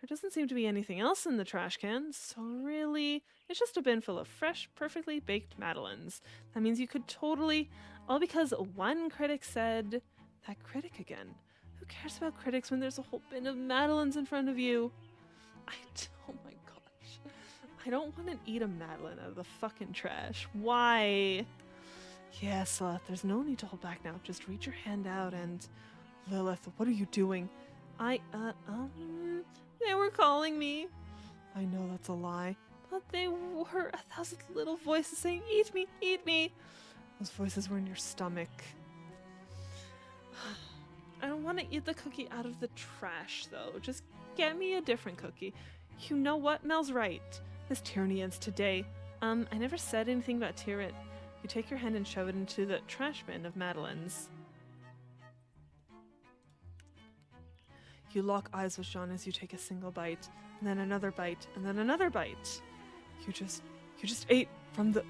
There doesn't seem to be anything else in the trash can, so really, it's just a bin full of fresh, perfectly baked madeleines. That means you could totally, all because one critic said, that critic again. Who cares about critics when there's a whole bin of madeleines in front of you? Oh my gosh. I don't want to eat a madeleine out of the fucking trash. Why? Yes, there's no need to hold back now. Just reach your hand out and... Lilith, what are you doing? They were calling me. I know that's a lie. But they were 1,000 little voices saying, eat me, eat me. Those voices were in your stomach. I don't want to eat the cookie out of the trash, though. Just get me a different cookie. You know what? Mel's right. This tyranny ends today. I never said anything about tyranny. You take your hand and shove it into the trash bin of madeleines. You lock eyes with Jean as you take a single bite, and then another bite, and then another bite. You just ate from the...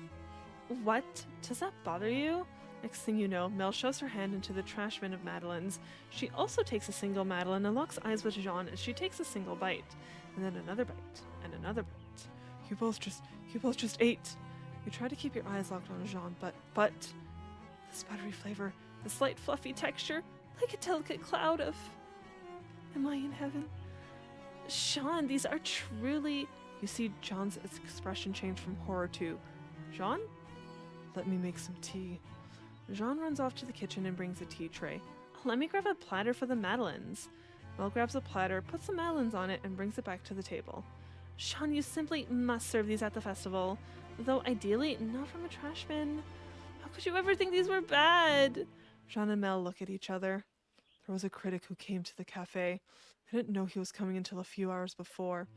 What? Does that bother you? Next thing you know, Mel shoves her hand into the trash bin of madeleines. She also takes a single madeleine and locks eyes with Jean as she takes a single bite, and then another bite, and another bite. You both just ate. You try to keep your eyes locked on Jean, but this buttery flavor, the slight fluffy texture, like a delicate cloud of... Am I in heaven? Jean, these are truly... You see John's expression change from horror to... Jean? Let me make some tea. Jean runs off to the kitchen and brings a tea tray. Let me grab a platter for the madeleines. Mel grabs a platter, puts the madeleines on it, and brings it back to the table. Jean, you simply must serve these at the festival. Though ideally, not from a trash bin. How could you ever think these were bad? Jean and Mel look at each other. There was a critic who came to the cafe. I didn't know he was coming until a few hours before,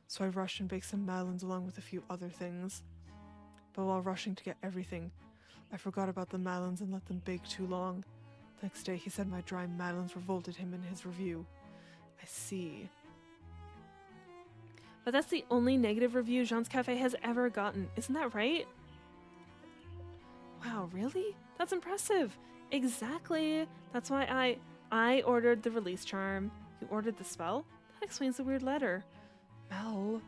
so I rushed and baked some madeleines along with a few other things. But while rushing to get everything, I forgot about the madeleines and let them bake too long. The next day he said my dry madeleines revolted him in his review. I see. But that's the only negative review Jean's Cafe has ever gotten, isn't that right? Wow, really? That's impressive. Exactly. That's why I ordered the release charm. You ordered the spell? That explains the weird letter. Mel,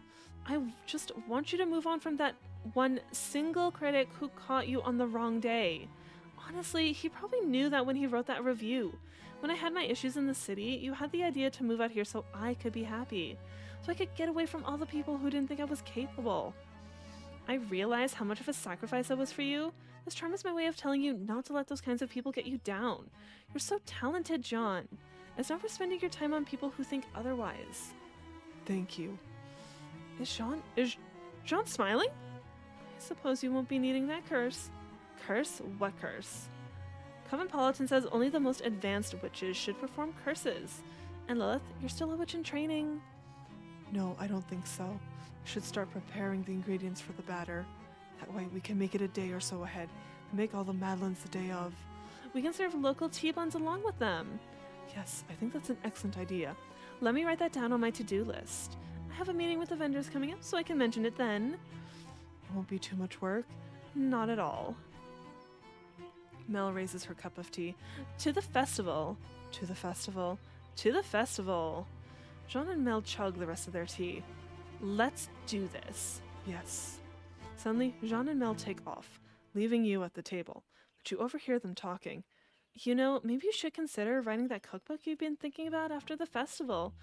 I just want you to move on from that one single critic who caught you on the wrong day. Honestly, he probably knew that when he wrote that review. When I had my issues in the city, you had the idea to move out here so I could be happy. So I could get away from all the people who didn't think I was capable. I realize how much of a sacrifice that was for you. This charm is my way of telling you not to let those kinds of people get you down. You're so talented, John. It's not for spending your time on people who think otherwise. Thank you. Is Jean smiling? I suppose you won't be needing that curse. Curse? What curse? Coven Politan says only the most advanced witches should perform curses. And Lilith, you're still a witch in training. No, I don't think so. We should start preparing the ingredients for the batter. That way we can make it a day or so ahead and make all the madeleines the day of. We can serve local tea buns along with them. Yes, I think that's an excellent idea. Let me write that down on my to-do list. I have a meeting with the vendors coming up, so I can mention it then. It won't be too much work. Not at all. Mel raises her cup of tea. To the festival. To the festival. To the festival. Jean and Mel chug the rest of their tea. Let's do this. Yes. Suddenly, Jean and Mel take off, leaving you at the table, but you overhear them talking. You know, maybe you should consider writing that cookbook you've been thinking about after the festival.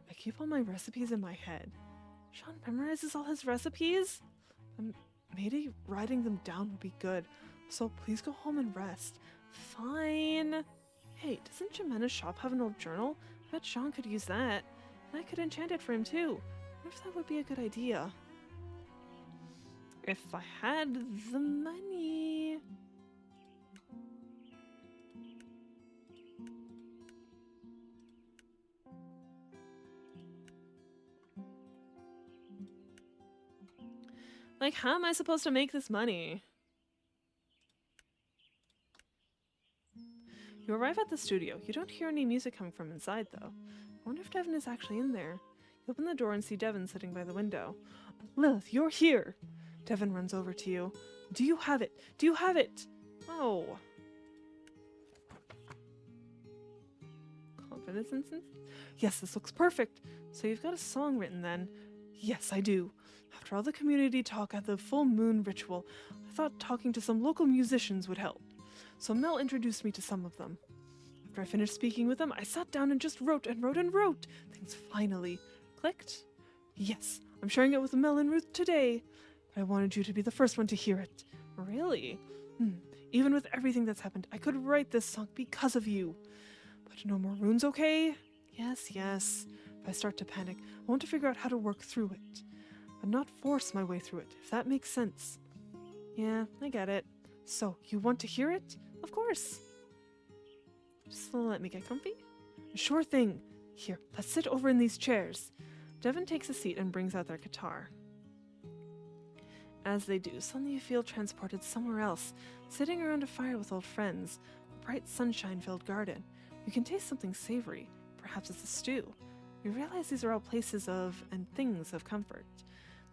I keep all my recipes in my head. Jean memorizes all his recipes? Maybe writing them down would be good, so please go home and rest. Fine. Hey, doesn't Jimena's shop have an old journal? I bet Jean could use that, and I could enchant it for him too. What if that would be a good idea? If I had the money. Like, how am I supposed to make this money? You arrive at the studio. You don't hear any music coming from inside, though. I wonder if Devin is actually in there. You open the door and see Devin sitting by the window. Lilith, you're here! Devin runs over to you. Do you have it? Do you have it? Oh. Confidence instance? Yes, this looks perfect. So you've got a song written then? Yes, I do. After all the community talk at the full moon ritual, I thought talking to some local musicians would help. So Mel introduced me to some of them. After I finished speaking with them, I sat down and just wrote and wrote and wrote. Things finally clicked. Yes, I'm sharing it with Mel and Ruth today. But I wanted you to be the first one to hear it. Really? Even with everything that's happened, I could write this song because of you. But no more runes, okay? Yes, yes. If I start to panic, I want to figure out how to work through it. But not force my way through it, if that makes sense. Yeah, I get it. So, you want to hear it? Of course. Just let me get comfy? Sure thing. Here, let's sit over in these chairs. Devin takes a seat and brings out their guitar. As they do, suddenly you feel transported somewhere else, sitting around a fire with old friends, a bright sunshine-filled garden. You can taste something savory. Perhaps it's a stew. You realize these are all places of and things of comfort.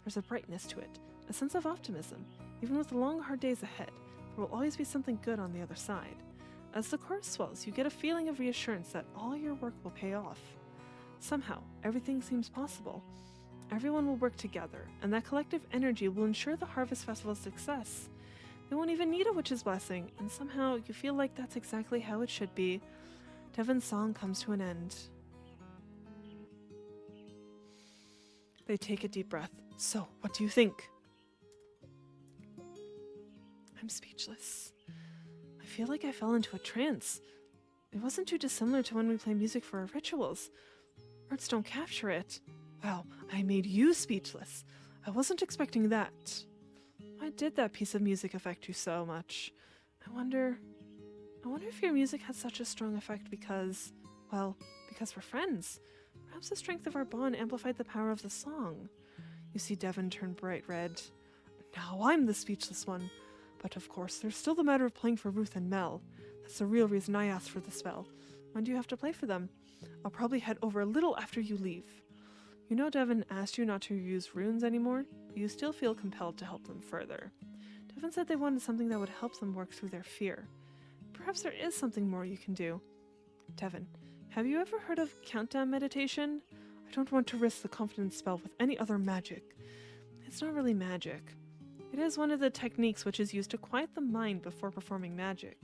There's a brightness to it, a sense of optimism. Even with the long, hard days ahead, there will always be something good on the other side. As the chorus swells, you get a feeling of reassurance that all your work will pay off. Somehow, everything seems possible. Everyone will work together, and that collective energy will ensure the Harvest Festival's success. They won't even need a witch's blessing, and somehow you feel like that's exactly how it should be. Devin's song comes to an end. They take a deep breath. So, what do you think? I'm speechless. I feel like I fell into a trance. It wasn't too dissimilar to when we play music for our rituals. Words don't capture it. Wow, I made you speechless. I wasn't expecting that. Why did that piece of music affect you so much? I wonder if your music had such a strong effect because we're friends. Perhaps the strength of our bond amplified the power of the song. You see Devin turn bright red. Now I'm the speechless one. But of course, there's still the matter of playing for Ruth and Mel. That's the real reason I asked for the spell. When do you have to play for them? I'll probably head over a little after you leave. You know Devin asked you not to use runes anymore, but you still feel compelled to help them further. Devin said they wanted something that would help them work through their fear. Perhaps there is something more you can do. Devin, have you ever heard of countdown meditation? I don't want to risk the confidence spell with any other magic. It's not really magic. It is one of the techniques which is used to quiet the mind before performing magic.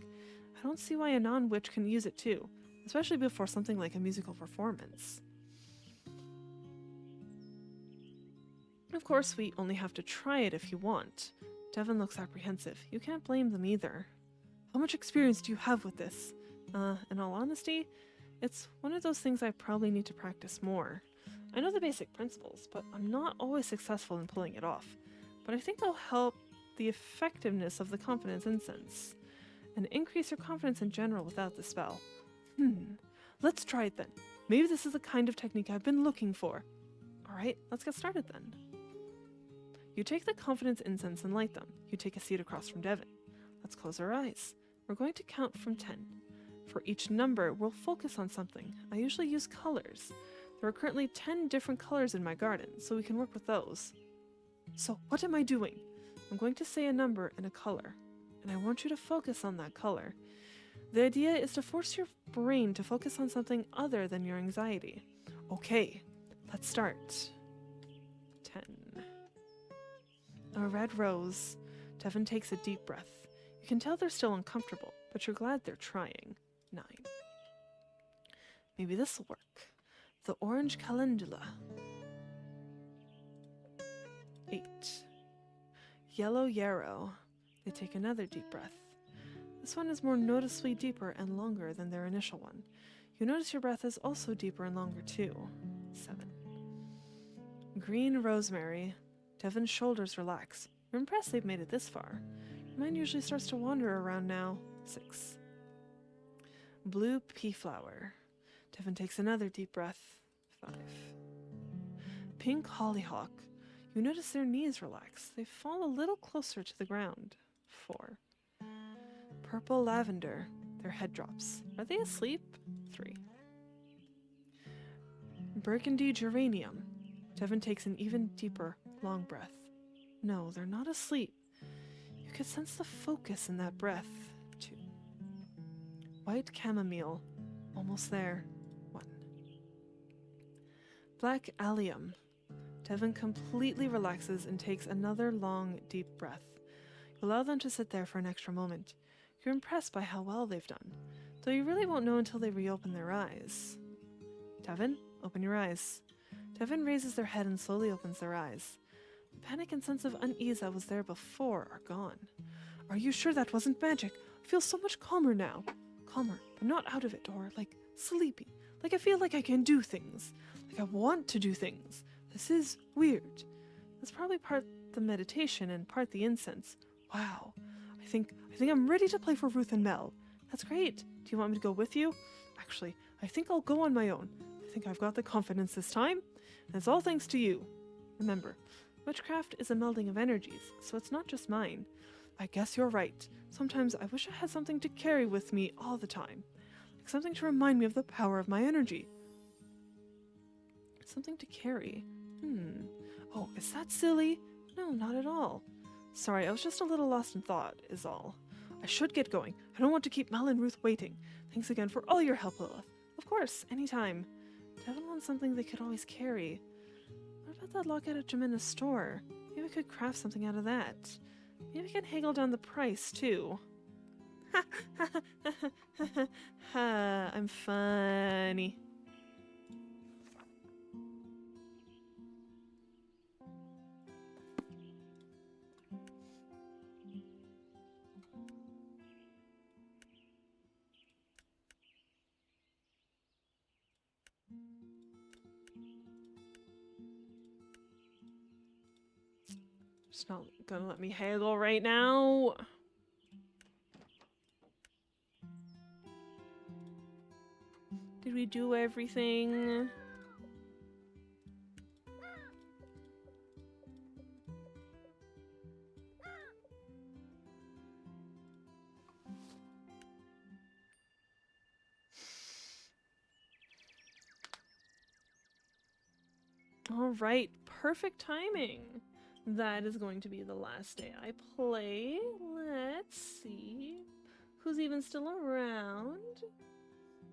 I don't see why a non-witch can use it too, especially before something like a musical performance. Of course, we only have to try it if you want. Devin looks apprehensive. You can't blame them either. How much experience do you have with this? In all honesty, it's one of those things I probably need to practice more. I know the basic principles, but I'm not always successful in pulling it off. But I think it'll help the effectiveness of the confidence incense, and increase your confidence in general without the spell. Let's try it then. Maybe this is the kind of technique I've been looking for. Alright, let's get started then. You take the confidence incense and light them. You take a seat across from Devin. Let's close our eyes. We're going to count from 10. For each number, we'll focus on something. I usually use colors. There are currently 10 different colors in my garden, so we can work with those. So, what am I doing? I'm going to say a number and a color, and I want you to focus on that color. The idea is to force your brain to focus on something other than your anxiety. Okay, let's start. 10. A red rose. Devin takes a deep breath. You can tell they're still uncomfortable, but you're glad they're trying. 9. Maybe this'll work. The orange calendula. 8. Yellow yarrow. They take another deep breath. This one is more noticeably deeper and longer than their initial one. You notice your breath is also deeper and longer too. 7. Green rosemary. Devin's shoulders relax. You're impressed they've made it this far. Your mind usually starts to wander around now. 6. Blue pea flower. Devin takes another deep breath. 5. Pink hollyhock. You notice their knees relax. They fall a little closer to the ground. 4. Purple lavender. Their head drops. Are they asleep? 3. Burgundy geranium. Devin takes an even deeper, long breath. No, they're not asleep. You could sense the focus in that breath. 2. White chamomile. Almost there. 1. Black allium. Devin completely relaxes and takes another long, deep breath. You allow them to sit there for an extra moment. You're impressed by how well they've done, though you really won't know until they reopen their eyes. Devin, open your eyes. Devin raises their head and slowly opens their eyes. The panic and sense of unease that was there before are gone. Are you sure that wasn't magic? I feel so much calmer now. Calmer, but not out of it, or like sleepy. Like I feel like I can do things. Like I want to do things. This is weird. That's probably part the meditation and part the incense. Wow. I think I'm ready to play for Ruth and Mel. That's great. Do you want me to go with you? Actually, I think I'll go on my own. I think I've got the confidence this time. And it's all thanks to you. Remember, witchcraft is a melding of energies, so it's not just mine. I guess you're right. Sometimes I wish I had something to carry with me all the time. Like something to remind me of the power of my energy. Something to carry. Oh, is that silly? No, not at all. Sorry, I was just a little lost in thought, is all. I should get going. I don't want to keep Mel and Ruth waiting. Thanks again for all your help, Lilith. Of course, anytime. Devin wants something they could always carry. What about that locket at Jimenna's store? Maybe we could craft something out of that. Maybe we can haggle down the price, too. Ha ha ha ha ha ha. I'm funny. Just not gonna let me haggle right now. Did we do everything? All right, perfect timing. That is going to be the last day I play. Let's see. Who's even still around?